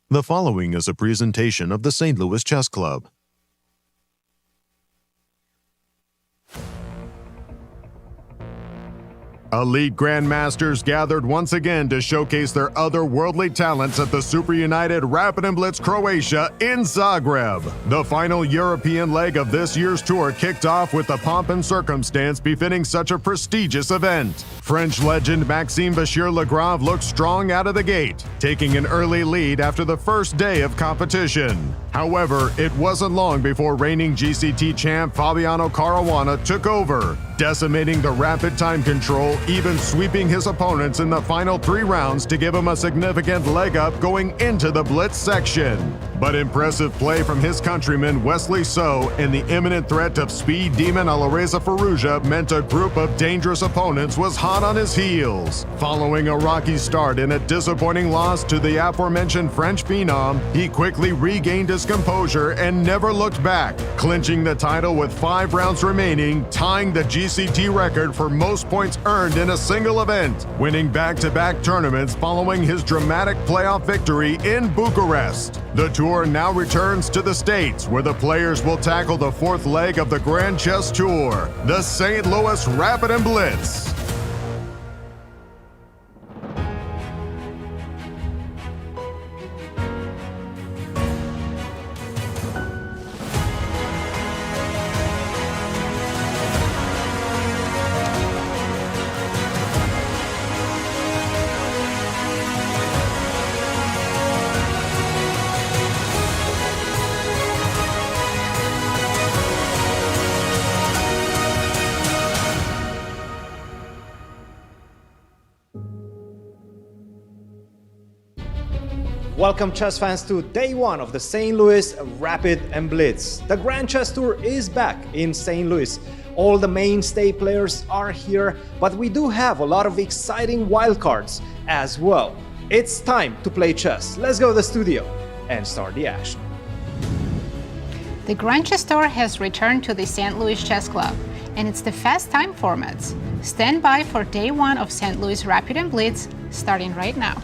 The following is a presentation of the St. Louis Chess Club. Elite Grandmasters gathered once again to showcase their otherworldly talents at the Super United Rapid Blitz Croatia in Zagreb. The final European leg of this year's tour kicked off with the pomp and circumstance befitting such a prestigious event. French legend Maxime Vachier-Lagrave looked strong out of the gate, taking an early lead after the first day of competition. However, it wasn't long before reigning GCT champ Fabiano Caruana took over, decimating the rapid time control, even sweeping his opponents in the final 3 rounds to give him a significant leg up going into the Blitz section. But impressive play from his countryman Wesley and the imminent threat of speed demon Alireza Firouzja meant a group of dangerous opponents was hot on his heels. Following a rocky start and a disappointing loss to the aforementioned French phenom, he quickly regained his composure and never looked back, clinching the title with 5 rounds remaining, tying the GCT record for most points earned in a single event, winning back-to-back tournaments following his dramatic playoff victory in Bucharest. The tour now returns to the States, where the players will tackle the 4th leg of the Grand Chess Tour, the St. Louis Rapid Blitz. Welcome chess fans to day 1 of the St. Louis Rapid Blitz. The Grand Chess Tour is back in St. Louis. All the mainstay players are here, but we do have a lot of exciting wildcards as well. It's time to play chess. Let's go to the studio and start the action. The Grand Chess Tour has returned to the St. Louis Chess Club, and it's the fast time formats. Stand by for day 1 of St. Louis Rapid Blitz, starting right now.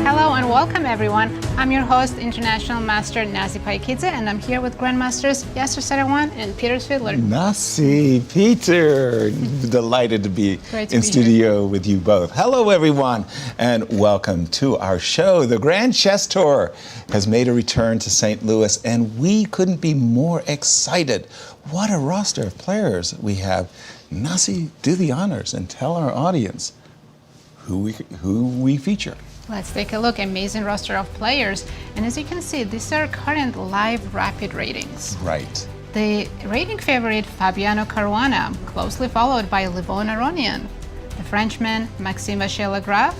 Hello and welcome everyone. I'm your host, International Master Nazi Paikidze, and I'm here with Grandmasters Yasser Seirawan and Peter Svidler. Nazi, Peter, delighted to be in studio with you both. Hello everyone, and welcome to our show. The Grand Chess Tour has made a return to St. Louis, and we couldn't be more excited. What a roster of players we have. Nazi, do the honors and tell our audience who we feature. Let's take a look. Amazing roster of players. And as you can see, these are current live rapid ratings. Right. The rating favorite, Fabiano Caruana, closely followed by Levon Aronian. The Frenchman, Maxime Vachier-Lagrave,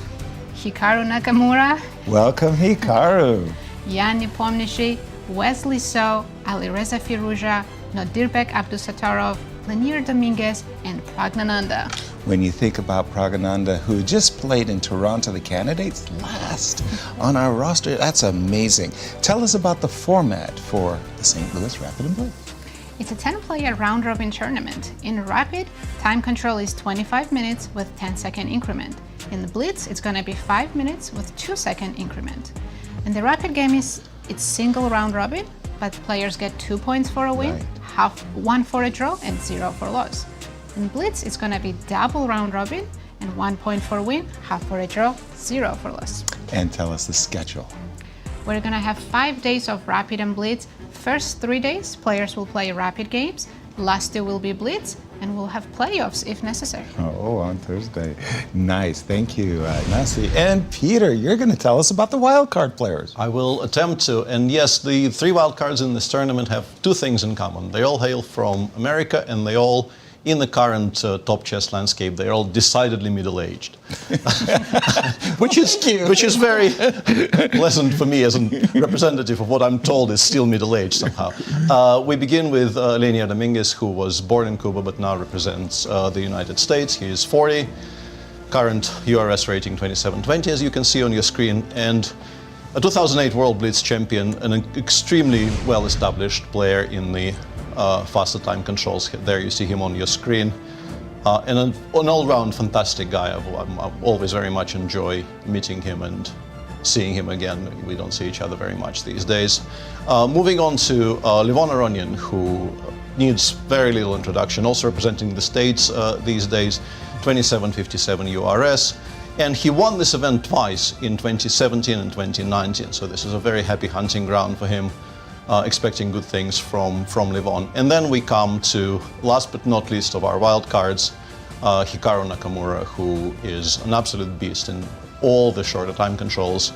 Hikaru Nakamura. Welcome, Hikaru. Nepomniachtchi, Wesley Alireza Firouzja, Nodirbek Abdusattorov, Leinier Dominguez, and Praggnanandhaa. When you think about Praggnanandhaa, who just played in Toronto, the candidates last on our roster, that's amazing. Tell us about the format for the St. Louis Rapid Blitz. It's a 10-player round-robin tournament. In Rapid, time control is 25 minutes with 10-second increment. In the Blitz, it's going to be 5 minutes with 2-second increment. And the Rapid game it's single round-robin, but players get 2 points for a win, right. 1 for a draw, and 0 for loss. In Blitz, it's going to be double round-robin, and 1 point for a win, 1/2 for a draw, 0 for loss. And tell us the schedule. We're going to have 5 days of Rapid and Blitz. First 3 days, players will play Rapid games. Last 2 will be Blitz, and we'll have playoffs if necessary. Oh, on Thursday. Nice, thank you, Nazi. And Peter, you're going to tell us about the wildcard players. I will attempt to. And yes, the 3 wildcards in this tournament have 2 things in common. They all hail from America, and they all, in the current top chess landscape, they're all decidedly middle-aged. Which is cute. Which is very pleasant for me as a representative of what I'm told is still middle-aged somehow. We begin with Leinier Dominguez, who was born in Cuba but now represents the United States. He is 40, current URS rating 2720, as you can see on your screen, and a 2008 World Blitz champion, an extremely well-established player in the faster time controls. There you see him on your screen. and an all-round fantastic guy. I always very much enjoy meeting him and seeing him again. We don't see each other very much these days. Moving on to Levon Aronian, who needs very little introduction, also representing the States these days, 27.57 URS. And he won this event twice, in 2017 and 2019, so this is a very happy hunting ground for him, expecting good things from Levon. And then we come to, last but not least of our wild cards, Hikaru Nakamura, who is an absolute beast in all the shorter time controls.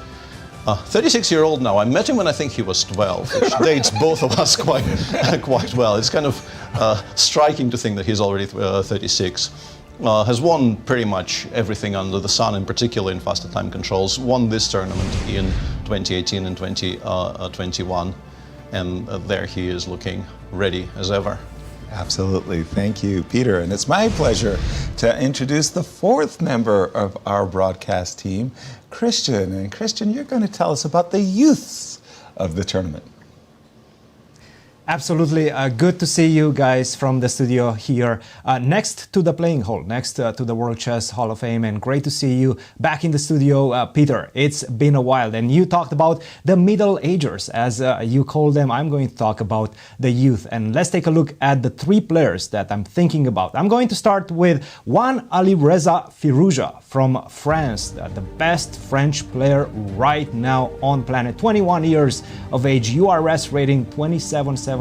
36-year-old now. I met him when I think he was 12, which dates both of us quite well. It's kind of striking to think that he's already 36. Has won pretty much everything under the sun, in particular in faster time controls. Won this tournament in 2018 and 2021, and there he is looking ready as ever. Absolutely. Thank you, Peter. And it's my pleasure to introduce the fourth member of our broadcast team, Cristian. And Cristian, you're going to tell us about the youths of the tournament. Absolutely. Good to see you guys from the studio here next to the playing hall, next to the World Chess Hall of Fame, and great to see you back in the studio, Peter. It's been a while, and you talked about the middle-agers, as you call them. I'm going to talk about the youth, and let's take a look at the three players that I'm thinking about. I'm going to start with one Alireza Firouzja from France, the best French player right now on planet. 21 years of age, URS rating 27.75.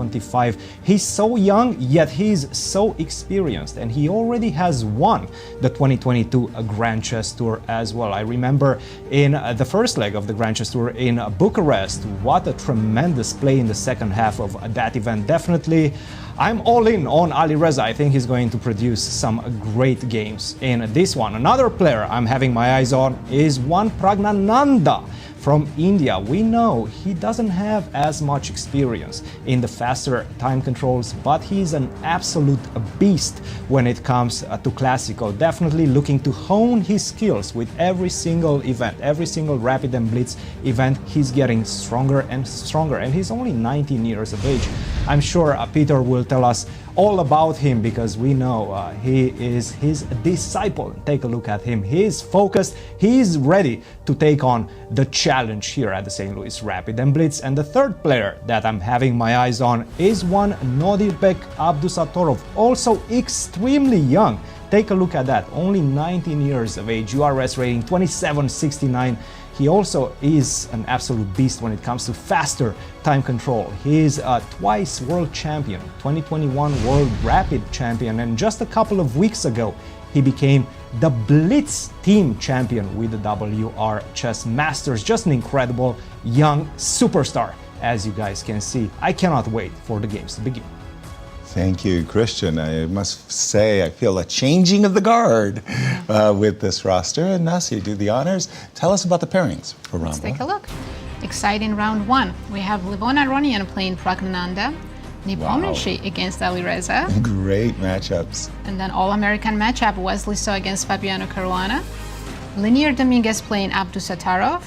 He's so young, yet he's so experienced, and he already has won the 2022 Grand Chess Tour as well. I remember in the first leg of the Grand Chess Tour in Bucharest, what a tremendous play in the second half of that event. Definitely, I'm all in on Alireza. I think he's going to produce some great games in this one. Another player I'm having my eyes on is one Praggnanandhaa from India. We know he doesn't have as much experience in the faster time controls, but he's an absolute beast when it comes to classical. Definitely looking to hone his skills with every single event, every single Rapid and Blitz event. He's getting stronger and stronger, and he's only 19 years of age. I'm sure Peter will tell us all about him, because we know he is his disciple. Take a look at him. He's focused. He's ready to take on the challenge here at the St. Louis Rapid and Blitz. And the third player that I'm having my eyes on is one Nodirbek Abdusattorov, also extremely young. Take a look at that. Only 19 years of age, URS rating 27.69. He also is an absolute beast when it comes to faster time control. He is twice world champion, 2021 World Rapid champion, and just a couple of weeks ago, he became the Blitz team champion with the WR Chess Masters. Just an incredible young superstar, as you guys can see. I cannot wait for the games to begin. Thank you, Cristian. I must say I feel a changing of the guard with this roster. And Nasi, do the honors. Tell us about the pairings for round Let's one. take a look. Exciting round one. We have Levon Aronian playing Praggnanandhaa, Nepomniachtchi against Alireza. Great matchups. And then all-American matchup, Wesley against Fabiano Caruana. Leinier Dominguez playing Abdusattorov.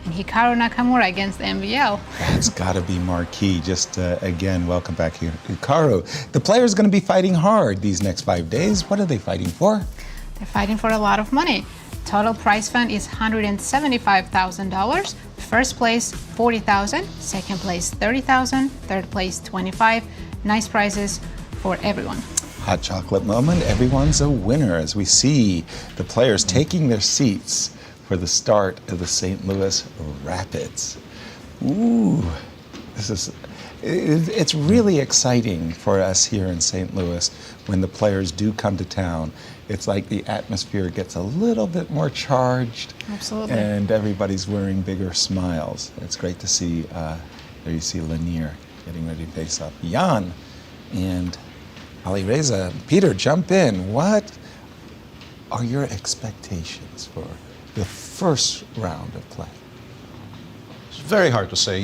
And Hikaru Nakamura against MVL. That's got to be marquee. Just again, welcome back here, Hikaru. The players going to be fighting hard these next 5 days. What are they fighting for? They're fighting for a lot of money. Total prize fund is $175,000. First place, $40,000. Second place, $30,000. Third place, $25,000. Nice prizes for everyone. Hot chocolate moment. Everyone's a winner as we see the players taking their seats for the start of the St. Louis Rapids. Ooh, it's really exciting for us here in St. Louis when the players do come to town. It's like the atmosphere gets a little bit more charged. Absolutely. And everybody's wearing bigger smiles. It's great to see, there you see Leinier getting ready to face up Jan and Alireza. Peter, jump in. What are your expectations for the first round of play? It's very hard to say.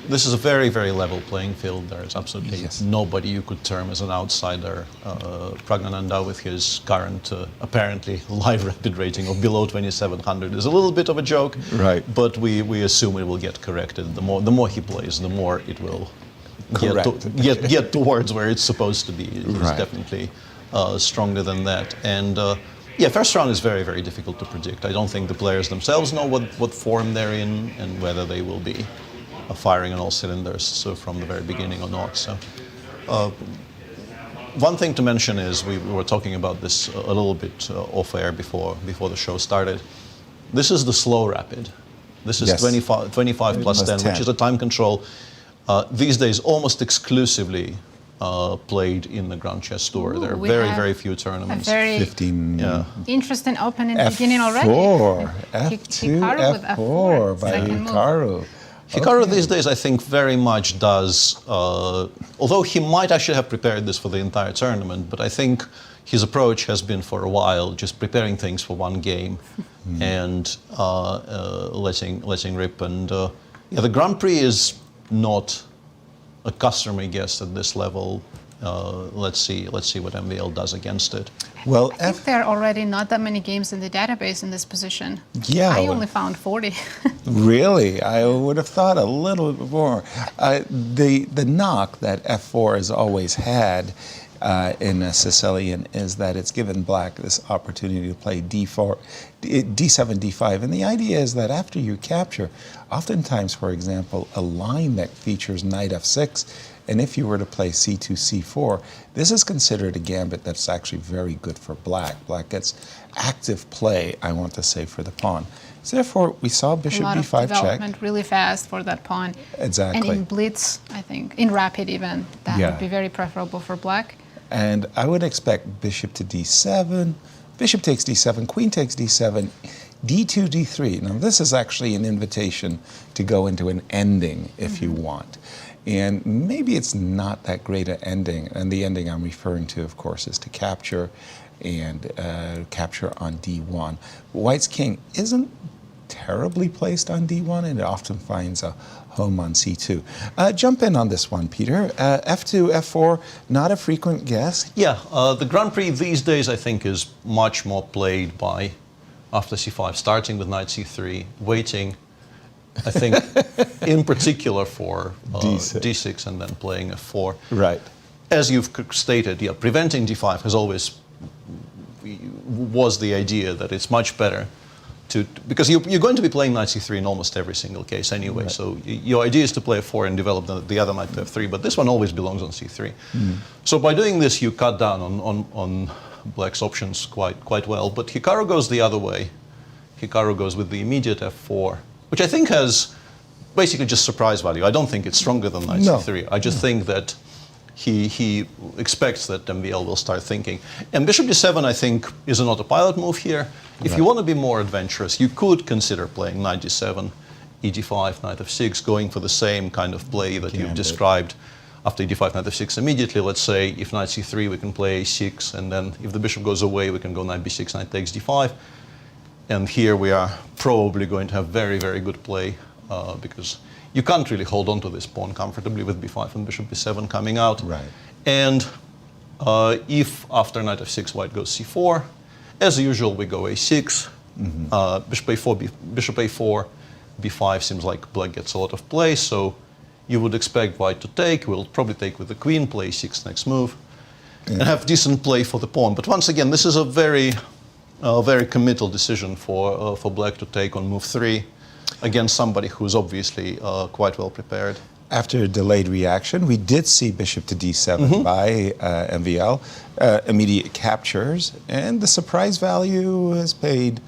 This is a very, very level playing field. There is absolutely nobody you could term as an outsider. Praggnanandhaa, with his current apparently live rapid rating of below 2,700, is a little bit of a joke. Right. But we assume it will get corrected. The more he plays, the more it will get towards where it's supposed to be. He's definitely stronger than that. And yeah, first round is very, very difficult to predict. I don't think the players themselves know what form they're in and whether they will be firing on all cylinders so from the very beginning or not. So one thing to mention is we were talking about this a little bit off air before the show started. This is the slow rapid. This is 25 plus 10, which is a time control. These days, almost exclusively played in the Grand Chess Tour. There are very, very few tournaments. A very 15. Interesting opening beginning already. F2, F4 by Hikaru. Hikaru these days, I think, very much does, although he might actually have prepared this for the entire tournament, but I think his approach has been for a while just preparing things for one game and letting rip. And yeah, the Grand Prix is not a customary guest at this level. Let's see what MVL does against it. Well, I think there are already not that many games in the database in this position. Yeah, I only found 40. Really? I would have thought a little bit more. The knock that F4 has always had in a Sicilian is that it's given black this opportunity to play D4, D7, D5. And the idea is that after you capture, oftentimes, for example, a line that features knight F6, and if you were to play C2, C4, this is considered a gambit that's actually very good for black. Black gets active play, I want to say, for the pawn. So therefore, we saw bishop B5 check. Development really fast for that pawn. Exactly. And in blitz, I think, in rapid even, that would be very preferable for black. And I would expect bishop to D7, bishop takes D7, queen takes D7, D2, D3. Now this is actually an invitation to go into an ending if you want. And maybe it's not that great an ending. And the ending I'm referring to, of course, is to capture and capture on D1. White's king isn't terribly placed on D1, and it often finds a home on C2. Jump in on this one, Peter. F2, F4, not a frequent guess. Yeah, the Grand Prix these days, I think, is much more played by after C5, starting with knight C3, waiting, I think, in particular for D6 and then playing F4. Right. As you've stated, yeah, preventing D5 has always was the idea that it's much better because you're going to be playing knight C3 in almost every single case anyway. Right. So your idea is to play F4 and develop the other knight to F3, but this one always belongs on C3. So by doing this, you cut down on black's options quite well. But Hikaru goes the other way. Hikaru goes with the immediate F4, which I think has basically just surprise value. I don't think it's stronger than knight C3. I just think that he expects that MVL will start thinking. And bishop d7, I think, is an autopilot move here. If you want to be more adventurous, you could consider playing knight d7, e5, knight f6, going for the same kind of play that you've described. After d5, knight f6 immediately, let's say, if knight c3, we can play a6, and then if the bishop goes away, we can go knight b6, knight takes d5. And here we are probably going to have very, very good play, because you can't really hold on to this pawn comfortably with b5 and bishop b7 coming out. Right. And if after knight f6 white goes c4, as usual we go a6, bishop a4, bishop a4, b5 seems like black gets a lot of play, so you would expect white to take. We'll probably take with the queen, play a6 next move, and have decent play for the pawn. But once again, this is a very committal decision for black to take on move 3 against somebody who's obviously quite well prepared. After a delayed reaction, we did see bishop to d7 by MVL, immediate captures, and the surprise value has paid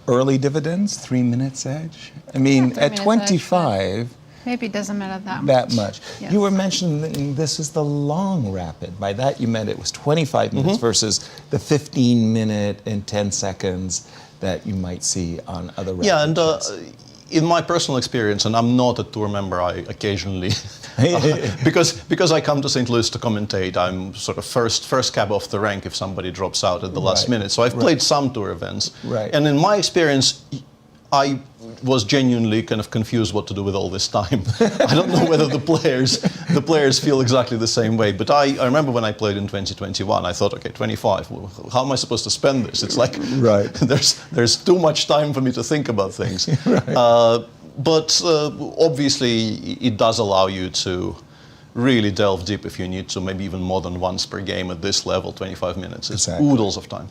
early dividends, 3 minutes edge. I mean, at 25, maybe it doesn't matter that much. That much. Yes. You were mentioning that this is the long rapid. By that you meant it was 25 minutes versus the 15-minute and 10 seconds that you might see on other rapids. Yeah, and in my personal experience, and I'm not a tour member, I occasionally, because I come to St. Louis to commentate, I'm sort of first cab off the rank if somebody drops out at the last minute. So I've played some tour events. Right. And in my experience, I was genuinely kind of confused what to do with all this time. I don't know whether the players feel exactly the same way, but I remember when I played in 2021, I thought, okay, 25, well, how am I supposed to spend this? It's like, there's too much time for me to think about things. But obviously, it does allow you to really delve deep if you need to, maybe even more than once per game at this level. 25 minutes is Exactly. oodles of time.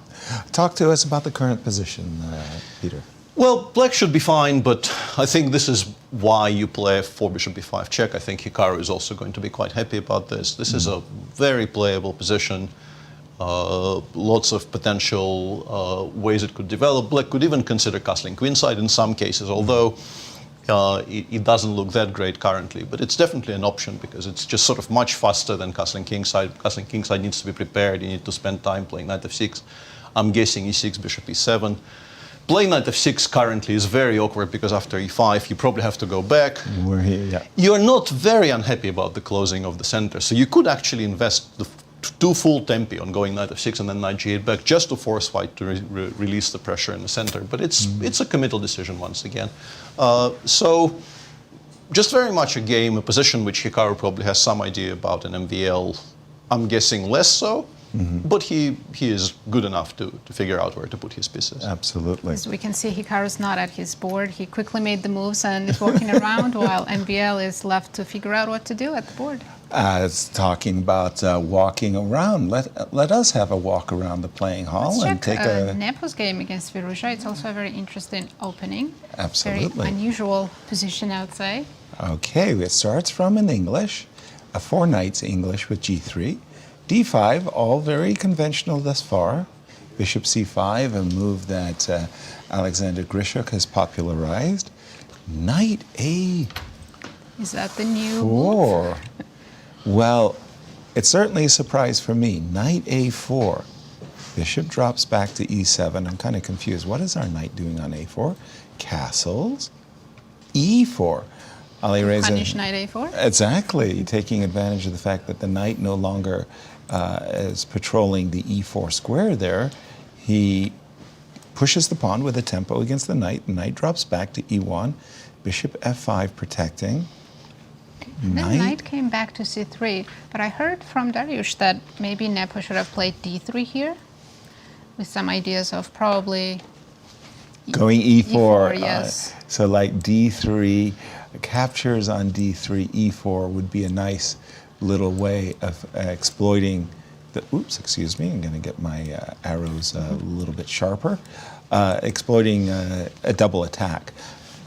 Talk to us about the current position, Peter. Well, black should be fine, but I think this is why you play 4 bishop b5 check. I think Hikaru is also going to be quite happy about this. This is a very playable position. Lots of potential ways it could develop. Black could even consider castling queenside in some cases, although it doesn't look that great currently. But it's definitely an option because it's just sort of much faster than castling kingside. Castling kingside needs to be prepared. You need to spend time playing knight f6. I'm guessing e6, bishop e7. Playing knight f6 currently is very awkward because after e5 you probably have to go back. We're here, yeah. You're not very unhappy about the closing of the center, so you could actually invest the 2 full tempi on going knight f6 and then knight g8 back just to force white to release the pressure in the center. But it's a committal decision once again. So just very much a game, a position which Hikaru probably has some idea about in MVL. I'm guessing less so. But he is good enough to figure out where to put his pieces. As Absolutely. we can see, Hikaru's not at his board. He quickly made the moves and is walking around while MVL is left to figure out what to do at the board. It's talking about walking around. Let us have a walk around the playing hall Let's and check take a... Nepo's game against Firouzja. It's also a very interesting opening. Absolutely. Very unusual position, I would say. Okay, it starts from an English, a 4 knights English with g3. d5, all very conventional thus far. Bishop c5, a move that Alexander Grishuk has popularized. Knight a4. Is that the new move? Well, it's certainly a surprise for me. Knight a4. Bishop drops back to e7. I'm kind of confused. What is our knight doing on a4? Castles. e4. Alireza. Punish knight a4? Exactly, taking advantage of the fact that the knight no longer is patrolling the e4 square there. He pushes the pawn with a tempo against the knight. The knight drops back to e1. Bishop f5 protecting. Then knight came back to c3. But I heard from Dariush that maybe Nepo should have played d3 here, with some ideas of probably going e4. Yes. So like d3, captures on d3, e4 would be a nice little way of exploiting the, oops, excuse me, I'm going to get my arrows a little bit sharper, exploiting a double attack.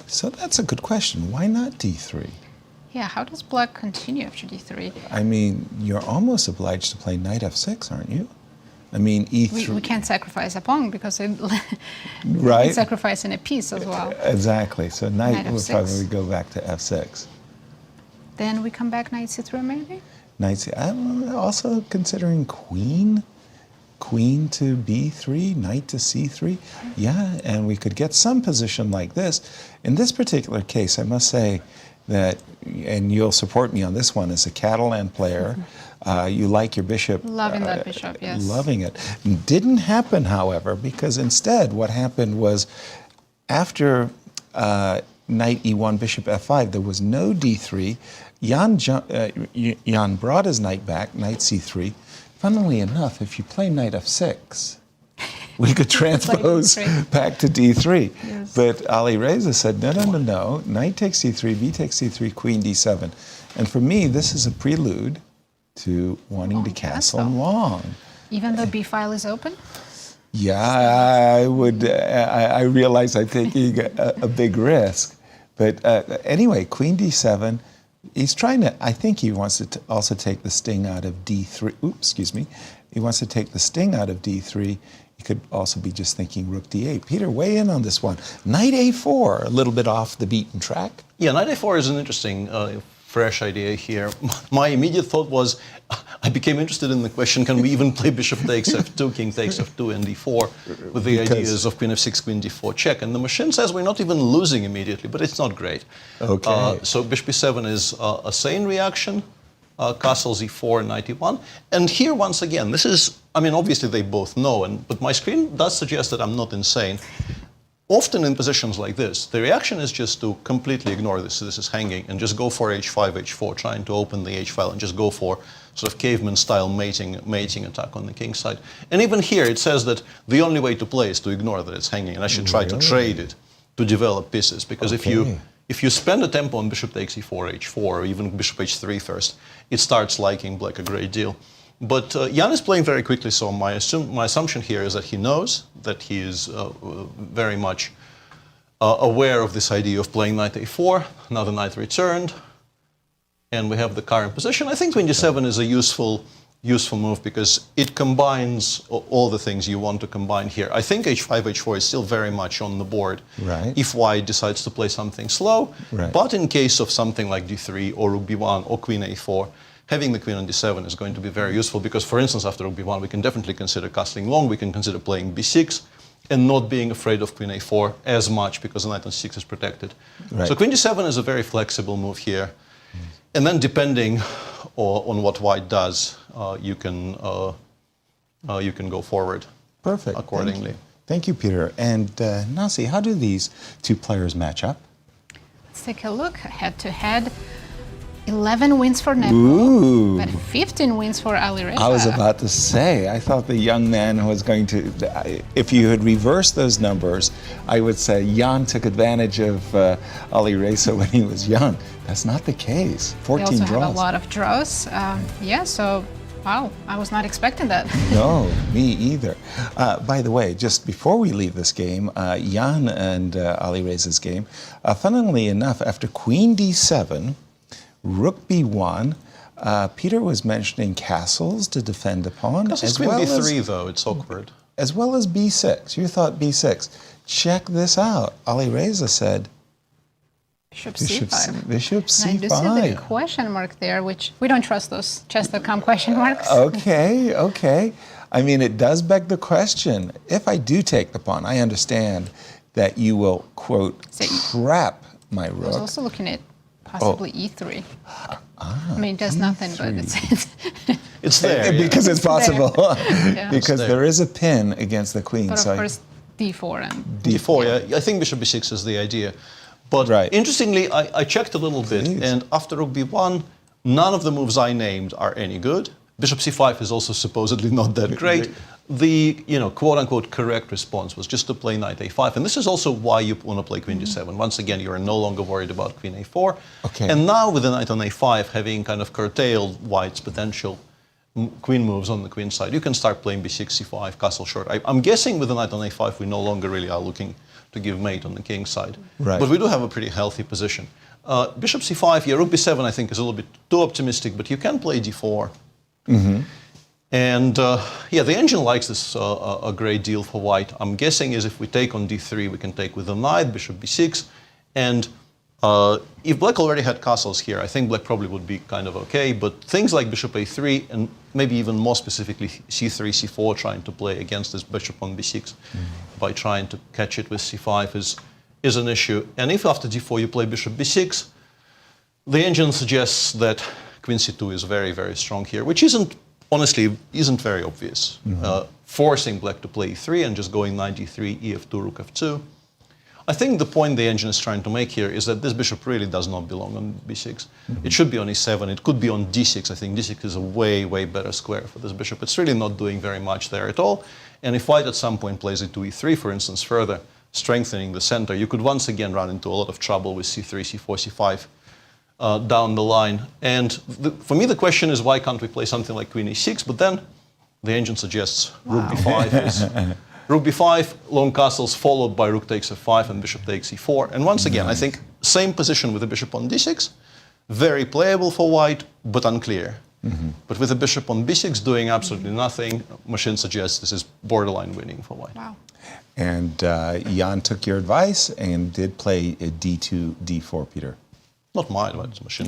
So that's a good question. Why not d3? Yeah, how does black continue after d3? I mean, you're almost obliged to play knight f6, aren't you? I mean, e3. We can't sacrifice a pawn because it right? sacrificing a piece as well. Exactly. So knight would f6. probably go back to f6. Then we come back knight c3 maybe? Knight c. I'm also considering queen to b3, knight to c3. Yeah, and we could get some position like this. In this particular case, I must say that, and you'll support me on this one, as a Catalan player, you like your bishop. Loving that bishop, yes. Loving it. Didn't happen, however, because instead what happened was after knight e1, bishop f5, there was no d3. Jan brought his knight back, knight c3. Funnily enough, if you play knight f6, we could transpose back to d3. Yes. But Alireza said, no. Knight takes c3, b takes c3, queen d7. And for me, this is a prelude to wanting to castle long. Even though b file is open? Yeah, I would. I realize I'm taking a big risk. But anyway, queen d7. He's trying to, I think he wants to also take the sting out of d3. Oops, excuse me. He wants to take the sting out of d3. He could also be just thinking rook d8. Peter, weigh in on this one. Knight a4, a little bit off the beaten track. Yeah, knight a4 is an interesting, fresh idea here. My immediate thought was, I became interested in the question, can we even play bishop takes f2, king takes f2, and d4, with the ideas of queen f6, queen d4 check. And the machine says we're not even losing immediately, but it's not great. Okay. So bishop e7 is a sane reaction, castle e4, knight e1. And here, once again, this is, I mean, obviously they both know, but my screen does suggest that I'm not insane. Often in positions like this, the reaction is just to completely ignore this. So this is hanging, and just go for h5, h4, trying to open the h file, and just go for sort of caveman-style mating attack on the king side. And even here, it says that the only way to play is to ignore that it's hanging, and I should try to trade it to develop pieces. Because if if you spend a tempo on bishop takes e4, h4, or even bishop h3 first, it starts liking black a great deal. But Jan is playing very quickly, so my assumption here is that he knows that he is very much aware of this idea of playing knight a4. Now the knight returned, and we have the current position. I think queen g7 is a useful move because it combines all the things you want to combine here. I think h5, h4 is still very much on the board if white decides to play something slow. But in case of something like d3 or rook b1 or queen a4, having the queen on d7 is going to be very useful because, for instance, after rook b1, we can definitely consider castling long. We can consider playing b6 and not being afraid of queen a4 as much because the knight on c6 is protected. So queen d7 is a very flexible move here. And then depending on what white does, you can go forward accordingly. Thank you, Peter. And Nazi, how do these two players match up? Let's take a look head-to-head. 11 wins for Nepo, but 15 wins for Alireza. I was about to say, I thought the young man was going to, if you had reversed those numbers, I would say Jan took advantage of Alireza when he was young. That's not the case. 14 draws. They also have a lot of draws. Yeah, so, wow, I was not expecting that. No, me either. By the way, just before we leave this game, Jan and Alireza's game, funnily enough, after queen d7, rook b1, Peter was mentioning castles to defend upon. Castles queen b3, though, it's awkward. As well as b6. You thought b6. Check this out. Alireza said Bishop c5. Bishop c5. I do see the question mark there, which we don't trust those chess.com question marks. Okay. I mean, it does beg the question. If I do take the pawn, I understand that you will, quote, trap my rook. I was also looking at possibly e3. I mean, it does nothing, but it's there. Because it's possible. Yeah. Because there is a pin against the queen. But of course, d4 and d4, yeah. I think bishop b6 is the idea. But interestingly, I checked a little bit, and after rook b1, none of the moves I named are any good. Bishop c5 is also supposedly not that great. The quote-unquote correct response was just to play knight a5, and this is also why you want to play queen g7. Once again, you are no longer worried about queen a4. And now with the knight on a5 having kind of curtailed white's potential queen moves on the queen side, you can start playing b6, c5, castle short. I'm guessing with the knight on a5, we no longer really are looking to give mate on the king side. But we do have a pretty healthy position. Bishop c5, yeah, rook b7 I think is a little bit too optimistic, but you can play d4. And yeah, the engine likes this a great deal for white. I'm guessing is if we take on d3, we can take with the knight, bishop b6. And if black already had castles here, I think black probably would be kind of okay. But things like bishop a3 and maybe even more specifically c3, c4, trying to play against this bishop on b6 by trying to catch it with c5 is an issue. And if after d4 you play bishop b6, the engine suggests that queen c2 is very, very strong here, which honestly isn't very obvious. Forcing black to play e3 and just going knight d3, ef2, rook f2. I think the point the engine is trying to make here is that this bishop really does not belong on b6. It should be on e7. It could be on d6. I think d6 is a way, way better square for this bishop. It's really not doing very much there at all. And if white at some point plays it to e3, for instance, further strengthening the center, you could once again run into a lot of trouble with c3, c4, c5 down the line. And for me, the question is, why can't we play something like queen e6? But then the engine suggests rook b5 is... Rook b5, long castles, followed by rook takes f5 and bishop takes e4. And once again, I think same position with the bishop on d6, very playable for white, but unclear. But with the bishop on b6 doing absolutely nothing, machine suggests this is borderline winning for white. Wow. And Jan took your advice and did play a d2, d4, Peter. Not mine, but it's machine.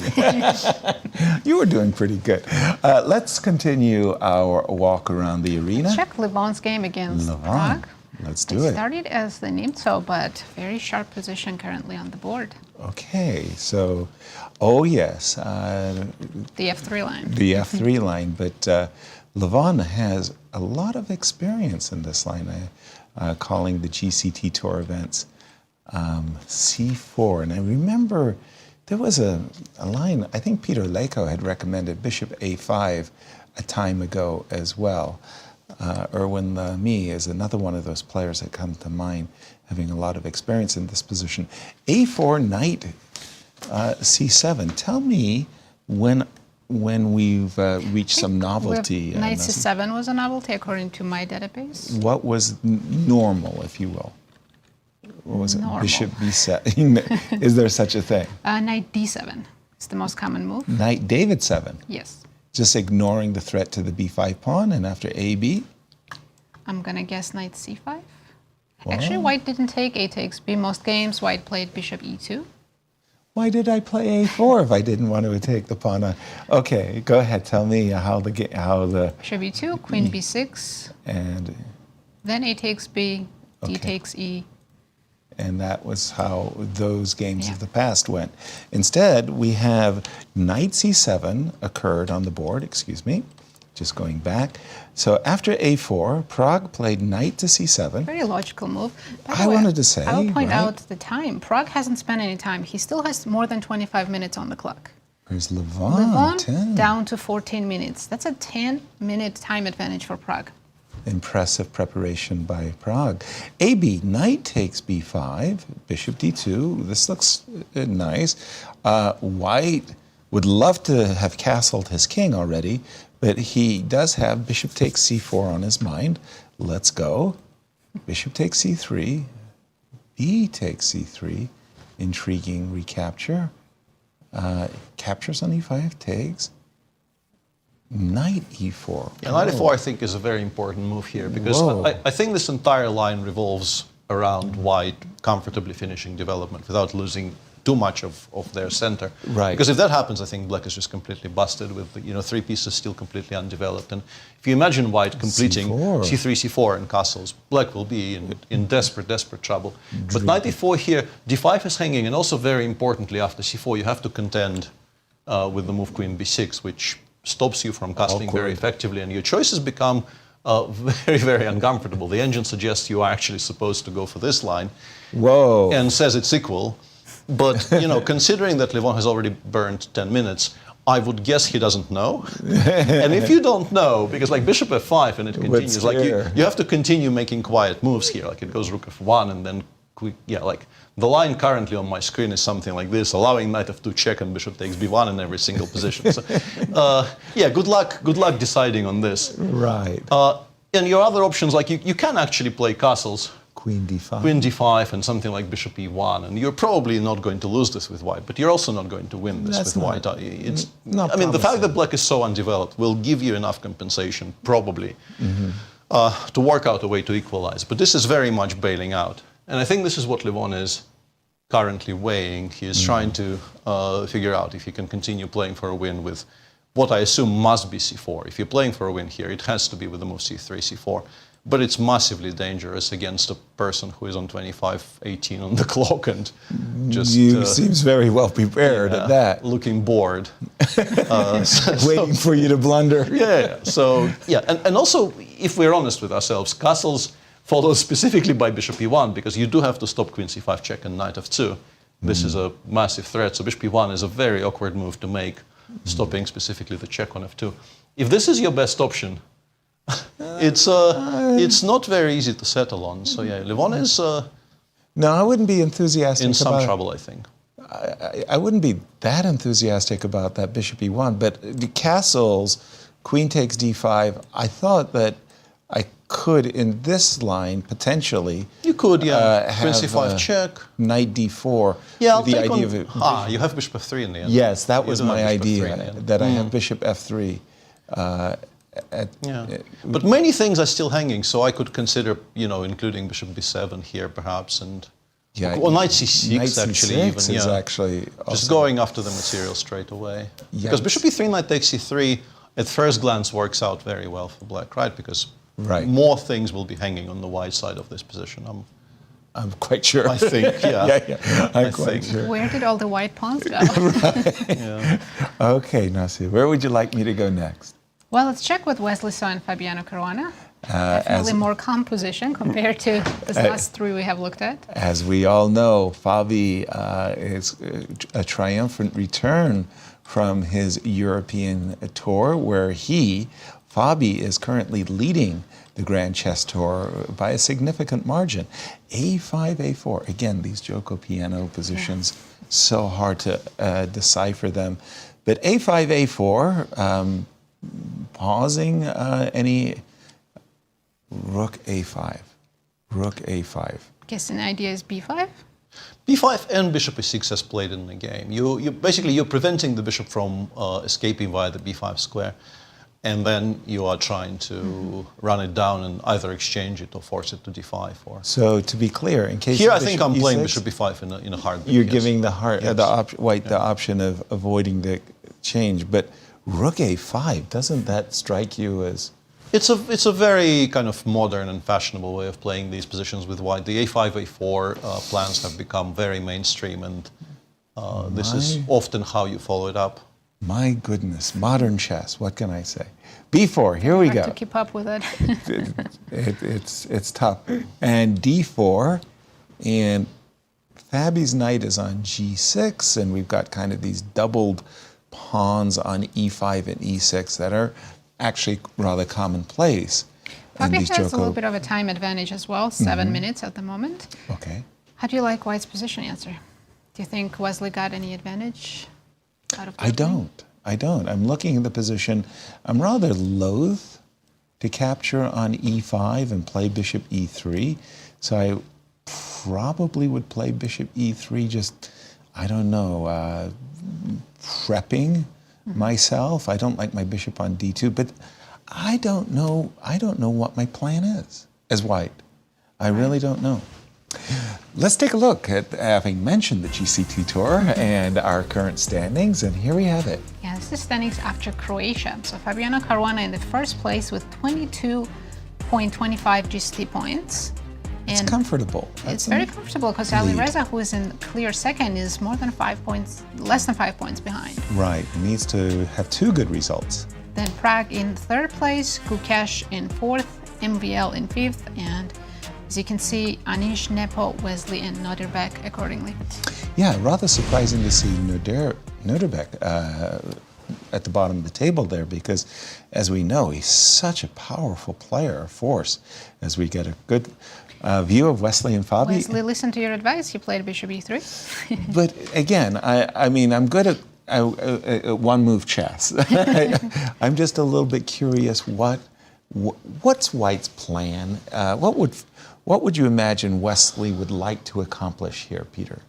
You were doing pretty good. Let's continue our walk around the arena. Check Levon's game against Prague. Let's do it. Started as the Nimzo, but very sharp position currently on the board. Okay, so, oh yes. The F3 line. The F3 line, but Levon has a lot of experience in this line, calling the GCT Tour events C4. And I remember there was a line, I think Peter Leko had recommended bishop a5 a time ago as well. Erwin Lamy is another one of those players that come to mind, having a lot of experience in this position. a4, knight C7. Tell me when we've reached some novelty. Knight Nazi. C7 was a novelty according to my database. What was normal, if you will? What was Normal. it? Bishop B7. Is there such a thing? Knight D7 is the most common move. Knight David 7. Yes. Just ignoring the threat to the B5 pawn, and after AB? I'm going to guess Knight C5. Actually, white didn't take A takes B. Most games, white played Bishop E2. Why did I play A4 if I didn't want to take the pawn on? Okay, go ahead. Tell me how the Bishop E2, Queen B6. And Then A takes B, D Okay. takes E. and that was how those games of the past went. Instead, we have Knight C7 occurred on the board. Excuse me, just going back. So after A4, Prague played Knight to C7. Very logical move. By the I way, wanted to say, I'll point right? out the time. Prague hasn't spent any time. He still has more than 25 minutes on the clock. There's Levon, Levon 10. down to 14 minutes. That's a 10-minute time advantage for Prague. Impressive preparation by Prague. AB, Knight takes B5, Bishop D2. This looks nice. White would love to have castled his king already, but he does have Bishop takes C4 on his mind. Let's go. Bishop takes C3, B takes C3. Intriguing recapture. Captures on E5, takes. Knight E4. Yeah, Knight E4 I think is a very important move here because I think this entire line revolves around white comfortably finishing development without losing too much of their center. Right. Because if that happens, I think black is just completely busted with three pieces still completely undeveloped. And if you imagine white completing C4. C3, C4 and castles, black will be in desperate trouble. But Knight E4 here, D5 is hanging, and also very importantly after C4 you have to contend with the move Queen B6, which stops you from castling very effectively, and your choices become very uncomfortable. The engine suggests you are actually supposed to go for this line, and says it's equal. But considering that Levon has already burned 10 minutes, I would guess he doesn't know. And if you don't know, because like Bishop F5 and it continues, like you have to continue making quiet moves here. Like it goes Rook F1 and then like the line currently on my screen is something like this, allowing Knight F2 check and Bishop takes B1 in every single position. So, good luck deciding on this. Right. And your other options, like you can actually play castles. Queen D5. Queen D5 and something like Bishop E1, and you're probably not going to lose this with white, but you're also not going to win this with white. The fact that black is so undeveloped will give you enough compensation, probably, to work out a way to equalize. But this is very much bailing out. And I think this is what Levon is currently weighing. He is trying to figure out if he can continue playing for a win with what I assume must be C4. If you're playing for a win here, it has to be with the move C3, C4. But it's massively dangerous against a person who is on 25-18 on the clock and just... seems very well prepared at that. Looking bored. Waiting for you to blunder. And also, if we're honest with ourselves, castles follow specifically by Bishop E1 because you do have to stop Queen C5 check and Knight F2. This is a massive threat, so Bishop E1 is a very awkward move to make, stopping specifically the check on F2. If this is your best option, it's not very easy to settle on. So Levon is no, I wouldn't be enthusiastic. In some trouble, I think. I wouldn't be that enthusiastic about that Bishop E1, but the castles, Queen takes D5. I thought that I could in this line potentially. You could, Queen C5 check. Knight D4. Yeah, the idea of it. You have Bishop F3 in the end. Yes, that was my idea. That I have Bishop F3. But many things are still hanging, so I could consider, including Bishop B7 here, perhaps, and Knight C6 actually. Is actually awesome. Just going after the material straight away. Because Bishop E3, Knight takes C3, at first glance works out very well for black, right? Because more things will be hanging on the white side of this position. I'm quite sure. I think, I'm quite sure. Where did all the white pawns go? Okay, Nazi, where would you like me to go next? Well, let's check with Wesley and Fabiano Caruana. Definitely more calm position compared to the last three we have looked at. As we all know, Fabi is a triumphant return from his European tour where he Fabi is currently leading the Grand Chess Tour by a significant margin. A5, A4. Again, these Joko piano positions, so hard to decipher them. But A5, A4, pausing any Rook A5. Rook A5. Guess an idea is B5? B5 and bishop E6 as played in the game. You're preventing the bishop from escaping via the B5 square, and then you are trying to run it down and either exchange it or force it to D5. Or So to be clear, in case here of I think I'm playing E6, bishop B5 in a hard. You're yes. giving the white Yeah. the option of avoiding the change, but Rook A5, doesn't that strike you as? It's a very kind of modern and fashionable way of playing these positions with white. The A5, A4 plans have become very mainstream, and this is often how you follow it up. My goodness, modern chess. What can I say? B4. Here we Hard go. to keep up with it. It's tough. And D4, and Fabi's knight is on G6, and we've got kind of these doubled pawns on E5 and E6 that are actually rather commonplace. Fabi has a little bit of a time advantage as well, 7 minutes at the moment. Okay. How do you like White's position answer? Do you think Wesley got any advantage out of that? I don't. I'm looking at the position. I'm rather loath to capture on E5 and play bishop E3. So I probably would play bishop E3 just, I don't know, prepping myself. I don't like my bishop on D2, but I don't know what my plan is as white. I really don't know. Let's take a look at, having mentioned the GCT Tour and our current standings, and here we have it. Yeah, this is standings after Croatia. So Fabiano Caruana in the first place with 22.25 GCT points. It's comfortable. It's very comfortable because Alireza, who is in clear second, is more than 5 points, less than 5 points behind. Right, needs to have 2 good results. Then Pragg in third place, Gukesh in fourth, MVL in fifth, and as you can see, Anish, Nepo, Wesley, and Nodirbek accordingly. Yeah, rather surprising to see Nodirbek at the bottom of the table there, because as we know, he's such a powerful player, a force, as we get a good view of Wesley and Fabi. Wesley, listen to your advice. He played bishop e3. But again, I mean, I'm good at one-move chess. I'm just a little bit curious. What's White's plan? What would you imagine Wesley would like to accomplish here, Peter?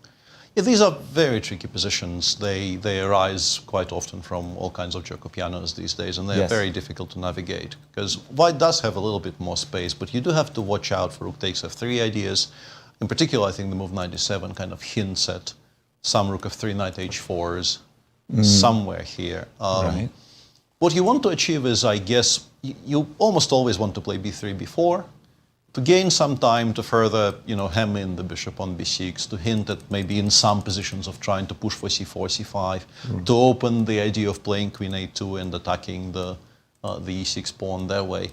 Yeah, these are very tricky positions. They arise quite often from all kinds of Joko pianos these days, and they're very difficult to navigate, because White does have a little bit more space, but you do have to watch out for Rook takes F3 ideas. In particular, I think the move 97 kind of hints at some Rook F3, Knight H4s somewhere here. Right. What you want to achieve is, I guess, you almost always want to play B3, B4, to gain some time to further, hem in the bishop on b6, to hint at maybe in some positions of trying to push for c4, c5, to open the idea of playing queen a2 and attacking the e6 pawn that way.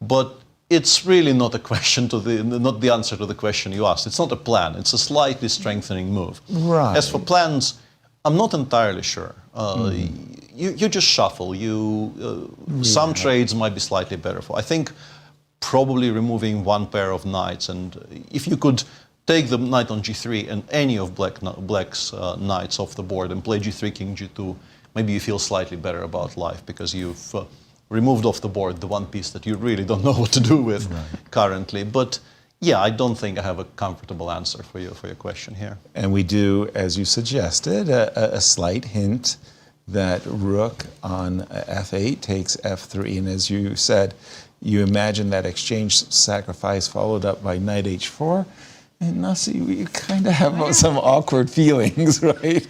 But it's really not a question not the answer to the question you asked. It's not a plan. It's a slightly strengthening move. Right. As for plans, I'm not entirely sure. You just shuffle. Some trades might be slightly better for. I think probably removing one pair of knights, and if you could take the knight on g3 and any of black's knights off the board and play g3, king g2, maybe you feel slightly better about life, because you've removed off the board the one piece that you really don't know what to do with currently. But yeah, I don't think I have a comfortable answer for your question here. And we do, as you suggested, a slight hint that rook on f8 takes f3, and as you said, you imagine that exchange sacrifice followed up by knight h4, and Nasi, you kind of have some awkward feelings, right?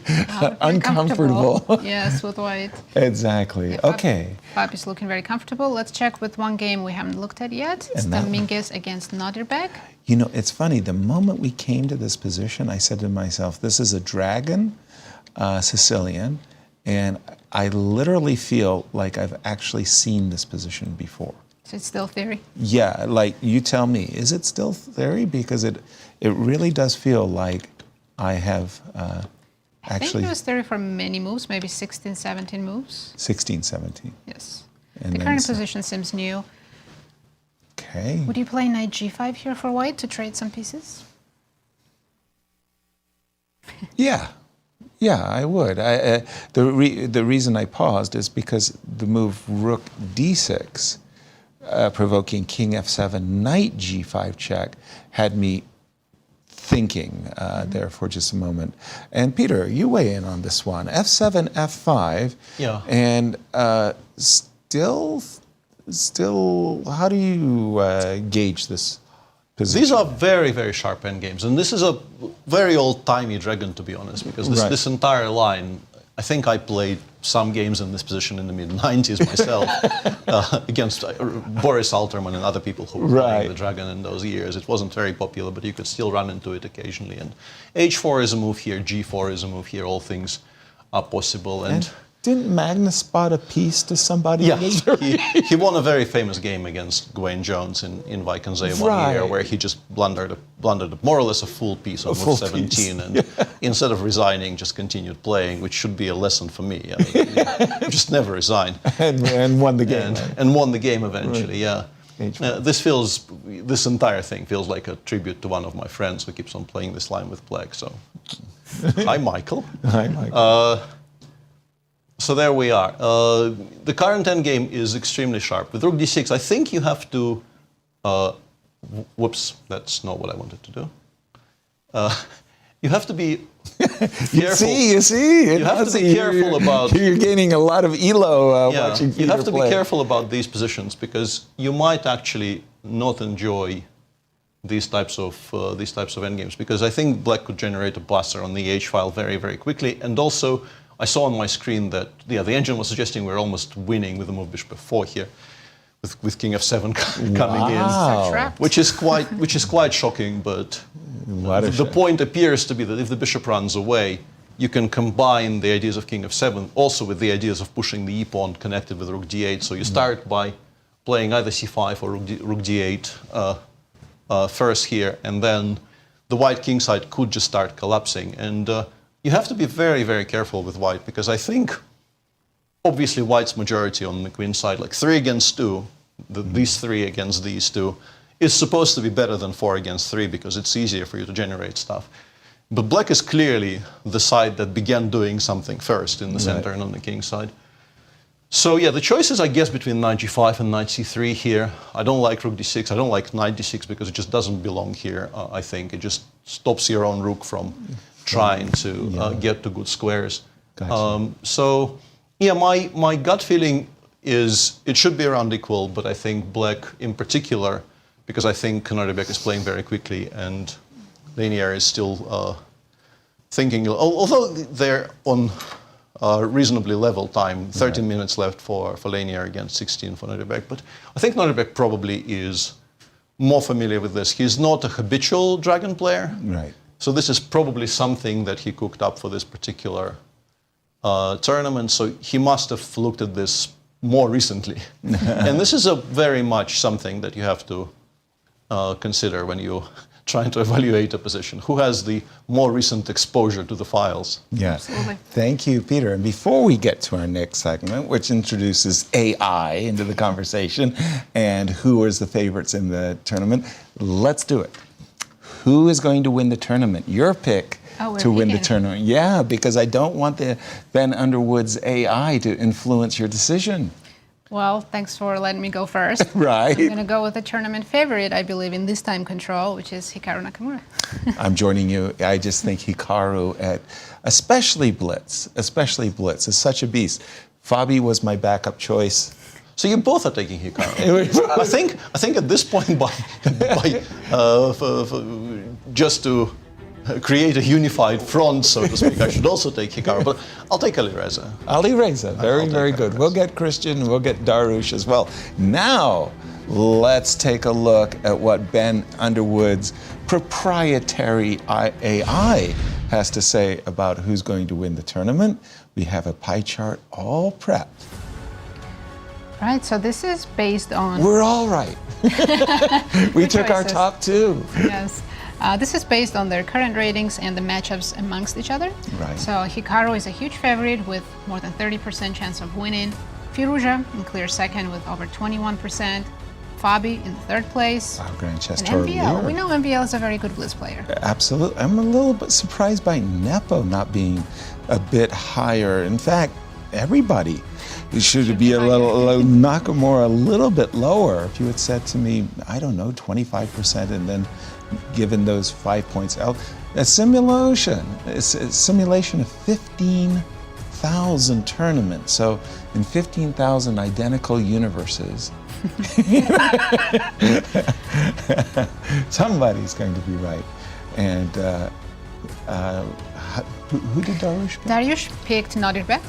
Uncomfortable. Yes, with White. Exactly. Yeah, okay. Fabi's looking very comfortable. Let's check with one game we haven't looked at yet. It's Dominguez against Nodirbek. You know, it's funny. The moment we came to this position, I said to myself, this is a dragon Sicilian, and I literally feel like I've actually seen this position before. So it's still theory? Yeah, like you tell me, is it still theory? Because it really does feel like I have I think it was theory for many moves, maybe 16, 17 moves. 16, 17. Yes. The current position seems new. Okay. Would you play knight g5 here for white to trade some pieces? Yeah, I would. The reason I paused is because the move rook d6, provoking king f7, knight g5 check, had me thinking there for just a moment. And Peter, you weigh in on this one. f7, f5. Yeah. And still, how do you gauge this position? These are very, very sharp endgames, and this is a very old-timey dragon, to be honest, because this entire line, I think I played some games in this position in the mid-90s myself against Boris Alterman and other people who were playing the dragon in those years. It wasn't very popular, but you could still run into it occasionally. And h4 is a move here, g4 is a move here, all things are possible. And didn't Magnus spot a piece to somebody? Yeah, he won a very famous game against Gawain Jones in Vachier-Lagrave one year, where he just blundered more or less a full piece on move 17, and instead of resigning, just continued playing, which should be a lesson for me. I mean, just never resign. And won the game. And won the game eventually, this entire thing feels like a tribute to one of my friends who keeps on playing this line with black. So, hi, Michael. Hi, Michael. So there we are. The current endgame is extremely sharp. With rook d6, I think you have to... whoops, that's not what I wanted to do. You have to be careful. You see. You have to be careful about... You're gaining a lot of elo watching Peter You have to play. be careful about these positions, because you might actually not enjoy these types of endgames, because I think black could generate a buster on the h file very, very quickly, and also I saw on my screen that the engine was suggesting we're almost winning with the move bishop f4 here, with king f7 coming in, which is quite shocking. But the point appears to be that if the bishop runs away, you can combine the ideas of king f7 also with the ideas of pushing the e pawn connected with rook d8. So you start by playing either c5 or rook d8 first here, and then the white king side could just start collapsing. And you have to be very, very careful with white, because I think, obviously, white's majority on the queen side, like 3 against 2, these 3 against these 2, is supposed to be better than 4 against 3, because it's easier for you to generate stuff. But black is clearly the side that began doing something first in the center and on the king side. So yeah, the choice is, I guess, between knight g5 and knight c3 here. I don't like rook d6. I don't like knight d6 because it just doesn't belong here, I think. It just stops your own rook from trying to get to good squares. Gotcha. So yeah, my gut feeling is it should be around equal, but I think black in particular, because I think Nodirbek is playing very quickly and Leinier is still thinking, although they're on reasonably level time, 13 minutes left for Leinier against 16 for Nodirbek, but I think Nodirbek probably is more familiar with this. He's not a habitual dragon player. Right. So this is probably something that he cooked up for this particular tournament. So he must have looked at this more recently. And this is a very much something that you have to consider when you're trying to evaluate a position. Who has the more recent exposure to the files? Yes. Thank you, Peter. And before we get to our next segment, which introduces AI into the conversation and who is the favorites in the tournament, let's do it. Who is going to win the tournament? Your pick to win the tournament. Yeah, because I don't want the Ben Underwood's AI to influence your decision. Well, thanks for letting me go first. Right. I'm going to go with the tournament favorite, I believe, in this time control, which is Hikaru Nakamura. I'm joining you. I just think Hikaru at especially Blitz is such a beast. Fabi was my backup choice. So you both are taking Hikaru. I think at this point, just to create a unified front, so to speak, I should also take Hikaru, but I'll take Alireza. Alireza, very good. We'll get Cristian, we'll get Darush as well. Now, let's take a look at what Ben Underwood's proprietary AI has to say about who's going to win the tournament. We have a pie chart all prepped. Right, so this is based on... We're all right. We took our top 2. Yes. This is based on their current ratings and the matchups amongst each other. Right. So Hikaru is a huge favorite with more than 30% chance of winning. Firouzja in clear second with over 21%. Fabi in third place. Our Grand Chess And Tour MVL. leader. We know MVL is a very good blitz player. Absolutely. I'm a little bit surprised by Nepo not being a bit higher. In fact, everybody should be a little Nakamura a little bit lower. If you had said to me, I don't know, 25%, and then given those 5 points out, a simulation. It's a simulation of 15,000 tournaments. So in 15,000 identical universes, somebody's going to be right. And who did Dariush pick? Dariush picked Nodirbek.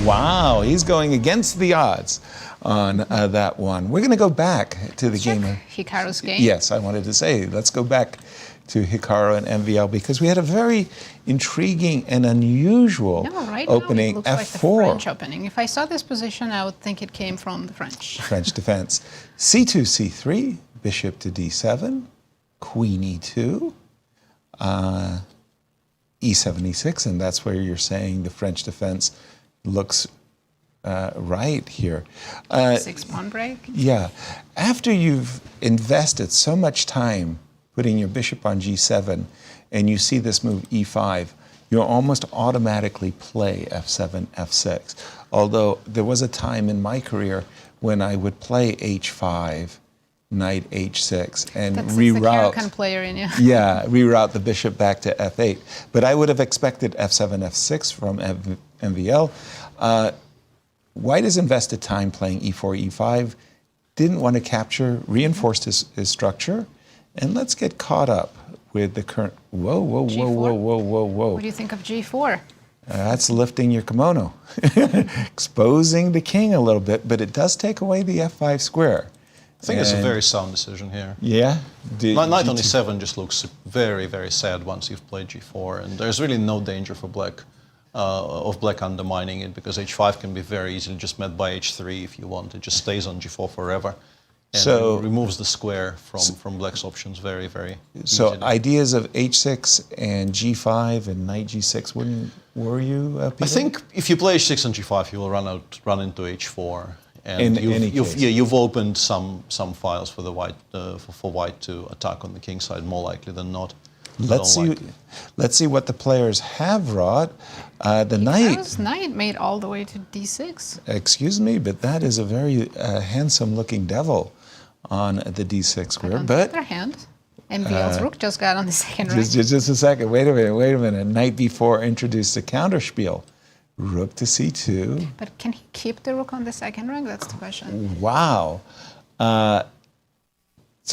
Wow, he's going against the odds on that one. We're going to go back to the game. Hikaru's game. Yes, I wanted to say, let's go back to Hikaru and MVL because we had a very intriguing and unusual opening, now it looks F4. like the French opening. If I saw this position, I would think it came from the French. French defense. C2, C3, bishop to D7, queen E2, E7, E6, and that's where you're saying the French defense looks right here. 6-pawn break. Yeah. After you've invested so much time putting your bishop on G7 and you see this move E5, you'll almost automatically play F7, F6. Although there was a time in my career when I would play H5, knight H6, and reroute. That's the player in you. Yeah, reroute the bishop back to F8. But I would have expected F7, F6 from MVL. White has invested time playing E4, E5, didn't want to capture, reinforced his structure, and let's get caught up with the current. Whoa, whoa, G4? whoa, whoa, whoa, whoa, whoa. What do you think of G4? That's lifting your kimono, exposing the king a little bit, but it does take away the F5 square. I think it's a very sound decision here. Yeah? Knight on E7 just looks very, very sad once you've played G4, and there's really no danger for black, of black undermining it, because H5 can be very easily just met by H3 if you want. It just stays on G4 forever. And So- it removes the square from black's options very, very So easily. ideas of H6 and G5 and knight G6 wouldn't worry you, Peter? I think if you play H6 and G5, you will run into H4. And In any case. you've opened some files for the white for white to attack on the king side more likely than not. Let's see what the players have wrought. The knight. Hikaru's knight made all the way to D6. Excuse me, but that is a very handsome-looking devil on the D6 square. On the But other hand, MVL's rook just got on the second rank. just a second. Wait a minute. Knight B4 introduced a counterspiel. Rook to C2. But can he keep the rook on the second rank? That's the question. Wow. To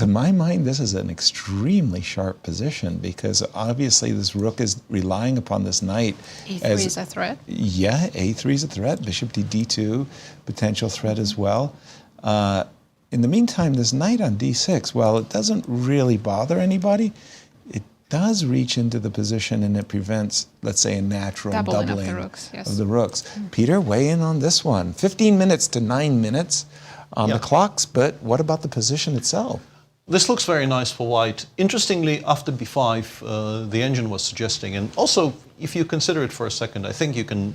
my mind, this is an extremely sharp position because obviously this rook is relying upon this knight. E3 is a threat. Yeah, A3 is a threat. Bishop to D2, potential threat as well. In the meantime, this knight on D6, while it doesn't really bother anybody, it does reach into the position and it prevents, let's say, a natural Doubling doubling of the rooks, yes. of the rooks. Peter, weigh in on this one. 15 minutes to 9 minutes on the clocks, but what about the position itself? This looks very nice for white. Interestingly, after B5, the engine was suggesting, and also if you consider it for a second, I think you can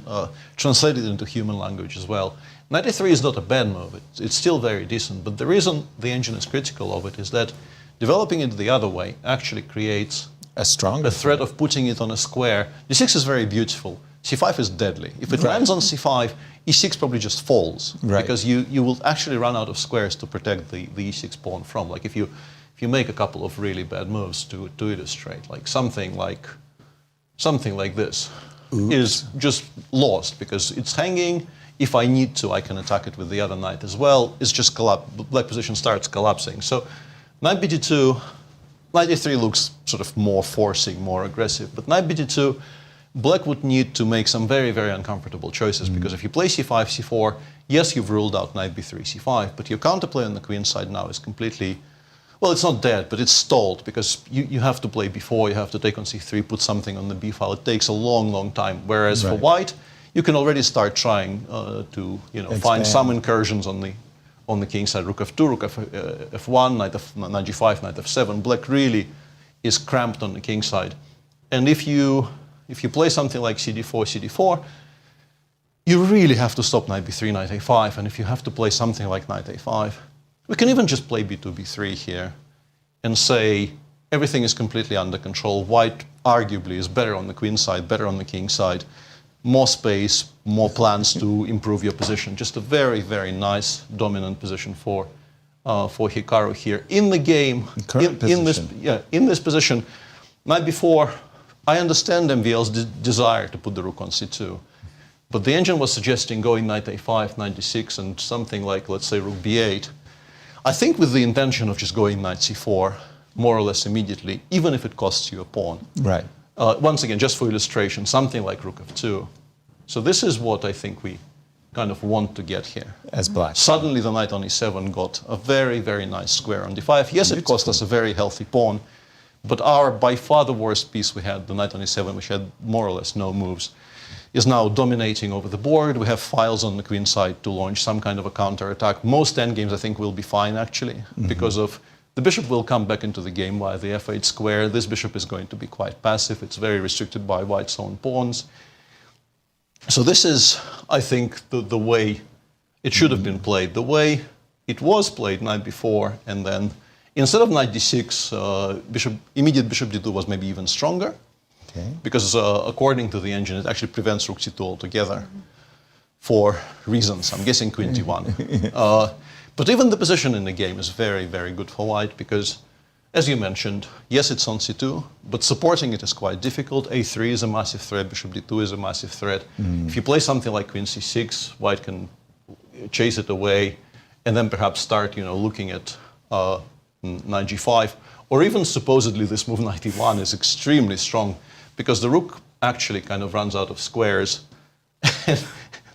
translate it into human language as well. Knight A3 is not a bad move. It's still very decent, but the reason the engine is critical of it is that developing it the other way actually creates A stronger the threat of putting it on a square. D6 is very beautiful. C5 is deadly. If it lands on C5, E6 probably just falls, because you will actually run out of squares to protect the E6 pawn from. Like if you make a couple of really bad moves to illustrate, like something like this is just lost because it's hanging. If I need to, I can attack it with the other knight as well. It's just black position starts collapsing. So knight BD2, knight A3 looks sort of more forcing, more aggressive, but knight BD2, black would need to make some very, very uncomfortable choices because if you play C5, C4, yes, you've ruled out knight B3, C5, but your counterplay on the queen side now is completely, well, it's not dead, but it's stalled because you have to play B4, you have to take on C3, put something on the B file. It takes a long, long time. Whereas for white, you can already start trying to find some incursions on the king side. Rook F2, Rook F1, knight G5, knight F7. Black really is cramped on the king side, and if you play something like CD4, CD4, you really have to stop knight b3, knight a5, and if you have to play something like knight a5, we can even just play b2, b3 here and say everything is completely under control. White arguably is better on the queen side, better on the king side, more space, more plans to improve your position. Just a very, very nice dominant position for Hikaru here. In the game, in this position, night before, I understand MVL's desire to put the rook on c2. But the engine was suggesting going knight a5, knight d6, and something like, let's say, rook b8. I think with the intention of just going knight c4, more or less immediately, even if it costs you a pawn. Right. Once again, just for illustration, something like rook f2. So this is what I think we kind of want to get here. As black. Suddenly the knight on e7 got a very, very nice square on d5. Yes, it cost us a very healthy pawn, but our by far the worst piece we had, the knight on e7, which had more or less no moves, is now dominating over the board. We have files on the queen side to launch some kind of a counter-attack. Most endgames, I think, will be fine, actually, because of the bishop will come back into the game via the f8 square. This bishop is going to be quite passive. It's very restricted by white's own pawns. So this is, I think, the way it should have been played. The way it was played night before, and then instead of knight d6, immediate bishop d2 was maybe even stronger. Okay. Because according to the engine, it actually prevents rook c2 altogether for reasons. I'm guessing queen d1. But even the position in the game is very, very good for white because, as you mentioned, yes, it's on c2, but supporting it is quite difficult. a3 is a massive threat, bishop d2 is a massive threat. If you play something like queen c6, white can chase it away and then perhaps start, looking at knight g5. Or even supposedly this move knight e1 is extremely strong because the rook actually kind of runs out of squares.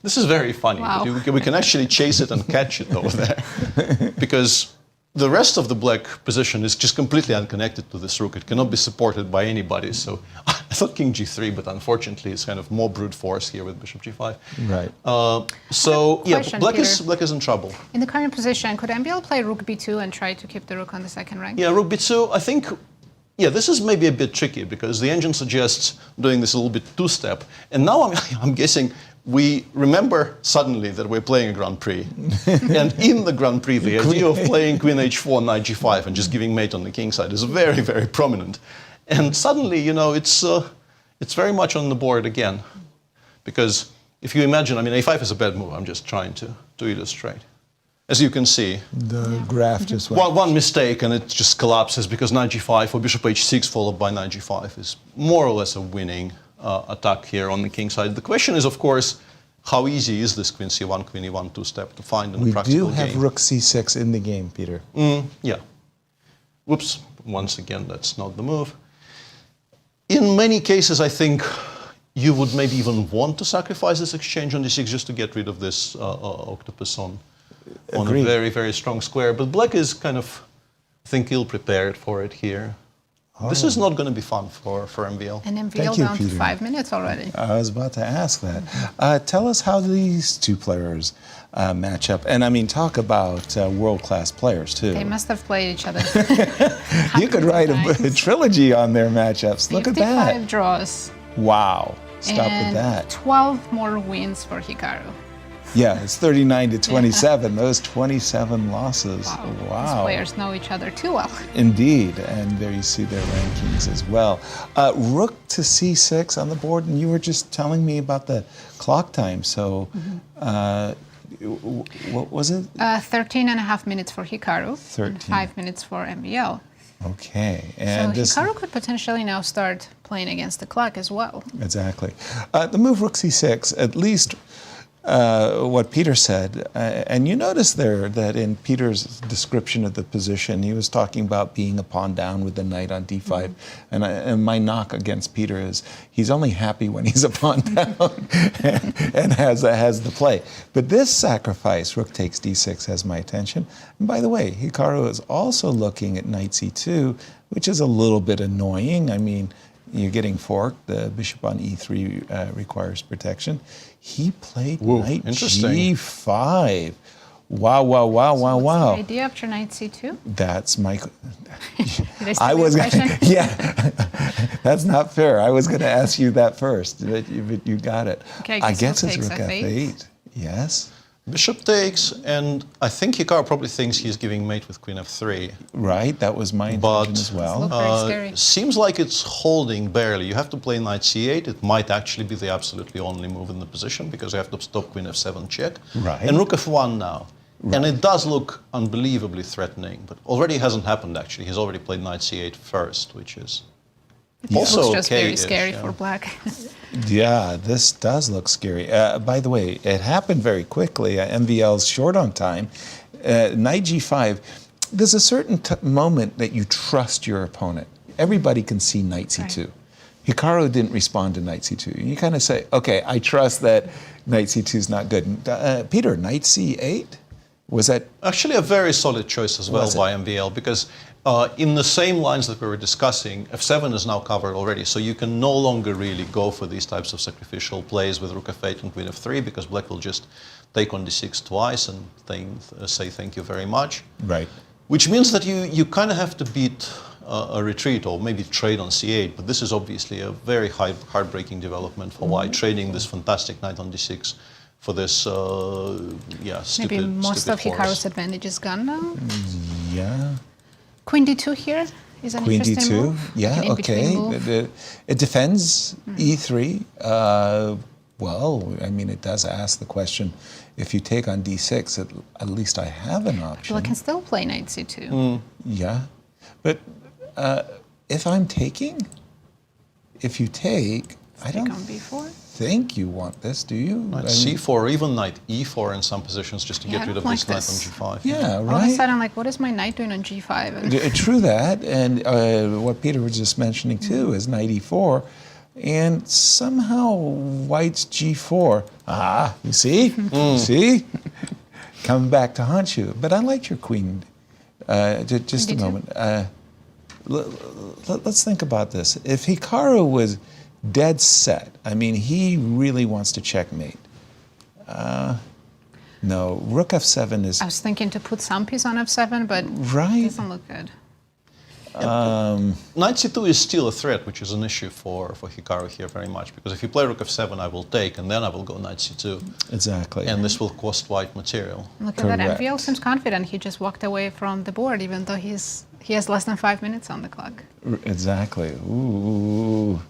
This is very funny. Wow. We can actually chase it and catch it over there. Because the rest of the black position is just completely unconnected to this rook. It cannot be supported by anybody. So I thought king g3, but unfortunately it's kind of more brute force here with bishop g5. Right. Black is in trouble. In the current position, could MVL play rook b2 and try to keep the rook on the second rank? Yeah, rook b2, I think, this is maybe a bit tricky because the engine suggests doing this a little bit two-step. And now I'm guessing we remember suddenly that we're playing a Grand Prix. And in the Grand Prix, the idea of playing queen h4, knight g5, and just giving mate on the king side is very, very prominent. And suddenly, it's very much on the board again. Because if you imagine, a5 is a bad move. I'm just trying to illustrate. As you can see, the graph just went. One mistake and it just collapses because knight g5 or bishop h6 followed by knight g5 is more or less a winning attack here on the king side. The question is, of course, how easy is this queen c1, queen e1 two-step to find in a practical game? We do have rook c6 in the game, Peter. Yeah. Whoops. Once again, that's not the move. In many cases, I think you would maybe even want to sacrifice this exchange on d6 just to get rid of this octopus on a very, very strong square. But black is kind of, I think, ill-prepared for it here. This is not going to be fun for MVL. And MVL down to 5 minutes already. I was about to ask that. Tell us how these two players match up. And talk about world-class players, too. They must have played each other. You could write a trilogy on their matchups. Look at that. 55 draws. Wow. Stop and with that. 12 more wins for Hikaru. Yeah, it's 39-27. Those 27 losses. Wow. These players know each other too well. Indeed, and there you see their rankings as well. Rook to c6 on the board, and you were just telling me about the clock time. So, what was it? 13 and a half minutes for Hikaru. 13. And 5 minutes for MVL. Okay, and so Hikaru could potentially now start playing against the clock as well. Exactly. The move rook c6, at least what Peter said, and you notice there that in Peter's description of the position, he was talking about being a pawn down with the knight on d5, and my knock against Peter is he's only happy when he's a pawn down and has the play. But this sacrifice, rook takes d6, has my attention. And by the way, Hikaru is also looking at knight c2, which is a little bit annoying. You're getting forked. The bishop on e3 requires protection. He played knight g5. Wow, wow, wow, wow, What's wow. the idea after knight c2? That's my... Did I I steal was your gonna, question? yeah, that's not fair. I was going to ask you that first, but you got it. Okay, I guess rook it's takes rook f8. f8. Yes, Bishop takes, and I think Hikaru probably thinks he's giving mate with queen f3. right. That was my intention But as well. Look very scary. Seems like it's holding barely. You have to play knight c8. It might actually be the absolutely only move in the position because you have to stop queen f7 check. Right. And rook f1 now. Right. And it does look unbelievably threatening, but already hasn't happened actually. He's already played knight c8 first, which is also Looks just very okay-ish, scary yeah. for black. Yeah, this does look scary. By the way, it happened very quickly. MVL's short on time. Knight g5. There's a certain moment that you trust your opponent. Everybody can see knight c2. Right. Hikaru didn't respond to knight c2. You kind of say, okay, I trust that knight c2 is not good. Peter, knight c8? Was that... Actually, a very solid choice as well by MVL because in the same lines that we were discussing, f7 is now covered already, so you can no longer really go for these types of sacrificial plays with rook f8 and queen f3 because black will just take on d6 twice and say thank you very much. Right. Which means that you kind of have to beat a retreat or maybe trade on c8, but this is obviously a very heartbreaking development for white, trading this fantastic knight on d6 for this, stupid, Maybe most stupid of horse. Hikaru's advantage is gone now. Yeah. Queen d2 here is an Queen interesting d2. move. Yeah, Like an in-between move. It defends e3. Well, I mean, it does ask the question, if you take on d6, at least I have an option. Well, I can still play knight c2. Yeah. But if I'm taking, if you take, I Take don't on b4. think you want this, do you? Knight I mean, c4 or even knight e4 in some positions just to Yeah, get I rid of don't this like knight this. on g5. yeah, All of a right. sudden, like, what is my knight doing on g5? And True that, and what Peter was just mentioning too is knight e4, and somehow white's g4. Ah, you see, see, coming back to haunt you. But I liked your queen. Just a Me too. moment. Let's think about this. If Hikaru was dead set, I mean, he really wants to checkmate. No, rook f7 is I was thinking to put some piece on f7, but right. it doesn't look good. Knight c2 is still a threat, which is an issue for Hikaru here very much, because if you play rook f7, I will take, and then I will go knight c2, Exactly. and this will cost white material. Look at that. Correct. MVL seems confident. He just walked away from the board, even though he has less than 5 minutes on the clock. Exactly. Ooh.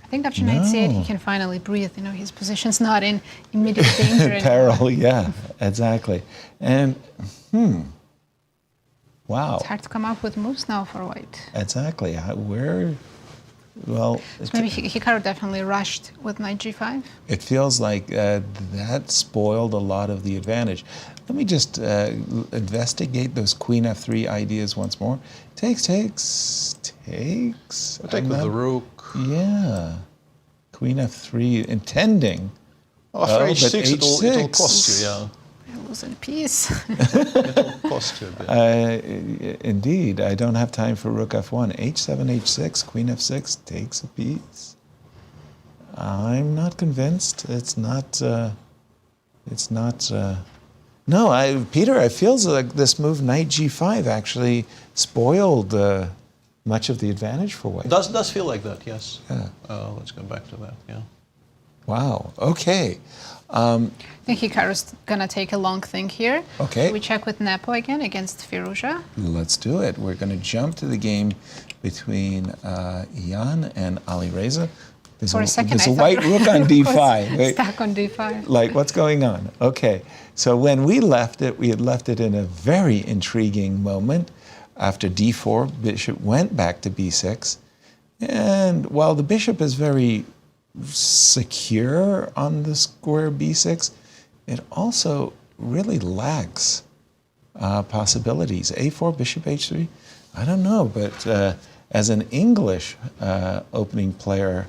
I think after knight c8, he No. can finally breathe. You know, his position's not in immediate danger anymore. Peril, yeah, exactly. And, wow, It's hard to come up with moves now for white. exactly. Where, well, Maybe Hikaru definitely rushed with knight g5. it feels like that spoiled a lot of the advantage. Let me just investigate those queen f3 ideas once more. Takes. Take I'm with the not- rook. Yeah. Queen f3, intending. After Oh, but h6, it'll h6. cost you, yeah. I lose a piece. It'll cost you a bit. Indeed, I don't have time for rook f1. h7, h6, queen f6 takes a piece. I'm not convinced. It's not. No, Peter. It feels like this move knight g5 actually spoiled much of the advantage for white. Does feel like that, yes. Yeah. Let's go back to that, yeah. Wow. Okay. I think Hikaru's gonna take a long thing here. Okay. We check with Nepo again against Firouzja. Let's do it. We're going to jump to the game between Jan and Alireza. For a second, there's I a thought white rook on d5. Wait, Stuck on d5. like, what's going on? Okay, so when we left it, we had left it in a very intriguing moment. After d4, bishop went back to b6. And while the bishop is very secure on the square b6, it also really lacks possibilities. a4, bishop h3, I don't know, but as an English opening player,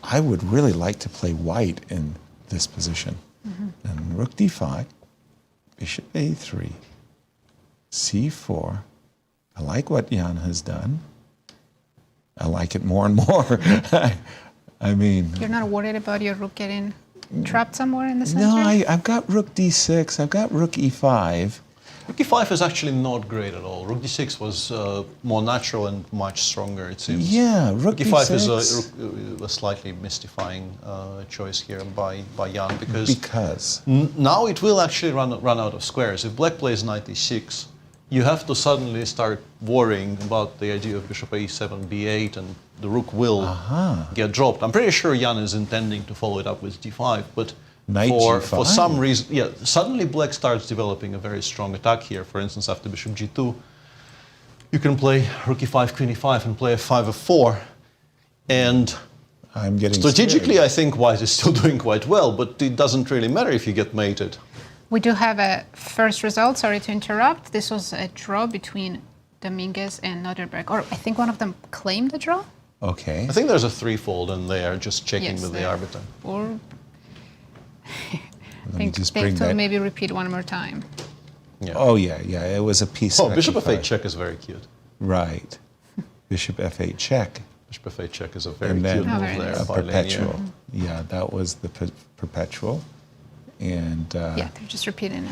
I would really like to play white in this position. And rook d5, bishop a3, c4. I like what Jan has done. I like it more and more. I mean, You're not worried about your rook getting trapped somewhere in the center? no, I've got rook d6, I've got rook e5. Rook e5 is actually not great at all. Rook d6 was more natural and much stronger, it seems. Yeah, Rook e5 d6 is a slightly mystifying choice here by Jan, because now it will actually run out of squares. If black plays knight e6, you have to suddenly start worrying about the idea of bishop a7, b8, and the rook will get dropped. I'm pretty sure Jan is intending to follow it up with d5, but for some reason, suddenly black starts developing a very strong attack here. For instance, after bishop g2, you can play rook e5, queen e5, and play f5, f4, and I'm getting strategically, scared. I think white is still doing quite well, but it doesn't really matter if you get mated. We do have a first result, sorry to interrupt. This was a draw between Dominguez and Nodirbek, or I think one of them claimed the draw. Okay. I think there's a threefold in there, just checking with the arbiter. Or Let me just bring that. maybe repeat one more time. Yeah. Oh yeah, it was a piece. Oh, bishop f8 check is very cute. Right. Bishop f8 check. Bishop f8 check is a very And then cute move very there nice. a by perpetual. Leinier. Yeah, that was the perpetual. And Yeah, they're just repeating it.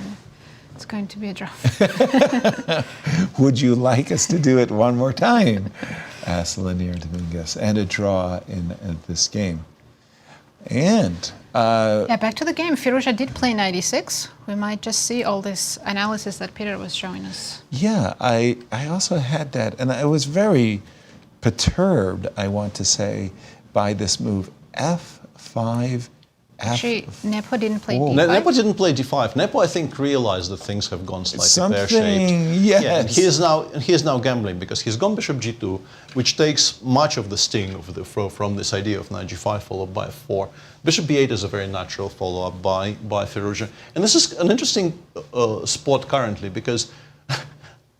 It's going to be a draw. would you like us to do it one more time? Asked Leinier Dominguez. And a draw in this game. And Yeah, back to the game. Firouzja did play knight e6. We might just see all this analysis that Peter was showing us. yeah, I also had that, and I was very perturbed, I want to say, by this move f5, Actually, Nepo didn't play Oh. d5. Nepo didn't play d5. Nepo, I think, realized that things have gone slightly Something, pear-shaped. yes. Yeah, and he is now gambling because he's gone bishop g2, which takes much of the sting of from this idea of knight g5 followed by f4. Bishop b8 is a very natural follow-up by Firouzja. And this is an interesting spot currently because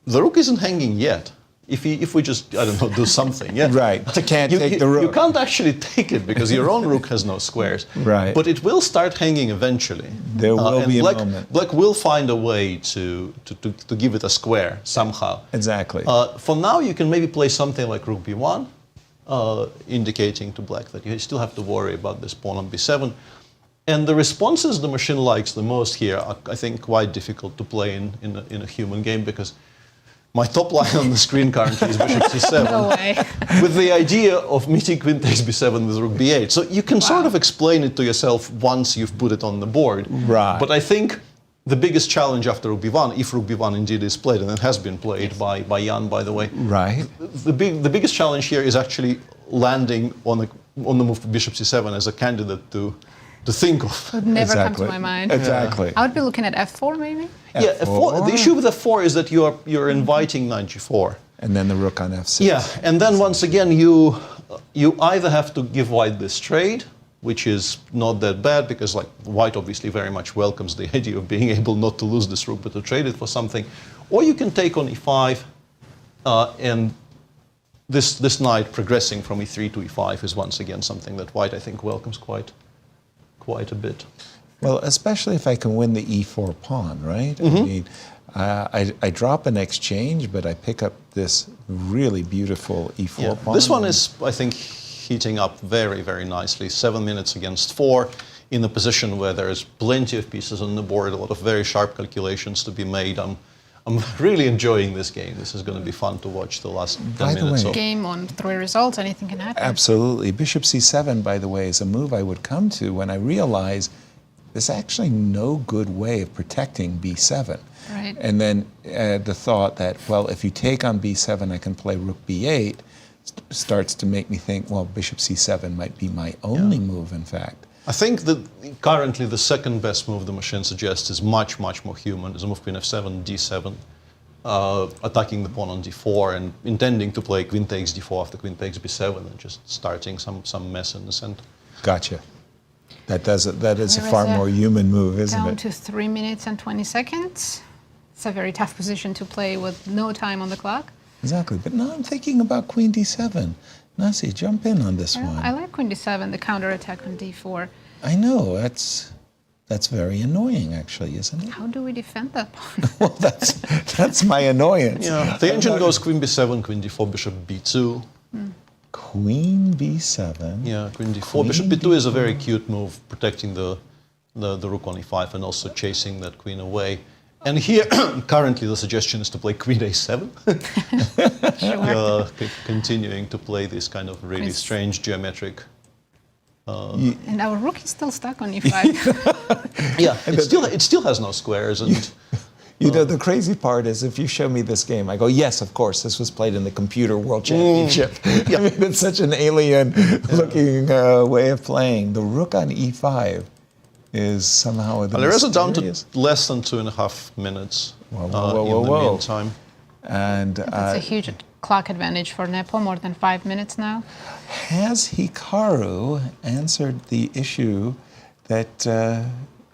the rook isn't hanging yet. If we just, I don't know, do something, yeah. Right, can't take the rook. You can't actually take it because your own rook has no squares. Right. But it will start hanging eventually. There will and be a black, moment. Black will find a way to give it a square somehow. Exactly. For now, you can maybe play something like rook b1, indicating to black that you still have to worry about this pawn on b7. And the responses the machine likes the most here are, I think, quite difficult to play in a human game because my top line on the screen currently is bishop c7, No way. with the idea of meeting queen takes b7 with rook b8. So you can sort of explain it to yourself once you've put it on the board. Right. But I think the biggest challenge after rook b1, if rook b1 indeed is played, and it has been played by Jan, by the way, Right. the biggest challenge here is actually landing on the move to bishop c7 as a candidate to think of. Would never come Exactly. to my mind. Exactly. I would be looking at f4 maybe. Yeah, F4. the issue with f4 is that you're inviting knight g4. And then the rook on f6. Yeah, and then once again you either have to give white this trade, which is not that bad because like white obviously very much welcomes the idea of being able not to lose this rook but to trade it for something, or you can take on e5 and this knight progressing from e3 to e5 is once again something that white I think welcomes quite a bit. Well, especially if I can win the e4 pawn, right? I mean, I drop an exchange, but I pick up this really beautiful e4 pawn. This one is, I think, heating up very, very nicely. 7 minutes against 4 in a position where there's plenty of pieces on the board, a lot of very sharp calculations to be made. I'm really enjoying this game. This is going to be fun to watch the last 10 By the minutes. way- of. Game on 3 results, anything can happen. Absolutely. Bishop c7, by the way, is a move I would come to when I realize there's actually no good way of protecting b7. Right. And then the thought that, well, if you take on b7, I can play rook b8, starts to make me think, well, bishop c7 might be my only move, in fact. I think that currently the second best move the machine suggests is much, much more human. Is a move queen f7, d7, attacking the pawn on d4 and intending to play queen takes d4 after queen takes b7 and just starting some mess in the center. Gotcha. That is a Alireza far more human move, isn't Down it? to 3 minutes and 20 seconds. It's a very tough position to play with no time on the clock. Exactly. But now I'm thinking about queen d7. Nasi, jump in on this one. I like queen d7, the counterattack on d4. I know, that's very annoying, actually, isn't it? How do we defend that pawn? Well, that's my annoyance. Yeah, the engine goes queen b7, queen d4, bishop b2. Queen b7. Yeah, queen d4. Queen Bishop b2 is a very cute move, protecting the rook on e5 and also chasing that queen away. And here, currently, the suggestion is to play Queen A7. Continuing to play this kind of really strange geometric. And our rook is still stuck on E5. Yeah, it still has no squares. And you know, the crazy part is if you show me this game, I go, yes, of course, this was played in the Computer World Championship. I mean, it's such an alien-looking way of playing. The rook on E5 is somehow the Alireza down to mysterious. less than 2.5 minutes in the meantime. And That's a huge clock advantage for Nepo, more than 5 minutes now. has Hikaru answered the issue that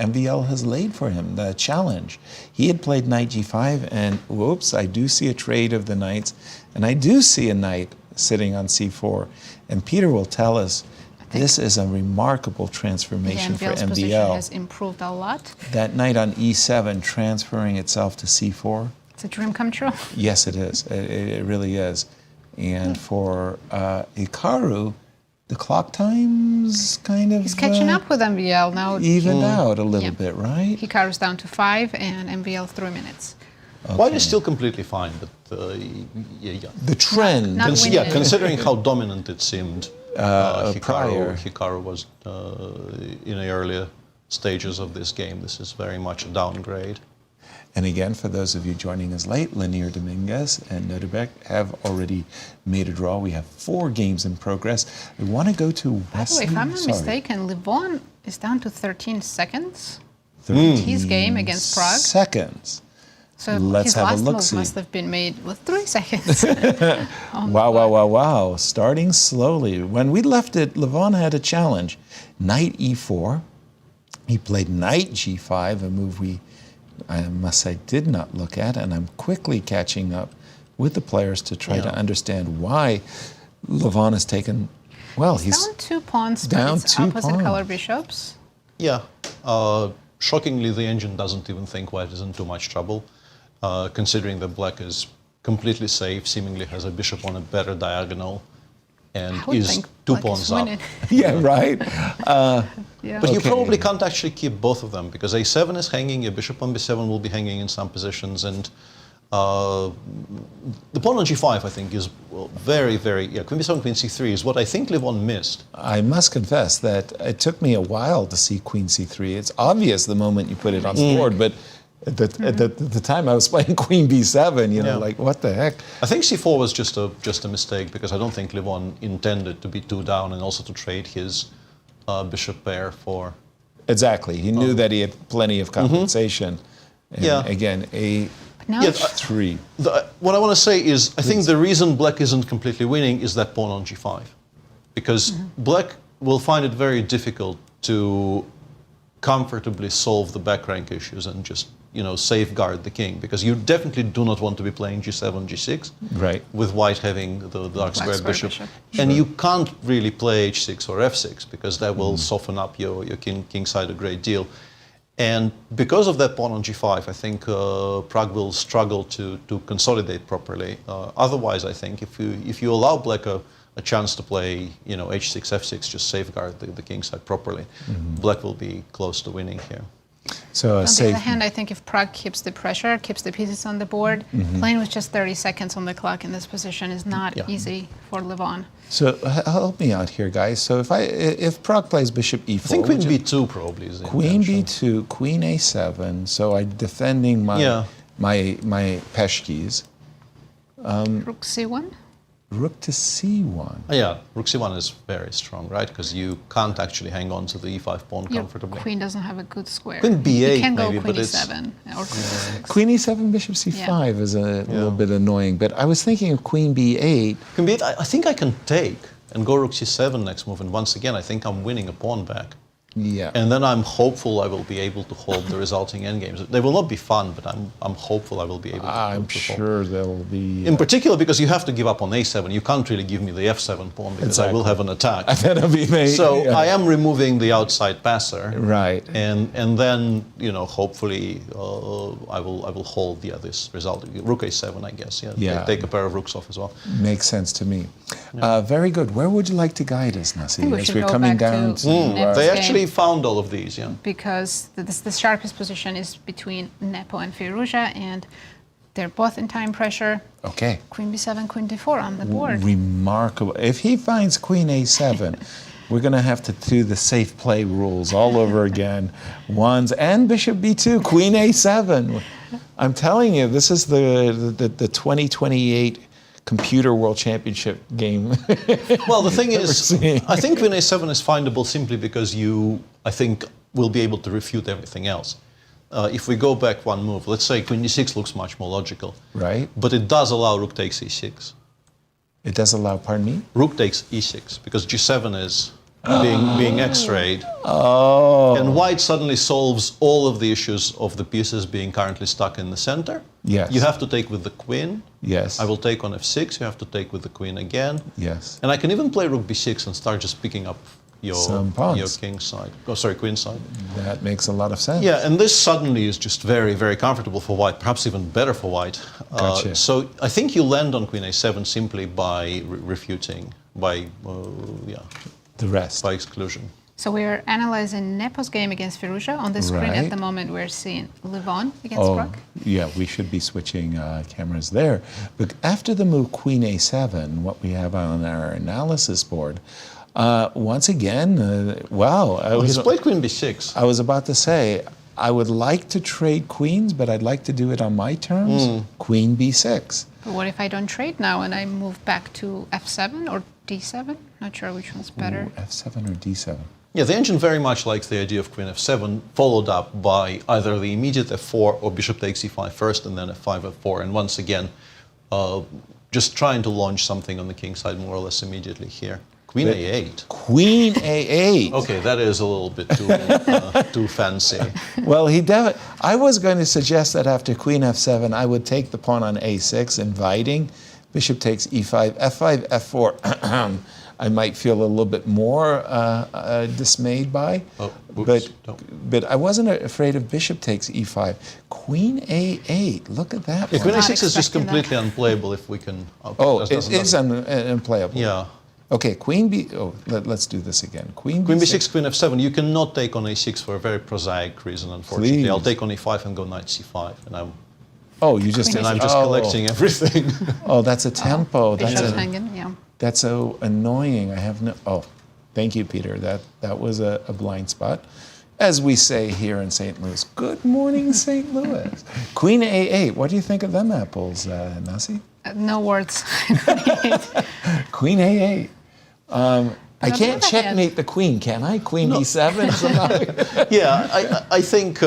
MVL has laid for him, the challenge? He had played knight g5, and whoops, I do see a trade of the knights, and I do see a knight sitting on c4. And Peter will tell us this is a remarkable transformation for MVL's position MVL. has improved a lot. That knight on e7 transferring itself to c4. It's a dream come true. Yes, it is. It really is. And for Hikaru, the clock time's kind of He's catching up with MVL now. evened out a little bit, right? Hikaru's down to 5 and MVL 3 minutes. White is still completely fine, but The trend. Not winning. Considering how dominant it seemed, prior. Hikaru was in the earlier stages of this game. This is very much a downgrade. And again, for those of you joining us late, Leinier, Dominguez, and Nodirbek have already made a draw. We have 4 games in progress. I want to go to By the way, Wesley. if I'm not mistaken, Levon is down to 13 seconds. 13 His game against Prague. Seconds. So Let's his have a last move look-see. must have been made with 3 seconds. Wow. Starting slowly. When we left it, Levon had a challenge. Knight e4. He played knight g5, a move I must say, did not look at, and I'm quickly catching up with the players to try to understand why Levon has taken, well, he's down 2 pawns, down but it's 2 opposite pawns. color bishops. Yeah. Shockingly, the engine doesn't even think white is in too much trouble, considering that black is completely safe, seemingly has a bishop on a better diagonal, and I would is think 2 black is pawns up. winning. Yeah, right. Yeah. But you Okay. probably can't actually keep both of them, because a7 is hanging, your bishop on b7 will be hanging in some positions, and the pawn on g5, I think, is very, very, queen b7, queen c3 is what I think Levon missed. I must confess that it took me a while to see queen c3. It's obvious the moment you put it on the board, but at the time I was playing queen b7, you know, like, what the heck? I think c4 was just a mistake, because I don't think Levon intended to be 2 down and also to trade his bishop pair for... Exactly. He knew that he had plenty of compensation. And again, Now a3. What I want to say is, I think the reason black isn't completely winning is that pawn on g5. Because black will find it very difficult to comfortably solve the back rank issues and just, safeguard the king. Because you definitely do not want to be playing g7, g6. Right. With white having the dark square square bishop. bishop. And you can't really play h6 or f6, because that will soften up your king side a great deal. And because of that pawn on g5, I think Prague will struggle to consolidate properly. Otherwise, I think if you allow black a chance to play, h6, f6, just safeguard the king side properly, black will be close to winning here. So on the other hand, I think if Prague keeps the pressure, keeps the pieces on the board, playing with just 30 seconds on the clock in this position is not easy for Levon. So help me out here, guys. So if Prague plays bishop e4, I think queen b2 probably is the queen intention. b2, queen a7. So I'm defending my peshkis. Rook c1. Rook to c1. Yeah, rook c1 is very strong, right? Because you can't actually hang on to the e5 pawn Your comfortably. queen doesn't have a good square. Queen b8 you can go maybe, queen but it's... e7 or queen e6. Queen e7, bishop c5 is a little bit annoying. But I was thinking of queen b8. Queen b8, I think I can take and go rook c7 next move. And once again, I think I'm winning a pawn back. Yeah. And then I'm hopeful I will be able to hold the resulting endgames. They will not be fun, but I'm hopeful I will be able to I'm hold. sure they'll be... In particular, because you have to give up on a7. You can't really give me the f7 pawn, because I will have an attack. That'll be made. So I am removing the outside passer. Right. And then, hopefully I will hold this result. Rook a7, I guess. Yeah. Take a pair of rooks off as well. Makes sense to me. Very good. Where would you like to guide us, Nasi? I think we As should we're go coming back down to next They game. actually we found all of these, yeah. Because the sharpest position is between Nepo and Firouzja, and they're both in time pressure. Okay. Queen b7, queen d4 on the board. Remarkable. If he finds queen a7, we're going to have to do the safe play rules all over again. Ones and bishop b2, queen a7. I'm telling you, this is the 2028 Computer World Championship game. Well, the thing is, I think queen a7 is findable simply because you, I think, will be able to refute everything else. If we go back one move, let's say queen d6 looks much more logical. Right. But it does allow rook takes e6. It does allow, pardon me? Rook takes e6, because g7 is being x-rayed. Oh. And white suddenly solves all of the issues of the pieces being currently stuck in the center. Yes. You have to take with the queen. Yes. I will take on f6. You have to take with the queen again. Yes. And I can even play rook b6 and start just picking up Some pawns. your king side. Oh, sorry, queen side. That makes a lot of sense. Yeah, and this suddenly is just very, very comfortable for white, perhaps even better for white. Gotcha. So I think you land on queen a7 simply by refuting, by The rest. by exclusion. So we're analyzing Nepo's game against Firouzja. On the screen Right. at the moment, we're seeing Levon against Oh, Pragg. yeah, we should be switching cameras there. But after the move queen a7, what we have on our analysis board, once again, wow. He's played queen b6. I was about to say, I would like to trade queens, but I'd like to do it on my terms. Queen b6. But what if I don't trade now and I move back to f7 or d7? Not sure which one's better. Ooh, f7 or d7? Yeah, the engine very much likes the idea of queen f7, followed up by either the immediate f4 or bishop takes e5 first and then f5, f4. And once again, just trying to launch something on the king side more or less immediately here. Queen a8. Queen a8. Okay, that is a little bit too too fancy. Well, I was going to suggest that after queen f7, I would take the pawn on a6, inviting. Bishop takes e5, f5, f4. I might feel a little bit more dismayed by. Oh, oops, but I wasn't afraid of bishop takes e5. Queen a8, look at that. Yeah, queen Not a6 is just expecting completely unplayable if we can. Oh, it is unplayable. Yeah. Okay, queen b. Oh, let's do this again. Queen b6, queen f7. You cannot take on a6 for a very prosaic reason, unfortunately. Please. I'll take on e5 and go knight c5, and I'm just collecting everything. Oh, that's a tempo. Bishop's hanging, yeah. That's so annoying. I have no. Oh, thank you, Peter. That was a blind spot, as we say here in St. Louis. Good morning, St. Louis. Queen a8. What do you think of them apples, Nazi? No words. Queen a8. I can't other checkmate the queen, can I? Queen d7. Yeah, I think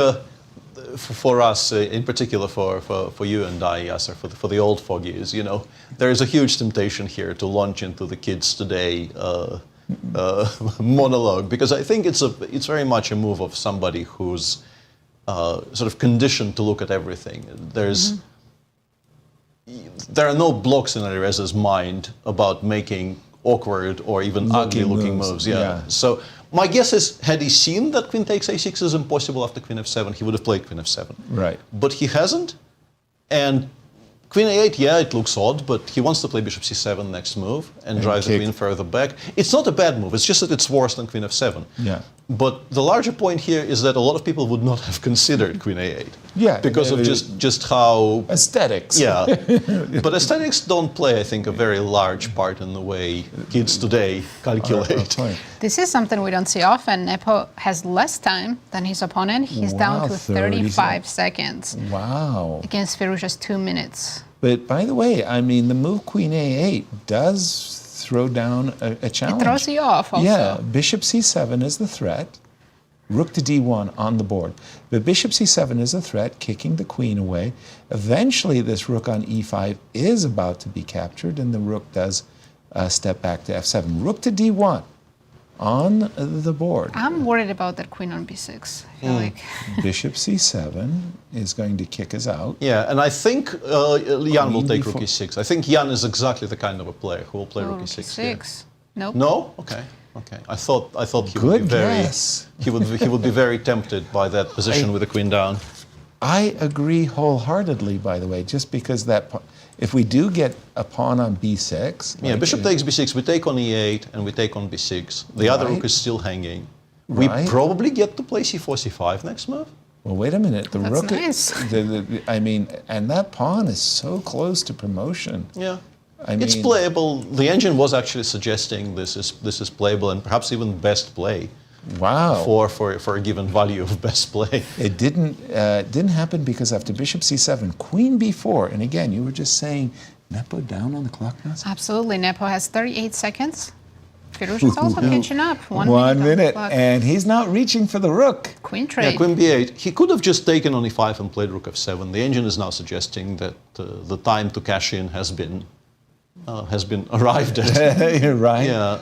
for us, in particular for you and I, Yasser, for the old fogies, there is a huge temptation here to launch into the kids today monologue, because I think it's very much a move of somebody who's sort of conditioned to look at everything. There are no blocks in Alireza's mind about making awkward or even ugly-looking moves. Yeah. So my guess is, had he seen that queen takes a6 is impossible after queen f7, he would have played queen f7. Right. But he hasn't, and queen a8, yeah, it looks odd, but he wants to play bishop c7 next move and drive the queen further back. It's not a bad move, it's just that it's worse than queen f7. Yeah. But the larger point here is that a lot of people would not have considered queen a8. Yeah. Because of just how... Aesthetics. Yeah. But aesthetics don't play, I think, a very large part in the way kids today calculate. This is something we don't see often. Nepo has less time than his opponent. He's down to 35 seconds. Wow. Against Firouzja's 2 minutes. But by the way, I mean, the move queen a8 does throw down a challenge. It throws you off also. Yeah, bishop c7 is the threat. Rook to d1 on the board. But bishop c7 is a threat, kicking the queen away. Eventually, this rook on e5 is about to be captured, and the rook does step back to f7. Rook to d1 on the board. I'm worried about that queen on b6. I feel like Bishop c7 is going to kick us out. Yeah, and I think Jan will take rook e6. I think Jan is exactly the kind of a player who will play rook e6. Here. Nope. No? Okay. I thought he would Good be very guess. he would be very tempted by that position with the queen down. I agree wholeheartedly, by the way, just because if we do get a pawn on b6... Yeah, bishop takes b6, we take on e8, and we take on b6. The other rook is still hanging. We right? probably get to play c4, c5 next move. Well, wait a minute. The That's rook. nice. I mean, and that pawn is so close to promotion. Yeah. I mean, It's playable. The engine was actually suggesting this is playable and perhaps even best play wow. for a given value of best play. It didn't happen because after bishop c7, queen b4, and again, you were just saying Nepo down on the clock now? Absolutely. Nepo has 38 seconds. Firouzja's also catching up. 1 1 minute. minute, and he's not reaching for the rook. Queen trade. Yeah, queen b8. He could have just taken on e5 and played rook f7. The engine is now suggesting that the time to cash in has been arrived at. You're right. Yeah.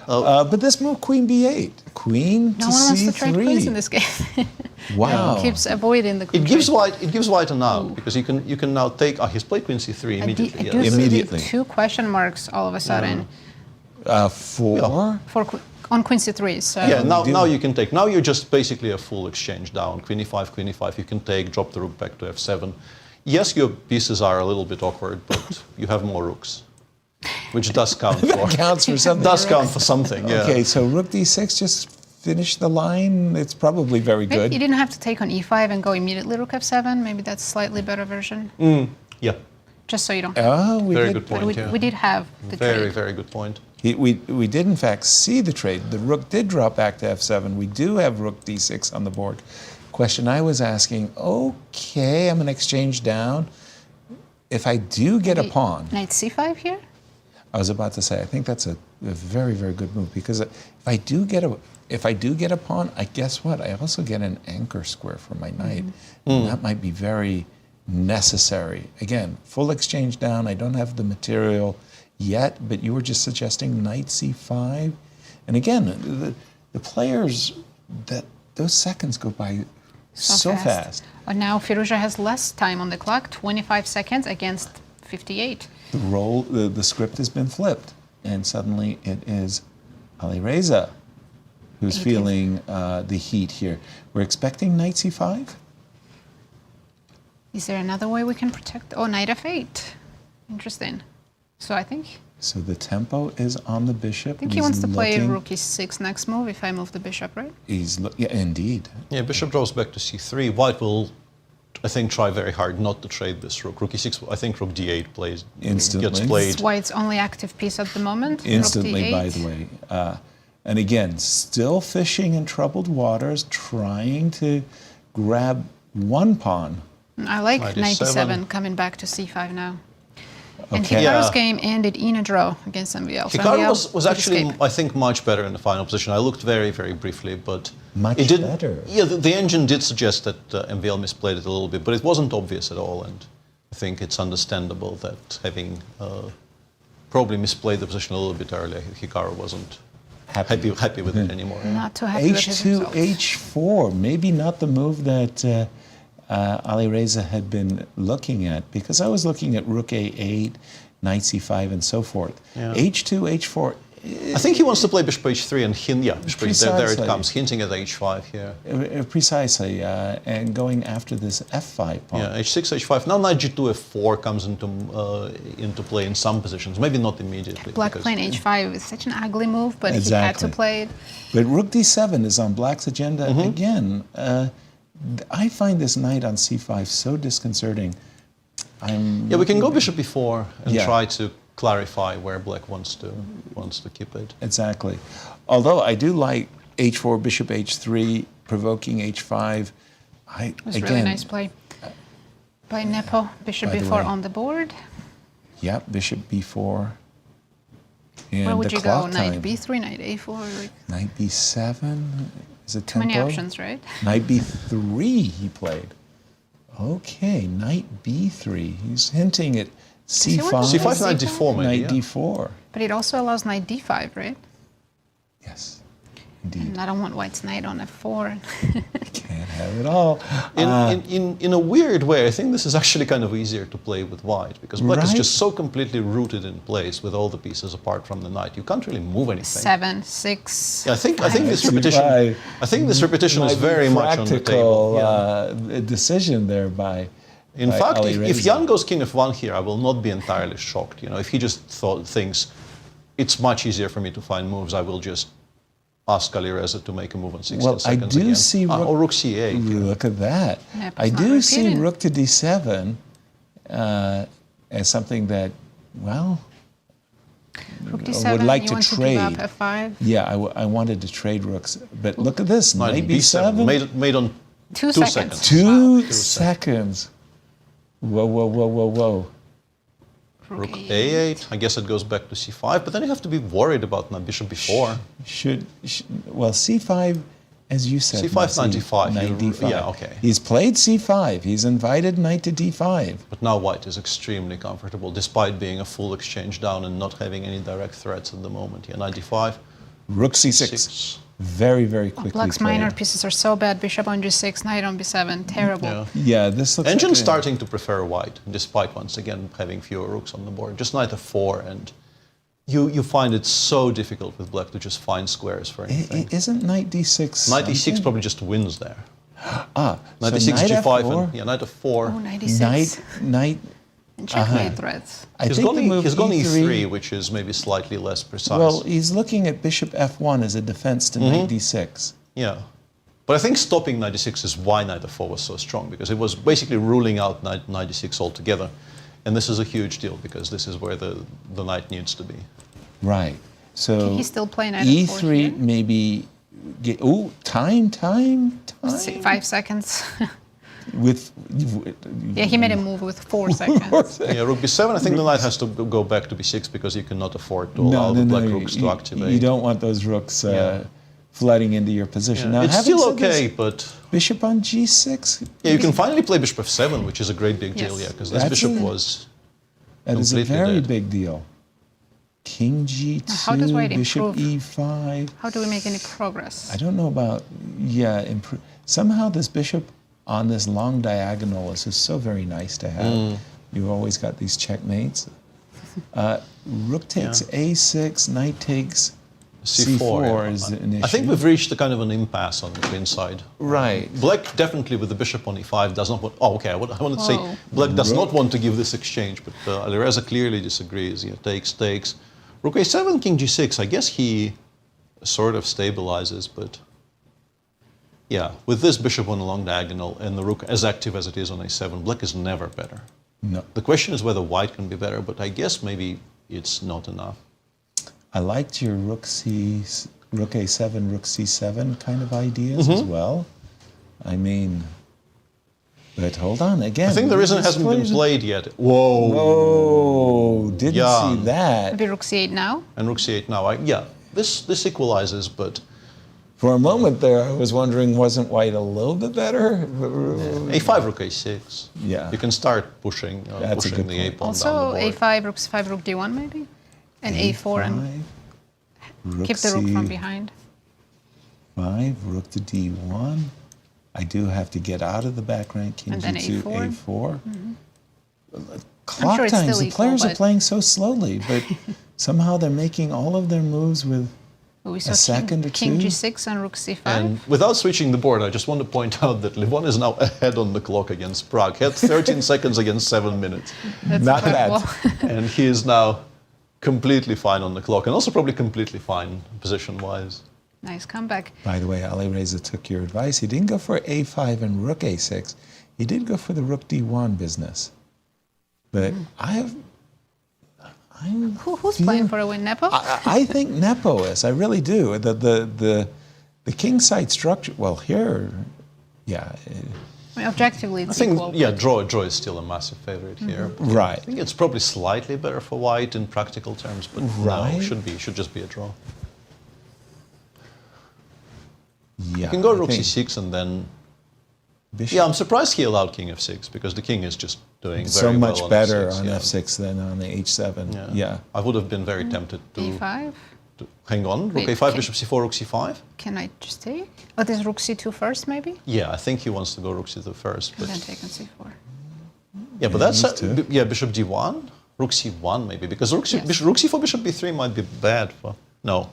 But this move, queen b8, queen No to one wants c3. to trade queens in this game. Wow. Keeps avoiding the queen It gives trade. white an out because you can now take. He's played queen c3 I immediately. do yes. Immediately. see 2 question marks all of a sudden Four. on queen c3. So Yeah, do. now you can take. Now you're just basically a full exchange down. Queen e5, you can take, drop the rook back to f7. Yes, your pieces are a little bit awkward, but you have more rooks, which does count for. Counts for something. Does count for something, yeah. Okay, so rook d6 just finish the line. It's probably very maybe good. you didn't have to take on e5 and go immediately rook f7. Maybe that's slightly better version. Yeah, Just so you don't. Oh, we very did. good But point, yeah. we did have the Very, trade. very good point. We did in fact see the trade. The rook did drop back to f7. We do have rook d6 on the board. Question I was asking, okay, I'm going to exchange down. If I do get a pawn, Knight c5 here? I was about to say, I think that's a very, very good move because if I do get a pawn, I guess what? I also get an anchor square for my knight. And that might be very necessary. Again, full exchange down. I don't have the material yet, but you were just suggesting knight c5. And again, the players, those seconds go by so fast. But now Firouzja has less time on the clock, 25 seconds against 58. The script has been flipped, and suddenly it is Alireza who's feeling the heat here. We're expecting knight c5. Is there another way we can protect? Oh, knight f8. Interesting. So I think So the tempo is on the bishop. I think he wants to play rook e6 next move if I move the bishop, right? Yeah, indeed. Yeah, bishop draws back to c3. White will, I think, try very hard not to trade this rook. Rook e6, I think rook d8 Instantly. gets played. It's White's only active piece at the moment. Instantly, rook by d8. the way. And again, still fishing in troubled waters, trying to grab one pawn. I like Knight knight e7. e7 coming back to c5 now. And Okay. Hikaru's Yeah. game ended in a draw against MVL. So Hikaru MVL was did actually, escape. I think, much better in the final position. I looked very, very briefly, but Much it didn't. better? Yeah, the engine did suggest that MVL misplayed it a little bit, but it wasn't obvious at all. And I think it's understandable that having probably misplayed the position a little bit earlier, Hikaru wasn't happy with it anymore. Not too happy with his H2, results. H4, maybe not the move that Alireza had been looking at, because I was looking at rook a8, knight c5, and so forth. Yeah. H2, H4. I think he wants to play bishop h3 and bishop h3. There it Precisely. comes, hinting at h5 here. Precisely, and going after this f5 pawn. Yeah, h6, h5. Now knight g2, f4 comes into play in some positions, maybe not immediately. Black because- playing h5 is such an ugly move, but he had Exactly. to play it. But rook d7 is on black's agenda Mm-hmm. again. I find this knight on c5 so disconcerting. Yeah, we can go bishop e4 and Yeah. try to clarify where black wants to keep it. Exactly. Although I do like h4, bishop h3, provoking h5. It was really nice play by Nepo. Bishop By the b4 way. on the board. Yep, bishop b4. And Where would the you go? clock Knight time. b3, knight a4. Like, Knight b7. Is it too many tempo? options, right? Knight b3 he played. Okay, knight b3. He's hinting at he c5. want to c5, knight c5? d4 maybe, Knight yeah. d4. But it also allows knight d5, right? Yes, indeed. And I don't want White's knight on f4. Can't have it all. In a weird way, I think this is actually kind of easier to play with white because black is Right. just so completely rooted in place with all the pieces apart from the knight. You can't really move anything. 7, 6. Yeah, I think this Five. repetition. I think this repetition is Might be very much on the table. practical, Yeah. decision there by. In by fact, if Alireza. Jan goes king f1 here, I will not be entirely shocked. You know, if he just thinks it's much easier for me to find moves, I will just ask Alireza to make a move on 16 Well, I seconds do again. see rook, or rook c8. Look at that. Yep, I it's not do see repeating. rook to d7 as something that, well, Rook I d7, would like you to want trade. to give up f5? Yeah, I wanted to trade rooks. But look at this, knight b7. b7. Made on 2 2 seconds. seconds. 2 seconds. Whoa, whoa, whoa, whoa, whoa. Rook a8. I guess it goes back to c5, but then you have to be worried about knight bishop b4. Well, c5, as you said. c5, knight d5. Knight d5. Yeah, okay. He's played c5. He's invited knight to d5. But now white is extremely comfortable, despite being a full exchange down and not having any direct threats at the moment. Yeah, knight d5. Rook c6. Six. Very, very quickly Black's played. minor pieces are so bad. Bishop on g6, knight on b7. Terrible. Yeah. Yeah, this looks Engine like starting to prefer white, despite once again having fewer rooks on the board. Just knight f4, and you find it so difficult with black to just find squares for anything. Isn't knight d6 Knight e6 something? probably just wins there. Ah, Knight so e6, knight g5, f4, and knight f4. Oh, knight e6. knight. And checkmate threats. I He's think gone, the move he's gone e3. e3, which is maybe slightly less precise. Well, he's looking at bishop f1 as a defense to knight d6. Yeah. But I think stopping knight e6 is why knight f4 was so strong, because it was basically ruling out knight e6 altogether. And this is a huge deal, because this is where the knight needs to be. Right. So Can he still play knight f4 e3 here? maybe. Oh, time. 5 seconds. With Yeah, he made a move with 4 seconds. Yeah, rook b7, I think the knight has to go back to b6, because you cannot afford to allow the black rooks to activate. You don't want those rooks flooding into your position. Yeah. Now, It's having still said this, okay, but bishop on g6. yeah, you can finally play bishop f7, which is a great big deal, Yes. yeah, because this That's bishop a- was That is a completely very dead. big deal. King g2, how does white bishop improve? e5. How do we make any progress? I don't know about, somehow this bishop on this long diagonal is just so very nice to have. You've always got these checkmates. Rook takes a6, knight takes c4 yeah. is an issue. I think we've reached a kind of an impasse on the queen side. Right. Black definitely with the bishop on e5 does not want. Oh, okay. I wanted to say Whoa. black does not want to give this exchange, but Alireza clearly disagrees. Yeah, takes. Rook a7, king g6. I guess he sort of stabilizes, but yeah, with this bishop on the long diagonal and the rook as active as it is on a7, black is never better. No. The question is whether white can be better, but I guess maybe it's not enough. I liked your rook a7, rook c7 kind of ideas as well. I mean, but hold on again. I think the reason it hasn't been played yet. Whoa. Oh, didn't Yeah. see that. Maybe rook c8 now? And rook c8 now. Yeah, this equalizes, but For a moment there, I was wondering, wasn't white a little bit better? a5, rook a6. Yeah. You can start pushing, That's a pushing good the a point. pawn Also, down the board. a5, rook c5, rook d1 maybe? And a4 and keep the rook from behind. 5, rook to d1. I do have to get out of the back rank, king And then g2, a4. a4. I'm Clock sure it's times, still the equal, players are but- playing so slowly, but somehow they're making all of their moves with Oh, we a saw second or king two. g6 and rook c5. And without switching the board, I just want to point out that Levon is now ahead on the clock against Prague. He had 13 seconds against 7 minutes. That's Not incredible. bad. And he is now completely fine on the clock, and also probably completely fine position-wise. Nice comeback. By the way, Alireza took your advice. He didn't go for a5 and rook a6. He did go for the rook d1 business. But Who's playing for a win, Nepo? I think Nepo is. I really do. The king side structure. Well, here, yeah, I mean, objectively, I it's think, equal. yeah, draw is still a massive favorite here. right. I think it's probably slightly better for white in practical terms, but Right. no, should just be a draw. Yeah. You can go I rook think c6 and then. bishop Yeah, I'm surprised he allowed king f6 because the king is just doing so very much well on better f6, on yeah. f6 than on the h7. Yeah. I would have been very tempted to e5. hang on. Rook Wait, a5, okay. bishop c4, rook c5. Can I just take? Oh, this rook c2 first, maybe? Yeah, I think he wants to go rook c2 first. And But then take on c4. yeah, but Yeah, that's these two. yeah, bishop d1, rook c1 maybe because rook Yes. rook c4, bishop b3 might be bad for. No,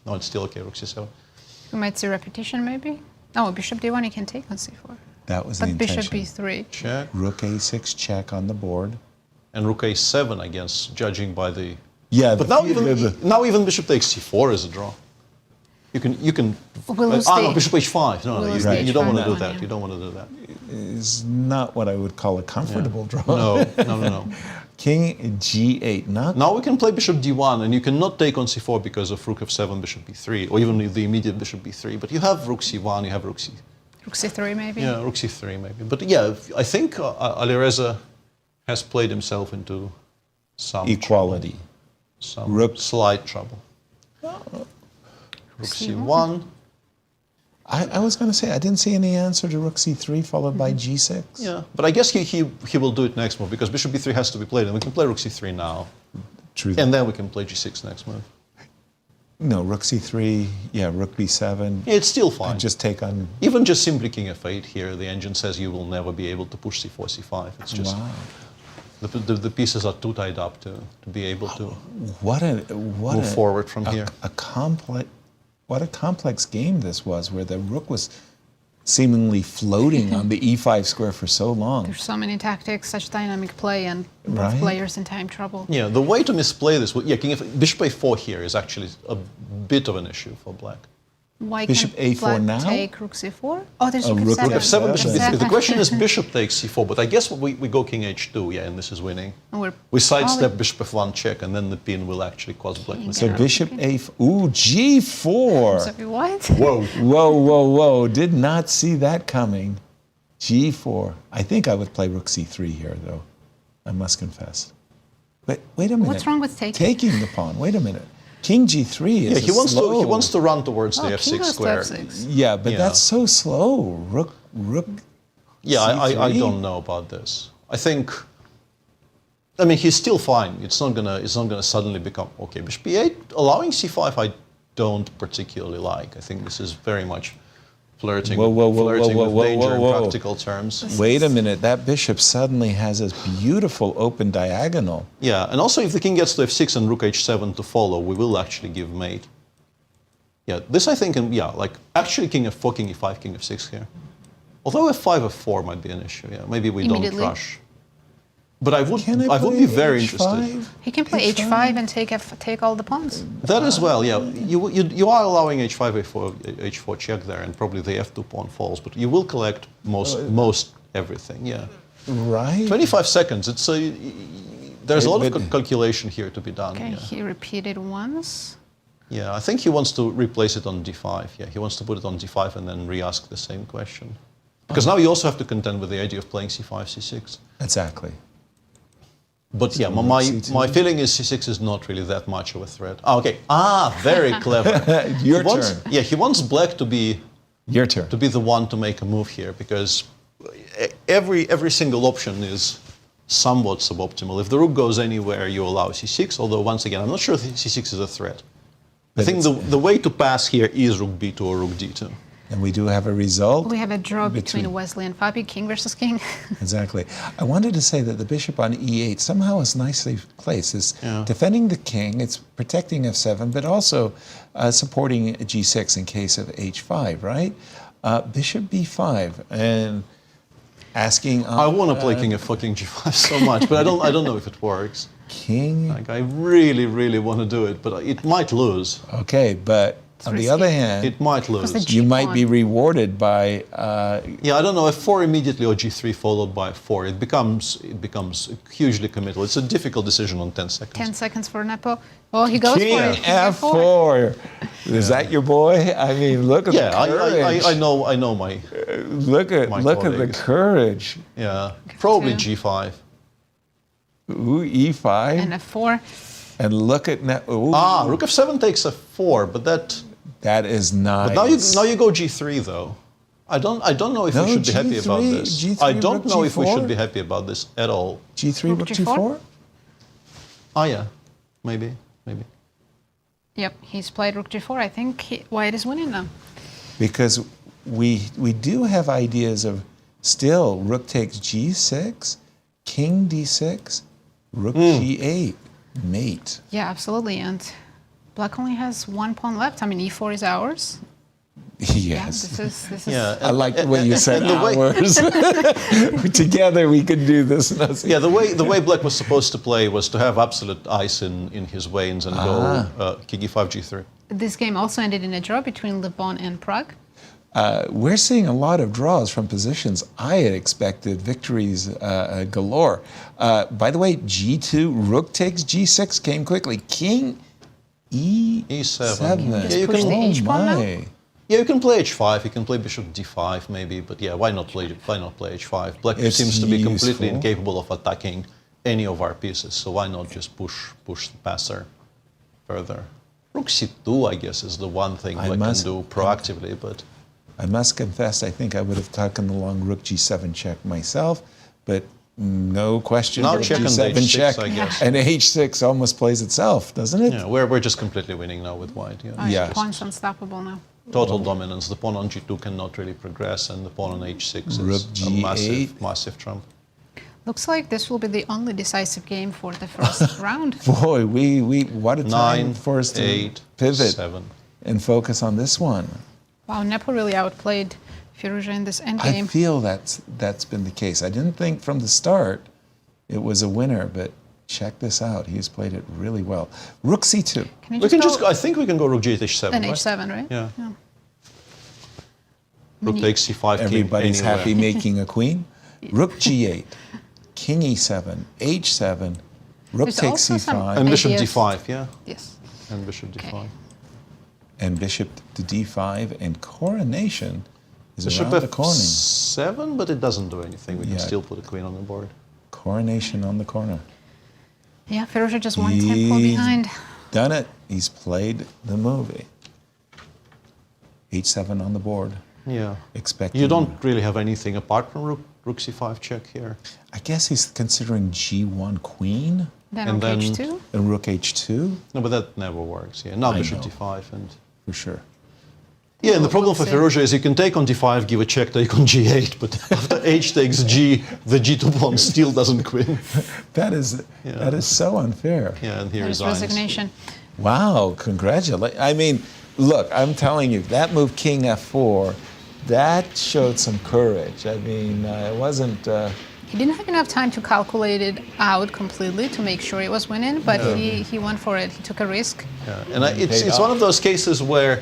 it's still okay. Rook c7. We might see repetition, maybe? Oh, bishop d1, you can take on c4. That was the But bishop intention. b3. Check. Rook a6 check on the board. And rook a7, I guess, judging by the. Yeah, But now even bishop takes c4 is a draw. You can. We'll lose no, the- bishop h5. No, we'll lose you, the you don't h5 want to do one, that. yeah. You don't want to do that. Is not what I would call a comfortable draw. No. King g8. Now we can play bishop d1, and you cannot take on c4 because of rook f7, bishop b3, or even the immediate bishop b3. But you have rook c1, you have rook c. Rook c3 maybe? Yeah, rook c3 maybe. But yeah, I think Alireza has played himself into some Equality. some Rook. slight trouble. Rook c1. I was going to say, I didn't see any answer to rook c3 followed by g6. Yeah, but I guess he will do it next move because bishop b3 has to be played, and we can play rook c3 now, True. and then we can play g6 next move. No, rook c3, yeah, rook b7. Yeah, it's still fine. Just take on... Even just simply king f8 here, the engine says you will never be able to push c4, c5. It's just Wow. the pieces are too tied up to be able to What move forward from here. What a complex game this was, where the rook was seemingly floating on the e5 square for so long. There's so many tactics, such dynamic play, and both Right. players in time trouble. Yeah, the way to misplay this, bishop a4 here is actually a bit of an issue for black. Why Bishop can't A4 black now? take rook c4? Oh, there's rook rook f7. F7, bishop F7. the question is bishop takes c4, but I guess we go king h2, yeah, and this is winning. And We sidestep probably- bishop f1 check, and then the pin will actually cause black King mistake. So bishop a4, ooh, g4. So what? Whoa. Whoa, did not see that coming. g4. I think I would play rook c3 here, though, I must confess. But wait a minute. What's wrong with taking? Taking the pawn, wait a minute. King g3 is Yeah, he slow. wants to run towards the Oh, king f6 goes to square. f6. Yeah, but Yeah. that's so slow. Rook Yeah, I C3? don't know about this. I mean, he's still fine. It's not gonna suddenly become okay. Bishop b8, allowing c5, I don't particularly like. I think this is very much flirting with danger in practical terms. Wait a minute, that bishop suddenly has this beautiful open diagonal. Yeah, and also if the king gets to f6 and rook h7 to follow, we will actually give mate. Yeah, this I think, like actually king f4, king e5, king f6 here. Although f5, f4 might be an issue. Yeah, maybe we don't Immediately. rush. But I would Play be very H5? interested. He can play h5 and take all the pawns. That as well, yeah. You are allowing h5, h4 check there, and probably the f2 pawn falls, but you will collect most everything, yeah. Right? 25 seconds. There's a lot of But- calculation here to be done. Okay, Yeah. he repeated once. Yeah, I think he wants to replace it on d5. Yeah, he wants to put it on d5 and then re-ask the same question. Because now you also have to contend with the idea of playing c5, c6. Exactly. But yeah, C2. my feeling is c6 is not really that much of a threat. Okay. Very clever. Your He wants- turn. Yeah, he wants black to be Your turn. the one to make a move here because every single option is somewhat suboptimal. If the rook goes anywhere, you allow c6, although once again, I'm not sure if c6 is a threat. I think the way to pass here is rook b2 or rook d2. And we do have a result. We have a draw Between- between Wesley and Fabi, king versus king. Exactly. I wanted to say that the bishop on e8 somehow is nicely placed. It's Yeah. defending the king, it's protecting f7, but also supporting g6 in case of h5, right? Bishop b5 and asking. I want to play king f4, king g5 so much, but I don't know if it works. King. Like I really want to do it, but it might lose. Okay, but on the risky. other hand, It might lose. the you might be G-pawn. rewarded by. Yeah, I don't know. F4 immediately or g3 followed by f4. It becomes hugely committal. It's a difficult decision on 10 seconds. 10 seconds for Nepo. Oh, he goes King for it. King f4. Is that your boy? I mean, look at Yeah, the courage. I know my Look at my the colleagues. courage. yeah. Probably F2. g5. Ooh, e5, And f4. and look at ooh, Rook f7 takes f4, but that is nice. but now you go g3 though. I don't know if No, we should be happy about G3 this. G3 I don't rook know if we G4? should be happy about this at all. G3 Rook rook G4? G4. Yeah, maybe. Yep, he's played rook g4. I think White is winning now. Because we do have ideas of still rook takes g6, king d6, rook g8, mate. Yeah, absolutely. And Black only has one pawn left. I mean, e4 is ours. Yes. This is Yeah, I like the way you said and the way- hours. Together we could do this. Yeah, the way Black was supposed to play was to have absolute ice in his veins and go king e5, g3. This game also ended in a draw between Levon and Prague. We're seeing a lot of draws from positions. I had expected victories galore. By the way, g2, rook takes g6 came quickly. King e7. Just push the H pawn now? Yeah, you can play h5. You can play bishop d5 maybe, but yeah, why not play h5? Black seems to be completely incapable of attacking any of our pieces, so why not just push the passer further? Rook c2, I guess, is the one thing Black can do proactively, but I must confess, I think I would have taken the long rook g7 check myself, but no question. Now rook check and g7 h6, check, I guess. and h6 almost plays itself, doesn't it? yeah, we're just completely winning now with white. Yeah, Oh, Yeah. the pawn's unstoppable now. total dominance. The pawn on g2 cannot really progress, and the pawn on h6 Rook is a g8. massive trump. Looks like this will be the only decisive game for the first round. Boy, we what a time 9, for us to 8, pivot 7. and focus on this one. Wow, Nepo really outplayed Firouzja in this I endgame. feel that's been the case. I didn't think from the start it was a winner, but check this out. He's played it really well. Rook c2. Can We can go just. I think we can go rook g8 h7. an right? H7, right? Yeah. Rook takes c5. Everybody's king anywhere. happy making a queen. Rook g8, king e7, h7, rook There's takes also some- c5, And bishop Ideas. d5. Yeah. Yes. And bishop d5. Okay. and bishop to d5, and coronation is Bishop around the corner. f7, but it doesn't do anything. We can Yeah. still put a queen on the board. Coronation on the corner. Yeah, Firouzja just one tempo behind. Done it. He's played the movie. h7 on the board. Yeah. Expecting. You don't really have anything apart from rook c5 check here. I guess he's considering g1 queen Then And on then- H2. and rook h2 No, but that never works. Yeah. Now I bishop know. d5 and. for sure. Yeah, and the problem for We'll see. Firouzja is you can take on d5, give a check, take on g8, but after h takes g, the g2 pawn still doesn't queen. That is so unfair. Yeah, and here There's resigns. resignation. Wow, congratulations. I mean, look, I'm telling you, that move king f4, that showed some courage. I mean, it wasn't... He didn't have enough time to calculate it out completely to make sure he was winning, but he went for it. He took a risk. Yeah, and it's one of those cases where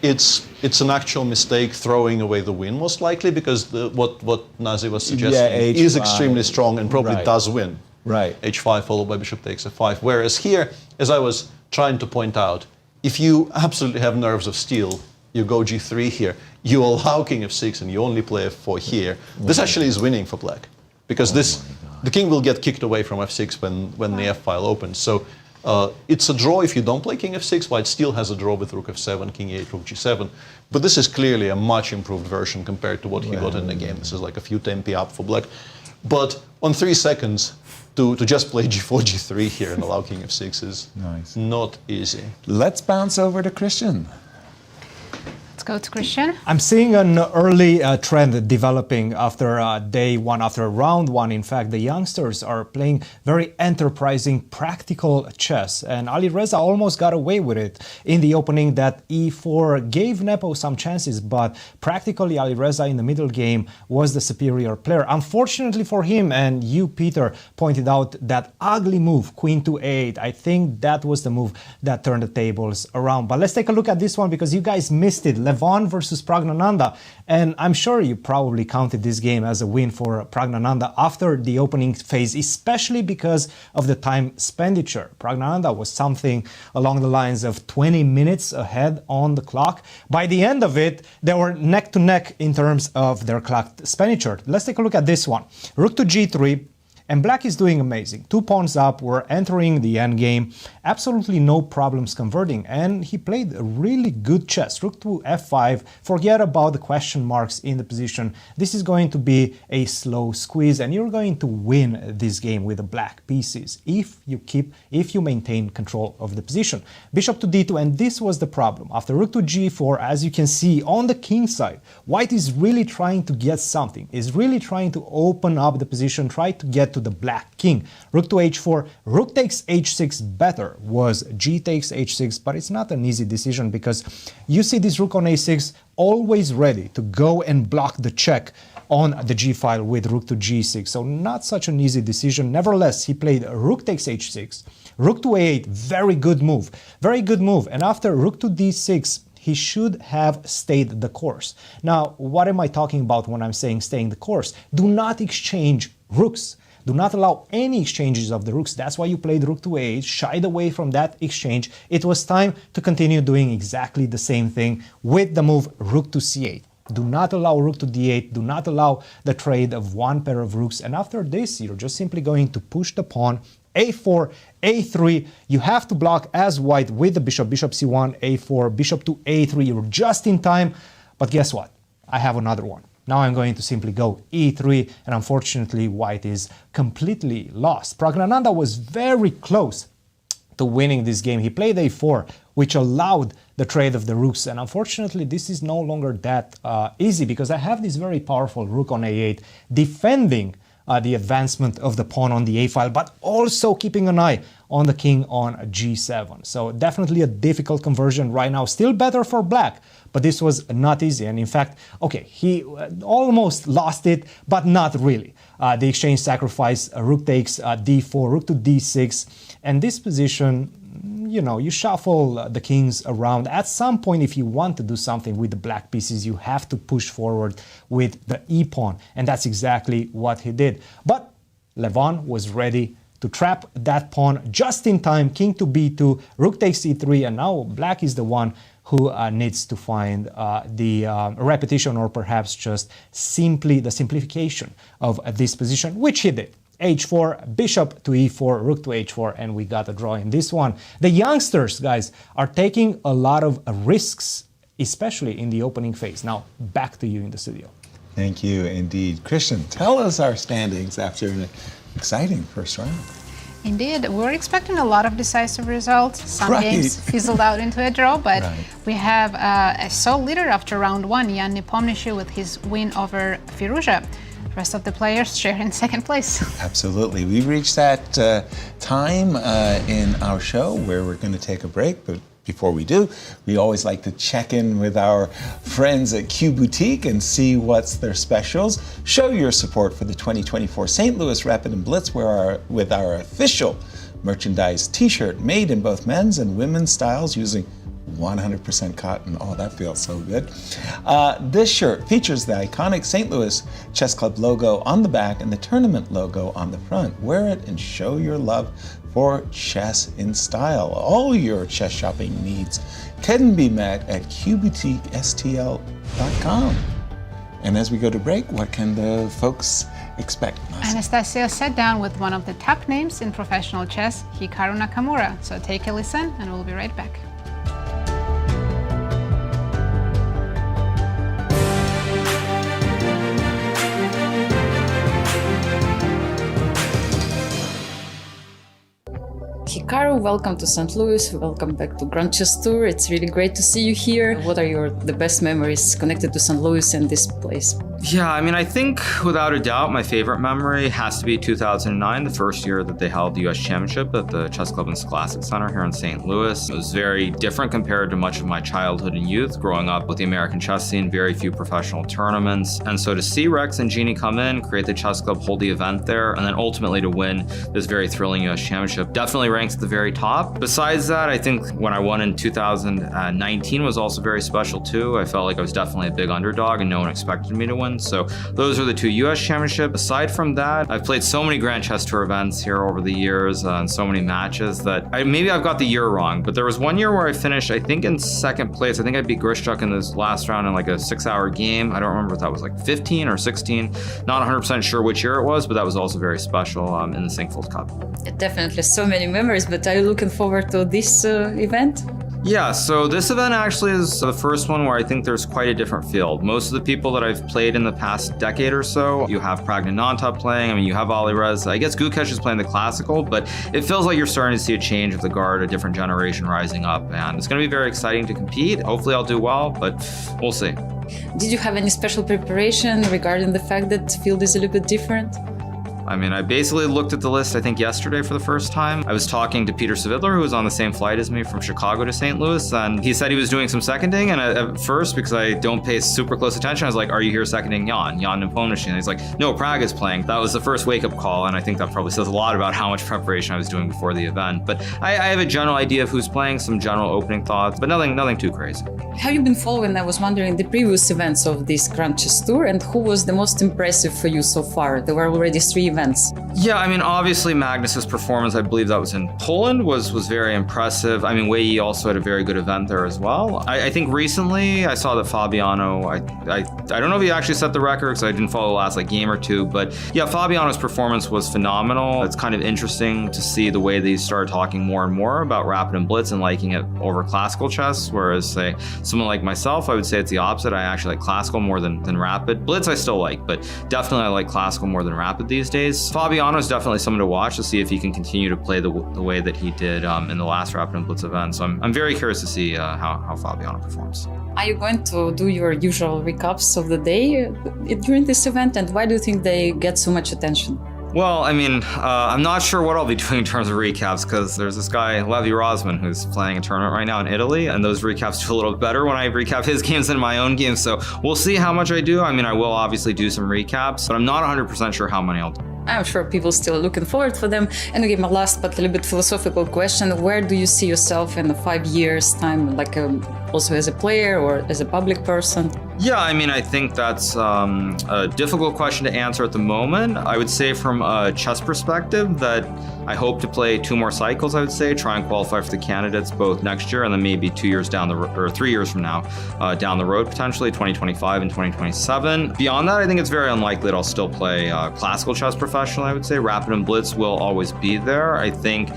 it's an actual mistake throwing away the win, most likely, because what Nazi was suggesting is H5. extremely strong and probably Right. does win. Right. h5 followed by bishop takes f5. Whereas here, as I was trying to point out, if you absolutely have nerves of steel, you go g3 here, you allow king f6 and you only play f4 here. This actually is winning for black, because the king will get kicked away from f6 when the f file opens. So it's a draw if you don't play king f6. White still has a draw with rook f7, king e8, rook g7. But this is clearly a much improved version compared to what he got in the game. This is like a few tempi up for black. But on 3 seconds, to just play g4, g3 here and allow king f6 is not easy. Let's bounce over to Cristian. Let's go to Cristian. I'm seeing an early trend developing after day one, after round one. In fact, the youngsters are playing very enterprising, practical chess. And Alireza almost got away with it in the opening. That e4 gave Nepo some chances, but practically Alireza in the middle game was the superior player. Unfortunately for him, and you, Peter, pointed out that ugly move, queen to 8. I think that was the move that turned the tables around. But let's take a look at this one, because you guys missed it. Levon versus Praggnanandhaa, and I'm sure you probably counted this game as a win for Praggnanandhaa after the opening phase, especially because of the time expenditure. Praggnanandhaa was something along the lines of 20 minutes ahead on the clock. By the end of it, they were neck to neck in terms of their clock expenditure. Let's take a look at this one. Rook to g3. And black is doing amazing. 2 pawns up, we're entering the endgame. Absolutely no problems converting. And he played a really good chess. Rook to f5. Forget about the question marks in the position. This is going to be a slow squeeze, and you're going to win this game with the black pieces if you maintain control of the position. Bishop to d2, and this was the problem. After rook to g4, as you can see on the king side, white is really trying to get something, is really trying to open up the position, try to get to to the black king. Rook to h4, rook takes h6 better was g takes h6, but it's not an easy decision because you see this rook on a6 always ready to go and block the check on the g file with rook to g6. So not such an easy decision. Nevertheless, he played rook takes h6, rook to a8, very good move. And after rook to d6, he should have stayed the course. Now, what am I talking about when I'm saying staying the course? Do not exchange rooks. Do not allow any exchanges of the rooks. That's why you played rook to a8, shied away from that exchange. It was time to continue doing exactly the same thing with the move rook to c8. Do not allow rook to d8, do not allow the trade of one pair of rooks, and after this you're just simply going to push the pawn, a4, a3, you have to block as white with the bishop, bishop c1, a4, bishop to a3, you're just in time, but guess what? I have another one. Now I'm going to simply go e3, and unfortunately white is completely lost. Praggnanandhaa was very close to winning this game. He played a4, which allowed the trade of the rooks, and unfortunately this is no longer that easy because I have this very powerful rook on a8 defending the advancement of the pawn on the a file, but also keeping an eye on the king on g7. So definitely a difficult conversion right now, still better for black, but this was not easy. And in fact, okay, he almost lost it, but not really. The exchange sacrifice, rook takes d4, rook to d6, and this position, you know, you shuffle the kings around. At some point, if you want to do something with the black pieces, you have to push forward with the e-pawn, and that's exactly what he did. But Levon was ready to trap that pawn just in time. King to b2, rook takes e3, and now black is the one who needs to find the repetition, or perhaps just simply the simplification of this position, which he did. h4, bishop to e4, rook to h4, and we got a draw in this one. The youngsters, guys, are taking a lot of risks, especially in the opening phase. Now, back to you in the studio. Thank you indeed. Cristian, tell us our standings after an exciting first round. Indeed, we're expecting a lot of decisive results. Some games fizzled out into a draw, but we have a sole leader after round one, Jan Nepomniachtchi, with his win over Firouzja. Rest of the players share in second place. Absolutely. We've reached that time in our show where we're going to take a break, but before we do, we always like to check in with our friends at Q Boutique and see what's their specials. Show your support for the 2024 St. Louis Rapid Blitz with our official merchandise t-shirt made in both men's and women's styles using 100% cotton. Oh, that feels so good. This shirt features the iconic St. Louis Chess Club logo on the back and the tournament logo on the front. Wear it and show your love for chess in style. All your chess shopping needs can be met at qboutiquestl.com. And as we go to break, what can the folks expect? Anastasia sat down with one of the top names in professional chess, Hikaru Nakamura. So take a listen and we'll be right back. Hikaru, welcome to St. Louis, welcome back to Grand Chess Tour. It's really great to see you here. What are the best memories connected to St. Louis and this place? Yeah, I mean, I think without a doubt, my favorite memory has to be 2009, the first year that they held the U.S. Championship at the Chess Club and Scholastic Center here in St. Louis. It was very different compared to much of my childhood and youth, growing up with the American chess scene, very few professional tournaments. And so to see Rex and Jeannie come in, create the chess club, hold the event there, and then ultimately to win this very thrilling U.S. Championship definitely ranks at the very top. Besides that, I think when I won in 2019 was also very special too. I felt like I was definitely a big underdog and no one expected me to win. So those are the two U.S. championships. Aside from that, I've played so many Grand Chess Tour events here over the years and so many matches that maybe I've got the year wrong, but there was one year where I finished, I think, in second place. I think I beat Grishchuk in this last round in like a 6-hour game. I don't remember if that was like 15 or 16. Not 100% sure which year it was, but that was also very special in the Sinkfold Cup. Definitely so many memories, but are you looking forward to this event? Yeah, so this event actually is the first one where I think there's quite a different field. Most of the people that I've played in the past decade or so, you have Praggnanandhaa playing, I mean, you have Alireza. I guess Gukesh is playing the classical, but it feels like you're starting to see a change of the guard, a different generation rising up, and it's going to be very exciting to compete. Hopefully I'll do well, but we'll see. Did you have any special preparation regarding the fact that the field is a little bit different? I mean, I basically looked at the list, I think, yesterday for the first time. I was talking to Peter Svidler, who was on the same flight as me from Chicago to St. Louis, and he said he was doing some seconding, and at first, because I don't pay super close attention, I was like, are you here seconding Jan Nepomniachtchi? And he's like, no, Prague is playing. That was the first wake-up call, and I think that probably says a lot about how much preparation I was doing before the event. But I have a general idea of who's playing, some general opening thoughts, but nothing too crazy. Have you been following, I was wondering, the previous events of this Grand Chess Tour, and who was the most impressive for you so far? There were already 3 events. Yeah, I mean, obviously Magnus's performance, I believe that was in Poland, was very impressive. I mean, Wei also had a very good event there as well. I think recently I saw that Fabiano, I don't know if he actually set the record because I didn't follow the last game or two, but yeah, Fabiano's performance was phenomenal. It's kind of interesting to see the way that he started talking more and more about Rapid and Blitz and liking it over classical chess, whereas, say, someone like myself, I would say it's the opposite. I actually like classical more than Rapid. Blitz I still like, but definitely I like classical more than Rapid these days. Fabiano is definitely someone to watch to see if he can continue to play the way that he did in the last Rapid and Blitz event. So I'm very curious to see how Fabiano performs. Are you going to do your usual recaps of the day during this event, and why do you think they get so much attention? Well, I mean, I'm not sure what I'll be doing in terms of recaps because there's this guy, Levi, who's playing a tournament right now in Italy, and those recaps do a little better when I recap his games than my own games, so we'll see how much I do. I mean, I will obviously do some recaps, but I'm not 100% sure how many I'll do. I'm sure people still looking forward for them. And again, my last but a little bit philosophical question, where do you see yourself in 5 years' time, like also as a player or as a public person? Yeah, I mean, I think that's a difficult question to answer at the moment. I would say from a chess perspective that I hope to play 2 more cycles, I would say, try and qualify for the candidates both next year and then maybe 2 years down the road, or 3 years from now, down the road potentially, 2025 and 2027. Beyond that, I think it's very unlikely that I'll still play classical chess professionally, I would say. Rapid and Blitz will always be there. I think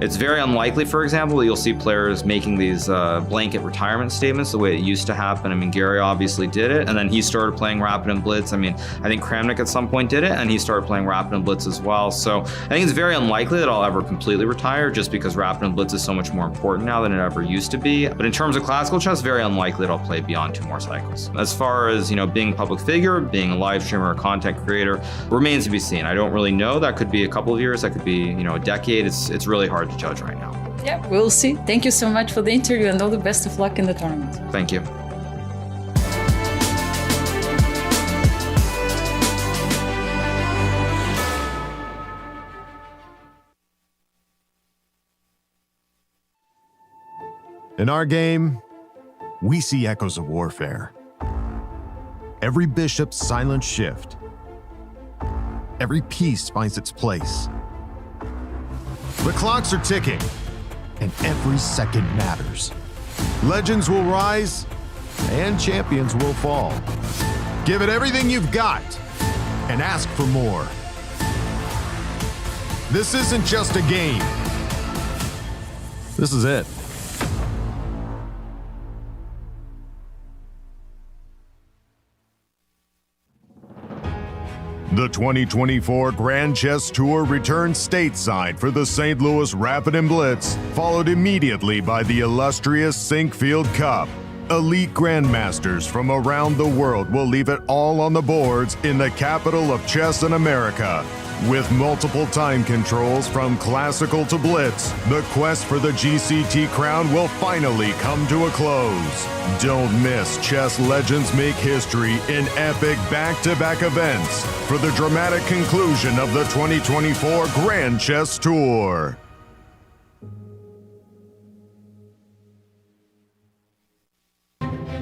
it's very unlikely, for example, that you'll see players making these blanket retirement statements the way it used to happen. I mean, Gary obviously did it, and then he started playing Rapid and Blitz. I mean, I think Kramnik at some point did it, and he started playing Rapid and Blitz as well. So I think it's very unlikely that I'll ever completely retire just because Rapid and Blitz is so much more important now than it ever used to be. But in terms of classical chess, very unlikely that I'll play beyond 2 more cycles. As far as, being a public figure, being a live streamer or content creator, remains to be seen. I don't really know. That could be a couple of years. That could be, a decade. It's really hard to judge right now. Yeah, we'll see. Thank you so much for the interview and all the best of luck in the tournament. Thank you. In our game, we see echoes of warfare. Every bishop's silent shift. Every piece finds its place. The clocks are ticking, and every second matters. Legends will rise, and champions will fall. Give it everything you've got, and ask for more. This isn't just a game. This is it. The 2024 Grand Chess Tour returns stateside for the St. Louis Rapid and Blitz, followed immediately by the illustrious Sinkfield Cup. Elite grandmasters from around the world will leave it all on the boards in the capital of chess in America. With multiple time controls from classical to blitz, the quest for the GCT crown will finally come to a close. Don't miss chess legends make history in epic back-to-back events for the dramatic conclusion of the 2024 Grand Chess Tour.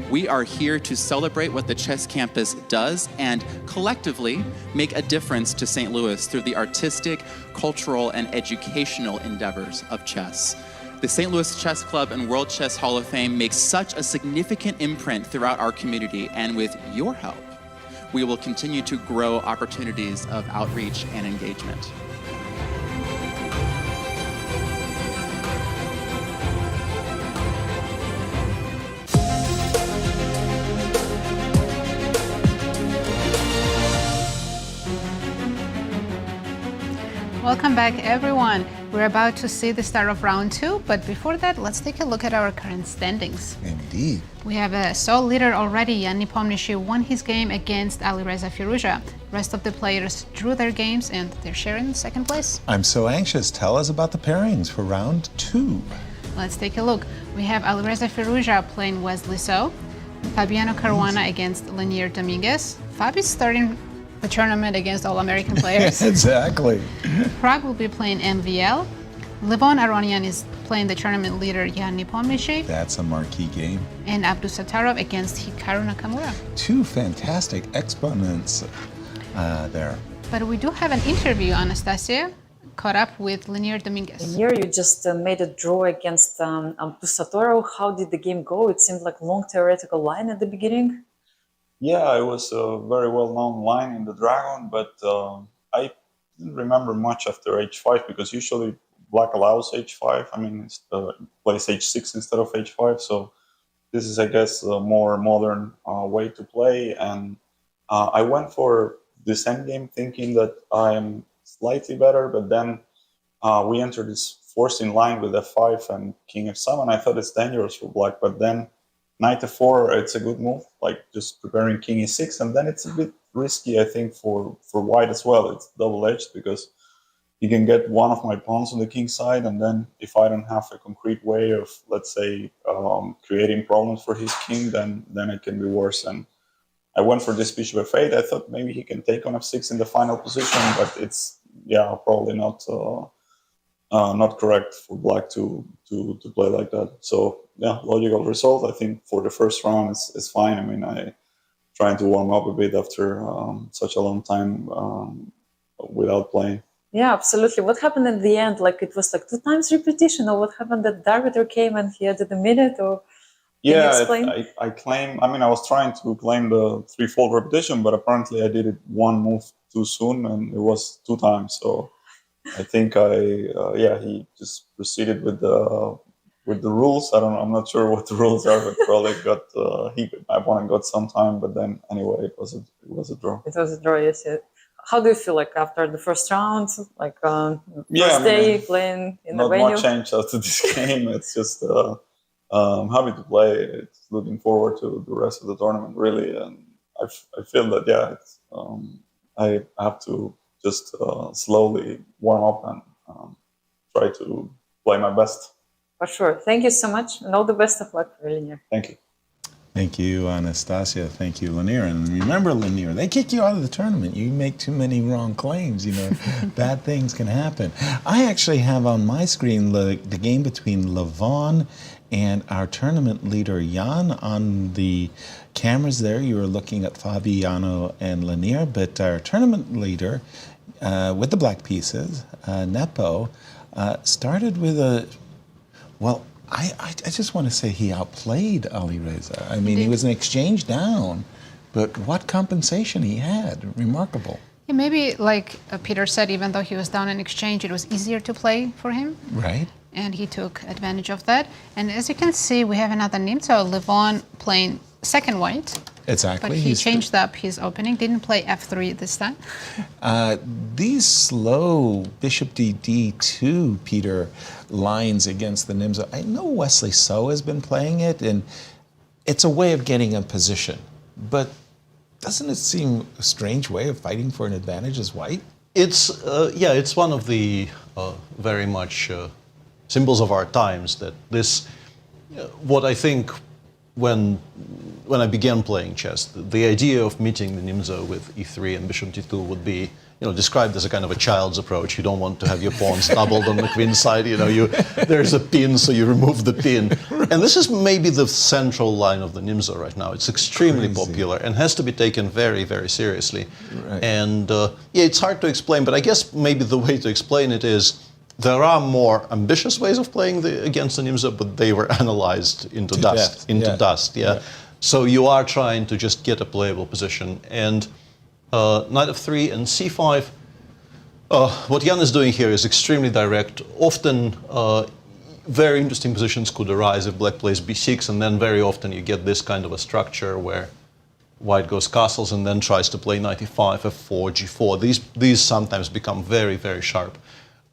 We are here to celebrate what the Chess Campus does and collectively make a difference to St. Louis through the artistic, cultural, and educational endeavors of chess. The St. Louis Chess Club and World Chess Hall of Fame makes such a significant imprint throughout our community, and with your help, we will continue to grow opportunities of outreach and engagement. Welcome back, everyone. We're about to see the start of round 2, but before that, let's take a look at our current standings. Indeed. We have a sole leader already. Nepomniachtchi won his game against Alireza Firouzja. Rest of the players drew their games and they're sharing second place. I'm so anxious. Tell us about the pairings for round 2. Let's take a look. We have Alireza Firouzja playing Wesley, Fabiano Caruana against Leinier Dominguez. Fabi's starting the tournament against all American players. Exactly. Prag will be playing MVL. Levon Aronian is playing the tournament leader Nepomniachtchi. That's a marquee game. And Abdusattorov against Hikaru Nakamura. 2 fantastic exponents there. But we do have an interview, Anastasia, caught up with Leinier Dominguez. Here you just made a draw against Abdusattorov. How did the game go? It seemed like a long theoretical line at the beginning. Yeah, it was a very well-known line in the Dragon, but I didn't remember much after h5 because usually black allows h5. I mean, it plays h6 instead of h5, so this is, I guess, a more modern way to play. And I went for this endgame thinking that I'm slightly better, but then we entered this forcing line with f5 and king f7. I thought it's dangerous for black, but then knight f4, it's a good move, like just preparing king e6, and then it's a bit risky, I think, for white as well. It's double-edged because you can get one of my pawns on the king side, and then if I don't have a concrete way of, let's say, creating problems for his king, then it can be worse. And I went for this bishop f8. I thought maybe he can take on f6 in the final position, but it's, yeah, probably not correct for black to play like that. So yeah, logical result. I think for the first round is fine. I mean, I trying to warm up a bit after such a long time without playing. Yeah, absolutely. What happened at the end? Like it was like 2 times repetition, or what happened that the arbiter came and he added a minute, or I claim. I mean, I was trying to claim the 3-fold repetition, but apparently I did it one move too soon, and it was 2 times. So I think he just proceeded with the rules. I don't know. I'm not sure what the rules are, but probably my opponent got some time. But then anyway, it was a draw. It was a draw. Yes. How do you feel like after the first round? Like first day playing in the venue? Not much changed after this game. It's just I'm happy to play. It's looking forward to the rest of the tournament, really. And I feel that I have to just slowly warm up and try to play my best. For sure. Thank you so much, and all the best of luck for Leinier. Thank you. Thank you, Anastasia. Thank you, Leinier. And remember, Leinier, they kick you out of the tournament. You make too many wrong claims, bad things can happen. I actually have on my screen the game between Levon and our tournament leader, Jan. On the cameras there, you were looking at Fabiano and Leinier, but our tournament leader, with the black pieces, Nepo, started with I just want to say he outplayed Alireza. I mean, he was an exchange down, but what compensation he had. Remarkable. Yeah, maybe, like Peter said, even though he was down in exchange, it was easier to play for him. Right. And he took advantage of that. And as you can see, we have another Nimzo, Levon, playing second white. Exactly. But he changed up his opening, didn't play f3 this time. These slow bishop d2, Peter, lines against the Nimzo. I know Wesley So has been playing it, and it's a way of getting a position. But doesn't it seem a strange way of fighting for an advantage as white? It's one of the very much symbols of our times that this, what I think when I began playing chess, the idea of meeting the Nimzo with e3 and bishop d2 would be, described as a kind of a child's approach. You don't want to have your pawns doubled on the queen side. There's a pin, so you remove the pin. And this is maybe the central line of the Nimzo right now. It's extremely popular and has to be taken very, very seriously. Right. And it's hard to explain, but I guess maybe the way to explain it is there are more ambitious ways of playing against the Nimzo, but they were analyzed into dust. So you are trying to just get a playable position. And knight f3 and c5, what Jan is doing here is extremely direct. Often very interesting positions could arise if black plays b6, and then very often you get this kind of a structure where white goes castles and then tries to play knight e5, f4, g4. These sometimes become very, very sharp.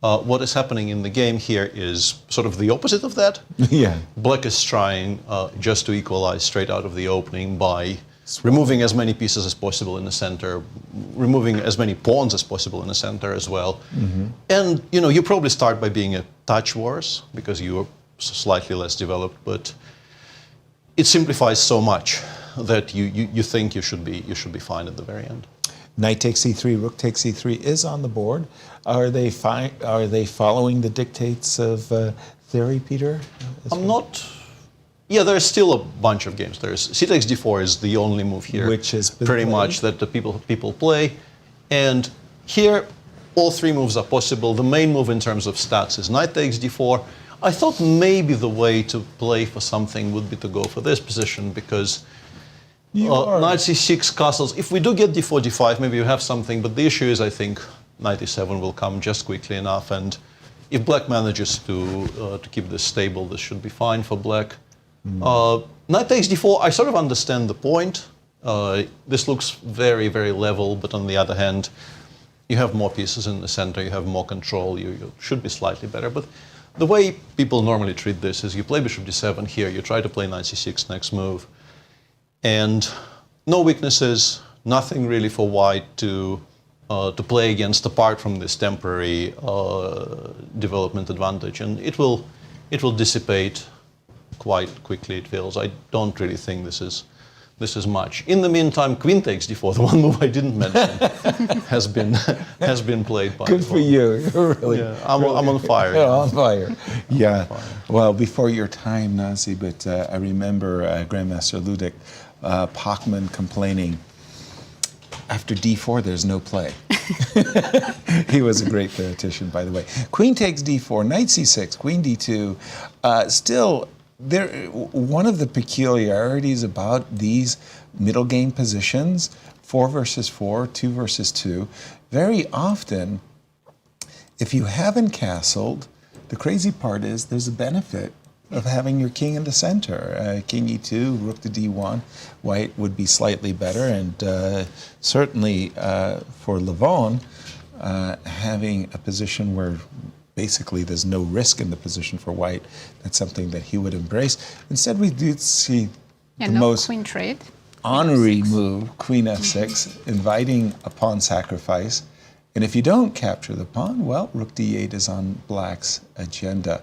What is happening in the game here is sort of the opposite of that. Yeah. Black is trying just to equalize straight out of the opening by removing as many pieces as possible in the center, removing as many pawns as possible in the center as well. Mm-hmm. And you probably start by being a touch worse because you're slightly less developed, but it simplifies so much that you think you should be fine at the very end. Knight takes c3, rook takes c3 is on the board. Are they following the dictates of theory, Peter? I'm not. Yeah, there's still a bunch of games. There's c takes d4 is the only move here, which is pretty much that the people play, and here all three moves are possible. The main move in terms of stats is knight takes d4. I thought maybe the way to play for something would be to go for this position because knight c6 castles. If we do get d4, d5, maybe you have something, but the issue is I think knight e7 will come just quickly enough, and if black manages to keep this stable, this should be fine for black. Knight takes d4, I sort of understand the point. This looks very, very level, but on the other hand, you have more pieces in the center, you have more control, you should be slightly better. But the way people normally treat this is you play bishop d7 here, you try to play knight c6 next move, and no weaknesses, nothing really for white to play against apart from this temporary development advantage, and it will dissipate quite quickly, it feels. I don't really think this is much. In the meantime, queen takes d4, the one move I didn't mention, has been played by. Good for you. You're really, yeah, I'm on fire. Yeah, on fire. Yeah. Well, before your time, Nazi, but I remember Grandmaster Ludwig Pachmann complaining, after d4, there's no play. He was a great theoretician, by the way. Queen takes d4, knight c6, queen d2. Still, one of the peculiarities about these middle game positions, 4 versus 4, 2 versus 2, very often, if you haven't castled, the crazy part is there's a benefit of having your king in the center. King e2, rook to d1, white would be slightly better, and certainly for Levon, having a position where basically there's no risk in the position for white, that's something that he would embrace. Instead, we do see the most queen trade. honorary move, queen f6, inviting a pawn sacrifice. And if you don't capture the pawn, well, rook d8 is on black's agenda.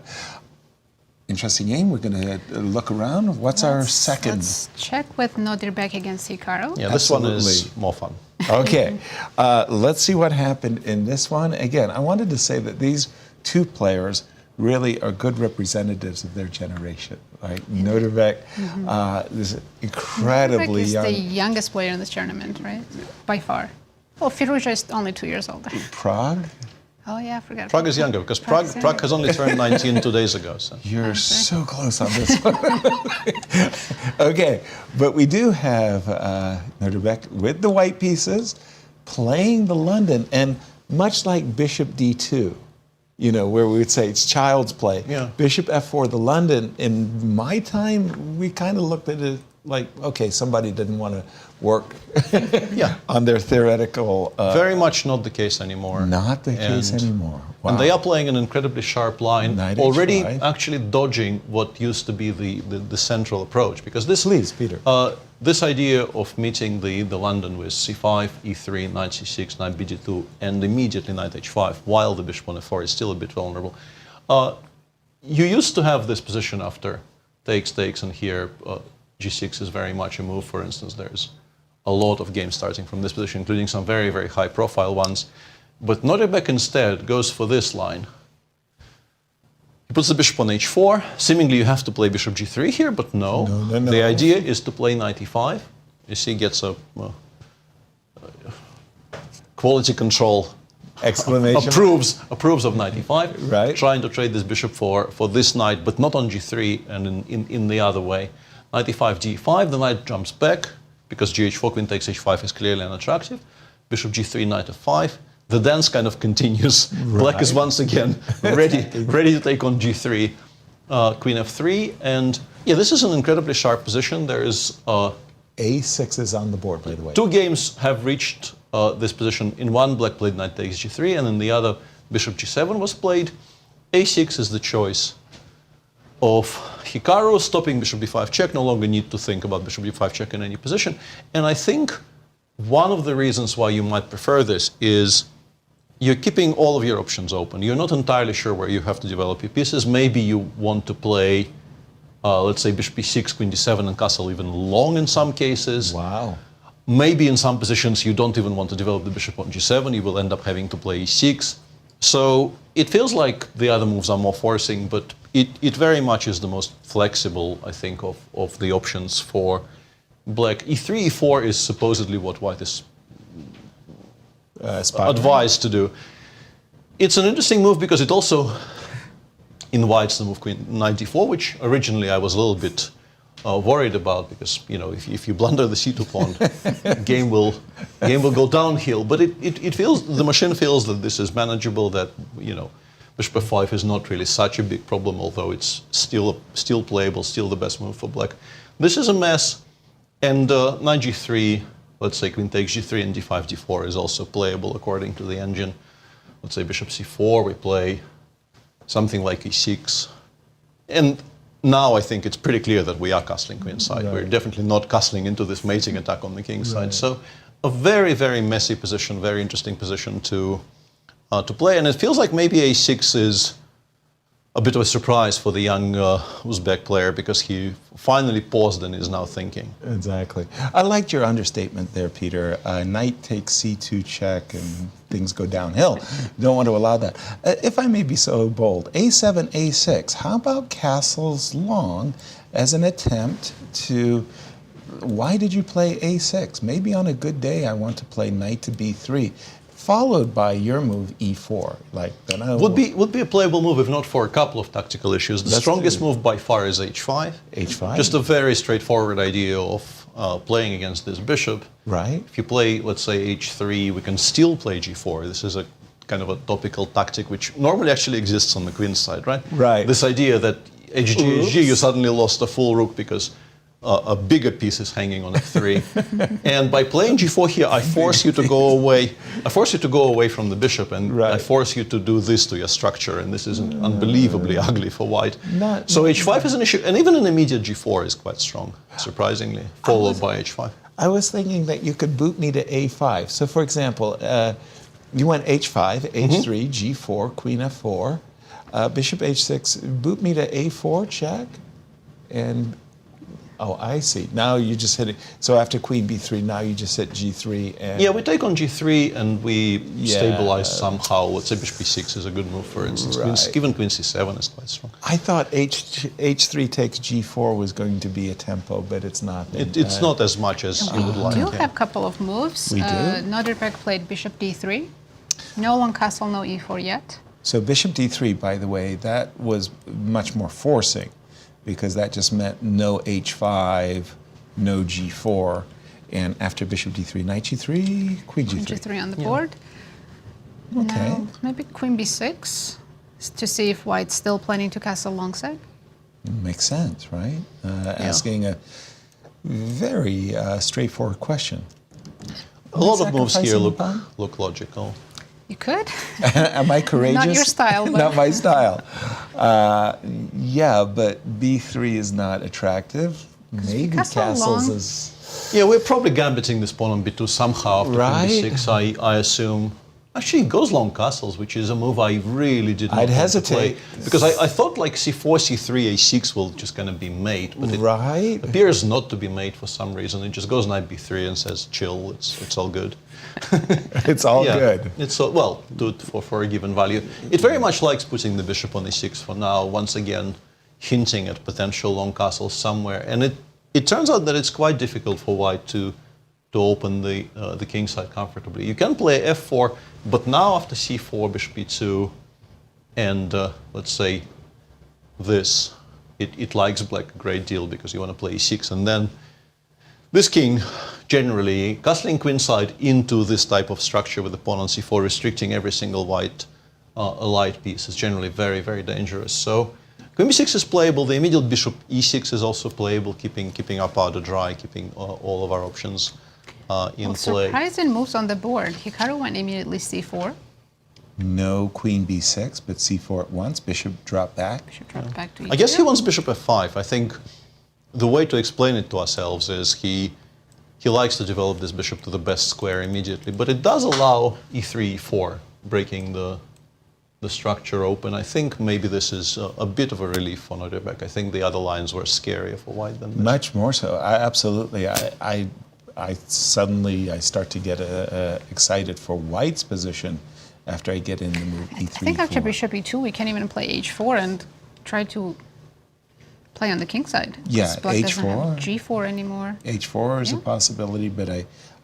Interesting game. We're going to look around. What's our second? Let's check with Nodirbek against Hikaru. Yeah, this one is more fun. Okay. Let's see what happened in this one. Again, I wanted to say that these two players really are good representatives of their generation. Right? Nodirbek is incredibly young. Nodirbek is the youngest player in this tournament, right? By far. Well, Firouzja is only 2 years older. Prague? Oh yeah, I forgot. Prague is younger because Prague has only turned 19 2 days ago. So. You're so close on this one. Okay, but we do have Nodirbek with the white pieces playing the London, and much like bishop d2, you know, where we would say it's child's play. Yeah. Bishop f4, the London, in my time, we kind of looked at it like, okay, somebody didn't want to work on their theoretical... Very much not the case anymore. Not the case anymore. Wow. And they are playing an incredibly sharp line, Knight already h5. actually dodging what used to be the central approach. Because this, please, Peter. This idea of meeting the London with c5, e3, knight c6, knight bd2, and immediately knight h5, while the bishop on f4 is still a bit vulnerable. You used to have this position after takes, and here g6 is very much a move. For instance, there's a lot of games starting from this position, including some very, very high-profile ones. But Nodirbek instead goes for this line. He puts the bishop on h4. Seemingly you have to play bishop g3 here, but no. The idea is to play knight e5. You see, gets a quality control. Exclamation. Approves of knight e5. Right. Trying to trade this bishop for this knight, but not on g3 and in the other way. Knight e5, g5, the knight jumps back, because gh4, queen takes h5 is clearly unattractive. Bishop g3, knight f5. The dance kind of continues. Right. Black is once again ready to take on g3, queen f3. And yeah, this is an incredibly sharp position. There is... a6 is on the board, by the way. 2 games have reached this position. In one, black played knight takes g3, and in the other, bishop g7 was played. a6 is the choice of Hikaru, stopping bishop d5 check. No longer need to think about bishop d5 check in any position. And I think one of the reasons why you might prefer this is you're keeping all of your options open. You're not entirely sure where you have to develop your pieces. Maybe you want to play, let's say, bishop e6, queen d7, and castle even long in some cases. Wow. Maybe in some positions you don't even want to develop the bishop on g7. You will end up having to play e6. So it feels like the other moves are more forcing, but it very much is the most flexible, I think, of the options for black. e3, e4 is supposedly what white is advised to do. It's an interesting move because it also invites the move queen knight d4, which originally I was a little bit worried about because, you know, if you blunder the c2 pawn, game will go downhill. But it feels, the machine feels that this is manageable, that, you know, bishop f5 is not really such a big problem, although it's still playable, still the best move for black. This is a mess, and knight g3, let's say queen takes g3 and d5, d4 is also playable according to the engine. Let's say bishop c4, we play something like e6. And now I think it's pretty clear that we are castling queenside. Right. We're definitely not castling into this mating attack on the king side. So a very, very messy position, very interesting position to play. And it feels like maybe a6 is a bit of a surprise for the young Uzbek player because he finally paused and is now thinking. Exactly. I liked your understatement there, Peter. Knight takes c2 check and things go downhill. Don't want to allow that. If I may be so bold, a7, a6, how about castles long as an attempt to... Why did you play a6? Maybe on a good day I want to play knight to b3. Followed by your move e4, like would be a playable move if not for a couple of tactical issues. The strongest move by far is h5. h5. Just a very straightforward idea of playing against this bishop. Right. If you play, let's say, h3, we can still play g4. This is a kind of a topical tactic which normally actually exists on the queen side, right? Right. This idea that hg, you suddenly lost a full rook because a bigger piece is hanging on f3. And by playing g4 here, I force you to go away. I force you to go away from the bishop, and I force you to do this to your structure, and this is unbelievably ugly for white. So h5 is an issue, and even an immediate g4 is quite strong, surprisingly, followed by h5. I was thinking that you could boot me to a5. So, for example, you went h5, h3, g4, queen f4, bishop h6, boot me to a4, check, and... Oh, I see. Now you just hit it. So after queen b3, now you just hit g3 and... Yeah, we take on g3 and we stabilize somehow. Let's say bishop b6 is a good move, for instance. Right. Even queen c7 is quite strong. I thought h3 takes g4 was going to be a tempo, but it's not. It's not as much as you would like. We do have a couple of moves. We do? Nodirbek played bishop d3. No long castle, no e4 yet. So bishop d3, by the way, that was much more forcing, because that just meant no h5, no g4, and after bishop d3, knight g3, queen g3. Queen g3 on the board. Okay. Now, maybe queen b6 to see if white's still planning to castle alongside. Makes sense, right? Asking a very straightforward question. A lot of moves here look logical. You could. Am I courageous? Not your style. But Not my style. Yeah, but b3 is not attractive. Maybe castles is... Yeah, we're probably gambiting this pawn on b2 somehow after queen b6, I assume. Actually, it goes long castles, which is a move I really did not want hesitate. to play. Because I thought like c4, c3, a6 will just kind of be mate. But it appears not to be mate for some reason. It just goes knight b3 and says, chill, it's all good. It's all good. It's all, well, do it for a given value. It very much likes putting the bishop on e6 for now, once again hinting at potential long castles somewhere. And it turns out that it's quite difficult for white to open the king side comfortably. You can play f4, but now after c4, bishop e2, and let's say this, it likes black a great deal because you want to play e6, and then this king, generally, castling queenside into this type of structure with the pawn on c4, restricting every single white allied piece, is generally very, very dangerous. So queen b6 is playable. The immediate bishop e6 is also playable, keeping our powder dry, keeping all of our options in play. Surprising moves on the board. Hikaru went immediately c4. No queen b6, but c4 at once. Bishop drop back. Bishop dropped back to e2. I guess he wants bishop f5. I think the way to explain it to ourselves is he likes to develop this bishop to the best square immediately, but it does allow e3, e4, breaking the structure open. I think maybe this is a bit of a relief for Nodirbek. I think the other lines were scarier for white than this. Much more so. Absolutely. I suddenly start to get excited for white's position after I get in the move e3. I think after bishop e2, we can even play h4 and try to play on the king side. Yeah, Black doesn't have h4. g4 anymore. H4 is a possibility, but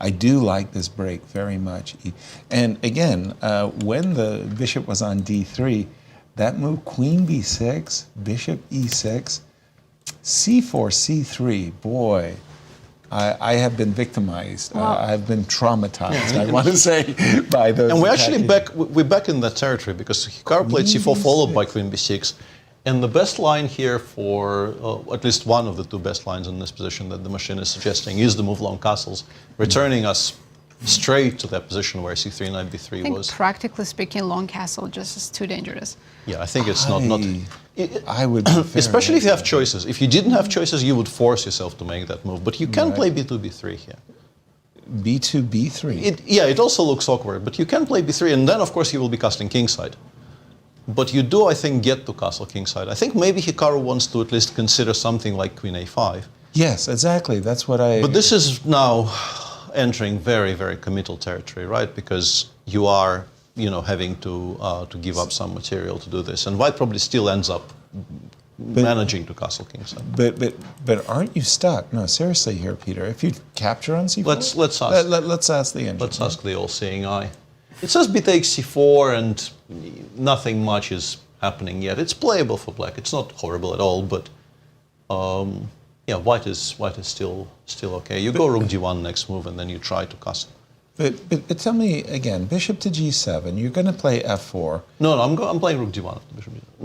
I do like this break very much. And again, when the bishop was on d3, that move queen b6, bishop e6, c4, c3, boy, I have been victimized. I've been traumatized, I want to say, by those. And we're back in that territory because Hikaru played c4 followed by queen b6. And the best line here for, at least one of the two best lines in this position that the machine is suggesting is the move long castles, returning us straight to that position where c3, knight b3 I think was. practically speaking, long castle just is too dangerous. Yeah, I think it's not. I would, especially if you have choices. If you didn't have choices, you would force yourself to make that move. But you can play b2, b3 here. b2, b3. It also looks awkward, but you can play b3, and then of course he will be castling kingside. But you do, I think, get to castle kingside. I think maybe Hikaru wants to at least consider something like queen a5. Yes, exactly. That's what I. But this is now entering very, very committal territory, right? Because you are, having to give up some material to do this, and white probably still ends up managing to castle kingside. But aren't you stuck? No, seriously, here, Peter. If you capture on c4, let's ask. Let's ask the engineer. Let's ask the all-seeing eye. It says b takes c4, and nothing much is happening yet. It's playable for black. It's not horrible at all, but white is still okay. You go rook d1 next move, and then you try to castle. But tell me again, bishop to g7. You're going to play f4. No, I'm playing rook d1.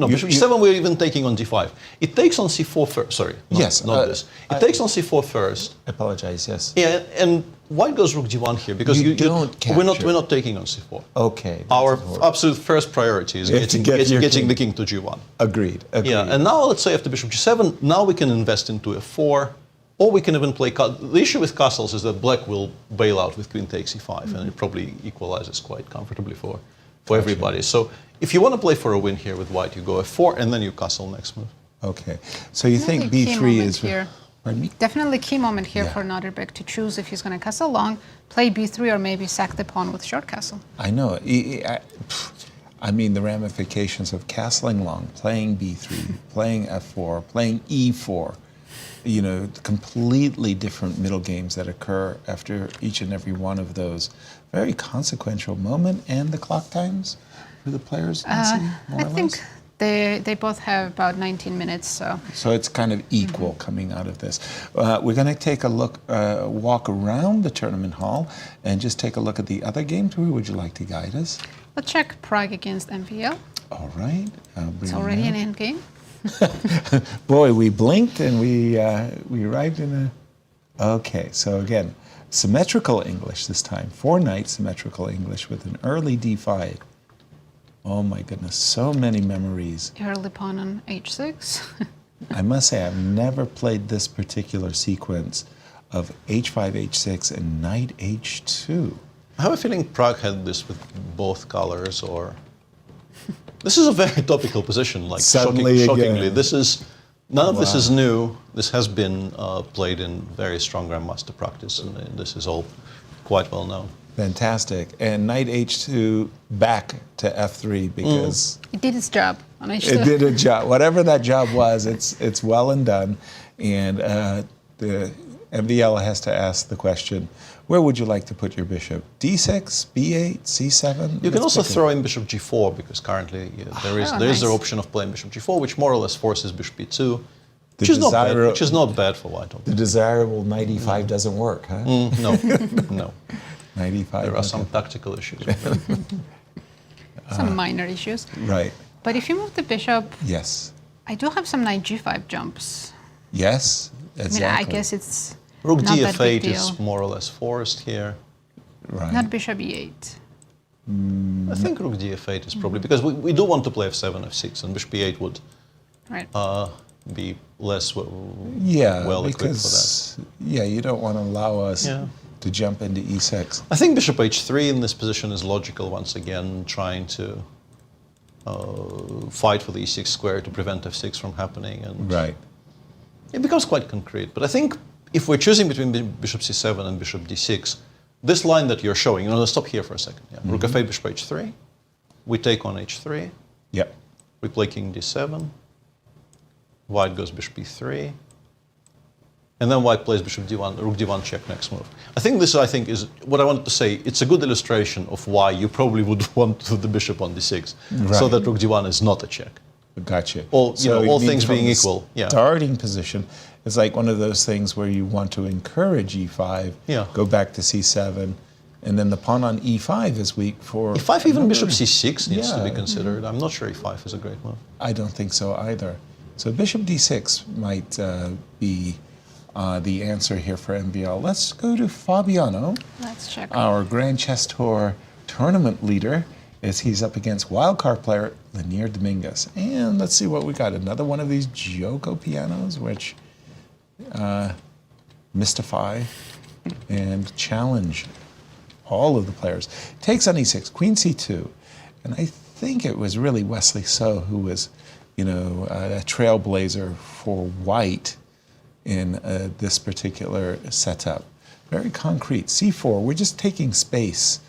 Bishop g7. We're even taking on d5. It takes on c4 first. Sorry, not this. It takes on c4 first. I apologize. Yes. Yeah, and white goes rook d1 here because we're not taking on c4. Okay. Our absolute first priority is getting the king to g1. Agreed. Yeah, and now let's say after bishop g7, now we can invest into f4. Or we can even play. The issue with castles is that black will bail out with queen takes e5, and it probably equalizes quite comfortably for everybody. So if you want to play for a win here with white, you go f4, and then you castle next move. Okay. So you think b3 is here. Pardon me? Definitely key moment here for Nodirbek to choose if he's going to castle long, play b3, or maybe sack the pawn with short castle. I know. I mean, the ramifications of castling long, playing b3, playing f4, playing e4. Completely different middle games that occur after each and every one of those. Very consequential moment, and the clock times for the players. I think they both have about 19 minutes. So it's kind of equal coming out of this. We're going to take a look, walk around the tournament hall, and just take a look at the other games. Where would you like to guide us? Let's check Prague against MVL. All right. It's already an end game. Boy, we blinked and we arrived in a... Okay, so again, symmetrical English this time. 4-knight symmetrical English with an early d5. Oh my goodness, so many memories. Early pawn on h6. I must say, I've never played this particular sequence of h5, h6, and knight h2. I have a feeling Prague had this with both colors, or... This is a very topical position, like shockingly. None of this is new. This has been played in very strong grandmaster practice, and this is all quite well known. Fantastic. And knight h2 back to f3 because... It did its job on h2. It did a job. Whatever that job was, it's well and done. And the MVL has to ask the question, where would you like to put your bishop? D6, B8, C7? You can also throw in bishop G4 because currently there is the option of playing bishop G4, which more or less forces bishop E2, which is not bad for white. The desirable knight E5 doesn't work, huh? No, no. Knight E5. There are some tactical issues. Some minor issues. Right. But if you move the bishop, yes, I do have some knight G5 jumps. Yes, exactly. I mean, I guess it's Rook not DF8 that big is deal. more or less forced here. Right. Not bishop E8. I think rook df8 is probably, because we do want to play f7, f6, and bishop e8 would be less well equipped for that. Yeah, you don't want to allow us to jump into e6. I think bishop h3 in this position is logical once again, trying to fight for the e6 square to prevent f6 from happening. And it becomes quite concrete. But I think if we're choosing between bishop c7 and bishop d6, this line that you're showing, let's stop here for a second. Rook f8, bishop h3. We take on h3. Yep. We play king d7. White goes bishop e3. And then white plays bishop d1, rook d1 check next move. I think this, is what I wanted to say. It's a good illustration of why you probably would want the bishop on d6, so that rook d1 is not a check. Gotcha. All things being equal. Starting position is like one of those things where you want to encourage e5, go back to c7, and then the pawn on e5 is weak for... e5, even bishop c6 needs to be considered. I'm not sure e5 is a great move. I don't think so either. So bishop d6 might be the answer here for MBL. Let's go to Fabiano. Let's check. Our Grand Chess Tour tournament leader, as he's up against wildcard player Leinier Dominguez. And let's see what we got. Another one of these Joko pianos, which mystify and challenge all of the players. Takes on e6, queen c2. And I think it was really Wesley So who was, a trailblazer for white in this particular setup. Very concrete. c4, we're just taking space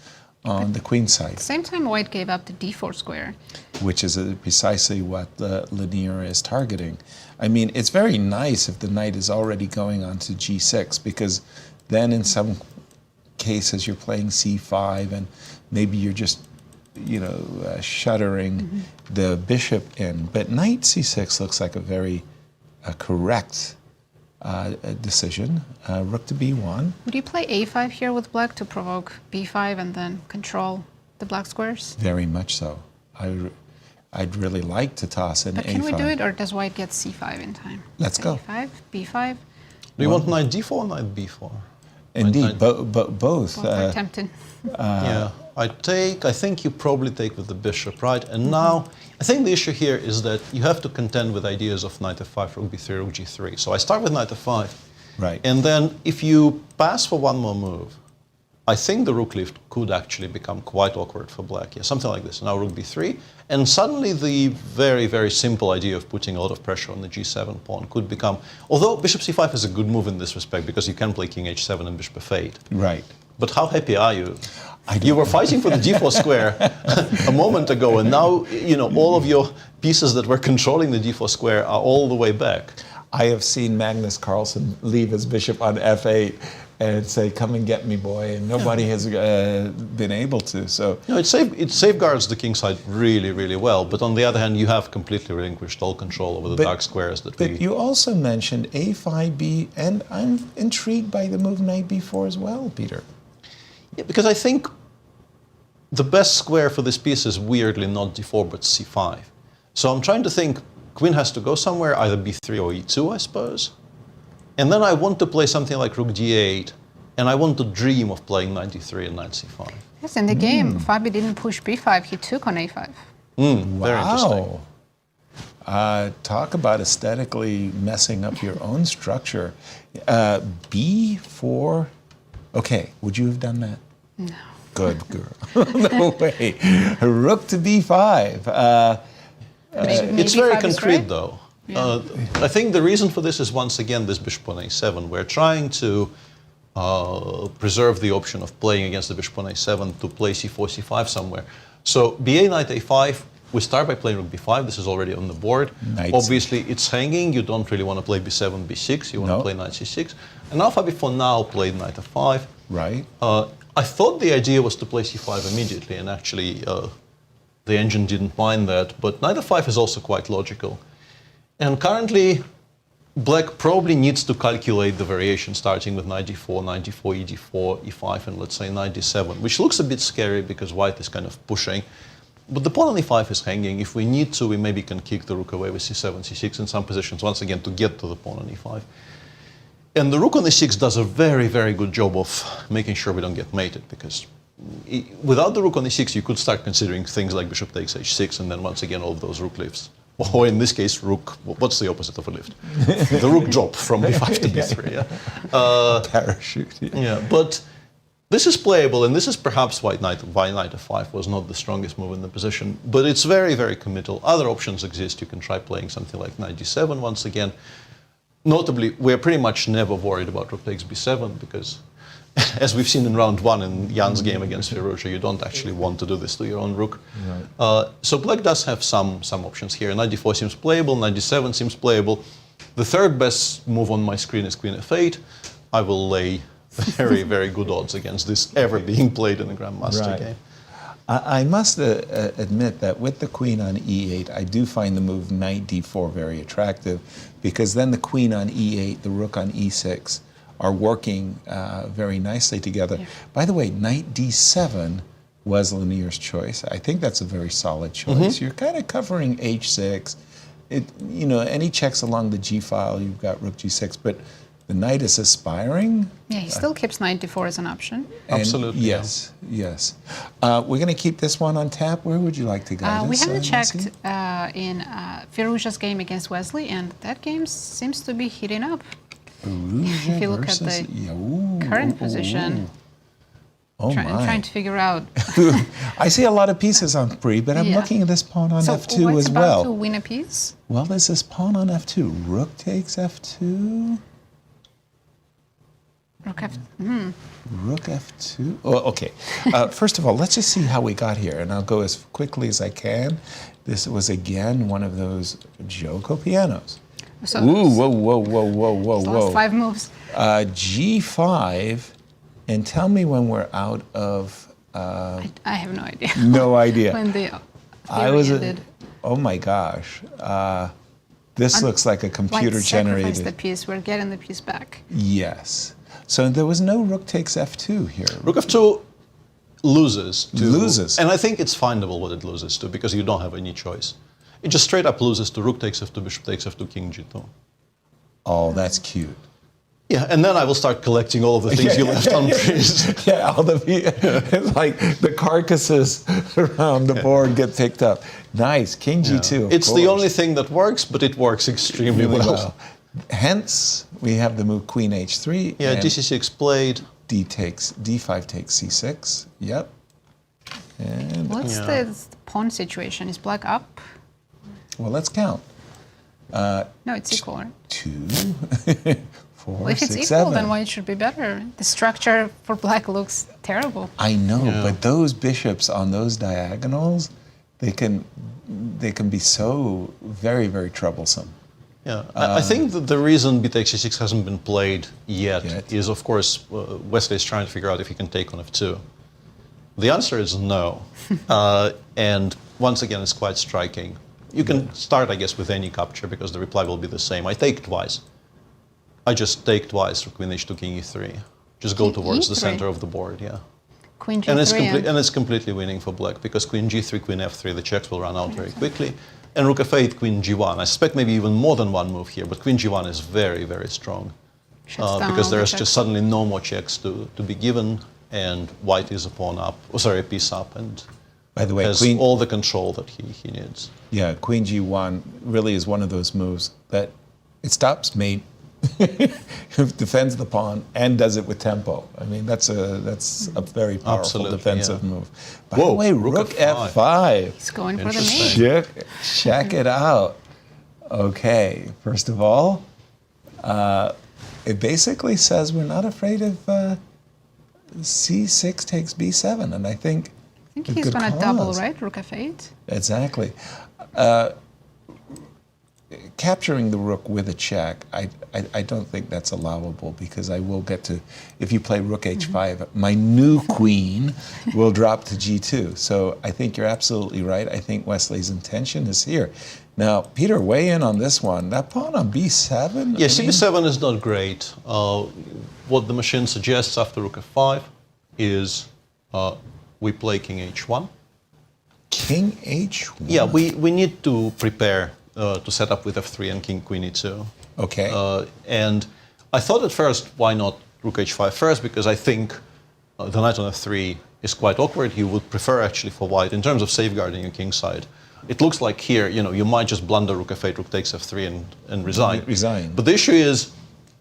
on the queen side. At the same time, white gave up the d4 square. Which is precisely what Leinier is targeting. I mean, it's very nice if the knight is already going on to g6, because then in some cases you're playing c5 and maybe you're just, shuttering the bishop in. But knight c6 looks like a very correct decision. Rook to b1. Would you play a5 here with black to provoke b5 and then control the black squares? Very much so. I'd really like to toss in but a5. Can we do it, or does white get c5 in time? Let's go. a5, b5. Do you want knight d4 or knight b4? Indeed, both. Both are tempting. I think you probably take with the bishop, right? And now, I think the issue here is that you have to contend with ideas of knight f5, rook b3, rook g3. So I start with knight f5. Right. And then if you pass for one more move, I think the rook lift could actually become quite awkward for black. Yeah, something like this. Now rook b3. And suddenly the very, very simple idea of putting a lot of pressure on the g7 pawn could become... Although bishop c5 is a good move in this respect, because you can play king h7 and bishop f8. Right. But how happy are you? You were fighting for the d4 square a moment ago, and now, all of your pieces that were controlling the d4 square are all the way back. I have seen Magnus Carlsen leave his bishop on f8 and say, "Come and get me, boy," and nobody has been able to. So it safeguards the king side really, really well. But on the other hand, you have completely relinquished all control over the dark squares that But you also mentioned a5b, and I'm intrigued by the move knight b4 as well, Peter. Yeah, because I think the best square for this piece is weirdly not d4 but c5. So I'm trying to think, queen has to go somewhere, either b3 or e2, I suppose. And then I want to play something like rook d8, and I want to dream of playing knight d3 and knight c5. Yes, in the game, Fabi didn't push b5, he took on a5. Very interesting. Talk about aesthetically messing up your own structure. b4, okay, would you have done that? No. Good girl. No way. Rook to b5. It's very concrete, though. Yeah. I think the reason for this is, once again, this bishop on a7. We're trying to preserve the option of playing against the bishop on a7 to play c4, c5 somewhere. So ba, knight a5, we start by playing rook b5. This is already on the board. Nice. Obviously, it's hanging. You don't really want to play b7, b6. You want to play knight c6. And now Fabi, for now, played knight f5. Right. I thought the idea was to play c5 immediately, and actually the engine didn't mind that. But knight f5 is also quite logical. And currently, black probably needs to calculate the variation starting with knight d4, knight d4, e4, e5, and let's say knight d7, which looks a bit scary because white is kind of pushing. But the pawn on e5 is hanging. If we need to, we maybe can kick the rook away with c7, c6 in some positions, once again, to get to the pawn on e5. And the rook on e6 does a very, very good job of making sure we don't get mated, because without the rook on e6, you could start considering things like bishop takes h6, and then once again all of those rook lifts. Or in this case, rook. What's the opposite of a lift? The rook drop from b5 to b3. Yeah. Parachute. Yeah, but this is playable, and this is perhaps why knight f5 was not the strongest move in the position. But it's very, very committal. Other options exist. You can try playing something like knight d7 once again. Notably, we're pretty much never worried about rook takes b7 because, as we've seen in round 1 in Jan's game against Firouzja, you don't actually want to do this to your own rook. Right. So black does have some options here. Knight d4 seems playable, knight d7 seems playable. The third best move on my screen is queen f8. I will lay very, very good odds against this ever being played in a Grandmaster game. I must admit that with the queen on e8, I do find the move knight d4 very attractive, because then the queen on e8, the rook on e6 are working very nicely together. Yeah. By the way, knight d7 was Leinier's choice. I think that's a very solid choice. You're kind of covering h6. Any checks along the g file, you've got rook g6, but the knight is aspiring. Yeah, he still keeps knight d4 as an option. Absolutely. Yes, yes. We're going to keep this one on tap. Where would you like to guide us? We haven't checked in Firouzja's game against Wesley, and that game seems to be heating up. Firouzja if you look at the current position. Oh my. Trying to figure out. I see a lot of pieces on pre, but I'm looking at this pawn on f2 as well. About to win a piece? Well, there's this pawn on f2. Rook takes f2. Rook f2. Oh, okay. First of all, let's just see how we got here, and I'll go as quickly as I can. This was again one of those Joko pianos. So ooh, whoa. Last 5 moves. G5, and tell me when we're out of. I have no idea. No idea. When the ended. Oh my gosh. This looks like a computer generated. Sacrifice the piece. We're getting the piece back. Yes. So there was no rook takes f2 here. Rook f2 loses. Loses. And I think it's findable what it loses to, because you don't have any choice. It just straight up loses to rook takes f2, bishop takes f2, king g2. Oh, that's cute. Yeah, and then I will start collecting all of the things you left unpraised. Yeah, all the like the carcasses around the board get picked up. Nice, king g2. It's the only thing that works, but it works extremely well. Hence, we have the move queen h3. Yeah, dc6 played. d5 takes c6. Yep. And what's the pawn situation? Is black up? Well, let's count. No, it's equal, right? 2, 4, well, if 6, it's equal, 7. then why it should be better? The structure for black looks terrible. I know, but those bishops on those diagonals, they can be so very, very troublesome. Yeah, I think that the reason b takes c6 hasn't been played yet is, of course, Wesley is trying to figure out if he can take on f2. The answer is no, and once again, it's quite striking. You can start, I guess, with any capture, because the reply will be the same. I take twice. I just take twice, queen h2, king e3. Just go towards the center of the board, yeah. Queen g3. And it's completely winning for black, because queen g3, queen f3, the checks will run out very quickly. And rook f8, queen g1. I suspect maybe even more than one move here, but queen g1 is very, very strong. Because there's just suddenly no more checks to be given, and white is a pawn up, a piece up, and by the way, has all the control that he needs. Yeah, queen g1 really is one of those moves that it stops mate, defends the pawn, and does it with tempo. I mean, that's a very powerful defensive move. By the way, rook f5. He's going for the mate. Check it out. Okay, first of all, it basically says we're not afraid of c6 takes b7, and I think he's going to double, right? Rook f8? Exactly. Capturing the rook with a check, I don't think that's allowable, because I will get to, if you play rook h5, my new queen will drop to g2. So I think you're absolutely right. I think Wesley's intention is here. Now, Peter, weigh in on this one. That pawn on b7? Yeah, b7 is not great. What the machine suggests after rook f5 is we play king h1. King h1? Yeah, we need to prepare to set up with f3 and king queen e2. Okay. And I thought at first, why not rook h5 first? Because I think the knight on f3 is quite awkward. He would prefer actually for white, in terms of safeguarding your king side. It looks like here, you might just blunder rook f8, rook takes f3 and resign. But the issue is,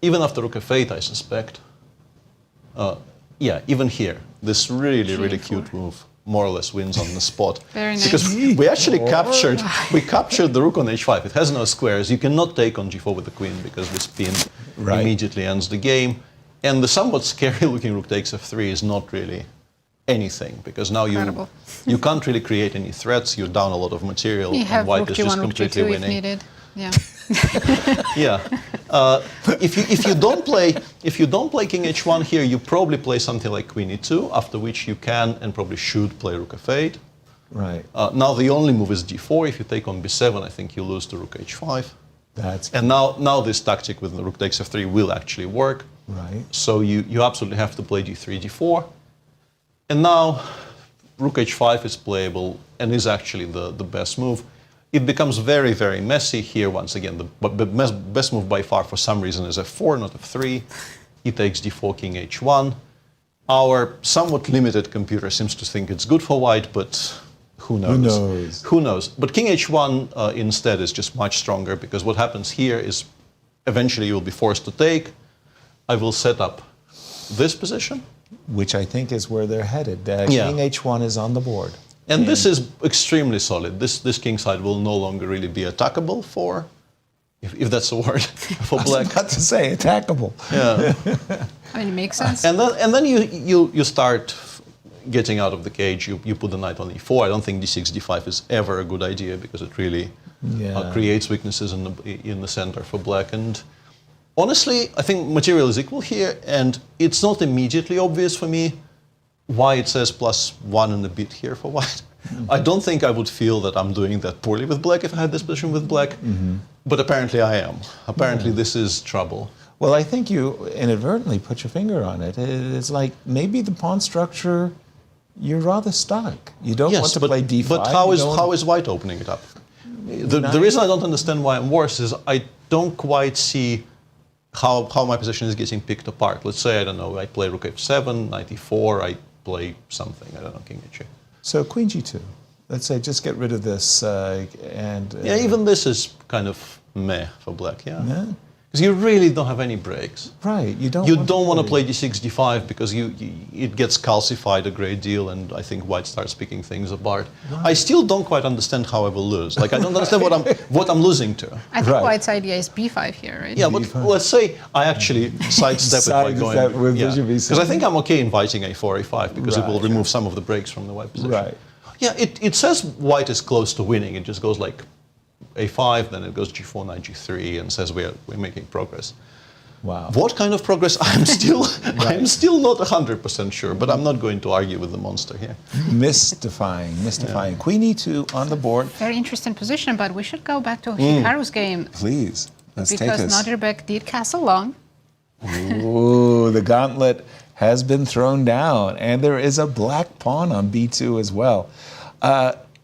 even after rook f8, I suspect, even here, this really cute move more or less wins on the spot. Very nice. Because we actually captured the rook on h5. It has no squares. You cannot take on g4 with the queen because this pin immediately ends the game. And the somewhat scary looking rook takes f3 is not really anything, because now you can't really create any threats. You're down a lot of material, and white is just completely winning. If needed. Yeah. If you don't play king h1 here, you probably play something like queen e2, after which you can and probably should play rook f8. Right. Now the only move is d4. If you take on b7, I think you lose to rook h5. And now this tactic with the rook takes f3 will actually work. Right. So you absolutely have to play d3, d4. And now rook h5 is playable and is actually the best move. It becomes very messy here once again. The best move by far for some reason is f4, not f3. He takes d4, king h1. Our somewhat limited computer seems to think it's good for white, but who knows? Who knows? But king h1 instead is just much stronger, because what happens here is eventually you will be forced to take. I will set up this position, which I think is where they're headed. King h1 is on the board. And this is extremely solid. This king side will no longer really be attackable for, if that's a word, for black. I was about to say attackable. Yeah. I mean, it makes sense. And then you start getting out of the cage. You put the knight on e4. I don't think d6, d5 is ever a good idea, because it really creates weaknesses in the center for black. And honestly, I think material is equal here, and it's not immediately obvious for me why it says +1 and a bit here for white. I don't think I would feel that I'm doing that poorly with black if I had this position with black, but apparently I am. Apparently this is trouble. Well, I think you inadvertently put your finger on it. It's like maybe the pawn structure, you're rather stuck. You don't want to play d5. But how is white opening it up? The reason I don't understand why I'm worse is I don't quite see how my position is getting picked apart. Let's say, I don't know, I play rook f7, knight e4, I play something, I don't know, king h8. So queen g2. Let's say just get rid of this and... even this is kind of meh for black, Because you really don't have any breaks. Right, you don't want to play d6, d5, because it gets calcified a great deal, and I think white starts picking things apart. Right. I still don't quite understand how I will lose. Like, I don't understand what I'm losing to. I think white's idea is b5 here, right? Yeah, but let's say I actually sidestep it by going... Because I think I'm okay inviting a4, a5, because it will remove some of the breaks from the white position. Right. Yeah, it says white is close to winning. It just goes like a5, then it goes g4, knight g3, and says we're making progress. Wow. What kind of progress? I'm still not 100% sure, but I'm not going to argue with the monster here. Mystifying. Yeah. Queen e2 on the board. Very interesting position, but we should go back to Hikaru's game. Please, let's take this. Because Nodirbek did castle long. Ooh, the gauntlet has been thrown down, and there is a black pawn on b2 as well.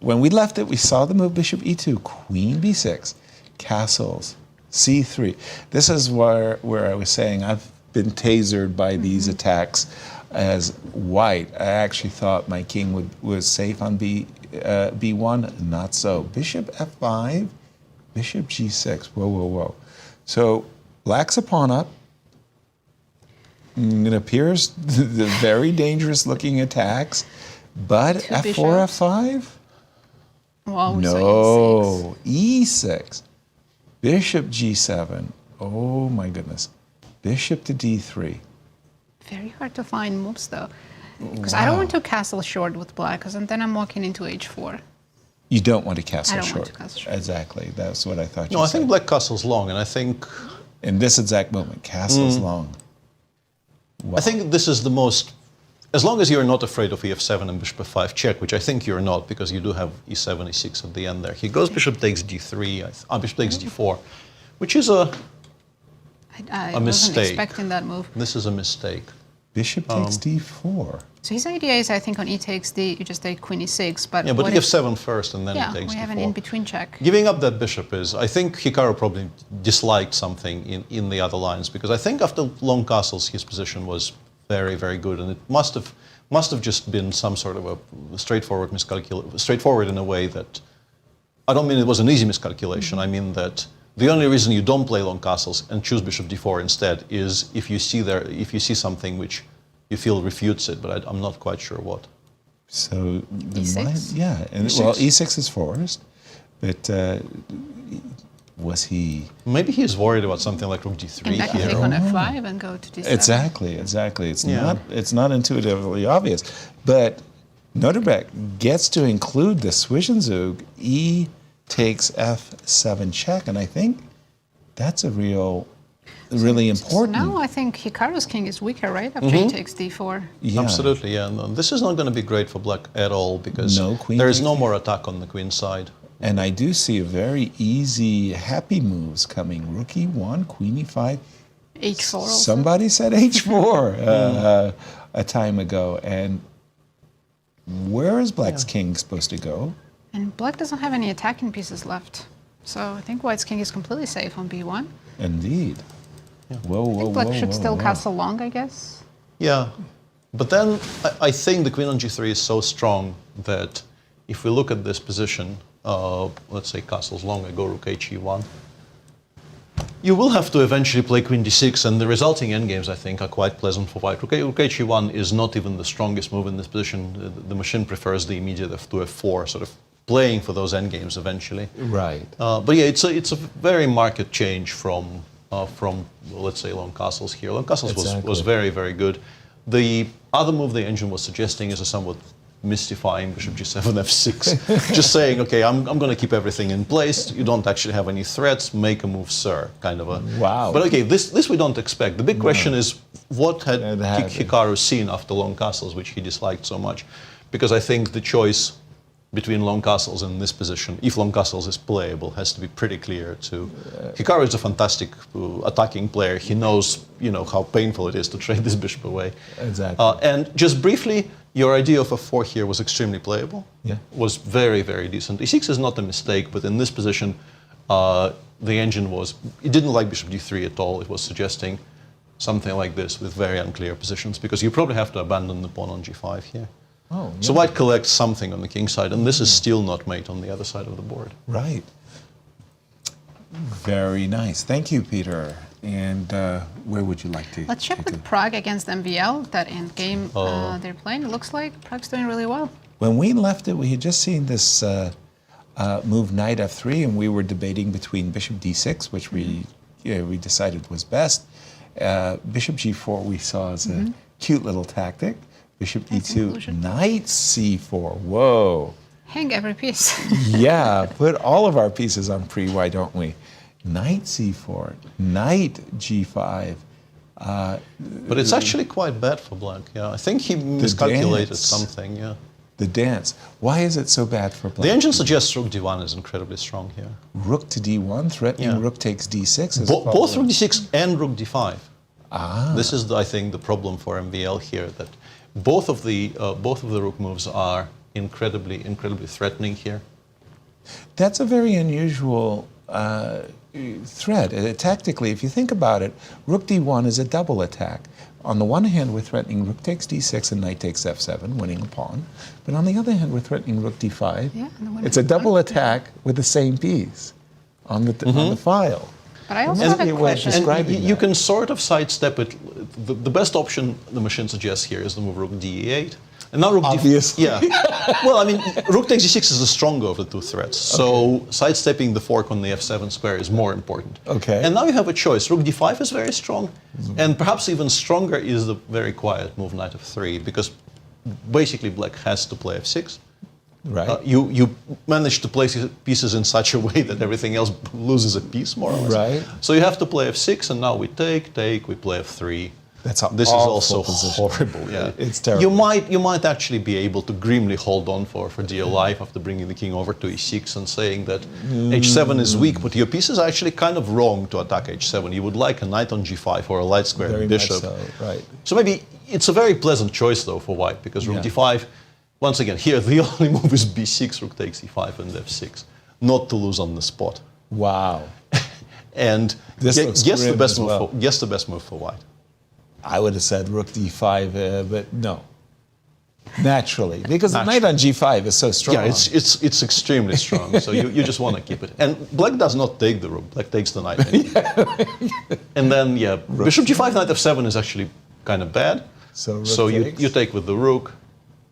When we left it, we saw the move bishop e2, queen b6, castles, c3. This is where I was saying I've been tasered by these attacks as white. I actually thought my king was safe on b1. Not so. Bishop f5, bishop g6. Whoa. So black's a pawn up. It appears the very dangerous looking attacks, but f4, f5? Well, no, e6, bishop g7. Oh my goodness, bishop to d3. Very hard to find moves though, because I don't want to castle short with black, because then I'm walking into h4. You don't want to castle short. I don't want to castle short. Exactly, that's what I thought. No, I think black castles long, and I think in this exact moment, castles long. Wow. I think this is the most. As long as you're not afraid of ef7 and bishop f5 check, which I think you're not, because you do have e7, e6 at the end there. He goes bishop takes d3, bishop takes d4, which is a mistake. I wasn't expecting that move. This is a mistake. Bishop takes d4. So his idea is, I think, on e takes d, you just take queen e6, but... Yeah, but ef7 first, and then he takes d4. Yeah, we have an in-between check. Giving up that bishop is... I think Hikaru probably disliked something in the other lines, because I think after long castles, his position was very, very good, and it must have just been some sort of a straightforward miscalculation, straightforward in a way that, I don't mean it was an easy miscalculation, I mean that the only reason you don't play long castles and choose bishop d4 instead is if you see something which you feel refutes it, but I'm not quite sure what. So the E6? yeah, and E6. well, e6 is forced, but was he? Maybe he's worried about something like rook d3 And I can here. take on f5 and go to d7. Exactly. It's not intuitively obvious, but Nodirbek gets to include the Zwischenzug e takes f7 check, and I think that's a really important. So now I think Hikaru's king is weaker, right? After he takes d4. Yeah. Absolutely, yeah. No, this is not going to be great for black at all because No queen there is takes no more attack on the queen side. And I do see a very easy, happy moves coming. Rook e1, queen e5. h4 also. Somebody said h4 a time ago. And where is black's king supposed to go? And black doesn't have any attacking pieces left. So I think white's king is completely safe on b1. Indeed. Whoa, I think black should still castle long, I guess. Yeah, but then I think the queen on g3 is so strong that if we look at this position, let's say castles long, I go rook h e1, you will have to eventually play queen d6, and the resulting endgames, I think, are quite pleasant for white. Rook h e1 is not even the strongest move in this position. The machine prefers the immediate f2, f4, sort of playing for those endgames eventually. Right. But yeah, it's a very marked change from let's say long castles here. Long castles was very, very good. The other move the engine was suggesting is a somewhat mystifying bishop g7 f6, just saying, okay, I'm going to keep everything in place. You don't actually have any threats. Make a move, sir. Kind of a Wow. But okay, this we don't expect. The big question is what had Hikaru seen after long castles, which he disliked so much, because I think the choice between long castles in this position, if long castles is playable, has to be pretty clear to Hikaru is a fantastic attacking player. He knows, how painful it is to trade this bishop away. Exactly. And just briefly, your idea of a 4 here was extremely playable. Yeah. Was very, very decent. E6 is not a mistake, but in this position, the engine it didn't like bishop d3 at all. It was suggesting something like this with very unclear positions, because you probably have to abandon the pawn on g5 here. Oh, yeah. So white collects something on the king side, and this is still not mate on the other side of the board. Right. Very nice. Thank you, Peter. And where would you like to Let's check take with Prague against MVL, that end game they're playing. It looks like Prague's doing really well. When we left it, we had just seen this move knight f3, and we were debating between bishop d6, which we decided was best. Bishop g4 we saw as a cute little tactic. Bishop e2, knight c4. Whoa. Hang every piece. Yeah, put all of our pieces on pre, why don't we? Knight c4, knight g5. But it's actually quite bad for black. Yeah, I think he miscalculated something. Yeah. The dance. Why is it so bad for black? The engine suggests rook d1 is incredibly strong here. Rook to d1, threatening rook takes d6. Both rook d6 and rook d5. Ah. This is, I think, the problem for MVL here, that both of the rook moves are incredibly threatening here. That's a very unusual threat. Tactically, if you think about it, rook d1 is a double attack. On the one hand, we're threatening rook takes d6 and knight takes f7, winning a pawn. But on the other hand, we're threatening rook d5. Yeah, it's a double attack with the same piece on the file. But I also have a question. And you can sort of sidestep it. The best option the machine suggests here is the move rook d8. And now rook Obviously. Yeah. Well, I mean, rook takes d6 is the stronger of the two threats. So sidestepping the fork on the f7 square is more important. Okay. And now you have a choice. Rook d5 is very strong, and perhaps even stronger is the very quiet move knight f3, because basically black has to play f6. Right. You manage to place pieces in such a way that everything else loses a piece, more or less. Right. So you have to play f6, and now we take, we play f3. This is also horrible. Yeah, it's terrible. You might actually be able to grimly hold on for dear life after bringing the king over to e6 and saying that h7 is weak, but your piece is actually kind of wrong to attack h7. You would like a knight on g5 or a light square Very bishop. much so, right. So maybe it's a very pleasant choice though for white, because rook d5. Once again, here the only move is b6, rook takes e5, and f6, not to lose on the spot. Wow. And This looks guess the grim best as move. well. Guess the best move for white. I would have said rook d5, but no. Naturally, because the knight on g5 is so strong. Yeah, it's extremely strong. So you just want to keep it. And black does not take the rook. Black takes the knight. And then bishop g5, knight f7 is actually kind of bad. So you take with the rook,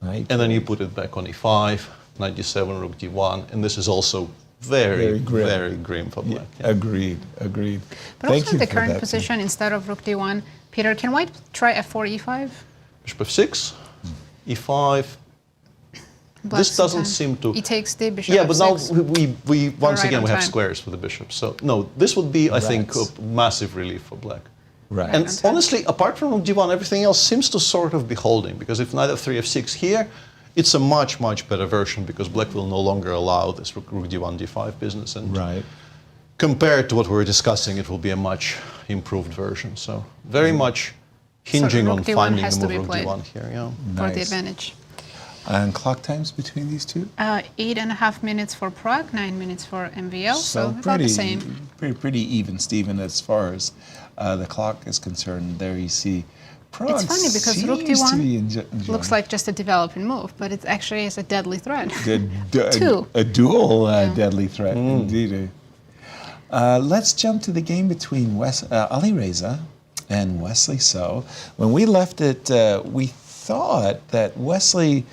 and then you put it back on e5, knight d7, rook d1, and this is also very grim for black. Yeah. Agreed. But also in the current position, instead of rook d1, Peter, can white try f4, e5? Bishop f6, e5. This doesn't seem to. He takes the bishop. Yeah, but f6. now we once again we have time. squares for the bishop. So no, this would be, I think, a massive relief for black. Right. And honestly, apart from rook d1, everything else seems to sort of be holding, because if knight f3, f6 here, it's a much better version, because black will no longer allow this rook d1, d5 business. And compared to what we were discussing, it will be a much improved version. So very much hinging on finding the move rook d1 here. Yeah. For the advantage. And clock times between these two? 8.5 minutes for Prague, 9 minutes for MVL, so about the same. Pretty even, Stephen, as far as the clock is concerned. There you see Prague. It's funny because rook d1 looks like just a developing move, but it actually is a deadly threat. A dual deadly threat, indeed. Let's jump to the game between Alireza and Wesley. So when we left it, we thought that Wesley,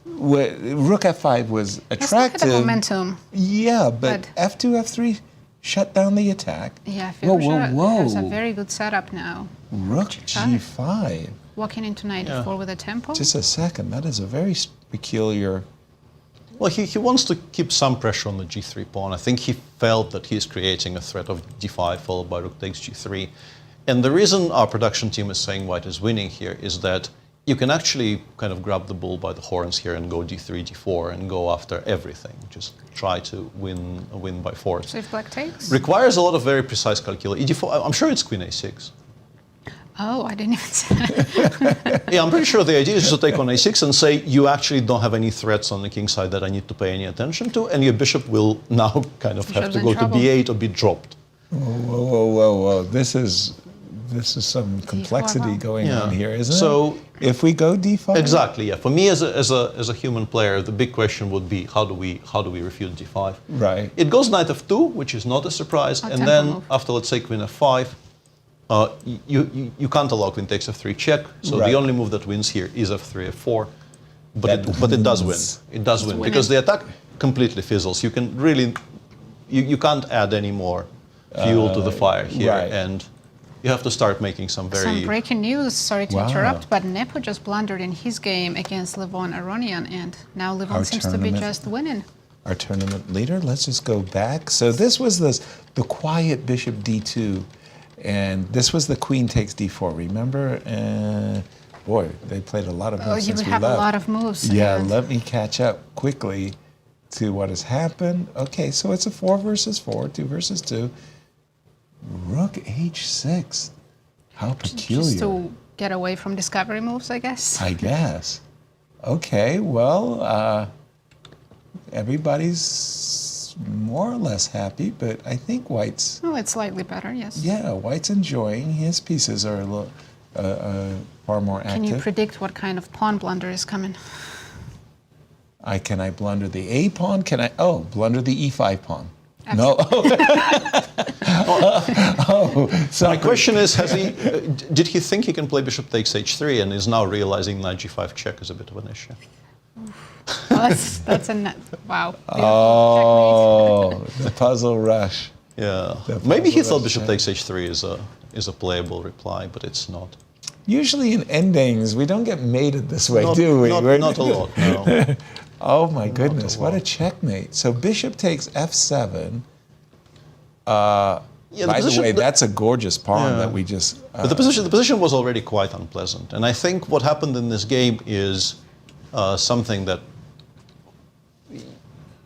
rook f5 was attractive. Look at the momentum. Yeah, but f2, f3 shut down the attack. Yeah, Firouzja has a very good setup now. Rook g5. Walking into knight f4 with a tempo. Just a second, that is a very peculiar. Well, he wants to keep some pressure on the g3 pawn. I think he felt that he's creating a threat of d5 followed by rook takes g3. And the reason our production team is saying white is winning here is that you can actually kind of grab the bull by the horns here and go d3, d4 and go after everything. Just try to win by force. So if black takes? Requires a lot of very precise calculation. e4, I'm sure it's queen a6. Oh, I didn't even say that. Yeah, I'm pretty sure the idea is just to take on a6 and say you actually don't have any threats on the king side that I need to pay any attention to, and your bishop will now kind of have to go to b8 or be dropped. Whoa. This is some complexity going on here, isn't it? So if we go d5, exactly, yeah. For me as a human player, the big question would be how do we refute d5? Right. It goes knight f2, which is not a surprise, and then after, let's say, queen f5, you can't allow queen takes f3 check. So the only move that wins here is f3, f4, but it does win. It does win because the attack completely fizzles. You can really you can't add any more fuel to the fire here, and you have to start making some breaking news, sorry to interrupt, but Nepo just blundered in his game against Levon Aronian, and now Levon seems to be just winning. Our tournament leader, let's just go back. So this was the quiet bishop d2, and this was the queen takes d4, remember? Boy, they played a lot of moves since we left. You have a lot of moves. Yeah, let me catch up quickly to what has happened. Okay, so it's a 4 versus 4, 2 versus 2. Rook h6. How peculiar. Just to get away from discovery moves, I guess. I guess. Okay, well, everybody's more or less happy, but I think white's... Oh, it's slightly better, yes. Yeah, white's enjoying. His pieces are a little, far more active. Can you predict what kind of pawn blunder is coming? Can I blunder the A pawn? Blunder the E5 pawn. No. So my question is, did he think he can play bishop takes h3 and is now realizing knight g5 check is a bit of an issue? Well, that's a wow. Oh, the puzzle rush. Yeah. Maybe he thought bishop takes h3 is a playable reply, but it's not. Usually in endings, we don't get mated this way, do we? Not a lot, no. Oh my goodness, what a checkmate. So bishop takes f7. By the way, that's a gorgeous pawn that we just... but the position was already quite unpleasant. And I think what happened in this game is something that...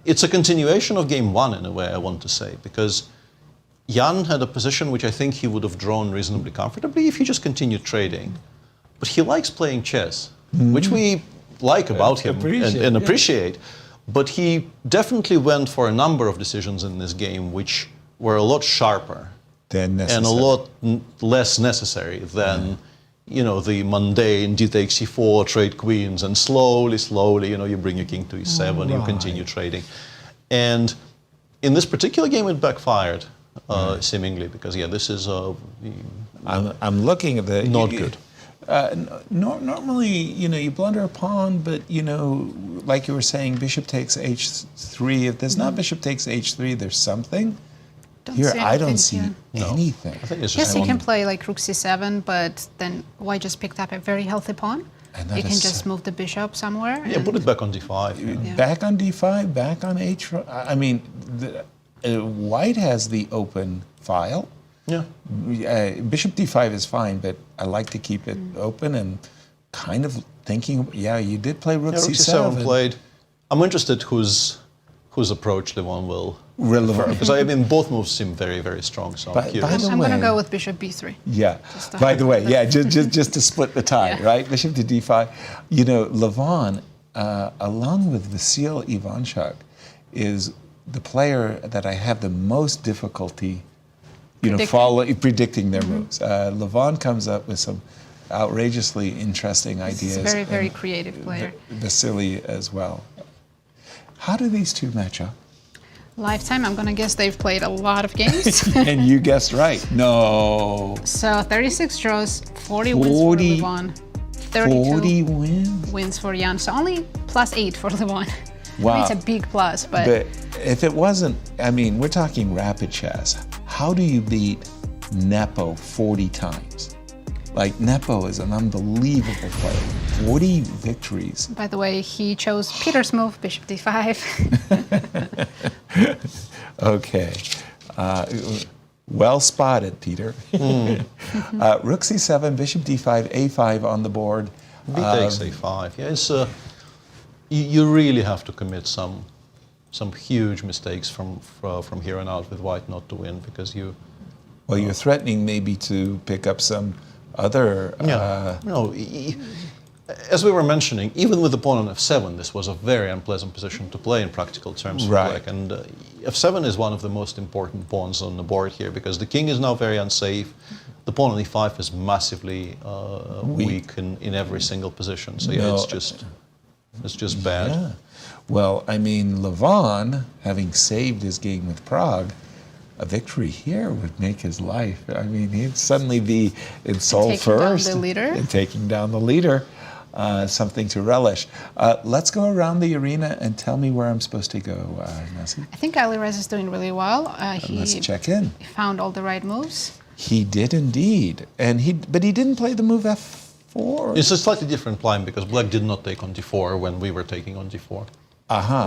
It's a continuation of game 1 in a way, I want to say, because Jan had a position which I think he would have drawn reasonably comfortably if he just continued trading. But he likes playing chess, which we like about him and appreciate. But he definitely went for a number of decisions in this game which were a lot sharper and a lot less necessary than the mundane d takes c4, trade queens, and slowly, you bring your king to e7, you continue trading. And in this particular game, it backfired, seemingly, because, this is... I'm looking at the... Not good. Normally, you blunder a pawn, but, like you were saying, bishop takes h3. If there's not bishop takes h3, there's something. Here, I don't see anything. I think it's just yes, you can play like rook c7, but then white just picked up a very healthy pawn. You can just move the bishop somewhere. Yeah, put it back on d5. Back on d5, back on h4. I mean, white has the open file. Yeah. Bishop d5 is fine, but I like to keep it open and kind of thinking, you did play rook c7. Played. I'm interested whose approach Levon will prefer, because both moves seem very, very strong. So I'm curious. I'm going to go with bishop b3. Yeah. By the way, just to split the tie, right? Bishop to d5. Levon, along with Vasil Ivanchuk, is the player that I have the most difficulty, predicting their moves. Levon comes up with some outrageously interesting ideas. He's a very, very creative player. Vasily as well. How do these two match up? Lifetime, I'm going to guess they've played a lot of games. And you guessed right. No. So 36 draws, 40 wins for Levon, 32 wins for Jan. So only +8 for Levon. Wow. I mean, it's a big plus, but if it wasn't, we're talking rapid chess. How do you beat Nepo 40 times? Like, Nepo is an unbelievable player. 40 victories. By the way, he chose Peter's move, bishop d5. Okay. Well spotted, Peter. Rook c7, bishop d5, a5 on the board. B takes a5. Yeah, it's you really have to commit some huge mistakes from here on out with white not to win, because you... Well, you're threatening maybe to pick up some other... as we were mentioning, even with the pawn on f7, this was a very unpleasant position to play in practical terms for black. And f7 is one of the most important pawns on the board here, because the king is now very unsafe. The pawn on e5 is massively weak in every single position. So it's just bad. Yeah. Well, Levon, having saved his game with Prague, a victory here would make his life. He'd suddenly be in sole first. And taking down the leader. Something to relish. Let's go around the arena and tell me where I'm supposed to go, Nancy. I think Alireza is doing really well. Let's check in. He found all the right moves. He did indeed. But he didn't play the move f4. It's a slightly different line, because black did not take on d4 when we were taking on d4.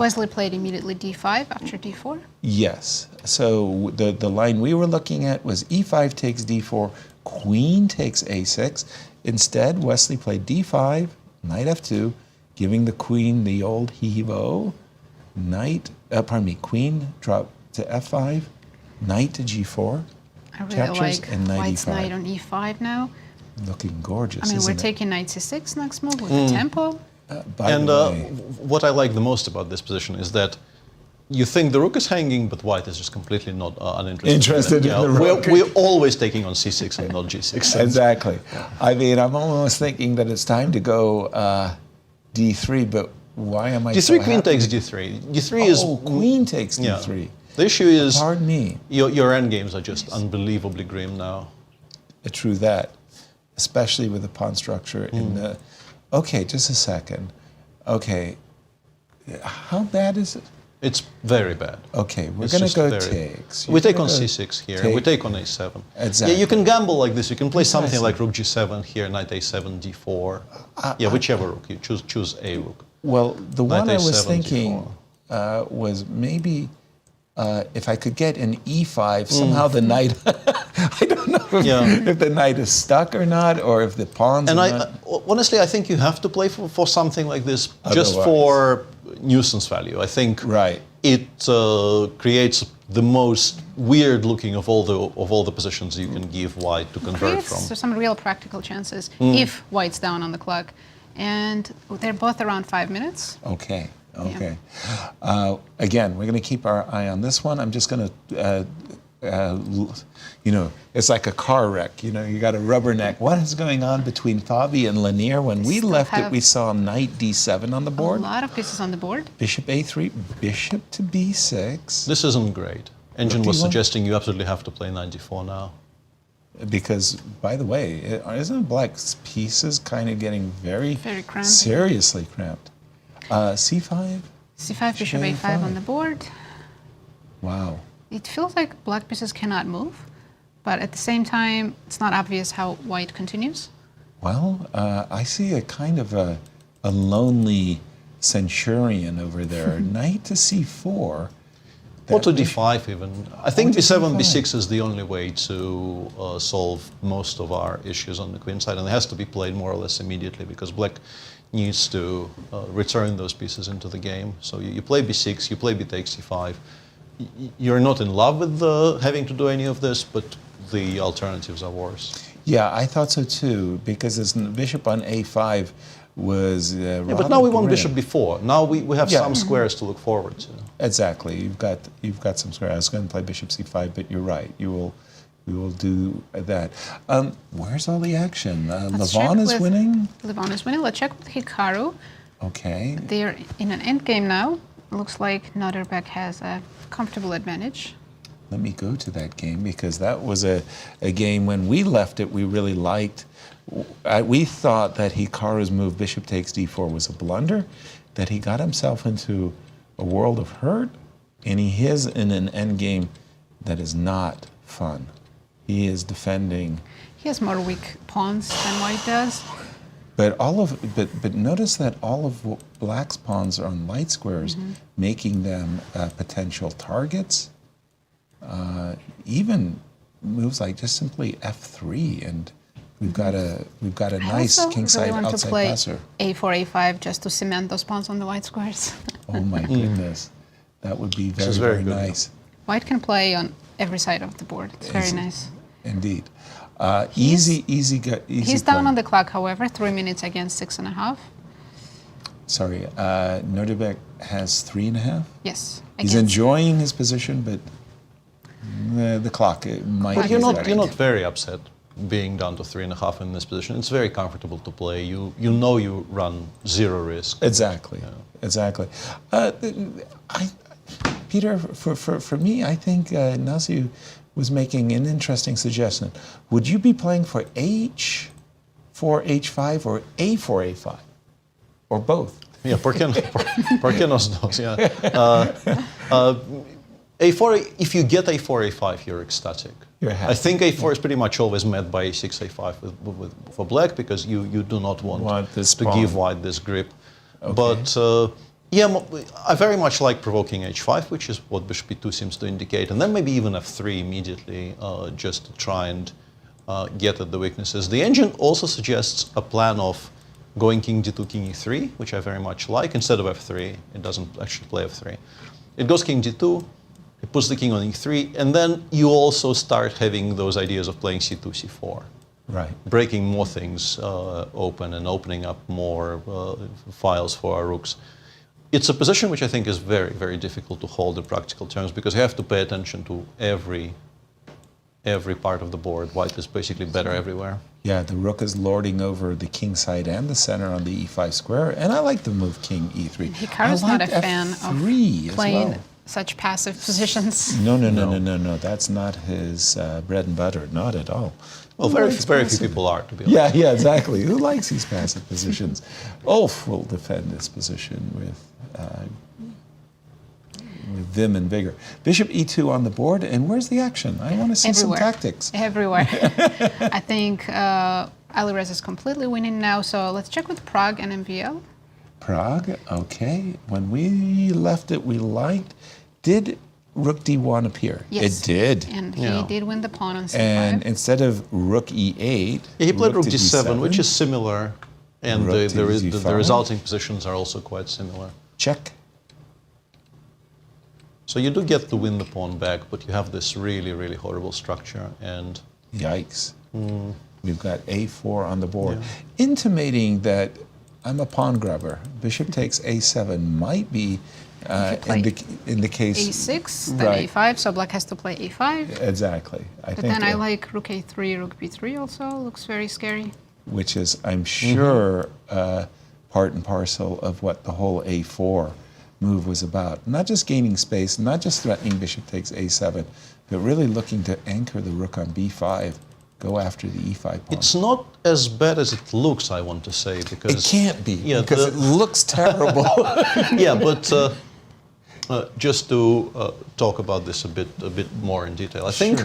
Wesley played immediately d5 after d4. Yes. So the line we were looking at was e5 takes d4, queen takes a6. Instead, Wesley played d5, knight f2, giving the queen the old heave-o. Queen drop to f5, knight to g4. I really like white's knight on e5 now. Looking gorgeous, we're taking knight c6 next move with the tempo. What I like the most about this position is that you think the rook is hanging, but white is just completely not uninterested in the rook. We're always taking on c6 and not g6. Exactly. I'm almost thinking that it's time to go d3, but why am I d3, queen takes d3. d3 is... queen takes d3. Yeah. The issue is... Pardon me. Your endgames are just unbelievably grim now. True that. Especially with the pawn structure in the... Okay, just a second. Okay. How bad is it? It's very bad. Okay, we're going to go takes. We take on c6 here, and we take on a7. Exactly. Yeah, you can gamble like this. You can play something like rook g7 here, knight a7, d4. Whichever rook. You choose a rook. Well, the knight one I was A7, thinking was maybe if I could get an e5, somehow the knight... I don't know if the knight is stuck or not, or if the pawns honestly, I think you have to play for something like this just for nuisance value. I think it creates the most weird looking of all the positions you can give white to convert from. So some real practical chances if white's down on the clock, and they're both around 5 minutes. Okay. Again, we're going to keep our eye on this one. I'm just going to it's like a car wreck. You got a rubberneck. What is going on between Fabi and Leinier? When we left it, we saw knight d7 on the board. A lot of pieces on the board. Bishop a3, bishop to b6. This isn't great. Engine was suggesting you absolutely have to play knight d4 now. Because, by the way, isn't Black's pieces kind of getting very cramped. Seriously cramped? c5? c5, bishop a5 on the board. Wow. It feels like black pieces cannot move, but at the same time, it's not obvious how white continues. Well, I see a kind of a lonely centurion over there. Knight to c4. Or to d5 even. I think b7, b6 is the only way to solve most of our issues on the queen side, and it has to be played more or less immediately because black needs to return those pieces into the game. So you play b6, you play b takes c5. You're not in love with having to do any of this, but the alternatives are worse. Yeah, I thought so too, because his bishop on a5 was but now we want bishop b4. Now we have some squares to look forward to. Exactly. You've got some squares. I was going to play bishop c5, but you're right. We will do that. Where's all the action? Levon is winning? Levon is winning. Let's check with Hikaru. Okay. They're in an endgame now. Looks like Nodirbek has a comfortable advantage. Let me go to that game because that was a game when we left it we really liked. We thought that Hikaru's move bishop takes d4 was a blunder, that he got himself into a world of hurt, and he is in an endgame that is not fun. He is defending. He has more weak pawns than white does. But notice that all of black's pawns are on light squares, making them potential targets. Even moves like just simply f3, and we've got a nice kingside really outside passer. a4, a5 just to cement those pawns on the white squares. Oh my goodness, that would be very nice. White can play on every side of the board. It's very nice. Indeed. Easy. He's down on the clock, however, 3 minutes against 6.5. Sorry, Nodirbek has 3.5? Yes. He's enjoying his position, but the clock might be. But you're not very upset being down to 3.5 in this position. It's very comfortable to play. You know you run zero risk. Exactly. Peter, for me, I think Nazi was making an interesting suggestion. Would you be playing for h4, h5, or a4, a5? Or both? Yeah, ¿por qué nos dos? Yeah. A4, if you get a4, a5, you're ecstatic. You're happy. I think a4 is pretty much always met by a6, a5 for black because you do not want to give white this grip. Okay. But I very much like provoking h5, which is what bishop e2 seems to indicate, and then maybe even f3 immediately, just to try and get at the weaknesses. The engine also suggests a plan of going king d2, king e3, which I very much like. Instead of f3, it doesn't actually play f3. It goes king d2, it puts the king on e3, and then you also start having those ideas of playing c2, c4. Right. Breaking more things open and opening up more files for our rooks. It's a position which I think is very, very difficult to hold in practical terms because you have to pay attention to every part of the board. White is basically better everywhere. Yeah, the rook is lording over the king side and the center on the e5 square, and I like the move king e3. Hikaru's not a fan of playing such passive positions. No. That's not his bread and butter, not at all. Well, very few people are, to be honest. Yeah, exactly. Who likes these passive positions? Ulf will defend this position with vim and vigor. Bishop e2 on the board, and where's the action? I want to see some tactics. Everywhere. I think Alireza is completely winning now, so let's check with Prague and MVL. Prague, okay. When we left it, we liked. Did rook d1 appear? Yes. It did. And he did win the pawn on c5. And instead of rook e8, he played rook d7, which is similar, and the resulting positions are also quite similar. Check. So you do get to win the pawn back, but you have this really, really horrible structure. And yikes. We've got a4 on the board, intimating that I'm a pawn grubber. Bishop takes a7 might be In the case a6, then right. a5, so black has to play a5. Exactly. But then I like rook a3, rook b3 also, looks very scary. Which is, I'm sure, part and parcel of what the whole a4 move was about. Not just gaining space, not just threatening bishop takes a7, but really looking to anchor the rook on b5, go after the e5 pawn. It's not as bad as it looks, I want to say, because... It can't be, because it looks terrible. Yeah, but just to talk about this a bit more in detail, I think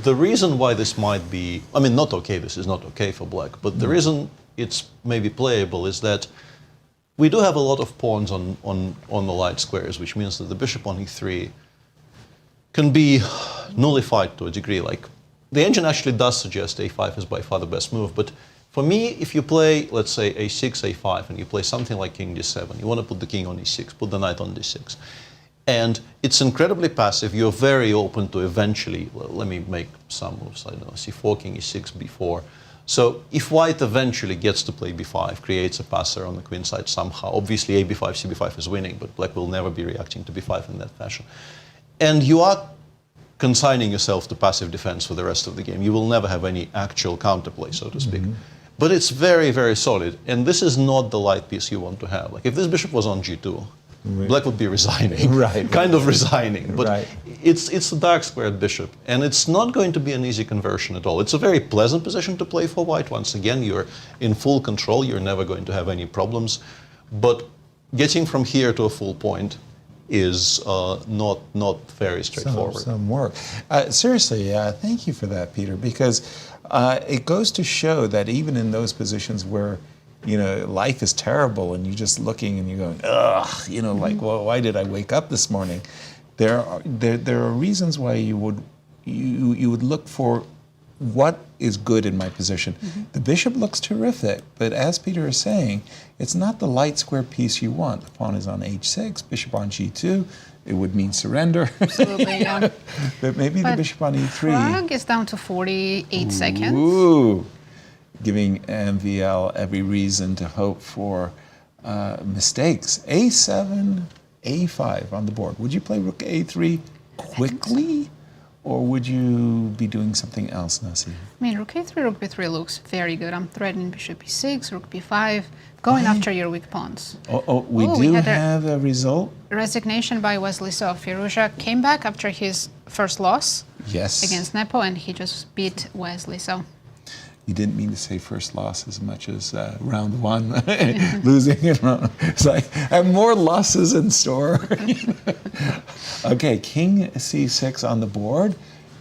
the reason why this might be, I mean, not okay, this is not okay for black, but the reason it's maybe playable is that we do have a lot of pawns on the light squares, which means that the bishop on e3 can be nullified to a degree. Like, the engine actually does suggest a5 is by far the best move, but for me, if you play, let's say, a6, a5, and you play something like king d7, you want to put the king on e6, put the knight on d6. And it's incredibly passive. You're very open to eventually, well, let me make some moves, I don't know, c4, king e6, b4. So if white eventually gets to play b5, creates a passer on the queen side somehow, obviously a b5, cb5 is winning, but black will never be reacting to b5 in that fashion. And you are consigning yourself to passive defense for the rest of the game. You will never have any actual counterplay, so to speak. But it's very, very solid. And this is not the light piece you want to have. Like, if this bishop was on g2, black would be resigning. Kind of resigning. But it's a dark squared bishop. And it's not going to be an easy conversion at all. It's a very pleasant position to play for white. Once again, you're in full control. You're never going to have any problems. But getting from here to a full point is not very straightforward. Some work. Seriously, thank you for that, Peter, because it goes to show that even in those positions where, you know, life is terrible and you're just looking and you're going, ugh, you know, like, well, why did I wake up this morning? There are reasons why you would look for what is good in my position. The bishop looks terrific, but as Peter is saying, it's not the light square piece you want. The pawn is on h6, bishop on g2. It would mean surrender. Absolutely, yeah. But maybe the bishop on e3. Pragg is down to 48 seconds. Ooh, giving MVL every reason to hope for mistakes. a7, a5 on the board. Would you play rook a3 quickly? Or would you be doing something else, Nasi? I mean, rook a3, rook b3 looks very good. I'm threatening bishop e6, rook b5, going after your weak pawns. We do have a result? Resignation by Wesley. So Firouzja came back after his first loss against Nepo, and he just beat Wesley. So you didn't mean to say first loss as much as round one, losing in round. It's like, I have more losses in store. Okay, king c6 on the board.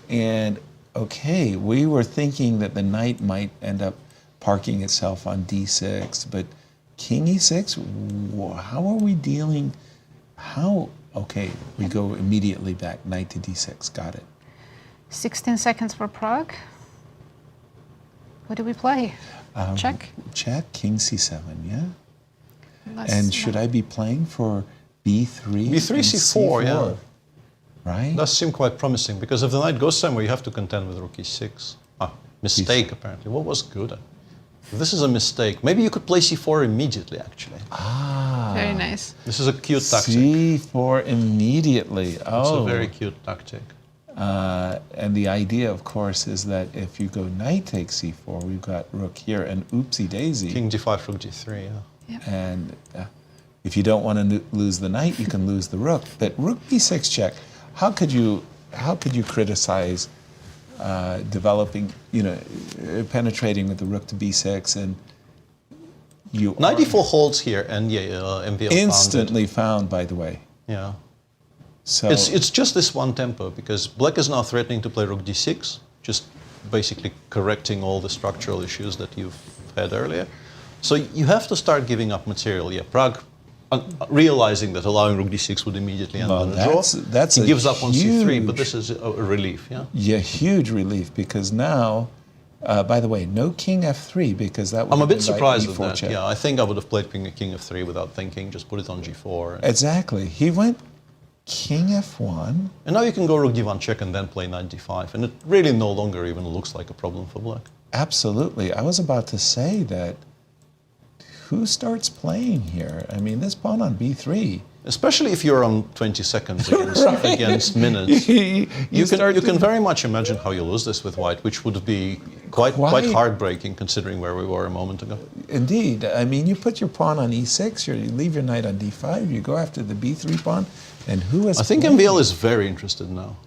And okay, we were thinking that the knight might end up parking itself on d6, but king e6, how are we dealing? Okay, we go immediately back, knight to d6, got it. 16 seconds for Pragg. What do we play? Check? Check, king c7, yeah? And should I be playing for b3? b3, c4, yeah. Right? Does seem quite promising, because if the knight goes somewhere, you have to contend with rook e6. Mistake, apparently. What was good? This is a mistake. Maybe you could play c4 immediately, actually. Very nice. This is a cute tactic. c4 immediately. Oh. It's a very cute tactic. And the idea, of course, is that if you go knight takes c4, we've got rook here, and oopsie daisy. King d5, rook d3, yeah. Yep. And if you don't want to lose the knight, you can lose the rook. But rook b6 check. How could you criticize developing, penetrating with the rook to b6 and you knight d4 holds here, and MVL instantly found, by the way. Yeah. So it's just this one tempo, because black is now threatening to play rook d6, just basically correcting all the structural issues that you've had earlier. So you have to start giving up material. Yeah, Pragg, realizing that allowing rook d6 would immediately end on a draw. He gives up on c3, but this is a relief, yeah? Yeah, huge relief, because now, by the way, no king f3, because that would I'm a bit surprised with that. Yeah, I think I would have played king f3 without thinking, just put it on g4. Exactly. He went king f1. And now you can go rook d1 check and then play knight d5, and it really no longer even looks like a problem for black. Absolutely. I was about to say that, who starts playing here? I mean, this pawn on b3. Especially if you're on 20 seconds against minutes. You can very much imagine how you lose this with white, which would be quite heartbreaking considering where we were a moment ago. Indeed. I mean, you put your pawn on e6, you leave your knight on d5, you go after the b3 pawn, and who is I think playing? MVL is very interested now.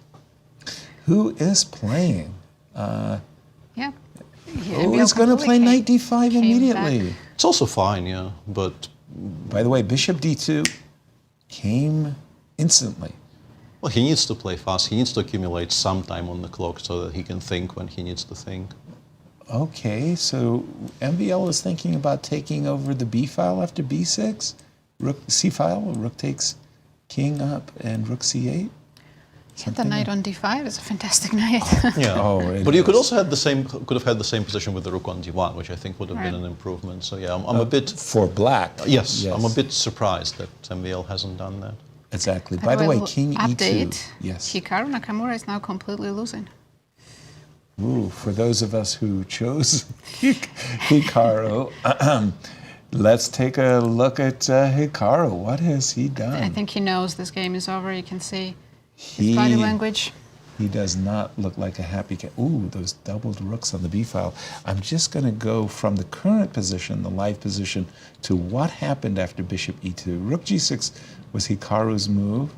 Who is playing? Yeah. Oh, he's going to play knight d5 immediately. back. It's also fine, yeah, but... By the way, bishop d2 came instantly. Well, he needs to play fast. He needs to accumulate some time on the clock so that he can think when he needs to think. Okay, so MVL is thinking about taking over the b file after b6. Rook c file, rook takes king up, and rook c8. The knight on d5 is a fantastic knight. Yeah, but you could also have the same position with the rook on d1, which I think would have been an improvement. So yeah, I'm a bit for black. Yes, I'm a bit surprised that MVL hasn't done that. Exactly. By the way, king update, e2. Yes. Hikaru Nakamura is now completely losing. Ooh, for those of us who chose Hikaru, let's take a look at Hikaru. What has he done? I think he knows this game is over. You can see his body language. He does not look like a happy cat. Ooh, those doubled rooks on the b file. I'm just going to go from the current position, the live position, to what happened after bishop e2. Rook g6 was Hikaru's move,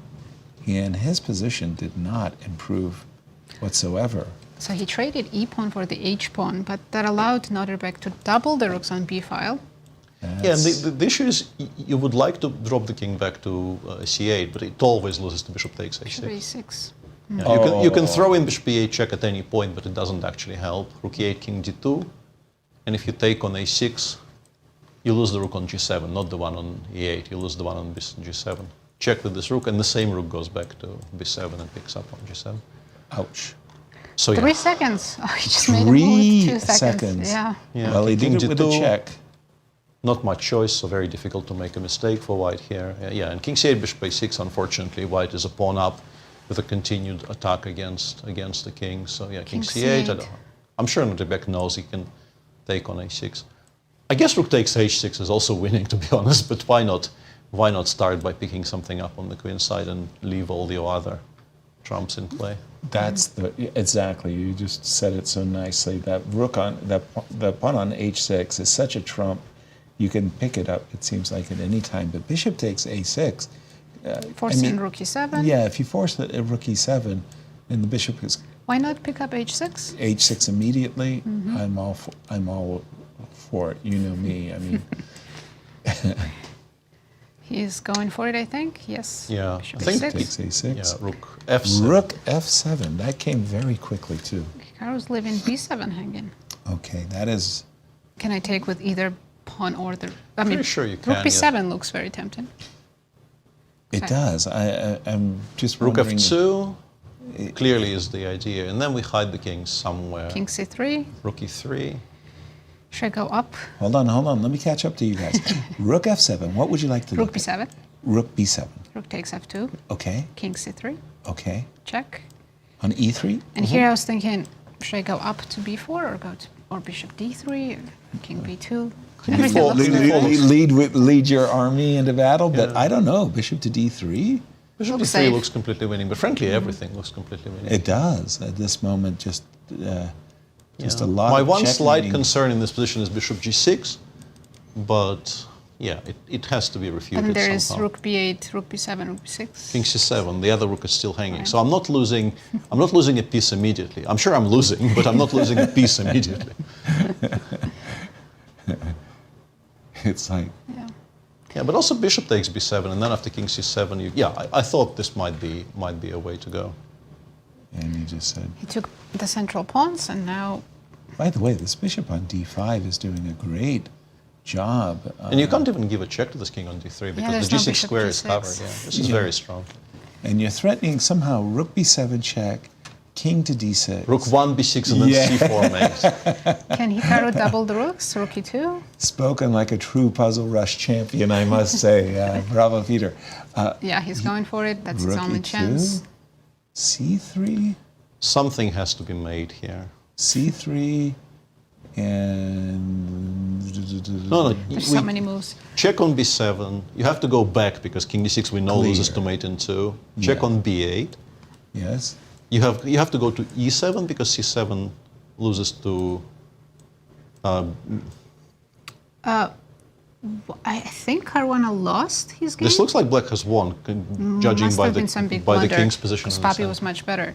and his position did not improve whatsoever. So he traded e-pawn for the h-pawn, but that allowed Nodirbek to double the rooks on b file. Yeah, and the issue is you would like to drop the king back to c8, but it always loses to bishop takes a6. a6. Yeah, you can throw in bishop e8 check at any point, but it doesn't actually help. Rook e8, king d2, and if you take on a6, you lose the rook on g7, not the one on e8. You lose the one on g7. Check with this rook, and the same rook goes back to b7 and picks up on g7. Ouch. So 3 seconds. Oh, he just made a move with 2 seconds. Yeah. Well, he did it with a check. Not much choice, so very difficult to make a mistake for white here. Yeah, and king c8, bishop a6, unfortunately, white is a pawn up with a continued attack against the king. So yeah, king c8. I'm sure Nodirbek knows he can take on a6. I guess rook takes h6 is also winning, to be honest, but why not start by picking something up on the queen side and leave all the other trumps in play? That's exactly. You just said it so nicely. That rook on the pawn on h6 is such a trump. You can pick it up, it seems like, at any time. But bishop takes a6. Forcing rook e7. Yeah, if you force a rook e7, and the bishop is... Why not pick up h6? h6 immediately. I'm all for it. You know me. I mean... He's going for it, I think. Yes. Yeah. Bishop I think it takes a6. Yeah, rook f7. Rook f7. That came very quickly, too. Hikaru's leaving b7 hanging. Okay, that is... Can I take with either pawn or the... I mean, pretty sure you can. Rook b7 looks very tempting. It does. I'm just rook wondering... f2 clearly is the idea. And then we hide the king somewhere. King c3. Rook e3. Should I go up? Hold on. Let me catch up to you guys. Rook f7. What would you like to do? Rook b7. Rook b7. Rook takes f2. Okay. King c3. Okay. Check. On e3? And here I was thinking, should I go up to b4 or or bishop d3 or king b2? Lead your army into battle, but I don't know. Bishop to d3? Bishop d3 looks completely winning, but frankly, everything looks completely winning. It does. At this moment, just a lot My of one slight checkmating. concern in this position is bishop g6, but yeah, it has to be refuted And there somehow. is rook b8, rook b7, rook b6. King c7, the other rook is still hanging. So I'm not losing a piece immediately. I'm sure I'm losing, but I'm not losing a piece immediately. It's like... Yeah, but also bishop takes b7, and then after king c7, I thought this might be a way to go. And you just said... He took the central pawns, and now... By the way, this bishop on d5 is doing a great job. And you can't even give a check to this king on d3 because the g6 square is covered. Yeah, this is very strong. And you're threatening somehow rook b7 check, king to d6. Rook 1, b6, and then c4 mate. Can Hikaru double the rooks? Rook e2? Spoken like a true Puzzle Rush champion, I must say. Bravo, Peter. Yeah, he's going for it. That's his rook only e2, chance. c3? Something has to be made here. c3, And No, There's so many moves. check on b7. You have to go back because king d6 we know Clear. loses to mate in 2. Check Yeah. on b8. yes, You have to go to e7 because c7 loses to. I think Caruana lost his game. This looks like black has won, judging Must by have the been some big by the blunder, king's position. because in the Papi center. was much better.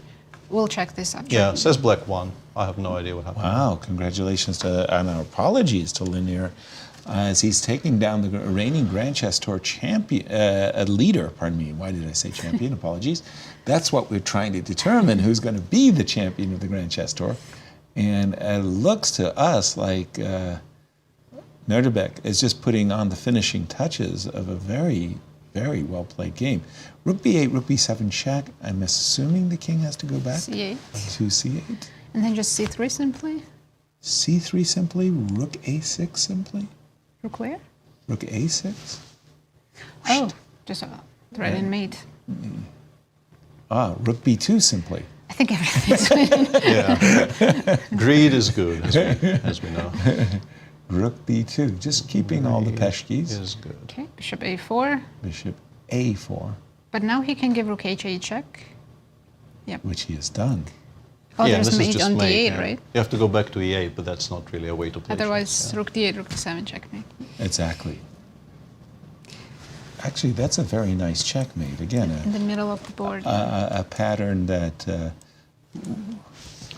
We'll check this up. Yeah, says black won. I have no idea what happened. wow! Congratulations to and our apologies to Leinier as he's taking down the reigning Grand Chess Tour champion, leader. Pardon me. Why did I say champion? Apologies. That's what we're trying to determine who's going to be the champion of the Grand Chess Tour, and it looks to us like. Nodirbek is just putting on the finishing touches of a very, very well-played game. Rook b8, rook b7 check. I'm assuming the king has to go back C8. to c8. And then just C3 simply. c3 simply, rook a6 simply, Rook where? rook a6. Oh, just a thread and mate. Rook b2 simply. I think everything's winning. Yeah, greed is good, as we know. Rook b2, just keeping all the peshkis. Is good. Okay, bishop A4. Bishop a4, But now he can give rook H8 check. which he has done. Oh, yeah, there's this is mate just on mate, D8, yeah. right? You have to go back to e8, but that's not really a way to play. Otherwise, chess, rook D8, rook D7 checkmate. Exactly. Actually, that's a very nice checkmate. Again, In the middle of the board. a pattern that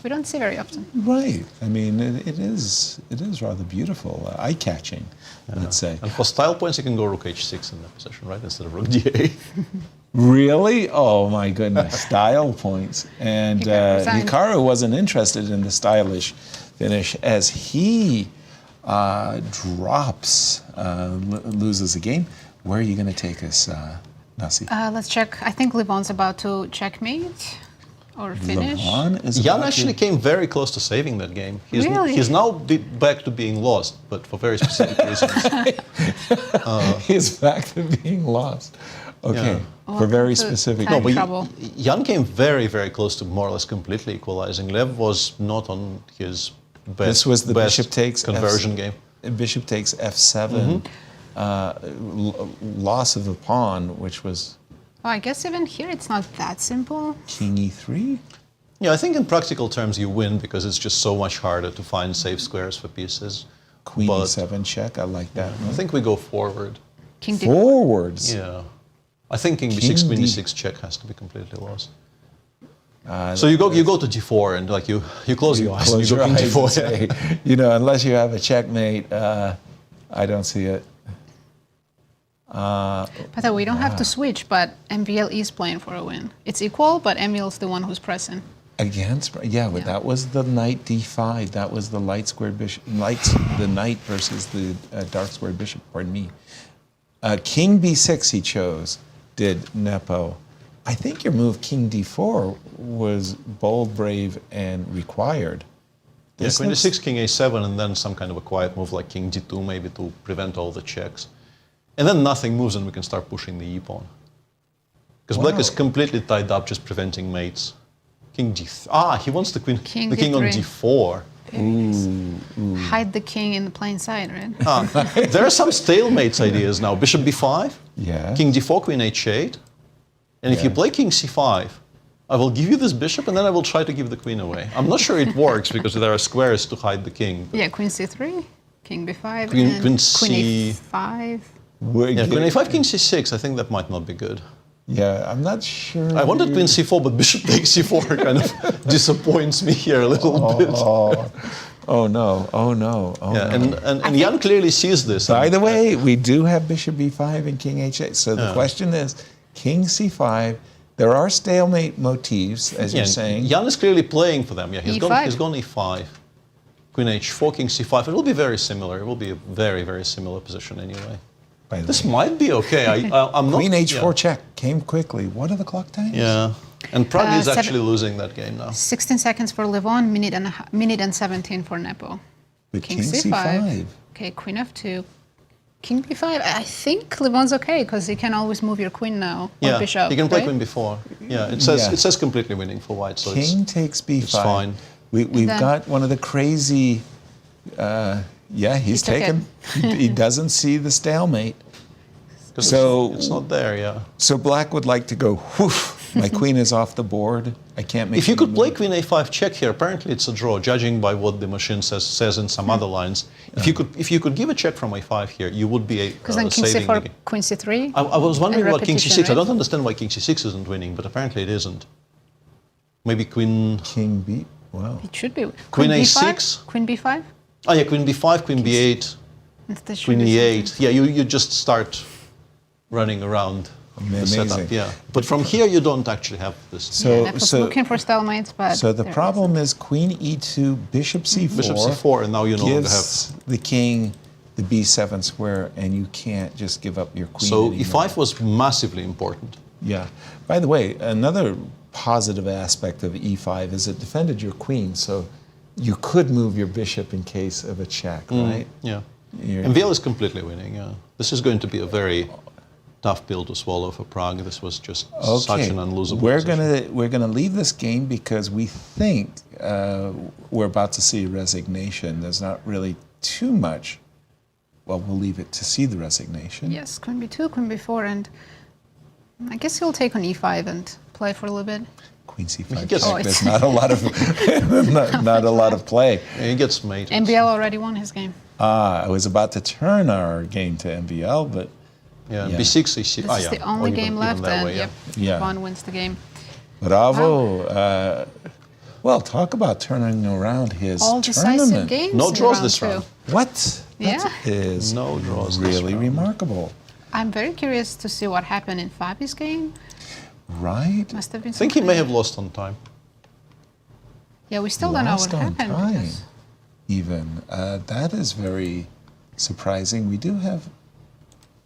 We don't see very often. right. I mean, it is rather beautiful, eye-catching, let's say. And for style points, you can go rook h6 in that position, right, instead of rook d8. Really? Oh my goodness! Style points. And Hikaru resigned. Hikaru wasn't interested in the stylish finish as he drops, loses a game. Where are you going to take us, Nasi? Let's check. I think Levon's about to checkmate or finish. Levon is Jan about actually came very close to saving that game. Really? He's now back to being lost, but for very specific reasons. He's back to being lost. Okay, Yeah. for very Welcome to specific. time But trouble. Jan came very, very close to more or less completely equalizing. Lev was not on his best, This was the best bishop takes conversion game. Bishop takes f7. Loss of the pawn, which was Oh, I guess even here it's not that simple. king e3. Yeah, I think in practical terms you win because it's just so much harder to find safe squares for pieces. Queen But e7 check. I like that. I think we go forward. King D. Forwards. Yeah. I think king b6, King queen D- d6 check has to be completely lost. So you go to d4 and like you close your eyes and Close you your go king eyes d4. and say, unless you have a checkmate, I don't see it. But we don't have to switch, but MVL is playing for a win. It's equal, but MVL's the one who's pressing. Against, but that was the knight d5. That was the light squared bishop, the knight versus the dark squared bishop. Pardon me. King b6 he chose. Did Nepo? I think your move king d4 was bold, brave, and required. Yeah, This queen looks- d6, king a7, and then some kind of a quiet move like king d2 maybe to prevent all the checks. And then nothing moves and we can start pushing the e-pawn. Because black is completely tied up, just preventing mates. King d... he wants the queen, King the king on d3. d4. Hide the king in the plain sight, right? There are some stalemates ideas now. Bishop b5, Yeah. king d4, queen h8. And if you Yeah. play king c5, I will give you this bishop and then I will try to give the queen away. I'm not sure it works because there are squares to hide the king. Yeah, queen c3, king b5, Queen- and queen queen C- a5. Yeah, queen a5, king c6, I think that might not be good. Yeah, I'm not sure. I wanted queen c4, but bishop takes c4 kind of disappoints me here a little bit. Oh no! Oh no! Oh Yeah, no! and Jan clearly sees this. By the way, we do have bishop b5 and king h8. So the question is, king c5. There are stalemate motifs, as you're saying. Jan is clearly playing for them. Yeah, he's E5. gone e5, queen h4, king c5. It will be very similar. It will be a very, very similar position anyway. By the This way. might be okay. I'm not. Queen h4 yeah. check came quickly. What are the clock times? Yeah, and Prague is seven- actually losing that game now. 16 seconds for Levon, minute and 17 for Nepo. With king c5. Okay, queen f2. King b5. I think Levon's okay because he can always move your queen now. Or Yeah, bishop, you can play right? queen before. Yeah, it says completely winning for white. So King takes b5. it's fine. We've then- got one of the crazy Yeah, he's took taken. He doesn't see the stalemate. So it's not there, yeah. So black would like to go, whew, my queen is off the board. I can't make If you could play move. queen a5 check here, apparently it's a draw, judging by what the machine says in some other lines. If you could give a check from a5 here, you would be Because then king saving c4, the- queen c3. I was wondering and about king c6. repetition, I don't right? understand why king c6 isn't winning, but apparently it isn't. Maybe queen... King b. Wow. It should be. Queen b5, a6. Queen b5. Oh yeah, queen b5, queen b8, That should queen be e8. something. Yeah, you just start running around the Amazing. setup. Yeah, but from here you don't actually have this. So, That was looking for stalemates, but so the there problem is queen e2, bishop c4. Bishop c4, and now you no longer gives the king the b7 square, and you can't just give up your queen So anymore. e5 was massively important. Yeah. By the way, another positive aspect of e5 is it defended your queen, so you could move your bishop in case of a check, right? Yeah. You're- MVL is completely winning. Yeah. This is going to be a very tough pill to swallow for Prague. This was just such an unlosable position. We're gonna leave this game because we think we're about to see resignation. There's not really too much. Well, we'll leave it to see the resignation. Yes, queen b2, queen b4, and I guess he'll take on e5 and play for a little bit. Queen c5 He gets- check. Oh, There's not a lot of not a lot of play. Yeah, he gets mated. MBL already won his game. I was about to turn our game to MVL, but Yeah, Yeah. b6, e6. This Ah, is yeah. the only Or even- game even left, that and way, yep, Yeah. Levon wins the game. bravo. Well, talk about turning around his All decisive tournament. games. No in draws round this two. round. What? Yeah. That is No draws this really round. remarkable, I'm very curious to see what happened in Fabi's game. right? Must have been. I think he may something- have lost on time. Yeah, we still don't know Lost what on happened. time, because- even. That is very surprising. We do have.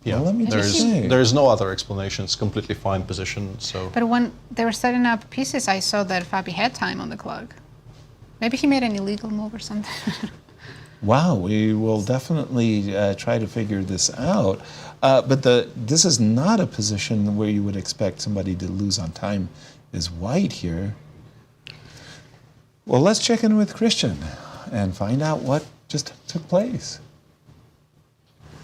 Yeah, Well, let me just say. there's no other explanation. It's completely fine position. So But when they were setting up pieces, I saw that Fabi had time on the clock. Maybe he made an illegal move or something. Wow, we will definitely try to figure this out. But this is not a position where you would expect somebody to lose on time as white here. Well, let's check in with Cristian and find out what just took place.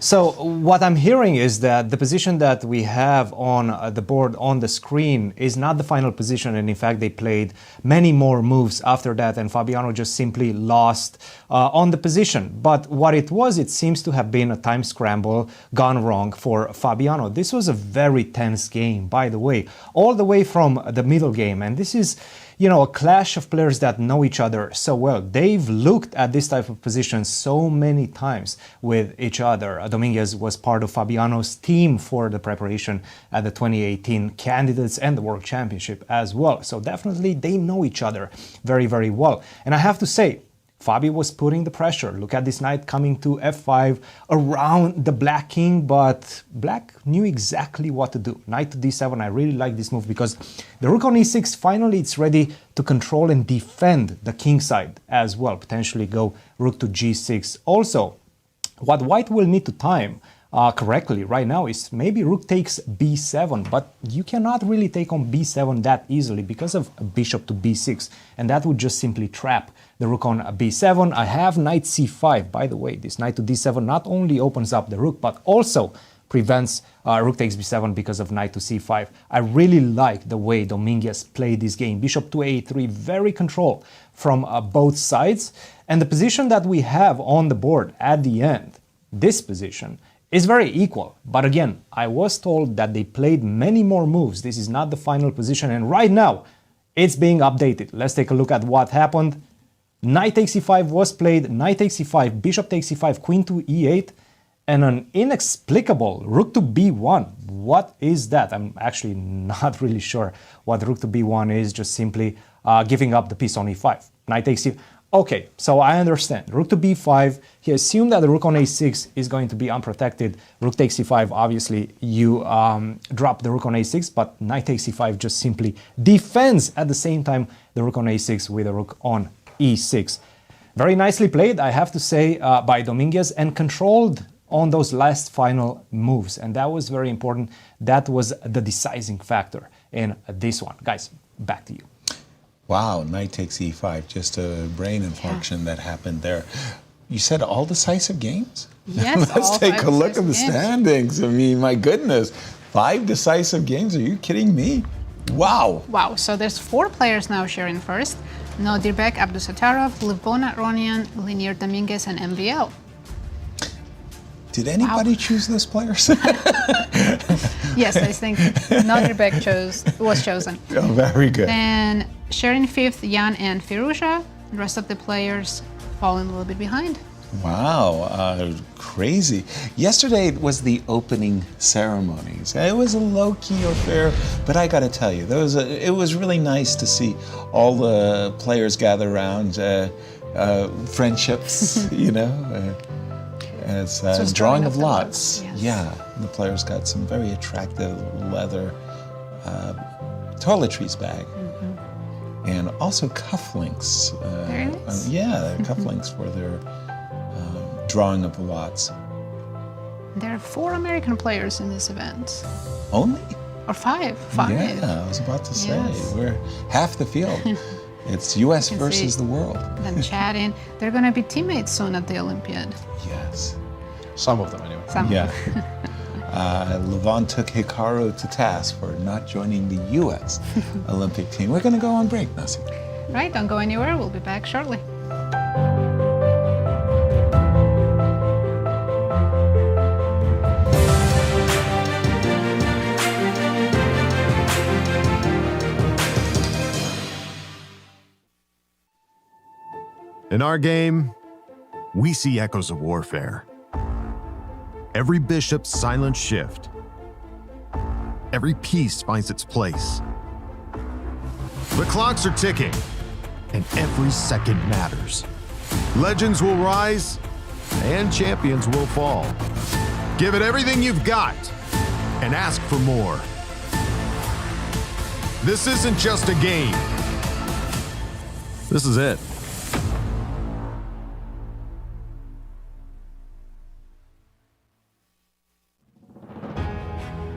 So what I'm hearing is that the position that we have on the board on the screen is not the final position, and in fact they played many more moves after that, and Fabiano just simply lost on the position. But what it was, it seems to have been a time scramble gone wrong for Fabiano. This was a very tense game, by the way, all the way from the middle game, and this is, you know, a clash of players that know each other so well. They've looked at this type of position so many times with each other. Dominguez was part of Fabiano's team for the preparation at the 2018 candidates and the World Championship as well. So definitely they know each other very, very well. And I have to say, Fabi was putting the pressure. Look at this knight coming to f5 around the black king, but black knew exactly what to do. Knight to d7, I really like this move because the rook on e6, finally it's ready to control and defend the king side as well. Potentially go rook to g6. Also, what white will need to time correctly right now is maybe rook takes b7, but you cannot really take on b7 that easily because of bishop to b6, and that would just simply trap the rook on b7. I have knight c5. By the way, this knight to d7 not only opens up the rook, but also prevents rook takes b7 because of knight to c5. I really like the way Dominguez played this game. Bishop to a3, very controlled from both sides. And the position that we have on the board at the end, this position, is very equal. But again, I was told that they played many more moves. This is not the final position, and right now it's being updated. Let's take a look at what happened. Knight takes e5 was played, knight takes e5, bishop takes e5, queen to e8, and an inexplicable rook to b1. What is that? I'm actually not really sure what rook to b1 is, just simply giving up the piece on e5. Knight takes e5. Okay, so I understand. Rook to b5, he assumed that the rook on a6 is going to be unprotected. Rook takes e5, obviously you drop the rook on a6, but knight takes e5 just simply defends at the same time the rook on a6 with a rook on e6. Very nicely played, I have to say, by Dominguez, and controlled on those last final moves, and that was very important. That was the deciding factor in this one. Guys, back to you. Wow, knight takes e5, just a brain infarction that happened there. You said all decisive games? Yes, Let's all take five a look at the decisive games. standings. I mean, my goodness. 5 decisive games? Are you kidding me? Wow. Wow, so there's 4 players now sharing first. Nodirbek, Abdusattorov, Levon, Aronian, Leinier, Dominguez, and MVL. Did anybody choose those players? Yes, I think Nodirbek was chosen. Oh, very good. And sharing 5th, Jan and Firouzja. The rest of the players falling a little bit behind. Wow, crazy. Yesterday was the opening ceremonies. It was a low-key affair, but I got to tell you, it was really nice to see all the players gather around, friendships, you know, as drawing of lots. Yes. Yeah, the players got some very attractive leather toiletries bag. And also cufflinks. Very nice. Yeah, cufflinks for their drawing of the lots. There are 4 American players in this event. Only? Or 5. Yeah, I was about to say, Yes. we're half the field. It's U.S. You can versus see the world. Them chatting. They're going to be teammates soon at the Olympiad. Yes. Some of them, anyway. Some. Yeah. Levon took Hikaru to task for not joining the U.S. Olympic team. We're going to go on break, Nazi. Right, don't go anywhere. We'll be back shortly. In our game, we see echoes of warfare. Every bishop's silent shift. Every piece finds its place. The clocks are ticking, and every second matters. Legends will rise, and champions will fall. Give it everything you've got, and ask for more. This isn't just a game. This is it.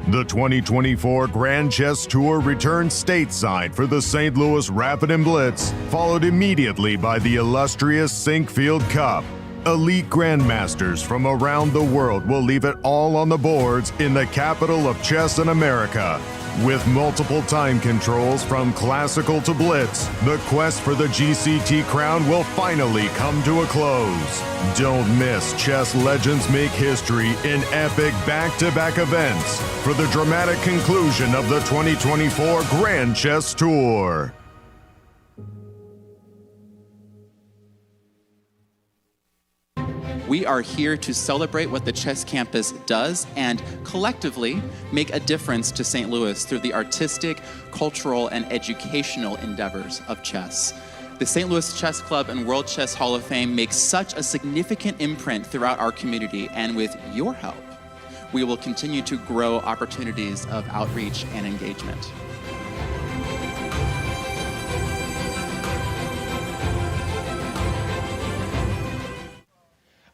The 2024 Grand Chess Tour returns stateside for the St. Louis Rapid Blitz, followed immediately by the illustrious Sinkfield Cup. Elite grandmasters from around the world will leave it all on the boards in the capital of chess in America. With multiple time controls from classical to blitz, the quest for the GCT crown will finally come to a close. Don't miss Chess Legends Make History in epic back-to-back events for the dramatic conclusion of the 2024 Grand Chess Tour. We are here to celebrate what the Chess Campus does and collectively make a difference to St. Louis through the artistic, cultural, and educational endeavors of chess. The St. Louis Chess Club and World Chess Hall of Fame make such a significant imprint throughout our community, and with your help, we will continue to grow opportunities of outreach and engagement.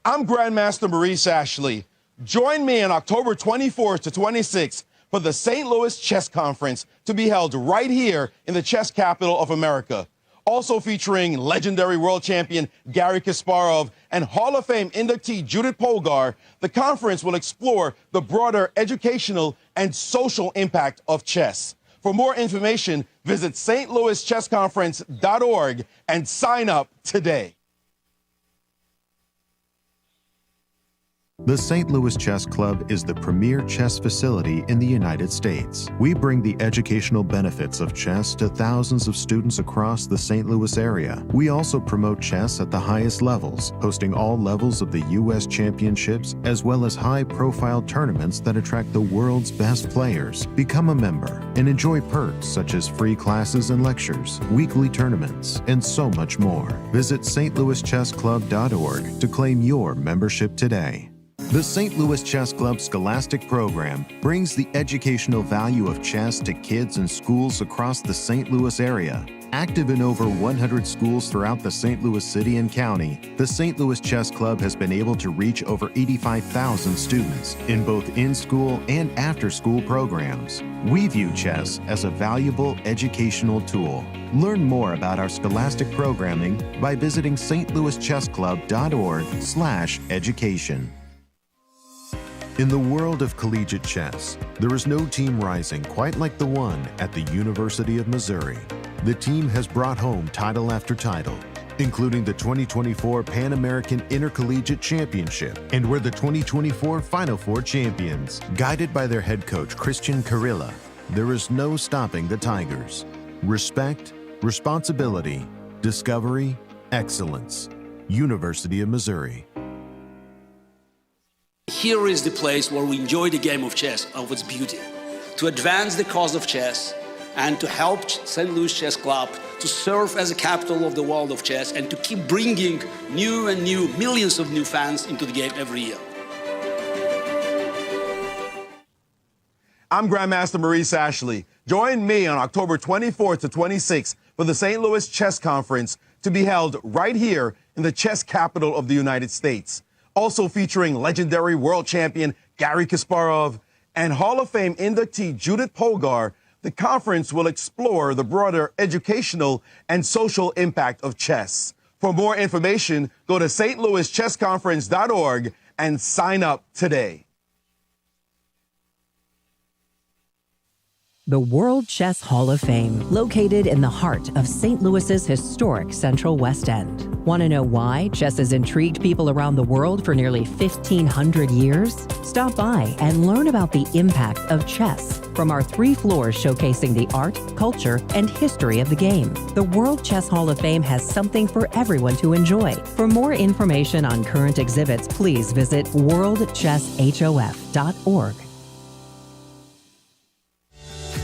I'm Grandmaster Maurice Ashley. Join me on October 24th to 26th for the St. Louis Chess Conference to be held right here in the chess capital of America. Also featuring legendary world champion Garry Kasparov and Hall of Fame inductee Judith Polgar, the conference will explore the broader educational and social impact of chess. For more information, visit stlouischessconference.org and sign up today. The St. Louis Chess Club is the premier chess facility in the United States. We bring the educational benefits of chess to thousands of students across the St. Louis area. We also promote chess at the highest levels, hosting all levels of the U.S. championships, as well as high-profile tournaments that attract the world's best players. Become a member and enjoy perks such as free classes and lectures, weekly tournaments, and so much more. Visit stlouischessclub.org to claim your membership today. The St. Louis Chess Club Scholastic Program brings the educational value of chess to kids in schools across the St. Louis area. Active in over 100 schools throughout the St. Louis City and County, the St. Louis Chess Club has been able to reach over 85,000 students in both in-school and after-school programs. We view chess as a valuable educational tool. Learn more about our scholastic programming by visiting stlouischessclub.org/education. In the world of collegiate chess, there is no team rising quite like the one at the University of Missouri. The team has brought home title after title, including the 2024 Pan American Intercollegiate Championship, and were the 2024 Final Four champions. Guided by their head coach, Cristian Chirila, there is no stopping the Tigers. Respect, responsibility, discovery, excellence. University of Missouri. Here is the place where we enjoy the game of chess of its beauty, to advance the cause of chess and to help St. Louis Chess Club to serve as a capital of the world of chess and to keep bringing millions of new fans into the game every year. I'm Grandmaster Maurice Ashley. Join me on October 24th to 26th for the St. Louis Chess Conference to be held right here in the chess capital of the United States. Also featuring legendary world champion Garry Kasparov and Hall of Fame inductee Judith Polgar, the conference will explore the broader educational and social impact of chess. For more information, go to stlouischessconference.org and sign up today. The World Chess Hall of Fame, located in the heart of St. Louis's historic Central West End. Want to know why chess has intrigued people around the world for nearly 1,500 years? Stop by and learn about the impact of chess from our 3 floors showcasing the art, culture, and history of the game. The World Chess Hall of Fame has something for everyone to enjoy. For more information on current exhibits, please visit worldchesshof.org.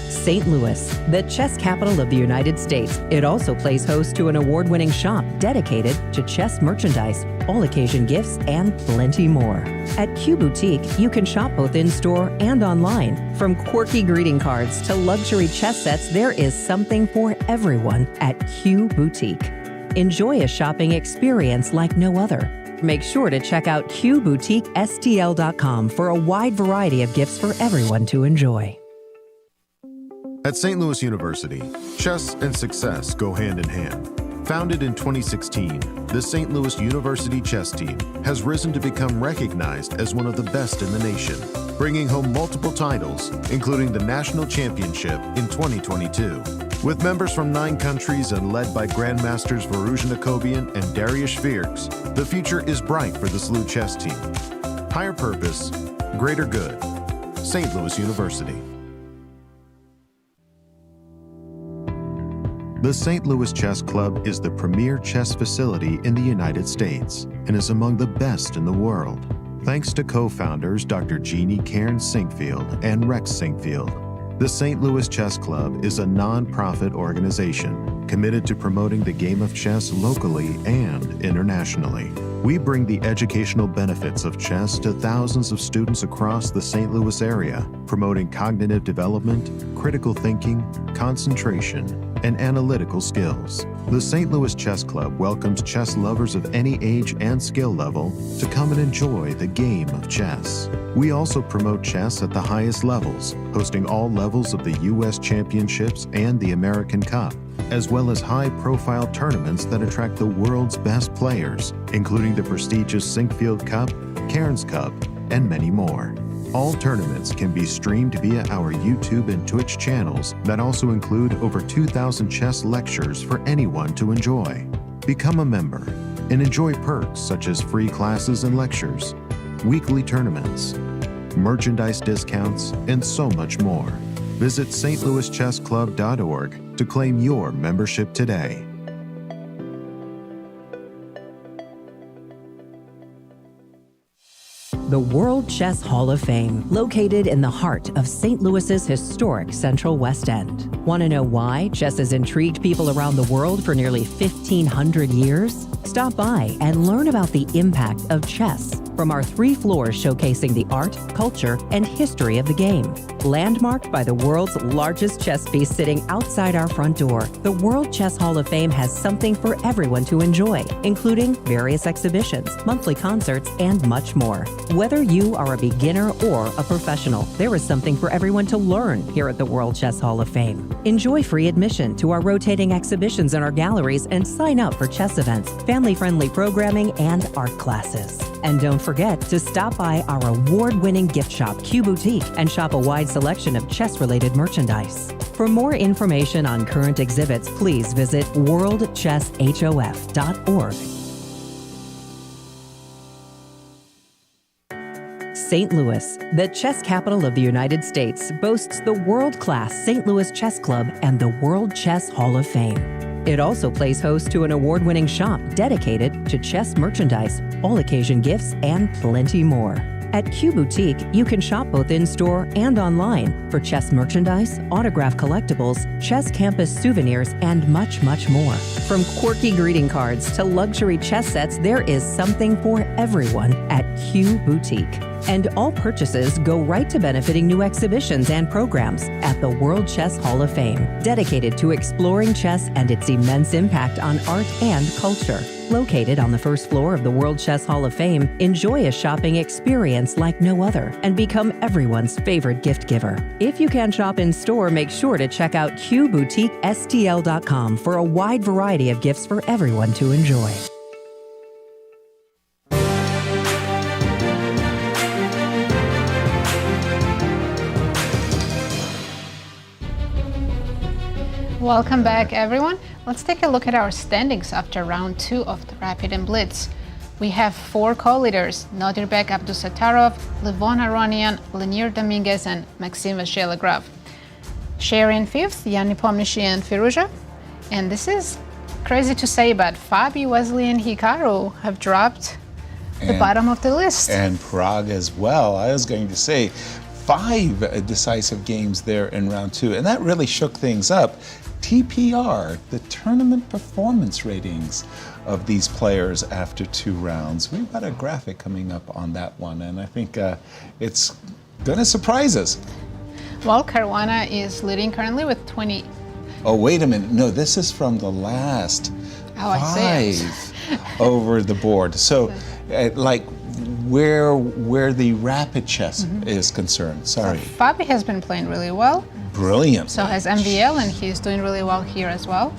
St. Louis, the chess capital of the United States. It also plays host to an award-winning shop dedicated to chess merchandise, all-occasion gifts, and plenty more. At Q Boutique, you can shop both in-store and online. From quirky greeting cards to luxury chess sets, there is something for everyone at Q Boutique. Enjoy a shopping experience like no other. Make sure to check out QBoutiqueSTL.com for a wide variety of gifts for everyone to enjoy. At St. Louis University, chess and success go hand in hand. Founded in 2016, the St. Louis University chess team has risen to become recognized as one of the best in the nation, bringing home multiple titles, including the National Championship in 2022. With members from 9 countries and led by Grandmasters Firouzja and Dariush Fierks, the future is bright for the SLU chess team. Higher purpose, greater good. St. Louis University. The St. Louis Chess Club is the premier chess facility in the United States and is among the best in the world. Thanks to co-founders Dr. Jeannie Cairns-Sinkfield and Rex Sinkfield, the St. Louis Chess Club is a non-profit organization committed to promoting the game of chess locally and internationally. We bring the educational benefits of chess to thousands of students across the St. Louis area, promoting cognitive development, critical thinking, concentration, and analytical skills. The St. Louis Chess Club welcomes chess lovers of any age and skill level to come and enjoy the game of chess. We also promote chess at the highest levels, hosting all levels of the U.S. Championships and the American Cup, as well as high-profile tournaments that attract the world's best players, including the prestigious Sinkfield Cup, Cairns Cup, and many more. All tournaments can be streamed via our YouTube and Twitch channels that also include over 2,000 chess lectures for anyone to enjoy. Become a member and enjoy perks such as free classes and lectures, weekly tournaments, merchandise discounts, and so much more. Visit stlouischessclub.org to claim your membership today. The World Chess Hall of Fame, located in the heart of St. Louis's historic Central West End. Want to know why chess has intrigued people around the world for nearly 1,500 years? Stop by and learn about the impact of chess from our 3 floors showcasing the art, culture, and history of the game. Landmarked by the world's largest chess piece sitting outside our front door, the World Chess Hall of Fame has something for everyone to enjoy, including various exhibitions, monthly concerts, and much more. Whether you are a beginner or a professional, there is something for everyone to learn here at the World Chess Hall of Fame. Enjoy free admission to our rotating exhibitions in our galleries and sign up for chess events, family-friendly programming, and art classes. And don't forget to stop by our award-winning gift shop, Q Boutique, and shop a wide selection of chess-related merchandise. For more information on current exhibits, please visit worldchesshof.org. St. Louis, the chess capital of the United States, boasts the world-class St. Louis Chess Club and the World Chess Hall of Fame. It also plays host to an award-winning shop dedicated to chess merchandise, all-occasion gifts, and plenty more. At Q Boutique, you can shop both in-store and online for chess merchandise, autograph collectibles, chess campus souvenirs, and much, much more. From quirky greeting cards to luxury chess sets, there is something for everyone at Q Boutique. And all purchases go right to benefiting new exhibitions and programs at the World Chess Hall of Fame, dedicated to exploring chess and its immense impact on art and culture. Located on the first floor of the World Chess Hall of Fame, enjoy a shopping experience like no other and become everyone's favorite gift giver. If you can shop in store, make sure to check out QBoutiqueSTL.com for a wide variety of gifts for everyone to enjoy. Welcome back, everyone. Let's take a look at our standings after round 2 of the Rapid and Blitz. We have 4 co-leaders: Nodirbek, Abdusattorov, Levon, Aronian, Leinier, Dominguez, and Maxime, Vachier-Lagrave. Sharing 5th, Nepomniachtchi and Firouzja. And this is crazy to say, but Fabi, Wesley, and Hikaru have dropped the bottom of the list. And Prague as well. I was going to say 5 decisive games there in round 2, and that really shook things up. TPR, the tournament performance ratings of these players after 2 rounds. We've got a graphic coming up on that one, and I think it's going to surprise us. Well, Caruana is leading currently with 20. Oh, wait a minute. No, this is from the last 5 over the board. So, like, where the rapid chess is concerned. Sorry. So Fabi has been playing really well. Brilliant. So has MVL, and he's doing really well here as well.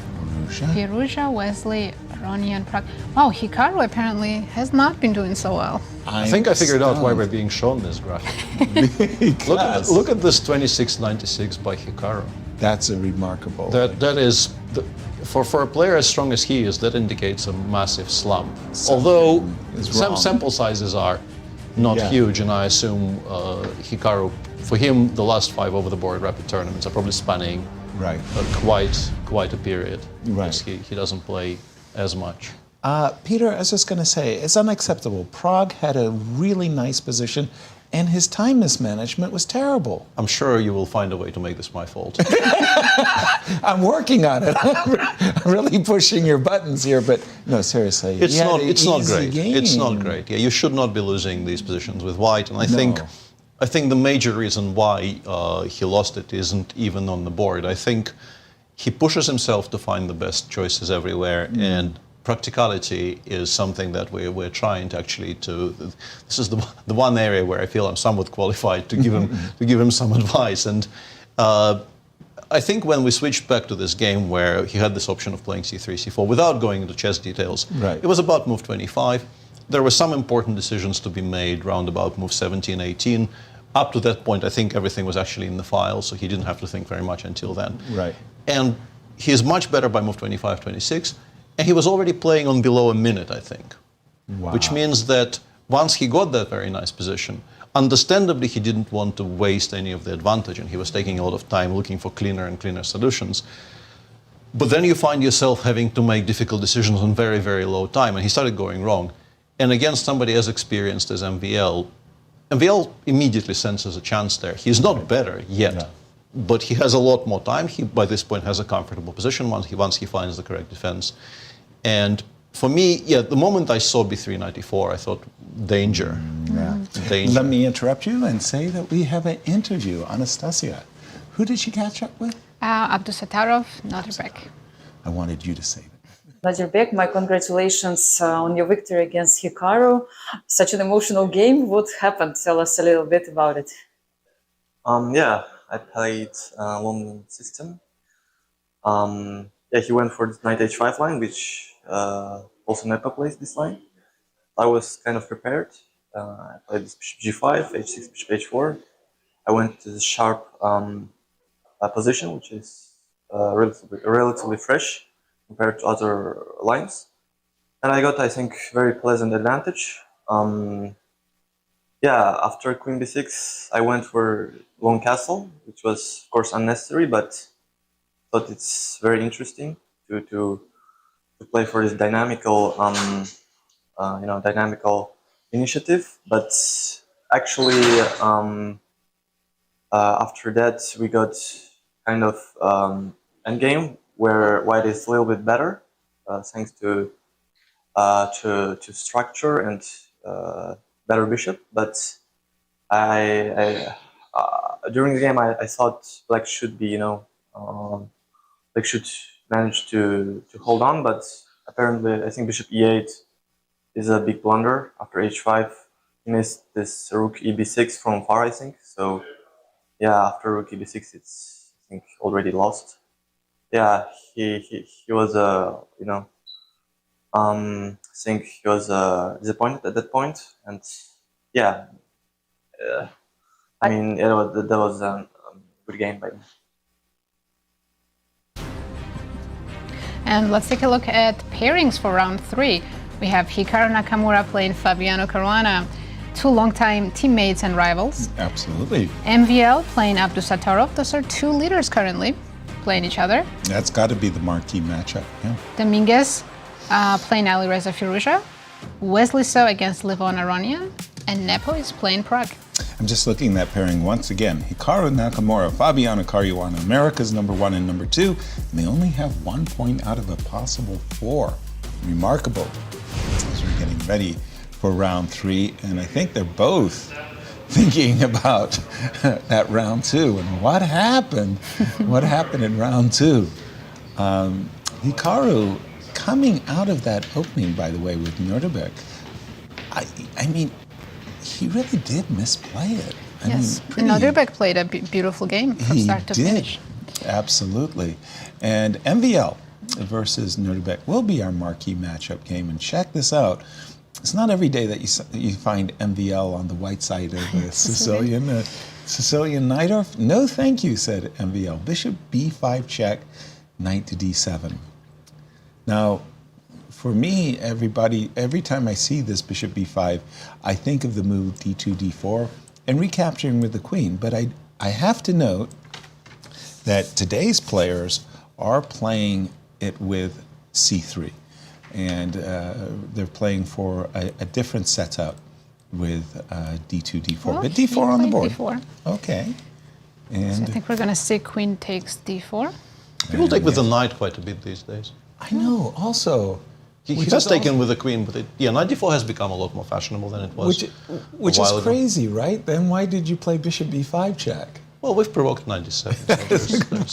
Firouzja, Wesley, Aronian, Prague. Wow, Hikaru apparently has not been doing so well. I think I figured out why we're being shown this graphic. look at this 26.96 by Hikaru. That's a remarkable. That is, for a player as strong as he is, that indicates a massive slump. Although sample sizes are not huge, and I assume Hikaru, for him, the last 5 over the board rapid tournaments are probably spanning quite a period. Because he doesn't play as much. Peter, I was just going to say, it's unacceptable. Prague had a really nice position, and his time mismanagement was terrible. I'm sure you will find a way to make this my fault. I'm working on it. I'm really pushing your buttons here, but no, seriously. It's not great. Game. It's not great. Yeah, you should not be losing these positions with white, and I think the major reason why he lost it isn't even on the board. I think he pushes himself to find the best choices everywhere, and practicality is something that we're trying to actually this is the one area where I feel I'm somewhat qualified to give him some advice. And I think when we switched back to this game where he had this option of playing c3, c4 without going into chess details, it was about move 25. There were some important decisions to be made round about move 17, 18. Up to that point, I think everything was actually in the file, so he didn't have to think very much until then. And he is much better by move 25, 26. And he was already playing on below a minute, I think. Which means that once he got that very nice position, understandably he didn't want to waste any of the advantage, and he was taking a lot of time looking for cleaner and cleaner solutions. But then you find yourself having to make difficult decisions on very, very low time, and he started going wrong. And against somebody as experienced as MVL immediately senses a chance there. He's not better yet, but he has a lot more time. He, by this point, has a comfortable position once he finds the correct defense. And For me, yeah, the moment I saw b3 knight e4, I thought danger. Danger. Let me interrupt you and say that we have an interview. Anastasia, who did she catch up with? Abdusattorov, Nodirbek. I wanted you to say that. Nodirbek, my congratulations on your victory against Hikaru. Such an emotional game. What happened? Tell us a little bit about it. Yeah, I played London system. Yeah, he went for the knight h5 line, which also Nepo plays this line. I was kind of prepared. I played this bishop g5, h6, bishop h4. I went to the sharp position, which is relatively fresh compared to other lines. And I got, I think, very pleasant advantage. Yeah, after queen b6, I went for long castle, which was, of course, unnecessary, but I thought it's very interesting to play for this dynamical, dynamical initiative. But actually, after that, we got kind of endgame where white is a little bit better, thanks to structure and better bishop. But during the game, I thought black should be, black should manage to hold on, but apparently I think bishop e8 is a big blunder. After h5, he missed this rook eb6 from far, I think. So yeah, after rook eb6, it's, I think, already lost. Yeah, he was I think he was disappointed at that point, and yeah, I mean that was a good game by him. And let's take a look at pairings for round 3. We have Hikaru Nakamura playing Fabiano Caruana, two longtime teammates and rivals. Absolutely. MVL playing Abdusattorov. Those are two leaders currently playing each other. That's got to be the marquee matchup. Yeah. Dominguez playing Alireza Firouzja. Wesley against Levon Aronian. And Nepo is playing Prague. I'm just looking at that pairing once again. Hikaru Nakamura, Fabiano Caruana, America's #1 and #2, and they only have 1 point out of a possible 4. Remarkable. As we're getting ready for round 3, and I think they're both thinking about that round 2 and what happened. What happened in round 2? Hikaru coming out of that opening, by the way, with Nodirbek. I mean, he really did misplay it. Yes, Nodirbek played a beautiful game from start to finish. Absolutely. And MVL versus Nodirbek will be our marquee matchup game. And check this out. It's not every day that you find MVL on the white side of the Sicilian. Sicilian knight, or no thank you, said MVL. Bishop b5 check, knight to d7. Now, for me, every time I see this bishop b5, I think of the move d2, d4, and recapturing with the queen. But I have to note that today's players are playing it with c3. And they're playing for a different setup with d2, d4. Well, but d4 on the board. d4. Okay. And So I think we're going to see queen takes d4. People take with the knight quite a bit these days. I know, also. He has taken with the queen, but knight d4 has become a lot more fashionable than it was Which is crazy, right? Then why did you play bishop b5 check? Well, we've provoked knight d7, so there's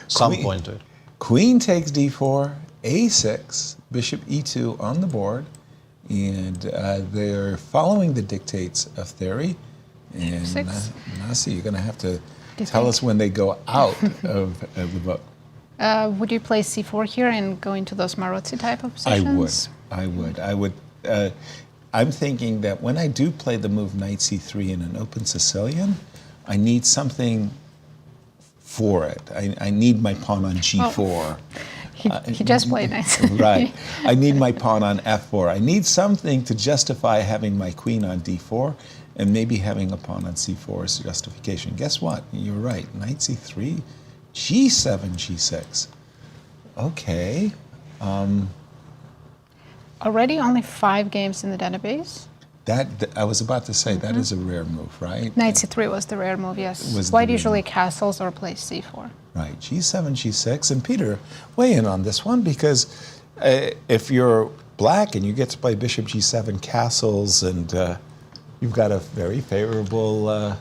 some point to it. Queen takes d4, a6, bishop e2 on the board, and they're following the dictates of theory. And Nasi, you're going to have to tell us when they go out of the book. Would you play c4 here and go into those Marozzi type of positions? I would. I'm thinking that when I do play the move knight c3 in an open Sicilian, I need something for it. I need my pawn on g4. Oh, he just played knight c3. Right. I need my pawn on f4. I need something to justify having my queen on d4, and maybe having a pawn on c4 as justification. Guess what? You're right. Knight c3. G7, G6. Okay. Already only 5 games in the database. That I was about to say, that is a rare move, right? Knight c3 was the rare move, yes. White usually castles or plays c4. Right, G7, G6. And Peter, weigh in on this one, because if you're black and you get to play bishop g7 castles, and you've got a very favorable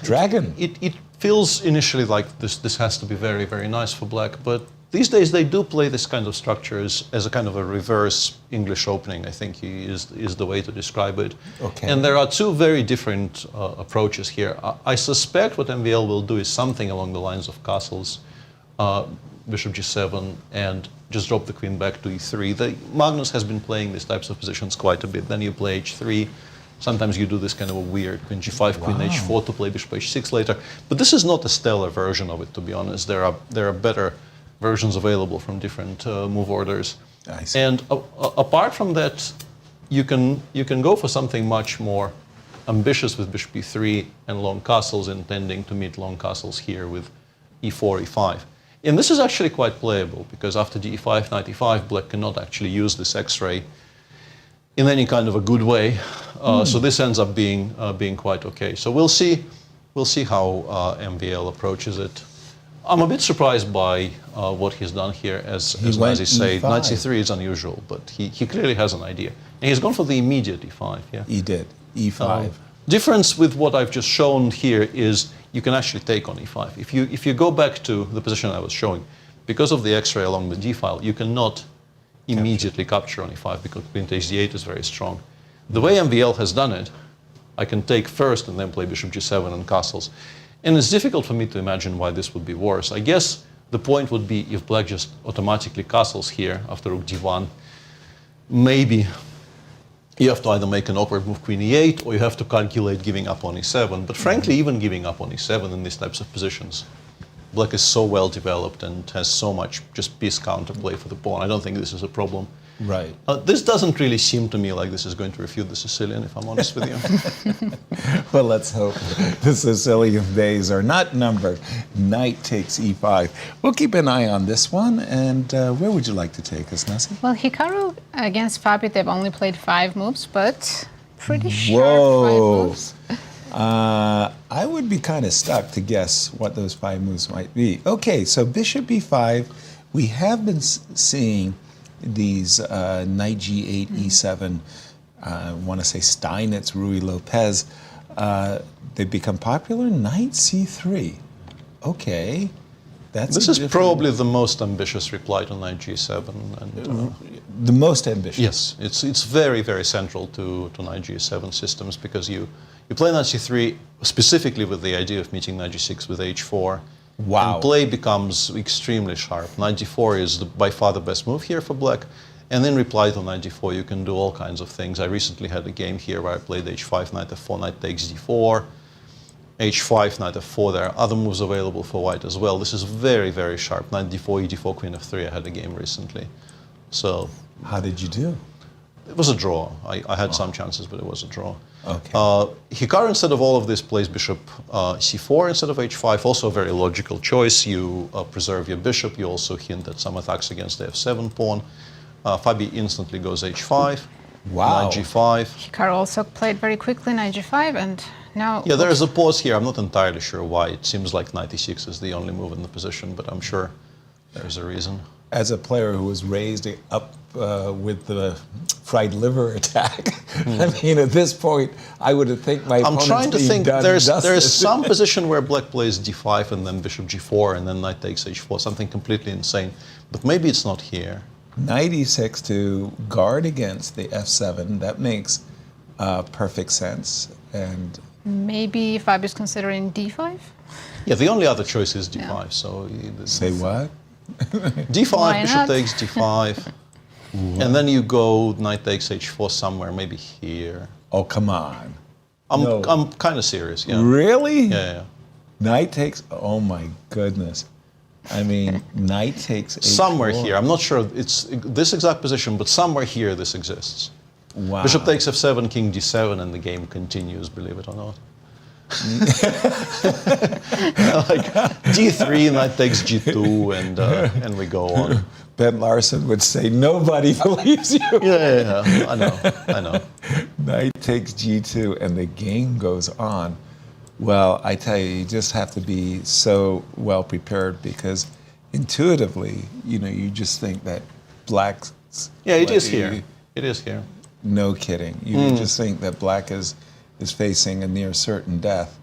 dragon. It feels initially like this has to be very, very nice for black, but these days they do play this kind of structures as a kind of a reverse English opening, I think is the way to describe it. Okay. And there are two very different approaches here. I suspect what MVL will do is something along the lines of castles, bishop g7, and just drop the queen back to e3. Magnus has been playing these types of positions quite a bit. Then you play h3. Sometimes you do this kind of a weird queen g5, queen h4 to play bishop h6 later. But this is not a stellar version of it, to be honest. There are better versions available from different move orders. I see. And apart from that, you can go for something much more ambitious with bishop e3 and long castles, intending to meet long castles here with e4, e5. And this is actually quite playable, because after the e5, knight e5, black cannot actually use this x-ray in any kind of a good way. So this ends up being quite okay. So we'll see how MVL approaches it. I'm a bit surprised by what he's done here, as Nazi say. Knight c3 is unusual, but he clearly has an idea. And he's gone for the immediate e5, yeah? He did, e5. Difference with what I've just shown here is you can actually take on e5. If you go back to the position I was showing, because of the x-ray along the d file, you cannot immediately capture on e5 because queen takes d8 is very strong. The way MVL has done it, I can take first and then play bishop g7 and castles. And it's difficult for me to imagine why this would be worse. I guess the point would be if black just automatically castles here after rook d1, maybe you have to either make an awkward move queen e8 or you have to calculate giving up on e7. But frankly, even giving up on e7 in these types of positions, black is so well developed and has so much just piece counterplay for the pawn. I don't think this is a problem. Right. This doesn't really seem to me like this is going to refute the Sicilian, if I'm honest with you. Well, let's hope the Sicilian days are not numbered. Knight takes e5. We'll keep an eye on this one. And where would you like to take us, Nazi? Well, Hikaru against Fabi, they've only played 5 moves, but pretty sharp 5 moves. I would be kind of stuck to guess what those 5 moves might be. Okay, so bishop e5. We have been seeing these knight g8, e7, I want to say Steinitz, Ruy Lopez, they become popular. Knight c3. Okay. This is probably the most ambitious reply to knight g7. And, the most ambitious? Yes, it's very, very central to knight g7 systems, because you play knight c3 specifically with the idea of meeting knight g6 with h4. Wow. And play becomes extremely sharp. Knight d4 is by far the best move here for black. And in reply to knight d4, you can do all kinds of things. I recently had a game here where I played h5, knight f4, knight takes d4, h5, knight f4. There are other moves available for white as well. This is very, very sharp. Knight d4, e d4, queen f3. I had a game recently. So, how did you do? It was a draw. I had some chances, but it was a draw. Okay. Hikaru, instead of all of this, plays bishop c4 instead of h5. Also a very logical choice. You preserve your bishop. You also hint at some attacks against the f7 pawn. Fabi instantly goes h5. Wow. Knight g5. Hikaru also played very quickly knight g5, and now... Yeah, there is a pause here. I'm not entirely sure why. It seems like knight e6 is the only move in the position, but I'm sure there's a reason. As a player who was raised up with the fried liver attack, I mean, at this point, I would think my opponent's I'm trying to think. There is some justice. position where black plays d5 and then bishop g4 and then knight takes h4, something completely insane. But maybe it's not here. Knight e6 to guard against the f7. That makes perfect sense. And maybe Fabi's considering d5? Yeah, the only other choice is d5. Yeah. So say what? d5, bishop takes d5, and then you go knight takes h4 somewhere, maybe here. Oh, come on. I'm kind of serious, yeah. Really? Yeah. Knight takes, oh my goodness. I mean, knight takes h4. Somewhere here, I'm not sure it's this exact position, but somewhere here this exists. Wow. Bishop takes f7, king d7, and the game continues, believe it or not. Like d3, knight takes g2, and we go on. Ben Larson would say, nobody believes you. Yeah, I know. Knight takes g2, and the game goes on. Well, I tell you just have to be so well prepared, because intuitively, you just think that black's... Yeah, it is here. It is here. No kidding. You just think that black is facing a near certain death.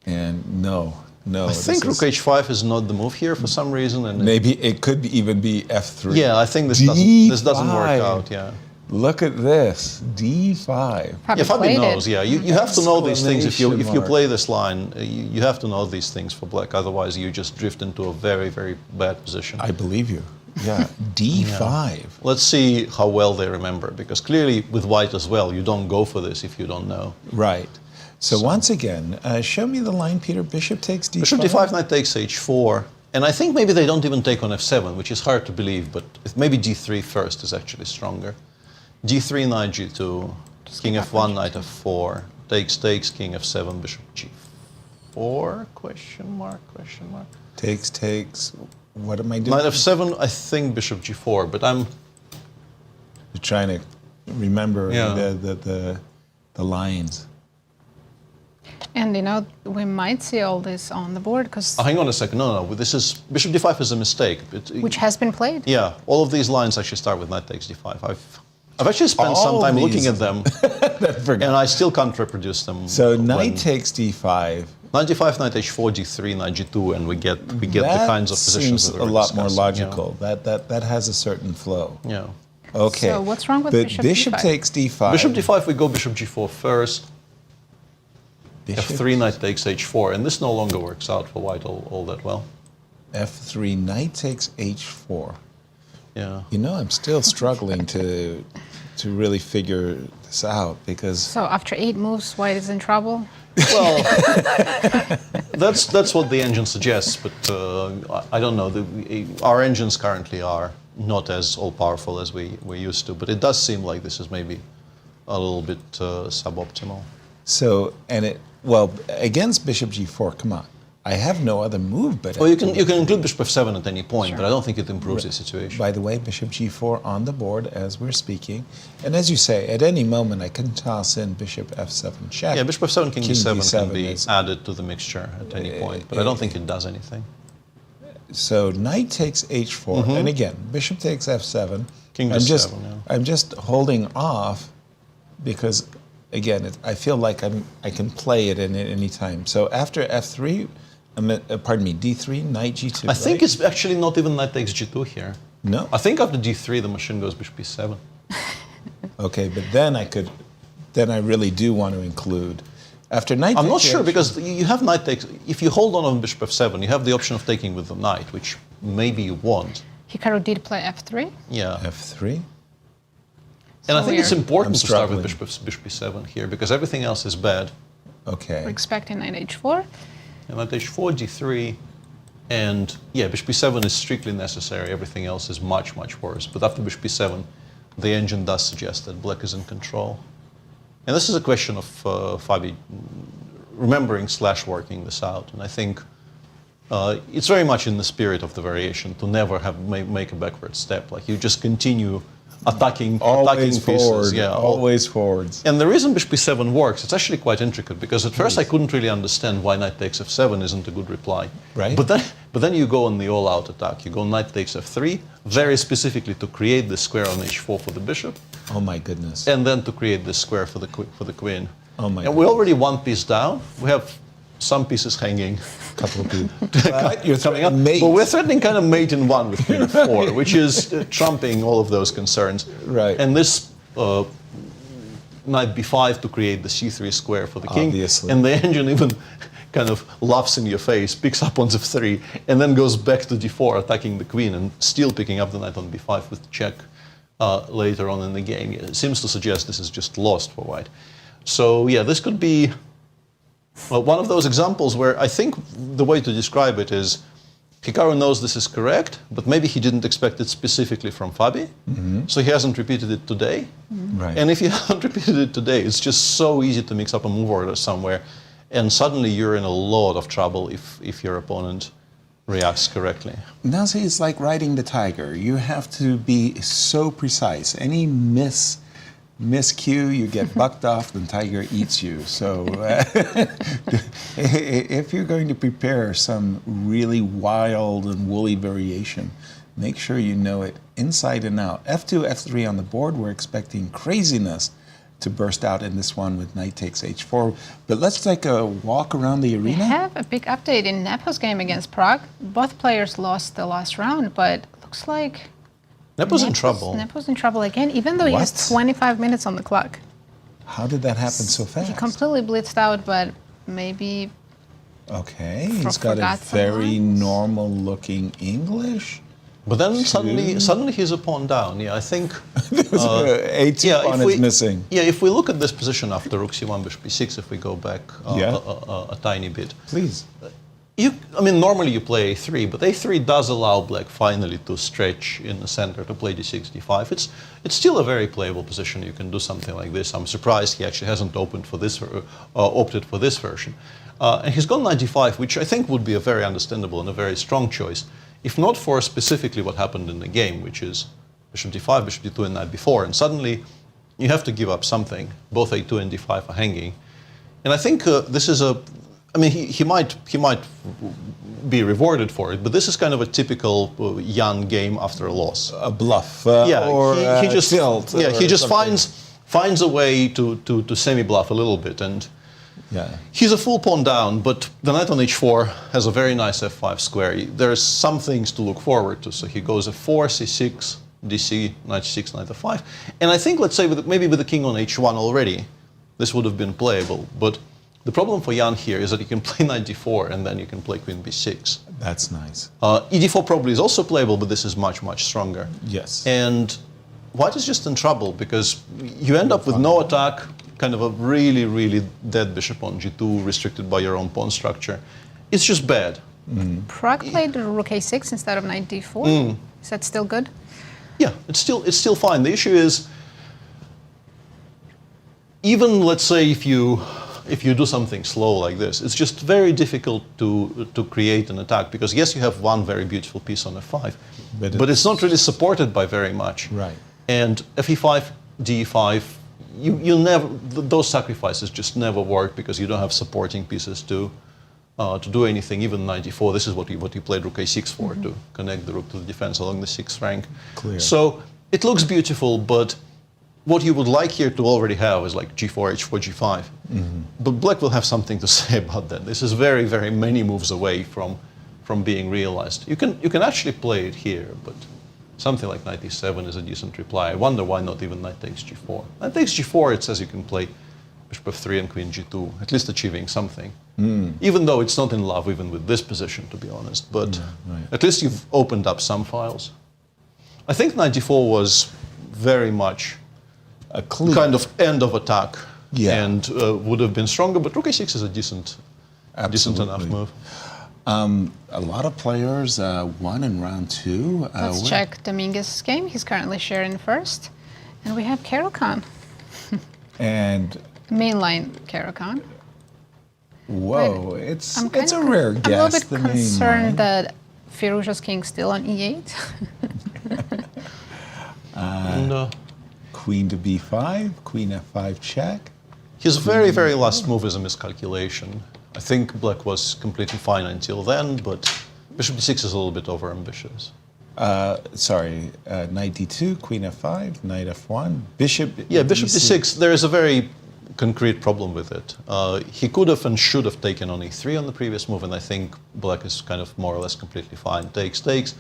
And no. I think rook h5 is not the move here for some reason. And maybe it could even be f3. Yeah, I think this doesn't work out, yeah. Look at this, d5. Fabi knows, You have to know these things if you play this line. You have to know these things for black, otherwise you just drift into a very, very bad position. I believe you. Yeah, d5. Yeah. Let's see how well they remember, because clearly with white as well, you don't go for this if you don't know. Right. So once again, show me the line, Peter. Bishop takes d5. Bishop d5, knight takes h4. And I think maybe they don't even take on f7, which is hard to believe, but maybe d3 first is actually stronger. d3, knight g2, king f1, knight f4, takes, king f7, bishop g4, question mark. Takes, what am I doing? Knight f7, I think bishop g4, but I'm... You're trying to remember the lines. And we might see all this on the board because... hang on a second, no, this is... Bishop d5 is a mistake. Which has been played. Yeah, all of these lines actually start with knight takes d5. I've actually spent some time looking at them, and I still can't reproduce them. So knight takes d5. Knight d5, knight h4, d3, knight g2, and we get the kinds of positions that seems a lot more logical. Yeah. That has a certain flow. Yeah. Okay. So what's wrong with bishop takes d5? Bishop d5, we go bishop g4 first. f3, knight takes h4, and this no longer works out for white all that well. f3, knight takes h4. Yeah. I'm still struggling to really figure this out because... So after 8 moves, white is in trouble? Well, that's what the engine suggests, but I don't know. Our engines currently are not as all-powerful as we're used to, but it does seem like this is maybe a little bit suboptimal. So, against bishop g4, come on. I have no other move, but... Well, you can include bishop f7 at any point, but I don't think it improves the situation. By the way, bishop g4 on the board as we're speaking. And as you say, at any moment I can toss in bishop f7 check. Yeah, bishop f7, king d7 can be added to the mixture at any point, but I don't think it does anything. So knight takes h4, and again, bishop takes f7. King d7, I'm just holding off because, again, I feel like I can play it in any time. So after f3... pardon me, d3, knight g2. I think it's actually not even knight takes g2 here. No? I think after d3 the machine goes bishop b7. Okay, but then I really do want to include after knight. I'm not sure because you have knight takes. If you hold on bishop f7, you have the option of taking with the knight, which maybe you want. Hikaru did play f3. Yeah. f3. And I think it's important to start with bishop b7 here because everything else is bad. Okay. We're expecting knight h4. And knight h4, d3, and bishop b7 is strictly necessary. Everything else is much, much worse. But after bishop b7, the engine does suggest that black is in control. And this is a question of Fabi remembering / working this out. And I think it's very much in the spirit of the variation to never make a backward step. Like you just continue attacking pieces. Yeah, always forwards. And the reason bishop b7 works, it's actually quite intricate because at first I couldn't really understand why knight takes f7 isn't a good reply. Right. But then you go on the all-out attack. You go knight takes f3, very specifically to create the square on h4 for the bishop. Oh my goodness. And then to create the square for the queen. Oh my. And we're already one piece down. We have some pieces hanging. Couple of people. You're coming up. But we're threatening kind of mate in 1 with queen f4, which is trumping all of those concerns. Right. And this knight b5 to create the c3 square for the king. Obviously. And the engine even kind of laughs in your face, picks up on f3, and then goes back to d4, attacking the queen, and still picking up the knight on b5 with check later on in the game. It seems to suggest this is just lost for white. So yeah, this could be one of those examples where I think the way to describe it is Hikaru knows this is correct, but maybe he didn't expect it specifically from Fabi, so he hasn't repeated it today. Right. And if you haven't repeated it today, it's just so easy to mix up a move order somewhere, and suddenly you're in a lot of trouble if your opponent reacts correctly. Nazi is like riding the tiger. You have to be so precise. Any miscue, you get bucked off, the tiger eats you. So if you're going to prepare some really wild and woolly variation, Make sure you know it inside and out. F2, F3 on the board. We're expecting craziness to burst out in this one with knight takes h4. But let's take a walk around the arena. We have a big update in Nepo's game against Prague. Both players lost the last round, but looks like Nepo's in trouble. Nepo's in trouble again, even though he has 25 minutes on the clock. How did that happen so fast? He completely blitzed out, but maybe... Okay, he's got a very normal-looking English. But then suddenly he's a pawn down. Yeah, I think A2 pawn is missing. Yeah, if we look at this position after rook c1, bishop b6, if we go back a tiny bit. Please. I mean, normally you play a3, but a3 does allow black finally to stretch in the center to play d6, d5. It's still a very playable position. You can do something like this. I'm surprised he actually hasn't opted for this version. And he's gone knight d5, which I think would be a very understandable and a very strong choice, if not for specifically what happened in the game, which is bishop d5, bishop d2, and knight b4. And suddenly you have to give up something. Both a2 and d5 are hanging. And I think this is a... I mean, he might be rewarded for it, but this is kind of a typical Jan game after a loss. A bluff, or he just tilt. Yeah, he just finds a way to semi-bluff a little bit, and he's a full pawn down. But the knight on h4 has a very nice f5 square. There's some things to look forward to. So he goes f4, c6, dc, knight c6, knight f5, and I think, let's say maybe with the king on h1 already, this would have been playable, but. The problem for Jan here is that you can play knight d4 and then you can play queen b6. That's nice. E4 probably is also playable, but this is much, much stronger. Yes. And white is just in trouble because you end up with no attack, kind of a really, really dead bishop on g2, restricted by your own pawn structure. It's just bad. Prague played rook a6 instead of knight d4. Is that still good? Yeah, it's still fine. The issue is, even let's say if you do something slow like this, it's just very difficult to create an attack because yes, you have one very beautiful piece on f5, but it's not really supported by very much. Right. And fe5, d5, you never, those sacrifices just never work because you don't have supporting pieces to do anything. Even knight d4, this is what he played rook a6 for, to connect the rook to the defense along the 6th rank. Clear. So it looks beautiful, but what you would like here to already have is like g4, h4, g5. But black will have something to say about that. This is very, very many moves away from being realized. You can actually play it here, but something like knight e7 is a decent reply. I wonder why not even knight takes g4. Knight takes g4, it says you can play bishop f3 and queen g2, at least achieving something. Even though it's not in love even with this position, to be honest. But at least you've opened up some files. I think knight d4 was very much a kind of end of attack, and would have been stronger. But rook a6 is a decent enough move. A lot of players won in round 2. Let's check Dominguez's game. He's currently sharing first, and we have Caruana. And mainline Caruana. Whoa, it's a rare guess. I'm a little bit concerned that Firouzja's king's still on e8. Queen to b5, queen f5 check. His very, very last move is a miscalculation. I think black was completely fine until then, but bishop d6 is a little bit overambitious. Knight d2, queen f5, knight f1, bishop. Yeah, bishop d6. There is a very concrete problem with it. He could have and should have taken on e3 on the previous move, and I think black is kind of more or less completely fine. Takes.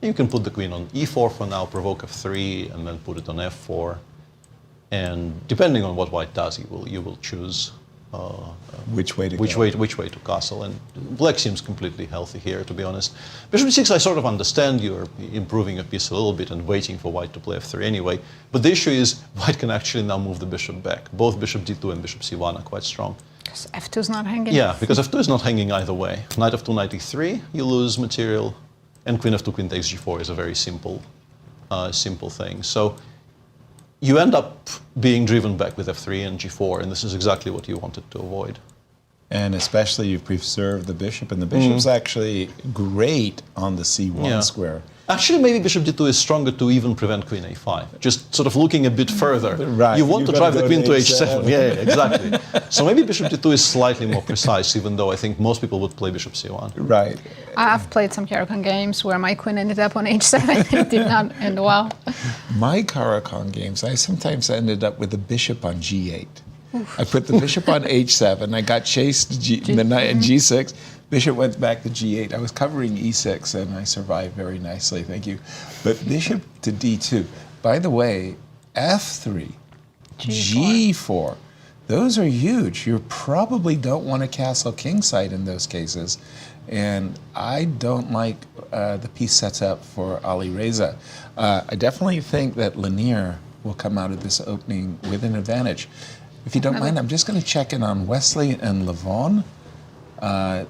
You can put the queen on e4 for now, provoke f3, and then put it on f4. And depending on what white does, you will choose which way to castle. And black seems completely healthy here, to be honest. Bishop d6, I sort of understand you're improving a piece a little bit and waiting for white to play f3 anyway. But the issue is white can actually now move the bishop back. Both bishop d2 and bishop c1 are quite strong. Because f2 is not hanging. Yeah, because f2 is not hanging either way. Knight f2, knight e3, you lose material. And queen f2, queen takes g4 is a very simple thing. So you end up being driven back with f3 and g4, and this is exactly what you wanted to avoid. And especially you preserve the bishop, and the bishop's actually great on the c1 square. Actually, maybe bishop d2 is stronger to even prevent queen a5. Just sort of looking a bit further. Right. You want to drive the queen to h7. h7. Yeah, exactly. So maybe bishop d2 is slightly more precise, even though I think most people would play bishop c1. Right. I've played some Caro-Kann games where my queen ended up on h7. It did not end well. My Caro-Kann games, I sometimes ended up with the bishop on g8. I put the bishop on h7. I got chased to the knight at g6. Bishop went back to g8. I was covering e6, and I survived very nicely, thank you. But bishop to d2. By the way, f3, g4. Those are huge. You probably don't want a castle kingside in those cases. And I don't like the piece sets up for Alireza. I definitely think that Leinier will come out of this opening with an advantage. If you don't mind, I'm just going to check in on Wesley and Levon.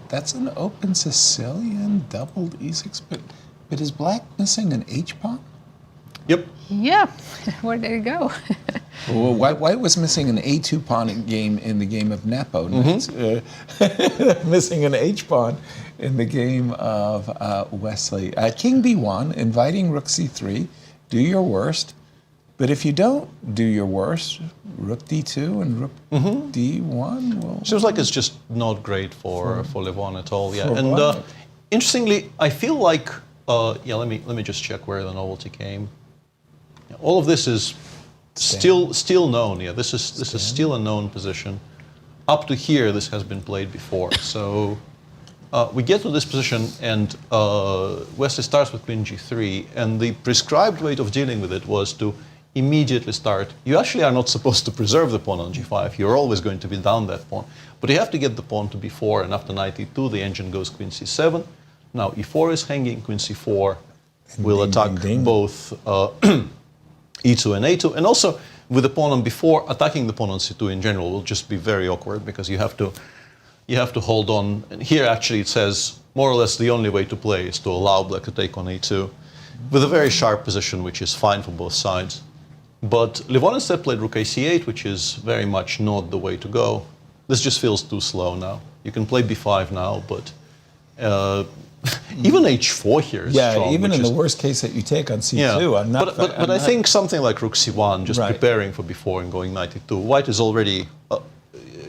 That's an open Sicilian, doubled e6, but is black missing an h-pawn? Yep. Yeah, where did it go? Well, white was missing an a2 pawn in the game of Nepo. Missing an h-pawn in the game of Wesley. King b1, inviting rook c3, do your worst. But if you don't do your worst, rook d2 and rook d1 will... Seems like it's just not great for Levon at all. Yeah, and interestingly, I feel like let me just check where the novelty came. Yeah, all of this is still known. Yeah, this is still a known position. Up to here, this has been played before. So we get to this position, and Wesley starts with queen g3, and the prescribed way of dealing with it was to immediately start. You actually are not supposed to preserve the pawn on g5. You're always going to be down that pawn. But you have to get the pawn to b4, and after knight e2, the engine goes queen c7. Now e4 is hanging, queen c4 will attack both e2 and a2. And also, with the pawn on b4, attacking the pawn on c2 in general will just be very awkward, because you have to hold on. And here, actually, it says, more or less, the only way to play is to allow black to take on a2, with a very sharp position, which is fine for both sides. But Levon instead played rook a8, which is very much not the way to go. This just feels too slow now. You can play b5 now, but even h4 here is strong. Yeah, even in the worst case that you take on c2. Yeah. But I think something like rook c1, just preparing for b4 and going knight e2, white has already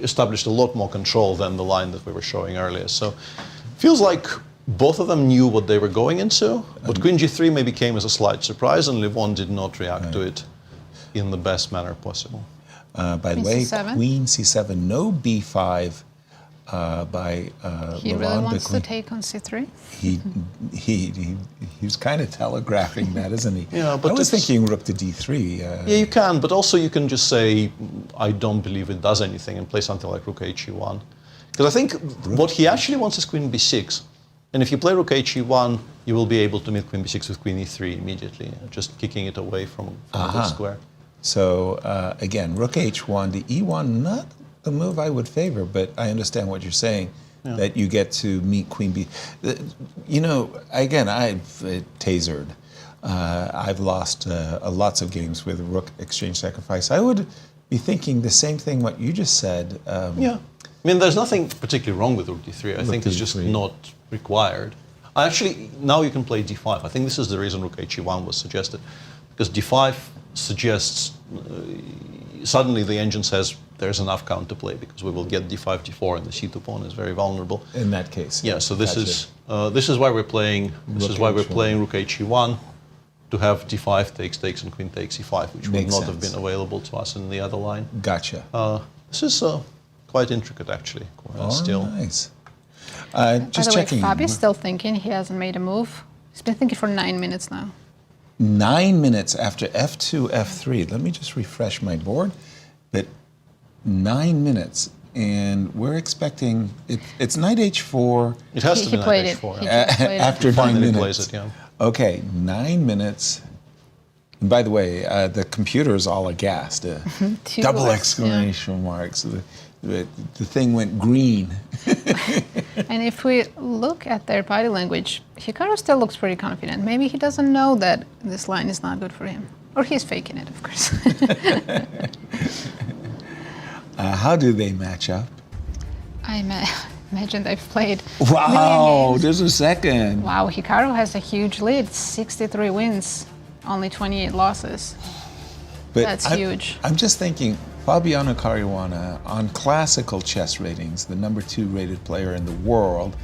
established a lot more control than the line that we were showing earlier. So feels like both of them knew what they were going into, but queen g3 maybe came as a slight surprise, and Levon did not react to it in the best manner possible. By the way, queen c7, no b5 by Levon. He really wants to take on c3? He was kind of telegraphing that, isn't he? Yeah, but I was thinking rook to d3. Yeah, you can, but also you can just say, I don't believe it does anything, and play something like rook h1. Because I think what he actually wants is queen b6. And if you play rook h1, you will be able to meet queen b6 with queen e3 immediately, just kicking it away from the square. So again, rook h1 to e1, not the move I would favor, but I understand what you're saying, that you get to meet queen b. You know, again, I've tasered. I've lost lots of games with rook exchange sacrifice. I would be thinking the same thing what you just said. Yeah. I mean, there's nothing particularly wrong with rook d3. I think it's just not required. Actually, now you can play d5. I think this is the reason rook h1 was suggested, because d5 suggests suddenly the engine says there's enough counterplay, because we will get d5, d4, and the c2 pawn is very vulnerable. In that case. Yeah. So this is why we're playing. This is why we're playing rook h1, to have d5 takes and queen takes e5, which would not have been available to us in the other line. Gotcha. This is quite intricate, actually. Still. Nice. Just checking. By the way, Fabi's still thinking. He hasn't made a move. He's been thinking for 9 minutes now. 9 minutes after f2, f3. Let me just refresh my board. But 9 minutes, and we're expecting it's knight h4. It has to be knight h4. After 9 minutes. Plays it, yeah. Okay, 9 minutes. And by the way, the computer is all aghast. Double exclamation marks. The thing went green. And if we look at their body language, Hikaru still looks pretty confident. Maybe he doesn't know that this line is not good for him. Or he's faking it, of course. How do they match up? Imagine they've played. Wow, there's a second. Wow, Hikaru has a huge lead, 63 wins, only 28 losses. But That's huge. I'm just thinking, Fabiano Caruana, on classical chess ratings, the number 2 rated player in the world,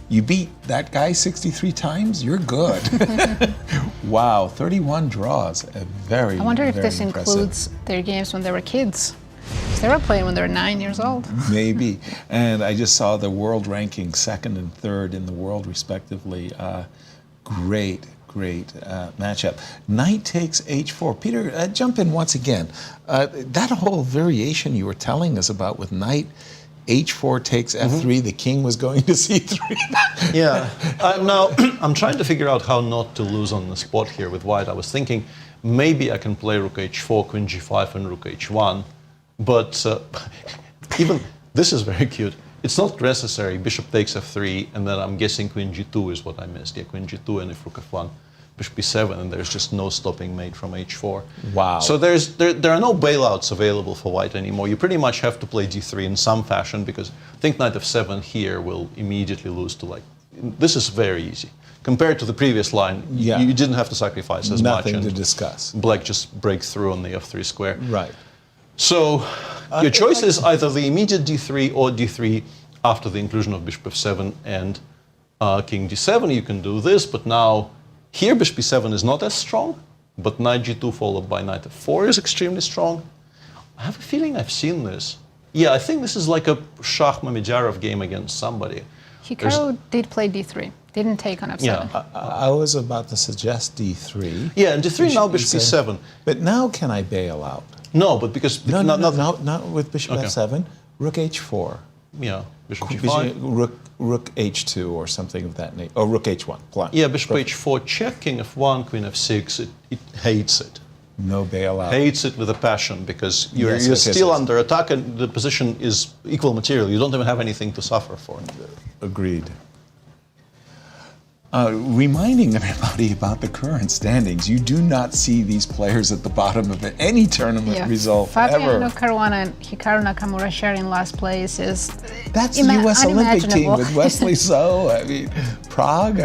you beat that guy 63 times, you're good. Wow, 31 draws, a very, I wonder if very this impressive. includes their games when they were kids. Because they were playing when they were 9 years old. Maybe. And I just saw the world ranking 2nd and 3rd in the world, respectively. Great matchup. Knight takes h4. Peter, jump in once again. That whole variation you were telling us about with knight, h4 takes f3, the king was going to c3. Yeah. Now, I'm trying to figure out how not to lose on the spot here with white. I was thinking maybe I can play rook h4, queen g5, and rook h1. But even this is very cute. It's not necessary. Bishop takes f3, and then I'm guessing queen g2 is what I missed. Yeah, queen g2, and if rook f1, bishop b7, and there's just no stopping mate from h4. Wow. So there are no bailouts available for white anymore. You pretty much have to play d3 in some fashion, because I think knight f7 here will immediately lose to like. This is very easy. Compared to the previous line, you didn't have to sacrifice as much. Nothing to discuss. Black just breaks through on the f3 square. Right. So your choice is either the immediate d3 or d3 after the inclusion of bishop f7 and king d7. You can do this, but now here bishop b7 is not as strong, but knight g2 followed by knight f4 is extremely strong. I have a feeling I've seen this. Yeah, I think this is like a Shah Mamedjarov game against somebody. Hikaru did play d3, didn't take on f7. Yeah, I was about to suggest d3. Yeah, and d3 now bishop b7. But now can I bail out? No, but because not with bishop f7. Rook h4. Yeah, bishop g5. Rook h2 or something of that nature. Or rook h1. Plan. Yeah, bishop h4 check, king f1, queen f6. It hates it. No bailout. Hates it with a passion because you're still under attack and the position is equal material. You don't even have anything to suffer for. Agreed. Reminding everybody about the current standings, you do not see these players at the bottom of any tournament result Fabiano ever. Caruana and Hikaru Nakamura sharing last place is That's the U.S. Olympic team with Wesley So. I mean, Prague,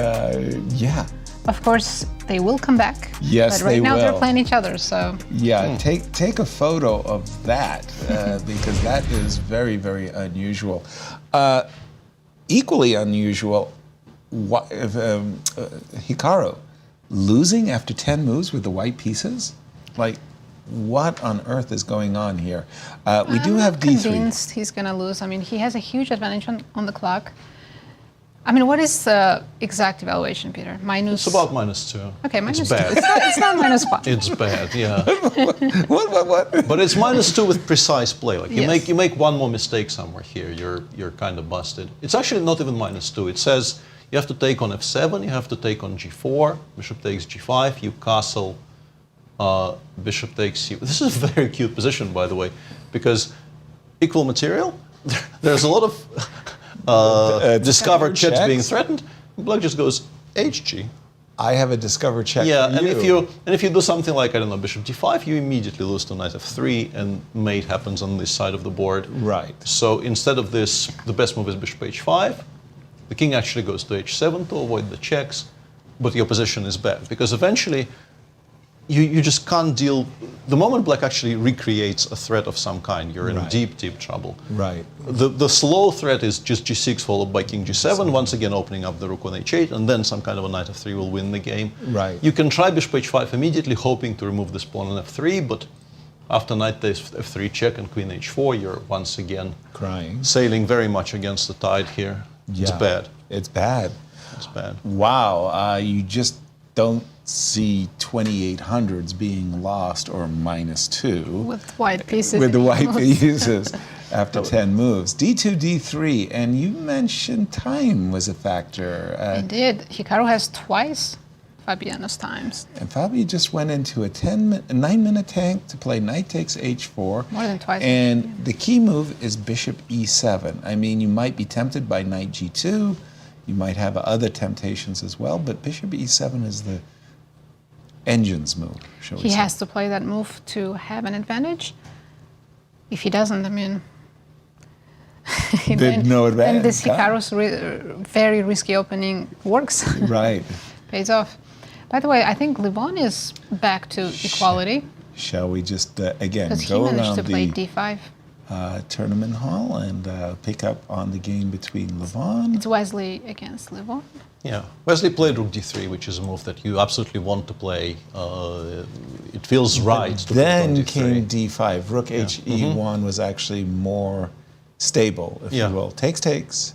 yeah. Of course, they will come back. Yes, but right they now will. they're playing each other, so. Yeah, take a photo of that because that is very, very unusual. Equally unusual, Hikaru losing after 10 moves with the white pieces? Like, what on earth is going on here? We do have d3. I'm convinced he's going to lose. I mean, he has a huge advantage on the clock. I mean, what is the exact evaluation, Peter? Minus? It's about -2. Okay, -2. It's bad. It's not -5. It's bad, yeah. What? But it's -2 with precise play. Like Yes. you make one more mistake somewhere here, you're kind of busted. It's actually not even -2. It says you have to take on f7, you have to take on g4, bishop takes g5, you castle, bishop takes c. This is a very cute position, by the way, because equal material. There's a lot of discovered checks being threatened. Black just goes hg. I have a discovered check. Yeah, for and if you do something like, I don't know, bishop d5, you immediately lose to knight f3, and mate happens on this side of the board. Right. So instead of this, the best move is bishop h5. The king actually goes to h7 to avoid the checks, but your position is bad because eventually you just can't deal. The moment black actually recreates a threat of some kind, you're in deep, deep trouble. Right. The slow threat is just g6 followed by king g7, once again opening up the rook on h8, and then some kind of a knight f3 will win the game. Right. You can try bishop h5 immediately, hoping to remove this pawn on f3, but after knight takes f3 check and queen h4, you're once again crying, sailing very much against the tide here. Yeah. It's bad. It's bad. It's bad. Wow. You just don't see 2800s being lost or -2 with white pieces. With the white pieces after 10 moves. D2, D3, and you mentioned time was a factor. Indeed. Hikaru has twice Fabiano's times. And Fabio just went into a 9-minute tank to play knight takes h4. More than twice. And the key move is bishop e7. I mean, you might be tempted by knight g2. You might have other temptations as well, but bishop e7 is the engine's move, shall we say. He has to play that move to have an advantage. If he doesn't, I mean, Did no advantage. And this Hikaru's very risky opening works. Right. Pays off. By the way, I think Levon is back to equality. Shall we just, again, Because he go managed around to play the d5. Tournament hall and pick up on the game between Levon? It's Wesley against Levon. Yeah, Wesley played rook d3, which is a move that you absolutely want to play. It feels right to play Then rook d3. came d5. Rook he1 was actually more stable, if you will. Takes.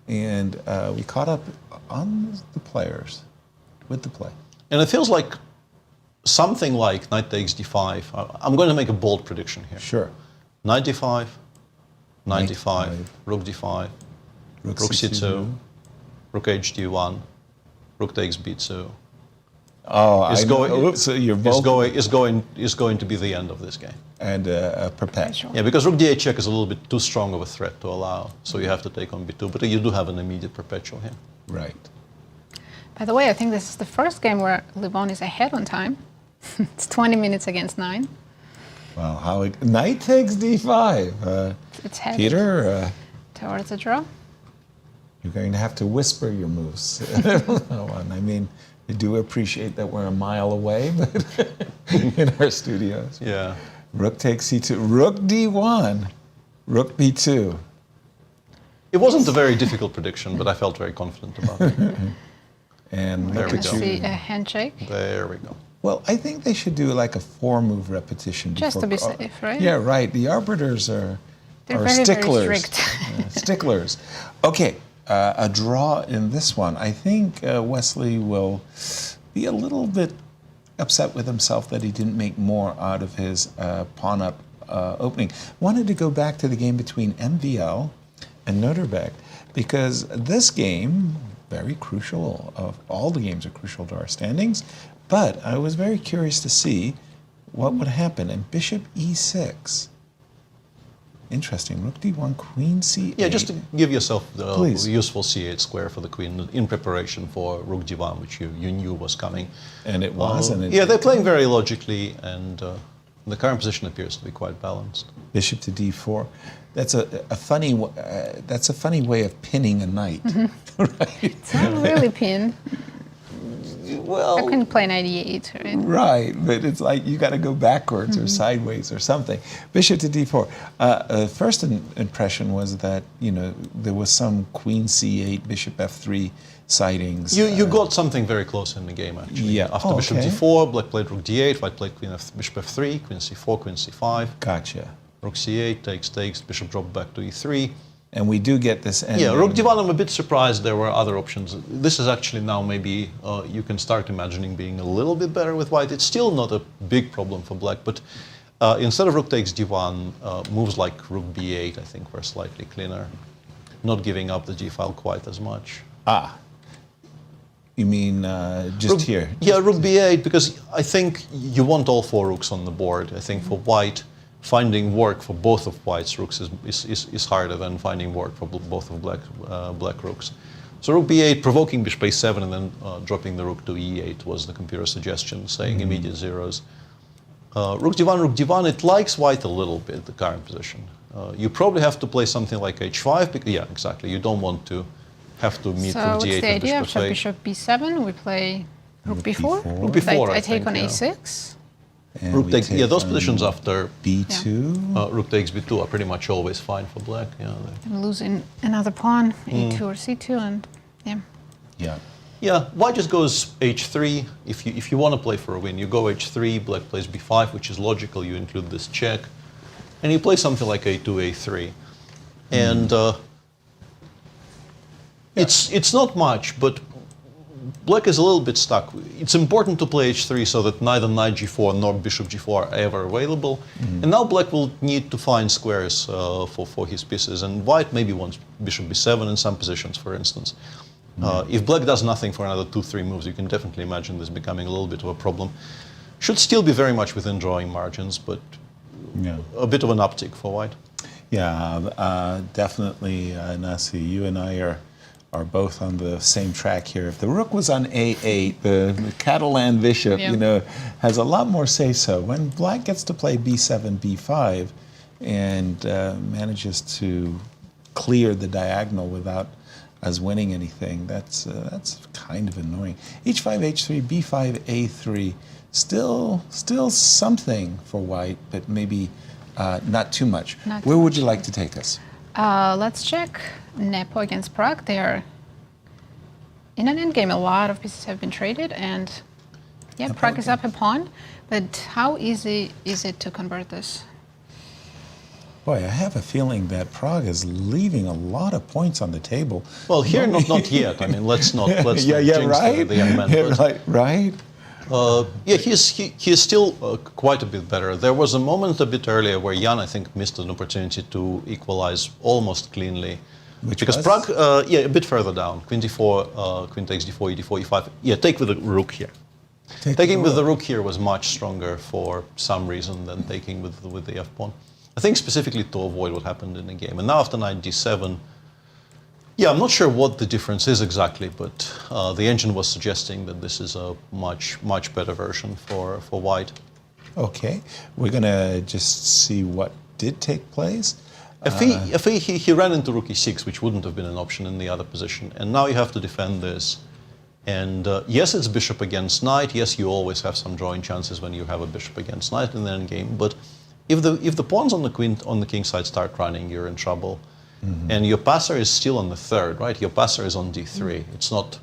And we caught up on the players with the play. And it feels like something like knight takes d5. I'm going to make a bold prediction here. Sure. Knight d5, knight d5, rook d5, rook c2, rook h d1, rook takes b2. Oh, so you're both is going to be the end of this game. And a perpetual. Yeah, because rook d8 check is a little bit too strong of a threat to allow, so you have to take on b2. But you do have an immediate perpetual here. Right. By the way, I think this is the first game where Levon is ahead on time. It's 20 minutes against 9. Wow, knight takes d5. It's headed Peter? Towards a draw. You're going to have to whisper your moves. I mean, I do appreciate that we're a mile away, but in our studios. Yeah. Rook takes c2. Rook d1. Rook b2. It wasn't a very difficult prediction, but I felt very confident about it. And there we go. See a handshake. There we go. Well, I think they should do like a 4-move repetition. Just to be safe, right? Yeah, right. The arbiters are very, sticklers. very strict. Sticklers. Okay, a draw in this one. I think Wesley will be a little bit upset with himself that he didn't make more out of his pawn-up opening. Wanted to go back to the game between MVL and Nodirbek, because this game, very crucial, all the games are crucial to our standings, but I was very curious to see what would happen. And bishop e6. Interesting. Rook d1, queen c8. Yeah, just to give yourself the Please. useful c8 square for the queen in preparation for rook d1, which you knew was coming. And it was. Yeah, they're playing very logically, and the current position appears to be quite balanced. Bishop to d4. That's a funny. That's a funny way of pinning a knight. Right? It's not really pinned. Well, I couldn't play 98, right? Right, but it's like you got to go backwards or sideways or something. Bishop to d4. First impression was that there was some queen c8, bishop f3 sightings. You got something very close in the game actually. Yeah. After bishop d4, black played rook d8, white played bishop f3, queen c4, queen c5. Gotcha. Rook c8 takes, bishop dropped back to e3. And we do get this ending. Yeah, rook d1, I'm a bit surprised there were other options. This is actually now maybe you can start imagining being a little bit better with white. It's still not a big problem for black, but instead of rook takes d1, moves like rook b8 I think were slightly cleaner, not giving up the g-file quite as much. Ah. You mean just here? Yeah, rook b8, because I think you want all 4 rooks on the board. I think for white, finding work for both of white's rooks is harder than finding work for both of black rooks. So rook b8, provoking bishop a7, and then dropping the rook to e8 was the computer suggestion, saying immediate zeros. Rook d1, it likes white a little bit, the current position. You probably have to play something like h5, because, yeah, exactly, you don't want to have to meet rook d8 So what's the idea? and After bishop b7, we play rook b4? Rook b4, I take think, on yeah. a6? And rook we takes, take those positions after b2. rook takes b2 are pretty much always fine for black. Yeah, I'm losing another pawn, a2 or c2, and yeah. Yeah, white just goes h3. If you want to play for a win, you go h3, black plays b5, which is logical. You include this check, and you play something like a2, a3, and it's not much, but black is a little bit stuck. It's important to play h3 so that neither knight g4 nor bishop g4 are ever available. And now black will need to find squares for his pieces. And white maybe wants bishop b7 in some positions, for instance. If black does nothing for another 2-3 moves, you can definitely imagine this becoming a little bit of a problem. Should still be very much within drawing margins, but a bit of an uptick for white. Yeah, definitely, Nasi, you and I are both on the same track here. If the rook was on a8, the Catalan bishop, has a lot more say-so. When black gets to play b7, b5, and manages to clear the diagonal without us winning anything. That's kind of annoying. H5, H3, B5, A3. Still something for white, but maybe not too much. Where would you like to take us? Let's check Nepo against Prag. They are in an endgame. A lot of pieces have been traded, and Prag is up a pawn. But how easy is it to convert this? Boy, I have a feeling that Prag is leaving a lot of points on the table. Well, here not yet. I mean, let's not jinx the young man. Right. He's still quite a bit better. There was a moment a bit earlier where Jan, I think, missed an opportunity to equalize almost cleanly. Because Prag, a bit further down, Queen d4, Queen takes d4, e4, e5. Yeah, take with the rook here. Taking with the rook here was much stronger for some reason than taking with the f-pawn. I think specifically to avoid what happened in the game. And now after knight d7, I'm not sure what the difference is exactly, but the engine was suggesting that this is a much better version for white. Okay, we're gonna just see what did take place. He ran into rook e6, which wouldn't have been an option in the other position, and now you have to defend this. And yes, it's bishop against knight. Yes, you always have some drawing chances when you have a bishop against knight in the endgame. But if the pawns on the king side start running, you're in trouble. Mm-hmm. And your passer is still on the third, right? Your passer is on d3. It's not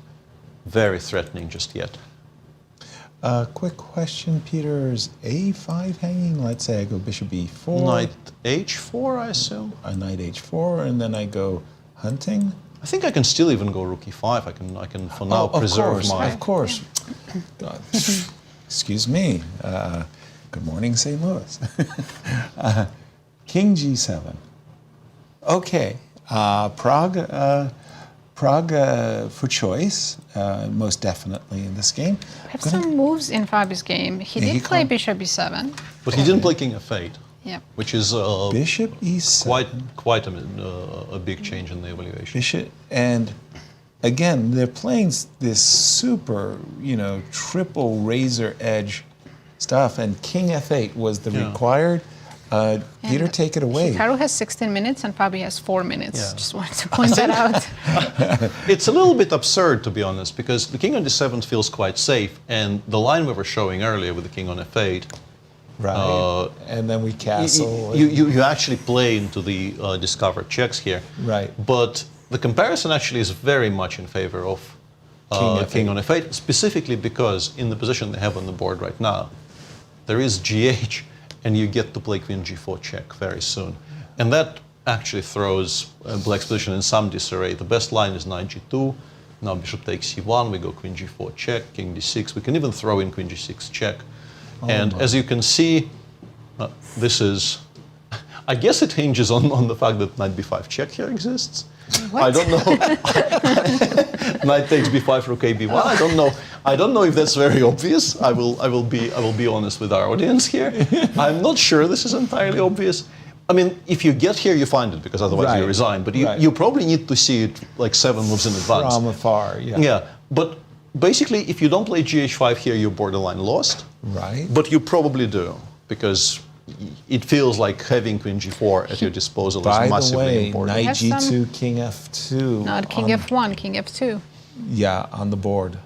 very threatening just yet. Quick question, Peter. Is a5 hanging? Let's say I go bishop e4. Knight h4, I assume. Knight h4, and then I go hunting. I think I can still even go rook e5. I can for now preserve my... Of course. God. Excuse me. Good morning, St. Louis. King g7. Okay. Prague for choice, most definitely in this game. I have some moves in Fabi's game. He did play bishop e7. But he didn't play king f8. Yeah. Which is bishop e7. Quite a big change in the evaluation. Bishop, and again, they're playing this super, triple razor edge stuff, and king f8 was the required. Peter, take it away. Hikaru has 16 minutes and Fabi has 4 minutes. Yeah. Just wanted to point that out. It's a little bit absurd, to be honest, because the king on d7 feels quite safe, and the line we were showing earlier with the king on f8. Right, and then we castle. You actually play into the discovered checks here. Right. But the comparison actually is very much in favor of king on f8, specifically because in the position they have on the board right now, there is gh, and you get to play queen g4 check very soon. And that actually throws black's position in some disarray. The best line is knight g2. Now bishop takes c1, we go queen g4 check, king d6. We can even throw in queen g6 check. And as you can see, this is, I guess it hinges on the fact that knight b5 check here exists. What? I don't know. Knight takes b5, rook a b1. I don't know if that's very obvious. I will be honest with our audience here. I'm not sure this is entirely obvious. I mean, if you get here, you find it, because otherwise you resign. But you probably need to see it like 7 moves in advance. From afar, yeah. Yeah, but basically, if you don't play gh5 here, you're borderline lost. Right. But you probably do, because it feels like having queen g4 at your disposal is massively important. Knight g2, king f2. Not king f1, king f2. Yeah, on the board.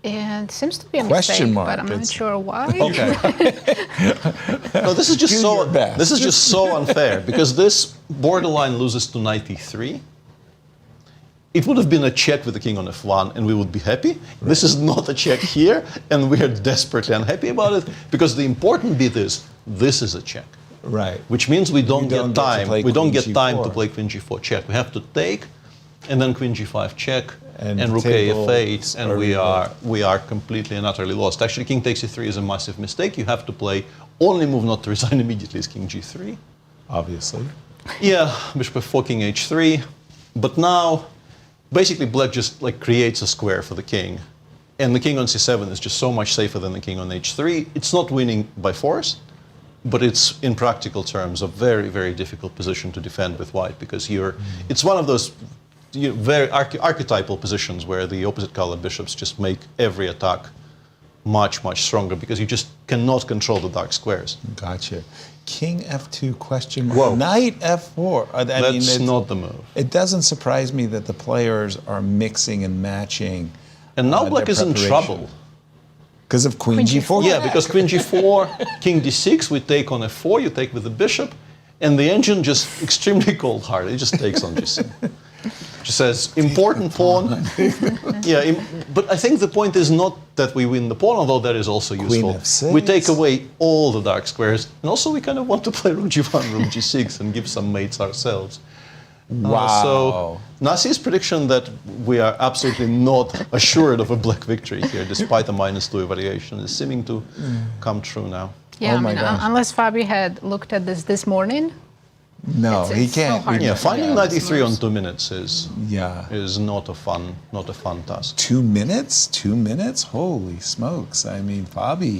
And it seems to be a Question mistake, mark. but I'm not sure why. Okay. No, this is just so unfair, because this borderline loses to knight e3. It would have been a check with the king on f1, and we would be happy. Right. This is not a check here, and we are desperately unhappy about it, because the important bit is this is a check. Right. Which means we don't get time. We don't get time to play queen g4 check. We have to take, and then queen g5 check, and rook a f8, and we are completely and utterly lost. Actually, king takes e3 is a massive mistake. You have to play. Only move not to resign immediately is king g3. Obviously. Yeah, bishop f4, king h3. But now, basically, black just creates a square for the king, and the king on c7 is just so much safer than the king on h3. It's not winning by force, but it's in practical terms a very, very difficult position to defend with white, because it's one of those very archetypal positions where the opposite color bishops just make every attack much, much stronger because you just cannot control the dark squares. Gotcha. King F2 question mark. Whoa. Knight F4. That's not the move. It doesn't surprise me that the players are mixing and matching. And now black their is in preparation. trouble. Because of Queen G4? Yeah, because Queen G4, King D6, we take on F4, you take with the bishop, and the engine just extremely cold-hearted. It just takes on G7. Just says, important pawn. Yeah, but I think the point is not that we win the pawn, although that is also useful. F6. We take away all the dark squares, and also we kind of want to play rook G1, rook G6, and give some mates ourselves. Wow. So Nazi's prediction that we are absolutely not assured of a black victory here, despite a -2 variation, is seeming to come true now. Yeah, Oh my gosh. unless Fabi had looked at this morning. No, he it's so can't. hard. Yeah, finding Yeah, 93 on moves. 2 minutes is not a fun task. 2 minutes? 2 minutes? Holy smokes. I mean, Fabi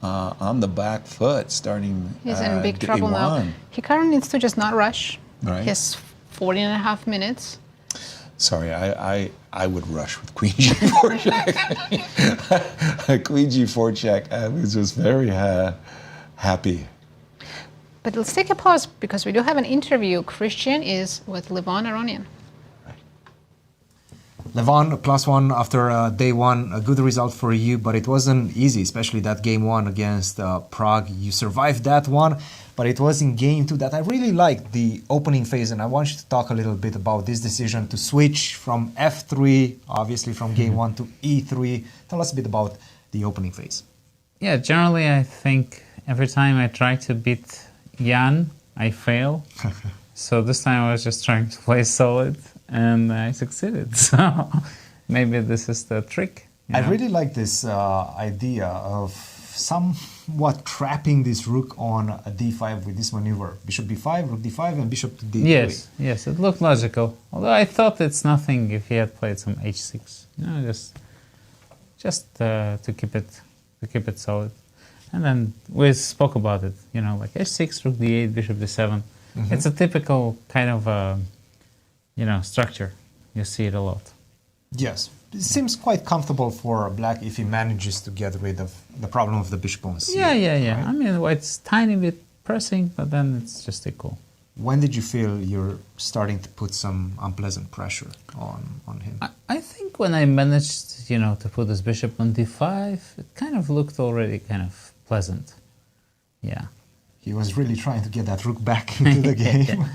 on the back foot starting He's in big day trouble now. one. Hikaru needs to just not rush. Right. He has 40.5 minutes. Sorry, I would rush with Queen G4 check. Queen G4 check. I was just very happy. But let's take a pause because we do have an interview. Cristian is with Levon Aronian. Levon, +1 after day one, a good result for you, but it wasn't easy, especially that game one against Prague. You survived that one, but it was in game two that I really liked the opening phase, and I want you to talk a little bit about this decision to switch from F3, obviously from game one, to E3. Tell us a bit about the opening phase. Yeah, generally I think every time I try to beat Jan, I fail. So this time I was just trying to play solid, and I succeeded. So maybe this is the trick. I really like this idea of somewhat trapping this rook on a d5 with this maneuver. Bishop d5, rook d5, and bishop to d3. Yes, it looked logical. Although I thought it's nothing if he had played some h6. You know, just to keep it solid. And then we spoke about it. You know, like h6, rook d8, bishop d7. Mm-hmm. It's a typical kind of structure. You see it a lot. Yes. It seems quite comfortable for black if he manages to get rid of the problem of the bishop on c. Yeah. Right? I mean, it's tiny bit pressing, but then it's just equal. When did you feel you're starting to put some unpleasant pressure on him? I think when I managed, to put this bishop on d5, it kind of looked already kind of pleasant. Yeah. He was really trying to get that rook back into the game.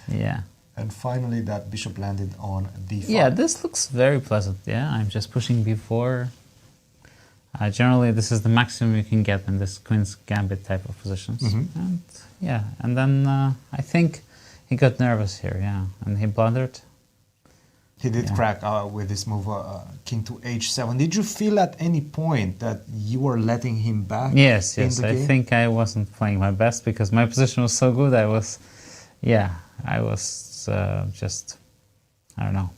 Yeah. And finally that bishop landed on d5. Yeah, this looks very pleasant. Yeah, I'm just pushing b4. Generally, this is the maximum you can get in this Queen's Gambit type of positions. Mm-hmm. And then I think he got nervous here, and he blundered. He did crack with this move, king to h7. Did you feel at any point that you were letting him back? Yes. In the I game? think I wasn't playing my best because my position was so good. I was just, I don't know.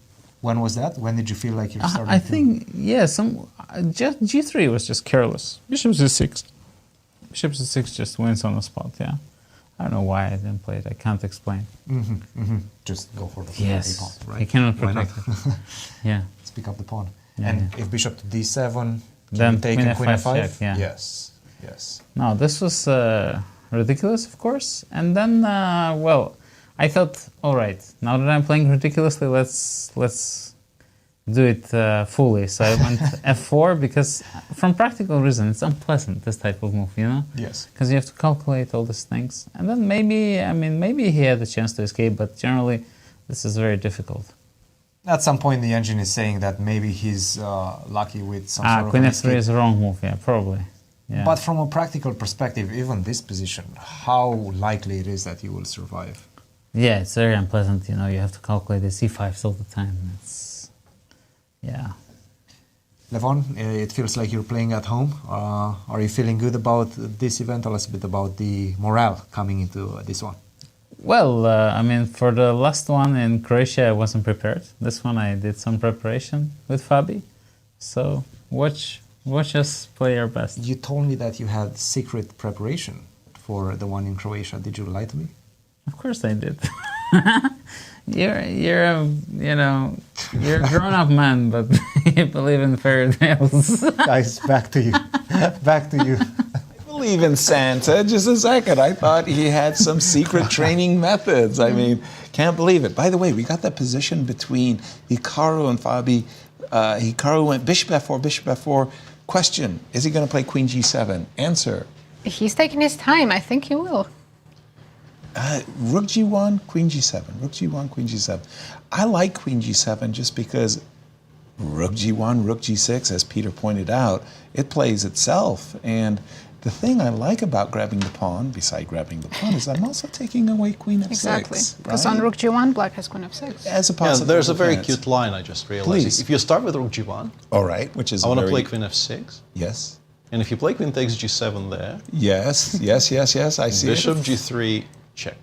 When was that? When did you feel like you're starting I think, G3 was just careless. Bishop c6. Bishop c6 just wins on the spot, I don't know why I didn't play it. I can't explain. Just go for the pawn, right? You cannot protect it. Let's pick up the pawn. Yeah, and if bishop to d7, then you take queen f5? check, Yes. No, this was ridiculous, of course. And then, I thought, all right, now that I'm playing ridiculously, let's do it fully. So I went f4 because, from practical reason, it's unpleasant, this type of move, Yes. Because you have to calculate all these things. And then maybe he had a chance to escape, but generally, this is very difficult. At some point, the engine is saying that maybe he's lucky with some sort of Queen an f3 is the wrong move, probably. Yeah. But from a practical perspective, even this position, how likely it is that you will survive? Yeah, it's very unpleasant. You have to calculate the c5s all the time. Levon, it feels like you're playing at home. Are you feeling good about this event? Tell us a bit about the morale coming into this one. Well, for the last one in Croatia, I wasn't prepared. This one, I did some preparation with Fabi. So watch us play our best. You told me that you had secret preparation for the one in Croatia. Did you lie to me? Of course I did. You're a grown-up man, but believe in fairy tales. Guys, back to you. Back to you. Believe in Santa. Just a second. I thought he had some secret training methods. I mean, can't believe it. By the way, we got that position between Hikaru and Fabi. Hikaru went bishop f4, bishop f4. Question, is he going to play queen g7? Answer. He's taking his time. I think he will. Rook g1, queen g7. Rook g1, queen g7. I like queen g7 just because rook g1, rook g6, as Peter pointed out, it plays itself. And the thing I like about grabbing the pawn, beside grabbing the pawn, is I'm also taking away queen f6. Exactly. Because right? on rook g1, black has queen f6. As a possible there's a very defense. cute line I just realized. Please. If you start with rook g1, all right, which is I want to very... play queen f6. Yes. And if you play queen takes g7 there. Yes, I see Bishop it. g3, check.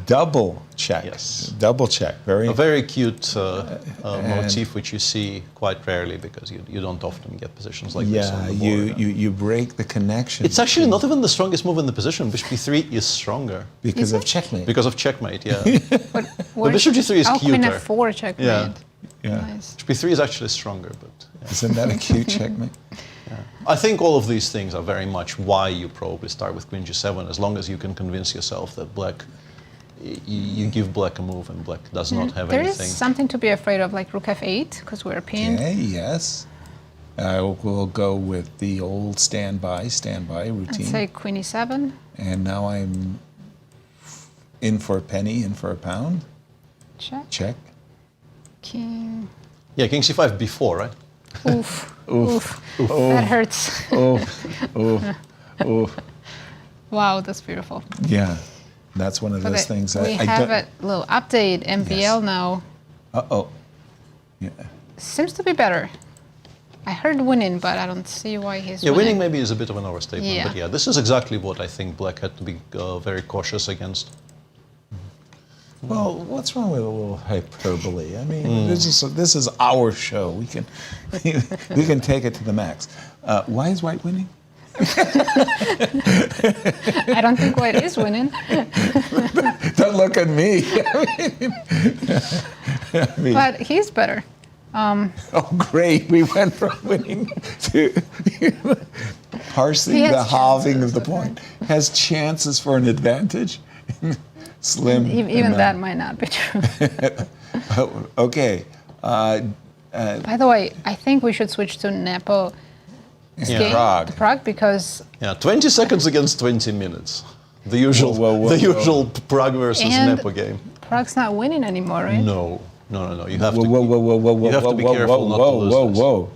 Double check. Yes. Double check. A very cute motif which you see quite rarely because you don't often get positions like this on the board. you break the connection. It's actually not even the strongest move in the position. Bishop b3 is stronger. Because of checkmate. Because of checkmate, yeah. But bishop g3 is cuter. Queen f4 checkmate. Yeah. Nice. Bishop b3 is actually stronger, but... Yeah. Isn't that a cute checkmate? Yeah. I think all of these things are very much why you probably start with queen g7, as long as you can convince yourself that black... You give black a move and black does not have there anything. There is something to be afraid of, like rook f8, because we're pinned. Okay, yes. We'll go with the old standby routine. Let's say queen e7. And now I'm in for a penny, in for a pound. Check. Check. King. Yeah, king c5 before, right? Oof. Oof. That hurts. Wow, that's beautiful. Yeah. That's one of those things that we have a little update, MPL now. Uh-oh. Yeah. Seems to be better. I heard winning, but I don't see why he's winning. Yeah, winning maybe is a bit of an overstatement, Yeah. but yeah, this is exactly what I think black had to be very cautious against. Well, what's wrong with a little hyperbole? I mean, this is our show. We can take it to the max. Why is white winning? I don't think white is winning. Don't look at me. I mean, but he's better. Oh, great. We went from winning to parsing the halving of the point. Has chances for an advantage. Slim. Even that might not be true. Okay. By the way, I think we should switch to Nepo. Prague, because 20 seconds against 20 minutes. The usual Prague versus Nepo game. Prague's not winning anymore, right? No. You have to be careful not to lose this.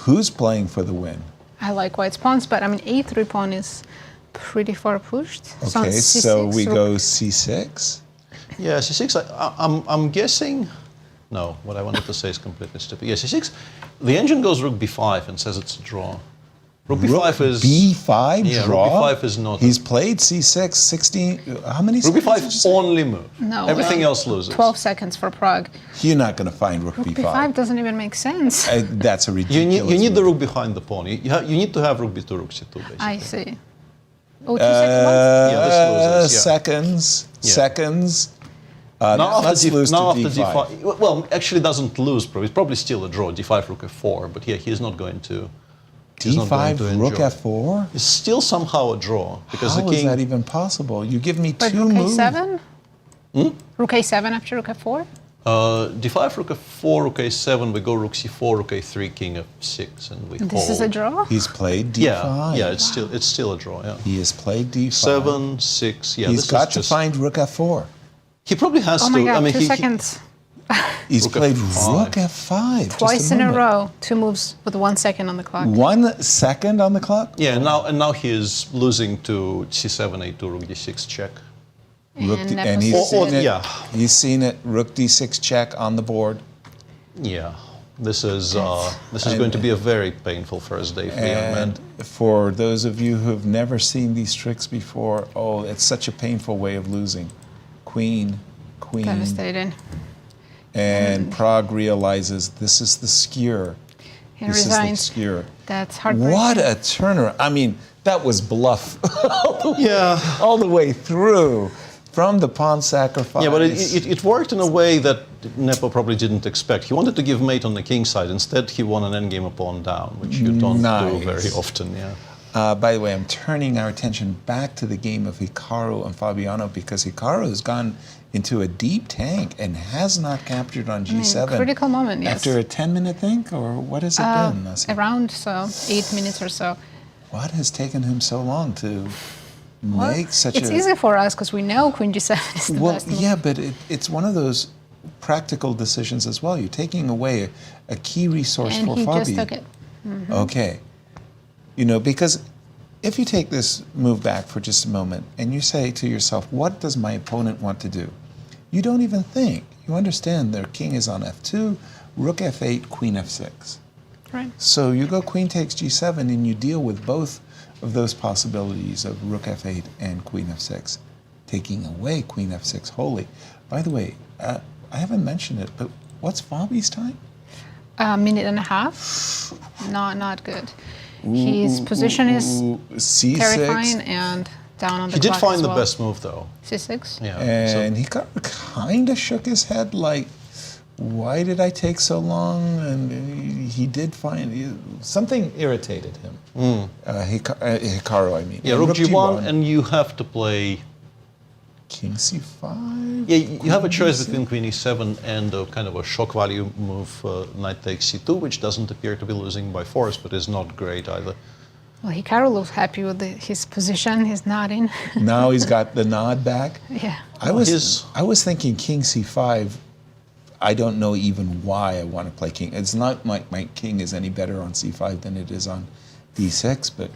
Who's playing for the win? I like white's pawns, but I mean a3 pawn is pretty far pushed. Okay, so we go c6. Yeah, c6. I'm guessing. No, what I wanted to say is completely stupid. Yeah, c6. The engine goes rook b5 and says it's a draw. Rook b5 is b5 draw. Rook b5 is not. He's played c6, 16. How many? Rook b5 only move. No. Everything else loses. 12 seconds for Prague. You're not going to find rook b5. Rook b5 doesn't even make sense. That's a ridiculous. You need the rook behind the pawn. You need to have rook b2, rook c2, basically. I see. Oh, 2 seconds. Yeah, this loses. Seconds. Yeah. Seconds. Now after d5. d5. Well, actually doesn't lose. It's probably still a draw. d5, rook f4. But yeah, he's not going to. d5, rook f4? It's still somehow a draw. Because How the king. is that even possible? You give me But two rook moves. a7? Rook a7 after rook f4? d5, rook f4, rook a7, we go rook c4, rook a3, king f6, and we hold. This is a draw? He's played d5. Yeah, it's still a draw, yeah. He has played d5. 7, 6, yeah. He's got to find rook f4. He probably has to. Oh my God, I mean, 2 seconds. He's played rook f5. Twice in a row, 2 moves with 1 second on the clock. 1 second on the clock? Yeah, now he is losing to c7, a2, rook d6 check. And he's seen it. Rook d6 check on the board. Yeah, this is going to be a very painful first day for the young man. For those of you who have never seen these tricks before, it's such a painful way of losing. Queen. Devastating. And Prague realizes this is the skewer. He This resigns. is the skewer. That's heartbreaking. What a turner! I mean, that was bluff. All the way through. From the pawn sacrifice. Yeah, but it worked in a way that Nepo probably didn't expect. He wanted to give mate on the king side. Instead, he won an endgame a pawn down, which you don't do very often. Yeah. By the way, I'm turning our attention back to the game of Hikaru and Fabiano because Hikaru has gone into a deep tank and has not captured on G7. Critical moment, yes. After a 10-minute think, or what has it been? Around 8 minutes or so. What has taken him so long to make such It's easy for us because we know Queen G7 is the best move. Yeah, but it's one of those practical decisions as well. You're taking away a key resource for Fabi. And he just took it. Mm-hmm. Okay. Because if you take this move back for just a moment and you say to yourself, what does my opponent want to do? You don't even think. You understand their king is on F2, rook F8, queen F6. Right. So you go queen takes G7 and you deal with both of those possibilities of rook F8 and queen F6, taking away queen F6 wholly. By the way, I haven't mentioned it, but what's Fabi's time? A minute and a half. Not good. His position is C6. terrifying and down on the He did clock find as the well. best move, though. C6. Yeah. And he kind of shook his head like, why did I take so long? And he did find something irritated him. Hikaru, I mean. Yeah, rook G1, and you have to play king C5. Yeah, you have a choice between queen E7 and a kind of a shock value move, knight takes C2, which doesn't appear to be losing by force, but is not great either. Well, Hikaru looks happy with his position. He's nodding. Now he's got the nod back. Yeah. I was thinking king C5. I don't know even why I want to play king. It's not like my king is any better on C5 than it is on D6, but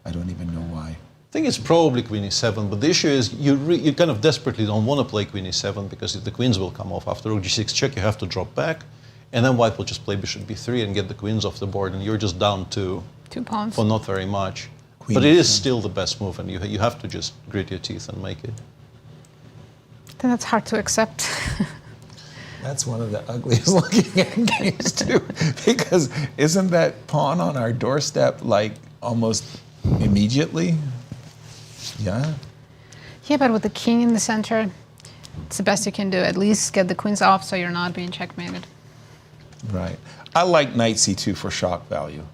I don't even know why. I think it's probably queen E7, but the issue is you kind of desperately don't want to play queen E7 because the queens will come off. After rook G6 check, you have to drop back, and then white will just play bishop B3 and get the queens off the board, and you're just down 2 pawns for not very much. Queen but it is still the best move, and you have to just grit your teeth and make it. Then that's hard to accept. That's one of the ugliest looking games too, because isn't that pawn on our doorstep like almost immediately? Yeah. Yeah, but with the king in the center, it's the best you can do. At least get the queens off so you're not being checkmated. Right. I like knight C2 for shock value.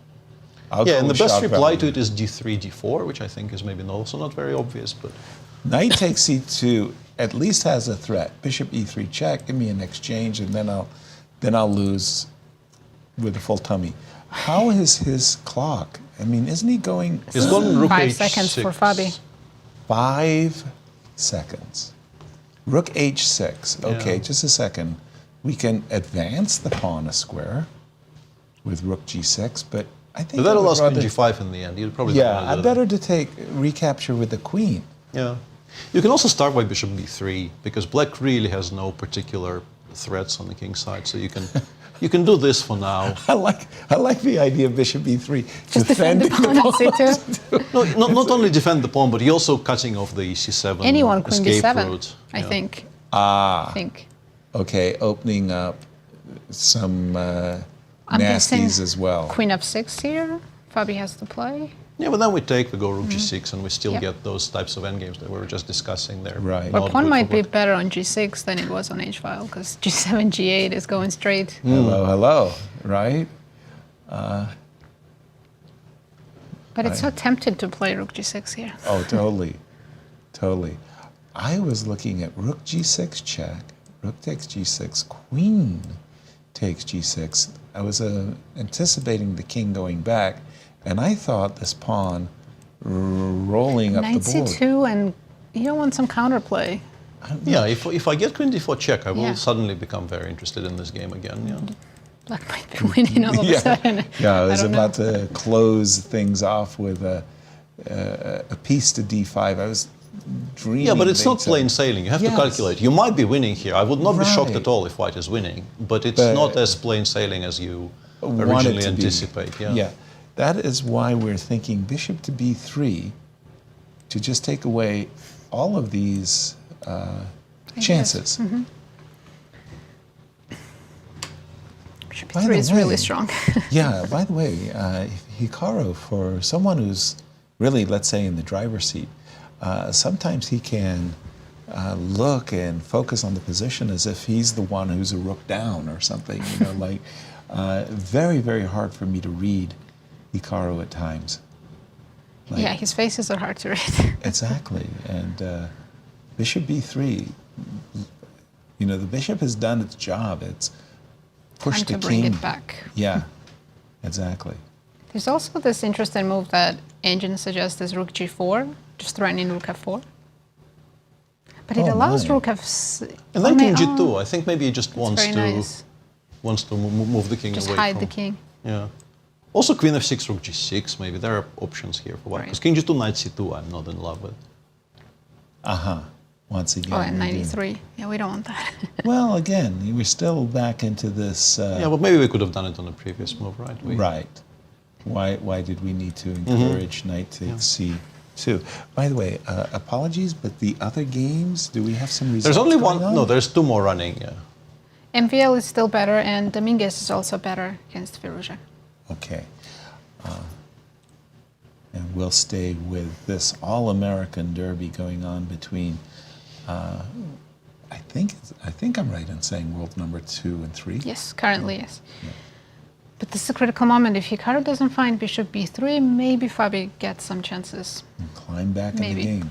And the best reply to it is D3, D4, which I think is maybe also not very obvious, but knight takes C2 at least has a threat. Bishop E3 check, give me an exchange, and then I'll lose with a full tummy. How is his clock? I mean, isn't he going? He's gone rook 5 seconds for Fabi. 5 seconds. Rook H6. Okay, just a second. We can advance the pawn a square with rook G6, but I think that allows queen G5 in the end. You'd probably I'd better to take recapture with the queen. Yeah. You can also start by bishop B3 because black really has no particular threats on the king side, so you can do this for now. I like the idea of bishop B3. Just defend the pawn on C2. No, not only defend the pawn, but you're also cutting off the C7 Anyone queen escape B7, route. I think. Okay, opening up some I'm nasties as well. Queen F6 here. Fabi has to play. Yeah, but then we go rook G6, and we still get those types of endgames that we were just discussing there. Right. But pawn might be better on G6 than it was on H-file, because G7, G8 is going straight. Hello, right? But it's so tempted to play rook G6 here. Oh, totally. I was looking at rook G6 check, rook takes G6, queen takes G6. I was anticipating the king going back, and I thought this pawn rolling up the board. Knight C2, and you don't want some counterplay. Yeah, if I get queen D4 check, I will suddenly become very interested in this game again. Yeah. Black might be winning all of a sudden. Yeah, I was about to close things off with a piece to D5. I was dreaming. Yeah, but it's not plain sailing. You have to calculate. You might be winning here. I would not be shocked at all if white is winning, but it's not as plain sailing as you originally anticipate. Yeah, that is why we're thinking bishop to B3 to just take away all of these chances. Mm-hmm. Bishop B3 is really strong. Yeah, by the way, Hikaru, for someone who's really, let's say, in the driver's seat, sometimes he can look and focus on the position as if he's the one who's a rook down or something. You know, like very, very hard for me to read Hikaru at times. Like, yeah, his faces are hard to read. Exactly, and bishop b3. You know, the bishop has done its job. It's pushed the Time to king. bring it back. Yeah, exactly. There's also this interesting move that Engine suggests is rook g4, just threatening rook f4. But it allows rook f6. And then king g2. I think maybe he just wants to nice. Move the king Just away hide from, the king. Yeah. Also queen f6, rook g6. Maybe there are options here for white. Because king g2, knight c2, I'm not in love with. Once again. Oh, and 93. Yeah, we don't want that. Well, again, we're still back into this. Yeah, but maybe we could have done it on the previous move, right? Right. Why did we need to encourage knight takes c2? By the way, apologies, but the other games, do we have some results? There's only one. on? No, there's two more running. Yeah. MVL is still better, and Dominguez is also better against Firouzja. Okay. And we'll stay with this all-American derby going on between, I think I'm right in saying world number 2 and 3. Yes, currently, yes. Yeah. But this is a critical moment. If Hikaru doesn't find bishop b3, maybe Fabi gets some chances. And climb back in the game.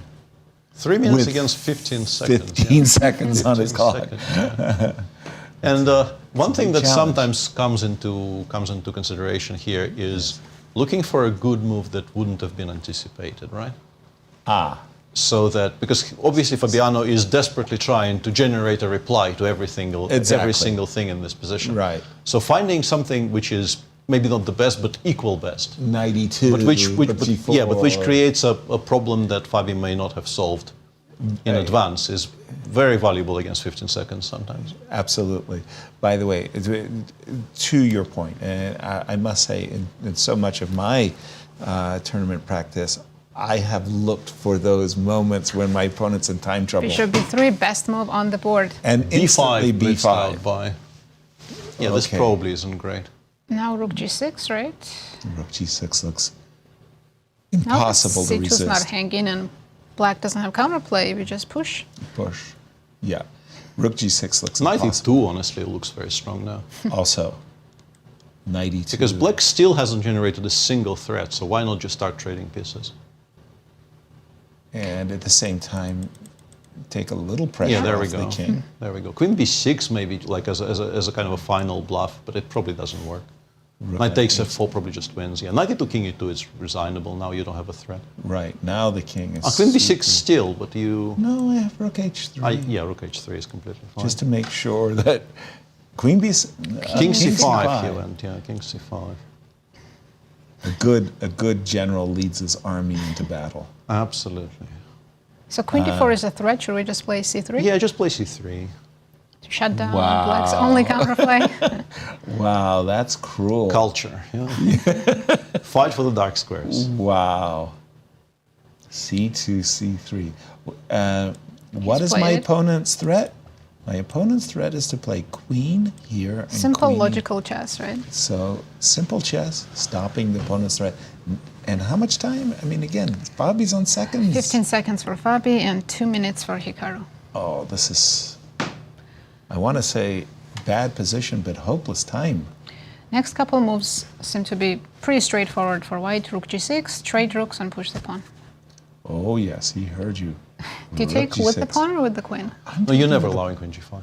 3 minutes With against 15 seconds. 15 seconds on his clock. Yeah. And one thing that sometimes comes into consideration here is looking for a good move that wouldn't have been anticipated, right? So that, because obviously Fabiano is desperately trying to generate a reply to every single thing in this position. Right. So finding something which is maybe not the best, but equal best. 92, but which creates a problem that Fabi may not have solved in advance is very valuable against 15 seconds sometimes. Absolutely. By the way, to your point, and I must say, in so much of my tournament practice, I have looked for those moments when my opponent's in time trouble. Bishop b3, best move on the board. And instantly b5. b5. Yeah, this probably isn't great. Now rook g6, right? Rook g6 looks impossible to resist. C2's not hanging, and black doesn't have counterplay. We just push. Push. Yeah. Rook g6 looks Knight impossible. e2 honestly looks very strong now. Also. Knight e2. Because black still hasn't generated a single threat, so why not just start trading pieces? And at the same time, take a little pressure off the king. There we go. Queen b6 maybe like as a kind of a final bluff, but it probably doesn't work. Knight takes f4 probably just wins. Yeah, knight e2, king e2 is resignable. Now you don't have a threat. Right, now the king is... Queen b6 still, but you... No, I have rook h3. Yeah, rook h3 is completely fine. Just to make sure that queen b... king c5 he went, yeah, king c5. A good general leads his army into battle. Absolutely. So queen d4 is a threat. Should we just play c3? Yeah, just play c3. To shut down black's only counterplay. Wow, that's cruel. Culture. Yeah. Fight for the dark squares. Wow. c2, c3. What is my opponent's threat? My opponent's threat is to play queen here and simple queen. Logical chess, right? So simple chess, stopping the opponent's threat. And how much time? I mean, again, Fabi's on seconds. 15 seconds for Fabi and 2 minutes for Hikaru. Oh, this is, I want to say bad position, but hopeless time. Next couple moves seem to be pretty straightforward for white. Rook g6, trade rooks and push the pawn. Oh yes, he heard you. Do you take with the pawn or with the queen? No, you're never allowing queen g5.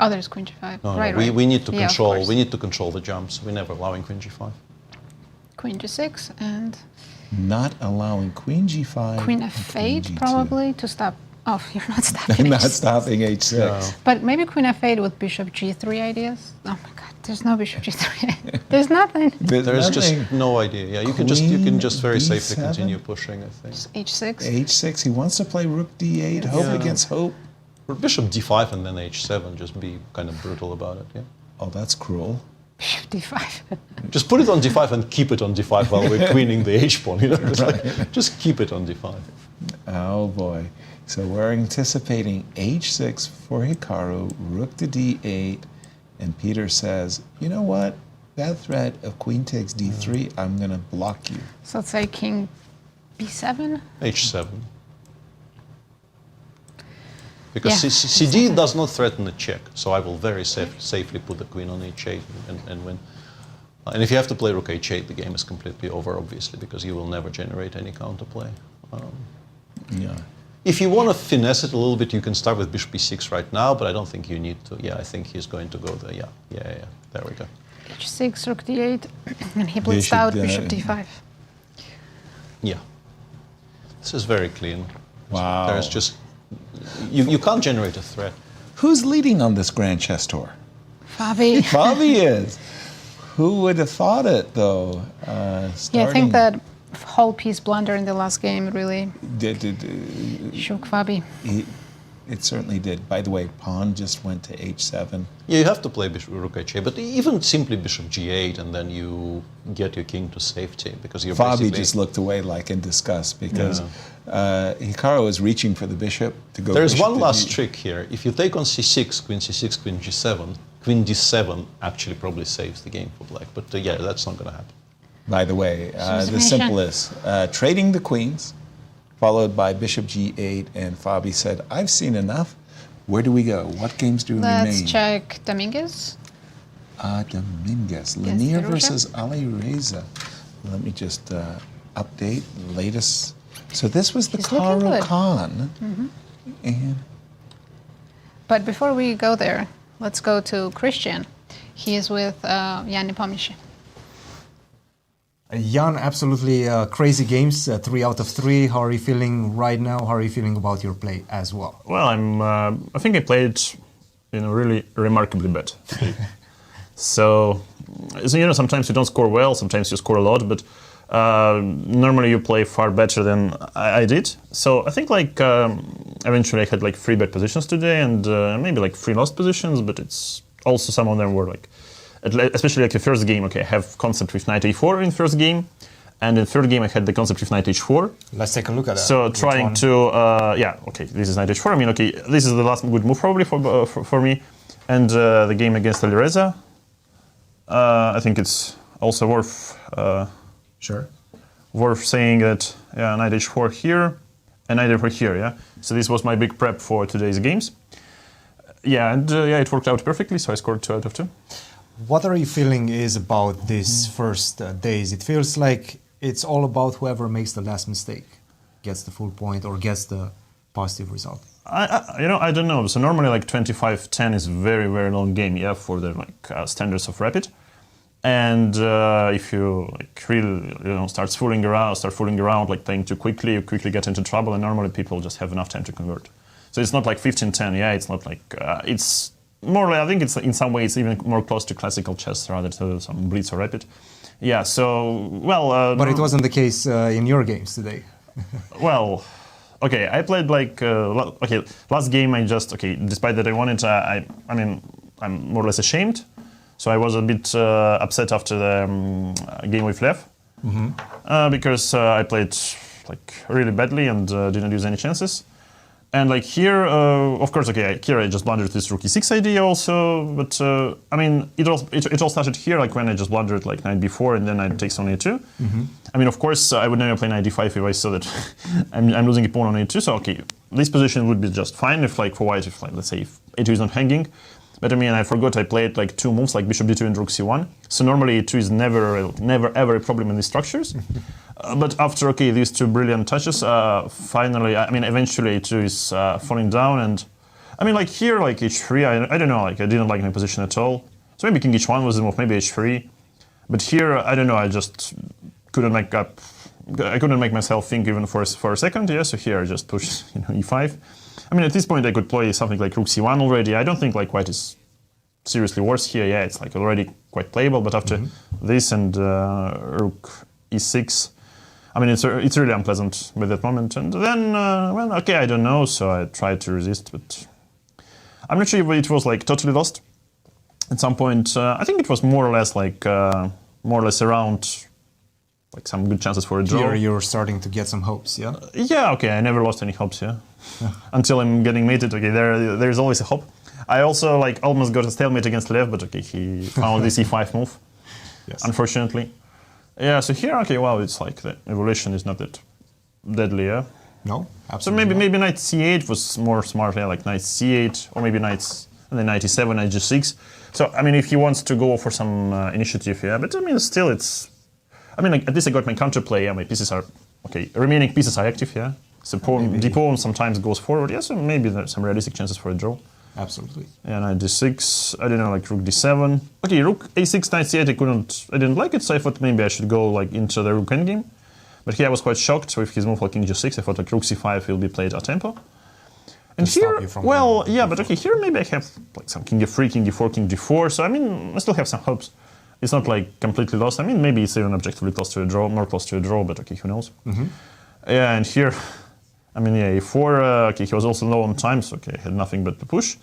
Oh, there's queen g5. No, right, we need to control. Yeah, we need to control the jumps. We're never allowing queen g5. Queen g6 and not allowing queen g5. Queen f8 probably to stop. Oh, you're not stopping. Not stopping h6. No. But maybe queen f8 with bishop g3 ideas. Oh my god, there's no bishop g3. There's nothing. There's just no idea. Yeah, you can just very safely continue pushing, I think. Just h6. h6. He wants to play rook d8. Hope against hope. Or bishop d5 and then h7. Just be kind of brutal about it. Yeah. Oh, that's cruel. Bishop d5. Just put it on d5 and keep it on d5 while we're queening the h pawn. You know, like, just keep it on d5. Oh boy. So we're anticipating h6 for Hikaru, rook to d8, and Peter says, you know what? That threat of queen takes d3, I'm going to block you. So let's say king b7? h7. Because CD does not threaten a check, so I will very safely put the queen on h8 and win. And if you have to play rook h8, the game is completely over, obviously, because you will never generate any counterplay. If you want to finesse it a little bit, you can start with bishop e6 right now, but I don't think you need to. Yeah, I think he's going to go there. Yeah. There we go. h6, rook d8, and he blitzed out bishop d5. Yeah. This is very clean. Wow. There's just... You can't generate a threat. Who's leading on this Grand Chess Tour? Fabi. Fabi is. Who would have thought it, though? Yeah, I think that whole piece blunder in the last game really shook Fabi. It certainly did. By the way, pawn just went to h7. Yeah, you have to play bishop rook h8, but even simply bishop g8, and then you get your king to safety because you're Fabi just looked away like in disgust because Hikaru is reaching for the bishop to go. There's one last trick here. If you take on c6, queen g7, queen d7 actually probably saves the game for black. But yeah, that's not going to happen. By the way, the simple is trading the queens, followed by bishop g8, and Fabi said, I've seen enough. Where do we go? What games do we remain? Let's check Dominguez. Dominguez. Leinier versus Alireza. Let me just update the latest. So this was the Caruana. But before we go there, let's go to Cristian. He is with Jan Nepomniachtchi. Jan, absolutely crazy games, 3 out of 3. How are you feeling right now? How are you feeling about your play as well? Well, I think I played really remarkably bad. so, sometimes you don't score well, sometimes you score a lot, but normally you play far better than I did. So I think eventually I had 3 bad positions today and maybe 3 lost positions, but it's also some of them were especially the first game, I have concept with knight a4 in first game, and in third game I had the concept with knight h4. Let's take a look at that. So trying to, this is knight h4. This is the last good move probably for me, and the game against Alireza. I think it's also worth worth saying that knight h4 here and knight h4 here. Yeah. So this was my big prep for today's games. Yeah, and it worked out perfectly. So I scored 2 out of 2. What are you feeling is about these first days? It feels like it's all about whoever makes the last mistake, gets the full point or gets the positive result. I don't know. So normally 25-10 is very, very long game, for the standards of Rapid. And if you really start fooling around, playing too quickly, you quickly get into trouble, and normally people just have enough time to convert. So it's not 15-10. It's not it's more I think it's in some ways even more close to classical chess rather to some Blitz or Rapid. Yeah. So but it wasn't the case in your games today. Well, okay. I played last game. I just despite that I won it, I'm more or less ashamed. So I was a bit upset after the game with Lev because I played really badly and didn't use any chances. And here, of course, here I just blundered this rook e6 idea also, but it all started here, when I just blundered knight b4 and then I take on a2. Of course, I would never play knight d5 if I saw that I'm losing a pawn on a2. So this position would be just fine if for white, if let's say if a2 is not hanging. But I forgot I played 2 moves bishop d2 and rook c1. So normally a2 is never ever a problem in these structures. But after these 2 brilliant touches, finally, eventually a2 is falling down, and here h3, I don't know, I didn't like my position at all. So maybe king h1 was the move, maybe h3. But here, I don't know, I just couldn't make up. I couldn't make myself think even for a second. Yeah, so here I just pushed e5. At this point I could play something like rook c1 already. I don't think white is seriously worse here. Yeah, it's already quite playable. But after this and rook e6, it's really unpleasant with that moment. And then, I don't know. So I tried to resist, but I'm not sure if it was totally lost. At some point, I think it was more or less around. Some good chances for a draw. Here you're starting to get some hopes, yeah? Yeah, I never lost any hopes, until I'm getting mated. There's always a hope. I also almost got a stalemate against Lev, but he found this e5 move, unfortunately. Yeah, so here, it's the evolution is not that deadly, yeah? No, So absolutely. maybe knight c8 was more smart, yeah, like knight c8, or maybe knights and then knight e7, knight g6. So I mean, if he wants to go for some initiative, yeah, but I mean, still it's. I mean, like, at least I got my counterplay. Yeah, my pieces are okay. Remaining pieces are active. Yeah, so the pawn sometimes goes forward. Yeah, so maybe there's some realistic chances for a draw. Absolutely. Yeah, knight d6. I don't know, like rook d7. Okay, rook a6, knight c8. I didn't like it, so I thought maybe I should go like into the rook endgame. But here I was quite shocked with his move like king g6. I thought like rook c5 will be played a tempo. And here, well, yeah, but okay, here maybe I have like some king f3, king d4, king d4. So I mean, I still have some hopes. It's not like completely lost. I mean, maybe it's even objectively close to a draw, more close to a draw, but okay, who knows? Yeah, and here, I mean, yeah, e4, okay, he was also low on time, so okay, I had nothing but to push.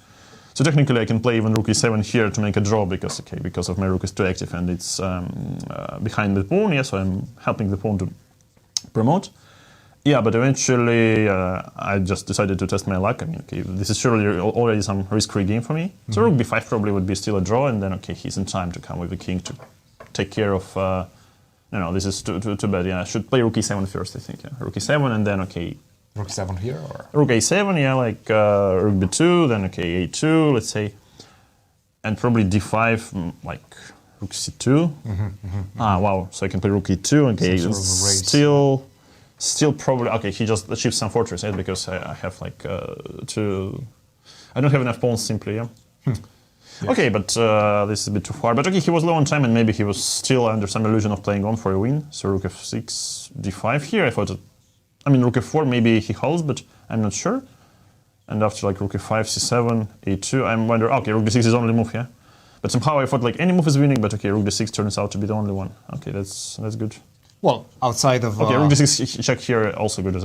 So technically I can play even rook e7 here to make a draw because, okay, because of my rook is too active and it's behind the pawn, yeah, so I'm helping the pawn to promote. Yeah, but eventually I just decided to test my luck. I mean, okay, this is surely already some risk-free game for me. So rook b5 probably would be still a draw, and then, okay, he's in time to come with the king to take care of... no, this is too bad. Yeah, I should play rook e7 first, I think. Yeah. Rook e7, and then, okay... Rook 7 here, or...? Rook a7, yeah, like rook b2, then, okay, a2, let's say. And probably d5, like rook c2. Ah, wow, so I can play rook e2, okay, still probably... Okay, he just achieves some fortress, right? Because I have, like, two... I don't have enough pawns, simply, yeah. Yes. Okay, but this is a bit too far. But okay, he was low on time, and maybe he was still under some illusion of playing on for a win. So rook f6, d5 here. I thought, I mean, rook f4, maybe he holds, but I'm not sure. And after like rook f5, c7, a2, I'm wondering, okay, rook d6 is the only move, yeah. But somehow I thought like any move is winning, but okay, rook d6 turns out to be the only one. Okay, that's good. Well, outside of... Okay, rook d6 check here also good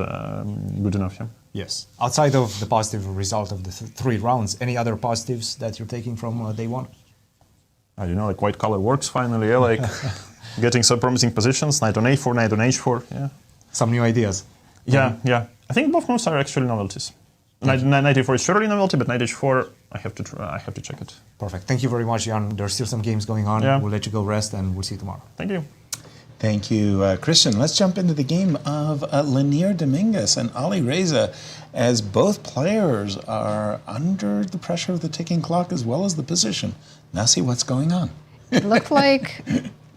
enough, yeah. Yes. Outside of the positive result of the 3 rounds, any other positives that you're taking from day one? You know, like white color works finally, yeah, like getting some promising positions, knight on a4, knight on h4, yeah. Some new ideas. Yeah, yeah. I think both moves are actually novelties. Knight e4 is surely novelty, but knight h4, I have to check it. Perfect. Thank you very much, Jan. There's still some games going on. Yeah. We'll let you go rest, and we'll see you tomorrow. Thank you. Thank you, Cristian. Let's jump into the game of Leinier, Dominguez, and Alireza, as both players are under the pressure of the ticking clock as well as the position. Nasi, what's going on? It looked like,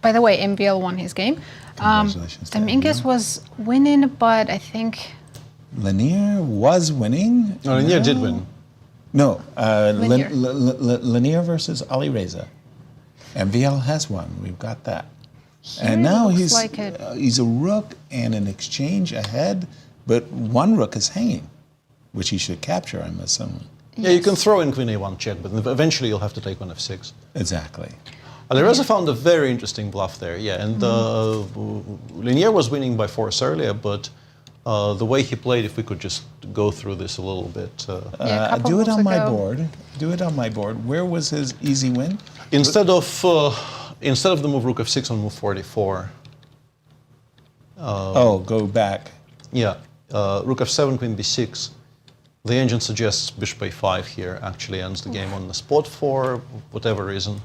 by the way, MVL won his game. Dominguez was winning, but I think... Leinier was winning? No, Leinier did win. No, Leinier versus Alireza. MVL has won. We've got that. Here and now he's a rook and an exchange ahead, but one rook is hanging, which he should capture, I'm assuming. Yeah, you can throw in queen a1 check, but eventually you'll have to take on f6. Exactly. Alireza found a very interesting bluff there, yeah, and Leinier was winning by force earlier, but the way he played, if we could just go through this a little bit. Do it on my board. Do it on my board. Where was his easy win? Instead of the move rook f6 on move 44. Go back. Yeah, rook f7, queen b6. The engine suggests bishop a5 here actually ends the game on the spot for whatever reason.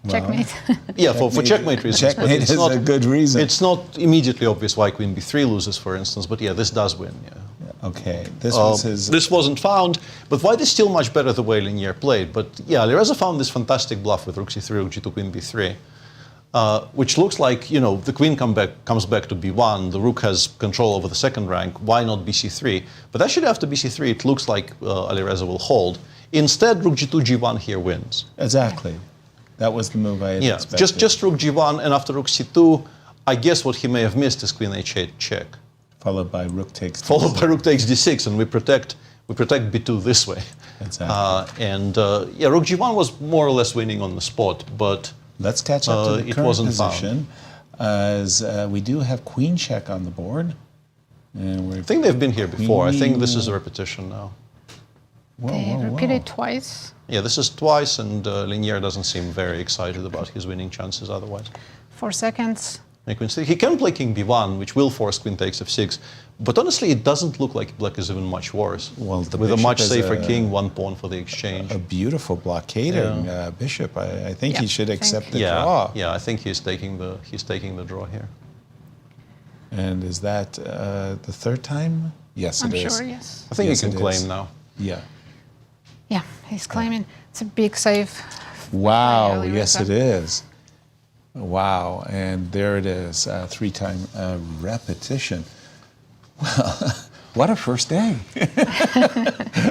Checkmate. Yeah, for checkmate reasons. Checkmate is a good reason. It's not immediately obvious why queen b3 loses, for instance, but yeah, this does win. Yeah. Okay, this was his... This wasn't found, but white is still much better the way Leinier played. But yeah, Alireza found this fantastic bluff with rook c3, rook g2, queen b3, which looks like, you know, the queen comes back to b1, the rook has control over the second rank, why not bc3? But actually after bc3, it looks like Alireza will hold. Instead, rook g2, g1 here wins. Exactly. That was the move I had expected. Just rook g1, and after rook c2, I guess what he may have missed is queen h8 check. Followed by rook takes d6. Followed by rook takes d6, and we protect b2 this way. Exactly. Yeah, rook g1 was more or less winning on the spot, but let's catch up to the current position, as we do have queen check on the board. And I think they've been here before. I think this is a repetition now. They repeated twice. Yeah, this is twice, and Leinier doesn't seem very excited about his winning chances otherwise. 4 seconds. He can play king b1, which will force queen takes f6, but honestly, it doesn't look like black is even much worse. Well, with a much safer king, one pawn for the exchange. A beautiful blockading bishop. I think he should accept the draw. Yeah, I think he's taking the draw here. And is that the third time? Yes, I'm it is. sure, yes. I think Yes, he can it claim is. now. Yeah. Yeah, he's claiming it's a big save. Wow, by yes Alireza. it is. Wow, and there it is, three-time repetition. Well, what a first day.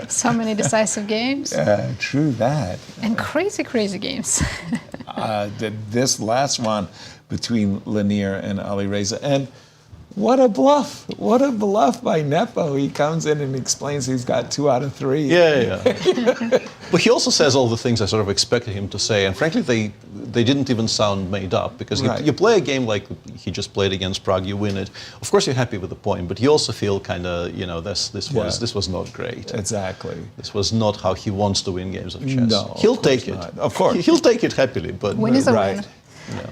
So many decisive games. True that. And crazy, crazy games. This last one between Leinier and Alireza, and what a bluff! What a bluff by Nepo. He comes in and explains he's got 2 out of 3. Yeah. But he also says all the things I sort of expected him to say, and frankly, they didn't even sound made up, because Right. you play a game like he just played against Prague, you win it. Of course, you're happy with the point, but you also feel kind of, this was not great. Exactly. This was not how he wants to win games of chess. No, He'll of take course it. not. Of course. He'll take it happily, but Win is a right. win.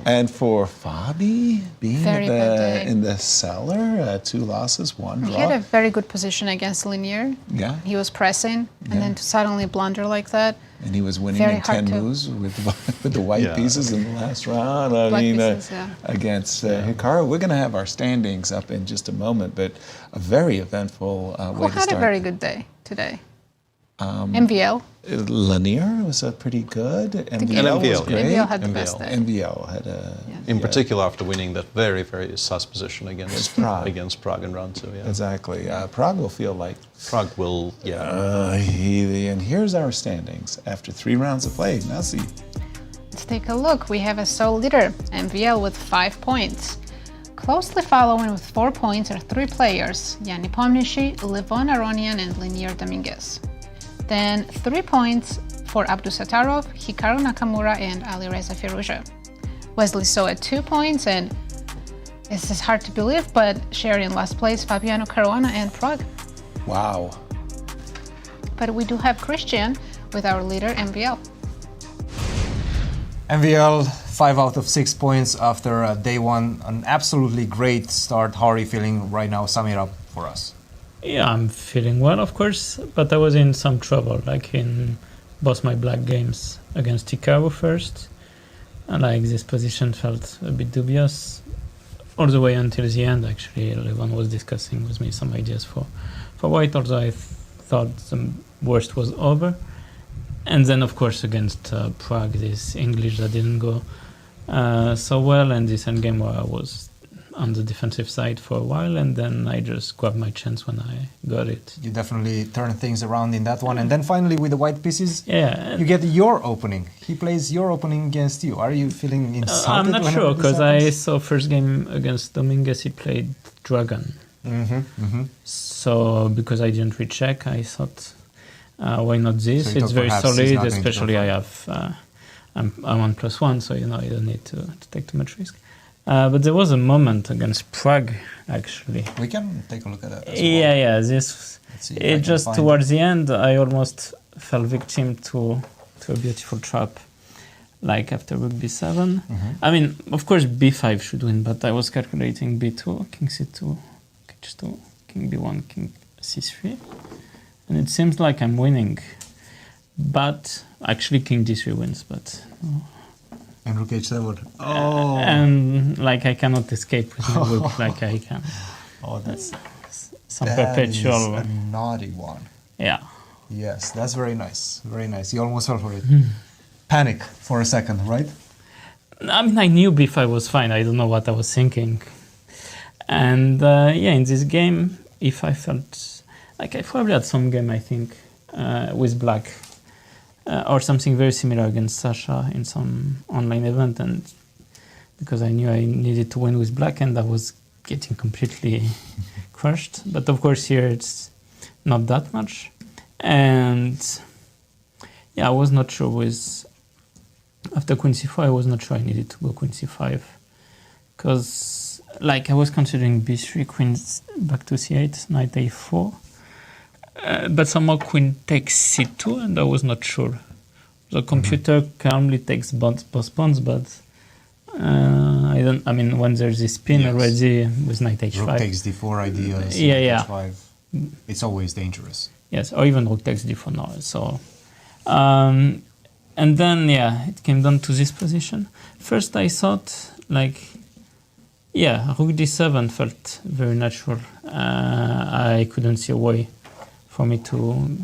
And for Fabi, being Very bad day. in the cellar, 2 losses, 1 He draw. had a very good position against Leinier. Yeah. He was pressing, and Yeah. then to suddenly blunder like that. And he was winning Very in hard 10 to- moves with the white Yeah. pieces in the last round. Black pieces, Against Hikaru. We're going to have our standings up in just a moment, but a very eventful Who way to had start. a very good day today? MVL. Leinier was pretty good. MVL was great. MVL had the best day. MVL had a... in particular after winning that very, very sus position against Prague. Against Prague in round 2. Yeah. Exactly. Prague will feel like... Prague will, and here's our standings after 3 rounds of play. Nazi. Let's take a look. We have a sole leader, MVL, with 5 points. Closely following with 4 points are 3 players, Nepomniachtchi, Levon, Aronian, and Leinier Dominguez. Then 3 points for Abdusattorov, Hikaru, Nakamura, and Alireza Firouzja. Wesley saw at 2 points, and this is hard to believe, but sharing in last place Fabiano, Caruana, and Prague. Wow. But we do have Cristian with our leader, MVL. MVL, 5 out of 6 points after day 1. An absolutely great start. How are you feeling right now? Sum it up for us. Yeah, I'm feeling well, of course, but I was in some trouble, like in both my black games against Hikaru first. And like this position felt a bit dubious all the way until the end. Actually, Levon was discussing with me some ideas for white, although I thought the worst was over. And then, of course, against Prague, this English that didn't go so well, and this endgame where I was on the defensive side for a while, and then I just grabbed my chance when I got it. You definitely turned things around in that one. And then finally with the white pieces, yeah, you get your opening. He plays your opening against you. Are you feeling insulted? I'm not whenever sure, this because I happens? saw first game against Dominguez, he played Dragon. So because I didn't recheck, I thought, why not this? So you It's thought very perhaps he's solid, not going to go especially for I it. have, I'm 1+1, so you don't need to take too much risk. But there was a moment against Prague, actually. We can take a look at that as well. Yeah, this, see if I can just find towards the end, I almost fell victim to a beautiful trap, like after rook b7. I mean, of course, b5 should win, but I was calculating b2, king c2, h2, king b1, king c3. And it seems like I'm winning, but actually king d3 wins, but no. And rook h7. Oh. And like I cannot escape with my rook like I can. Oh, that's some that perpetual. is a naughty one. Yeah. Yes, that's very nice. Very nice. You almost fell for it. Panic for a second, right? I mean, I knew b5 was fine. I don't know what I was thinking. And yeah, in this game, if I felt like I probably had some game, I think, with black. Or something very similar against Sasha in some online event, and because I knew I needed to win with black, and I was getting completely crushed. But of course here it's not that much, and yeah, I was not sure with after queen c4. I was not sure I needed to go queen c5 because like I was considering b3, queen back to c8, knight a4. But somehow queen takes c2, and I was not sure. The computer calmly takes both pawns, but I don't. I mean, when there's this spin already with knight h5, Rook takes d4 ideas. Yeah. H5. It's always dangerous. Yes, or even rook takes d4 now. So, and then yeah, it came down to this position. First, I thought like, Yeah, rook d7 felt very natural. I couldn't see a way for me to...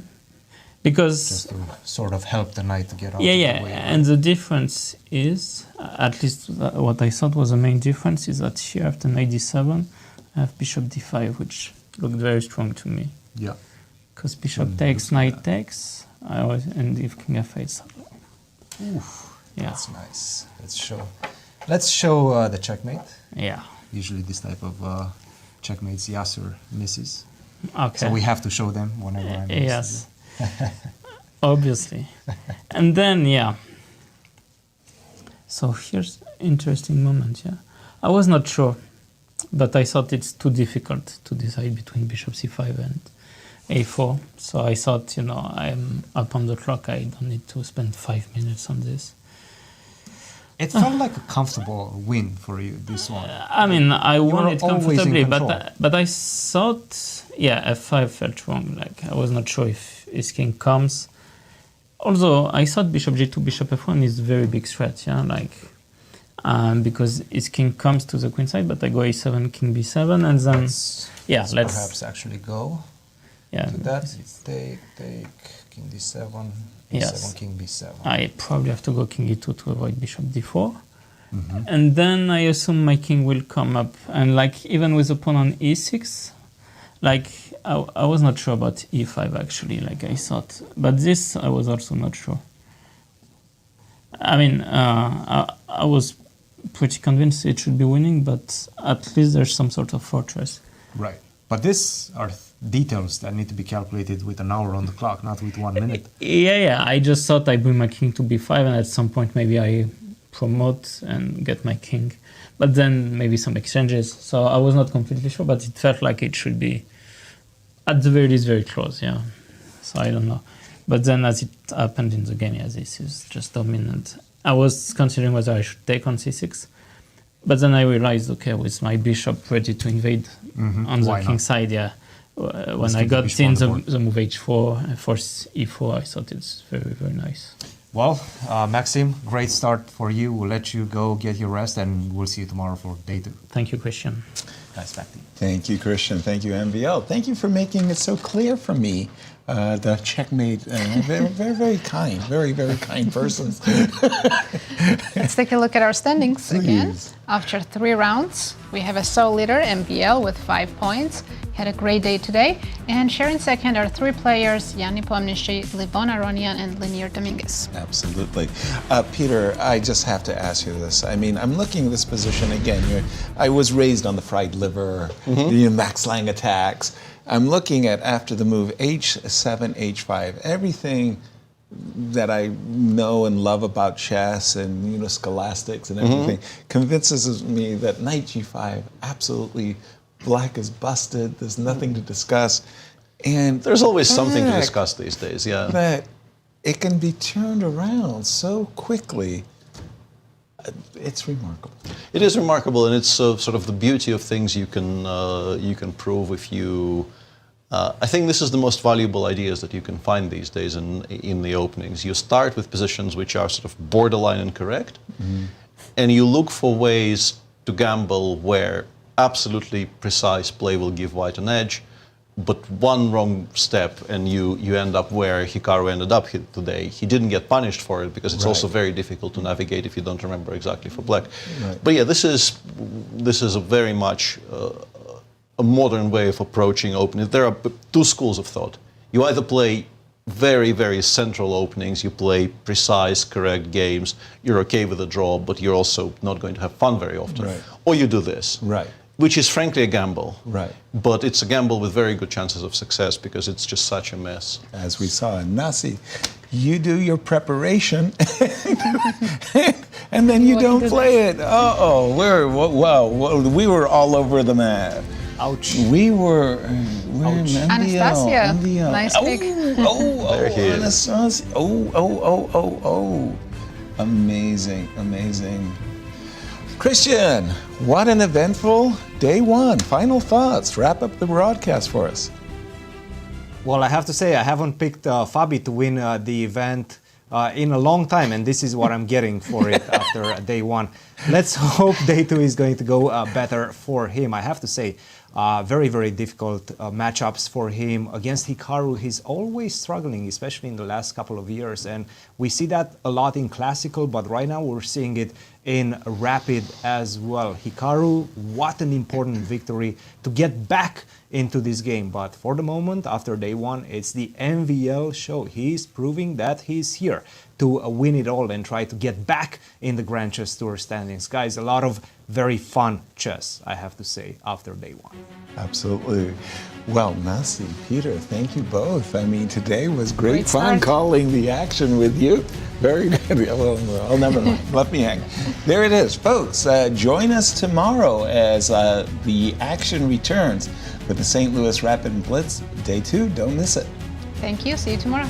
Because... Just to sort of help the knight to get out Yeah, of yeah, the way. and the difference is, at least what I thought was the main difference, is that here after knight d7, I have bishop d5, which looked very strong to me. Yeah. Because bishop takes, knight takes, and if king f8. Oof, yeah. That's nice. Let's show the checkmate. Yeah. Usually this type of checkmates Yasser misses. Okay. So we have to show them whenever I'm Yes. Obviously. And then, yeah. So here's interesting moment, yeah. I was not sure, but I thought it's too difficult to decide between bishop c5 and a4. So I thought, I'm up on the clock. I don't need to spend 5 minutes on this. It felt like a comfortable win for you, this one. I mean, I won it comfortably, but I thought, yeah, f5 felt wrong. Like, I was not sure if his king comes. Although, I thought bishop g2, bishop f1 is a very big threat, yeah, like, because his king comes to the queen side, but I go a7, king b7, and then, let's perhaps actually go to that. Take, king d7. Yes. King b7. I probably have to go king e2 to avoid bishop d4. And then I assume my king will come up. And like even with the pawn on e6, like I was not sure about e5 actually, like I thought. But this I was also not sure. I mean, I was pretty convinced it should be winning, but at least there's some sort of fortress. Right. But these are details that need to be calculated with an hour on the clock, not with 1 minute. Yeah. I just thought I bring my king to b5, and at some point maybe I promote and get my king. But then maybe some exchanges. So I was not completely sure, but it felt like it should be, at the very least, very close, yeah. So I don't know. But then as it happened in the game, yeah, this is just dominant. I was considering whether I should take on c6. But then I realized, okay, with my bishop ready to invade on the king side, yeah. When I got in the move h4, force e4, I thought it's very, very nice. Well, Maxime, great start for you. We'll let you go get your rest, and we'll see you tomorrow for day 2. Thank you, Cristian. Nice back to you. Thank you, Cristian. Thank you, MVL. Thank you for making it so clear for me. The checkmate, very, very, very kind, very, very kind person. Let's take a look at our standings again. Please. After 3 rounds, we have a sole leader, MVL, with 5 points. Had a great day today. And sharing second are 3 players, Nepomniachtchi, Levon, Aronian, and Leinier Dominguez. Absolutely. Peter, I just have to ask you this. I mean, I'm looking at this position again. I was raised on the fried liver, Max Lang attacks. I'm looking at, after the move, h7, h5, everything that I know and love about chess and scholastics and everything convinces me that knight g5, absolutely black is busted, there's nothing to discuss. And there's always something to discuss these days, yeah. But it can be turned around so quickly. It's remarkable. It is remarkable, and it's sort of the beauty of things you can prove if you. I think this is the most valuable ideas that you can find these days in the openings. You start with positions which are sort of borderline incorrect, and you look for ways to gamble where absolutely precise play will give white an edge, but one wrong step and you end up where Hikaru ended up today. He didn't get punished for it because it's also very difficult to navigate if you don't remember exactly for black. But yeah, this is a very much a modern way of approaching opening. There are 2 schools of thought. You either play very, very central openings, you play precise, correct games, you're okay with a draw, but you're also not going to have fun very often. Or you do this. Which is frankly a gamble. But it's a gamble with very good chances of success because it's just such a mess. As we saw in Nazi, you do your preparation and then you don't play it. We were all over the map. Ouch. We were Anastasia, nice pick. There he is. Anastasia. Amazing, amazing. Cristian, what an eventful day 1. Final thoughts. Wrap up the broadcast for us. Well, I have to say I haven't picked Fabi to win the event in a long time, and this is what I'm getting for it after day one. Let's hope day two is going to go better for him. I have to say, very, very difficult matchups for him. Against Hikaru, he's always struggling, especially in the last couple of years. And we see that a lot in Classical, but right now we're seeing it in Rapid as well. Hikaru, what an important victory to get back into this game. But for the moment, after day one, it's the MVL show. He's proving that he's here to win it all and try to get back in the Grand Chess Tour standings. Guys, a lot of very fun chess, I have to say, after day one. Absolutely. Well, Nasi, Peter, thank you both. I mean, today was great fun calling the action with you. Very good. Well, never mind. Left me hang. There it is, folks. Join us tomorrow as the action returns with the St. Louis Rapid Blitz. Day 2, don't miss it. Thank you. See you tomorrow.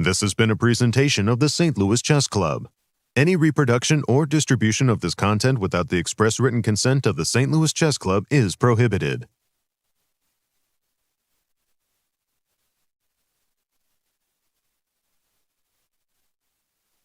This has been a presentation of the St. Louis Chess Club. Any reproduction or distribution of this content without the express written consent of the St. Louis Chess Club is prohibited.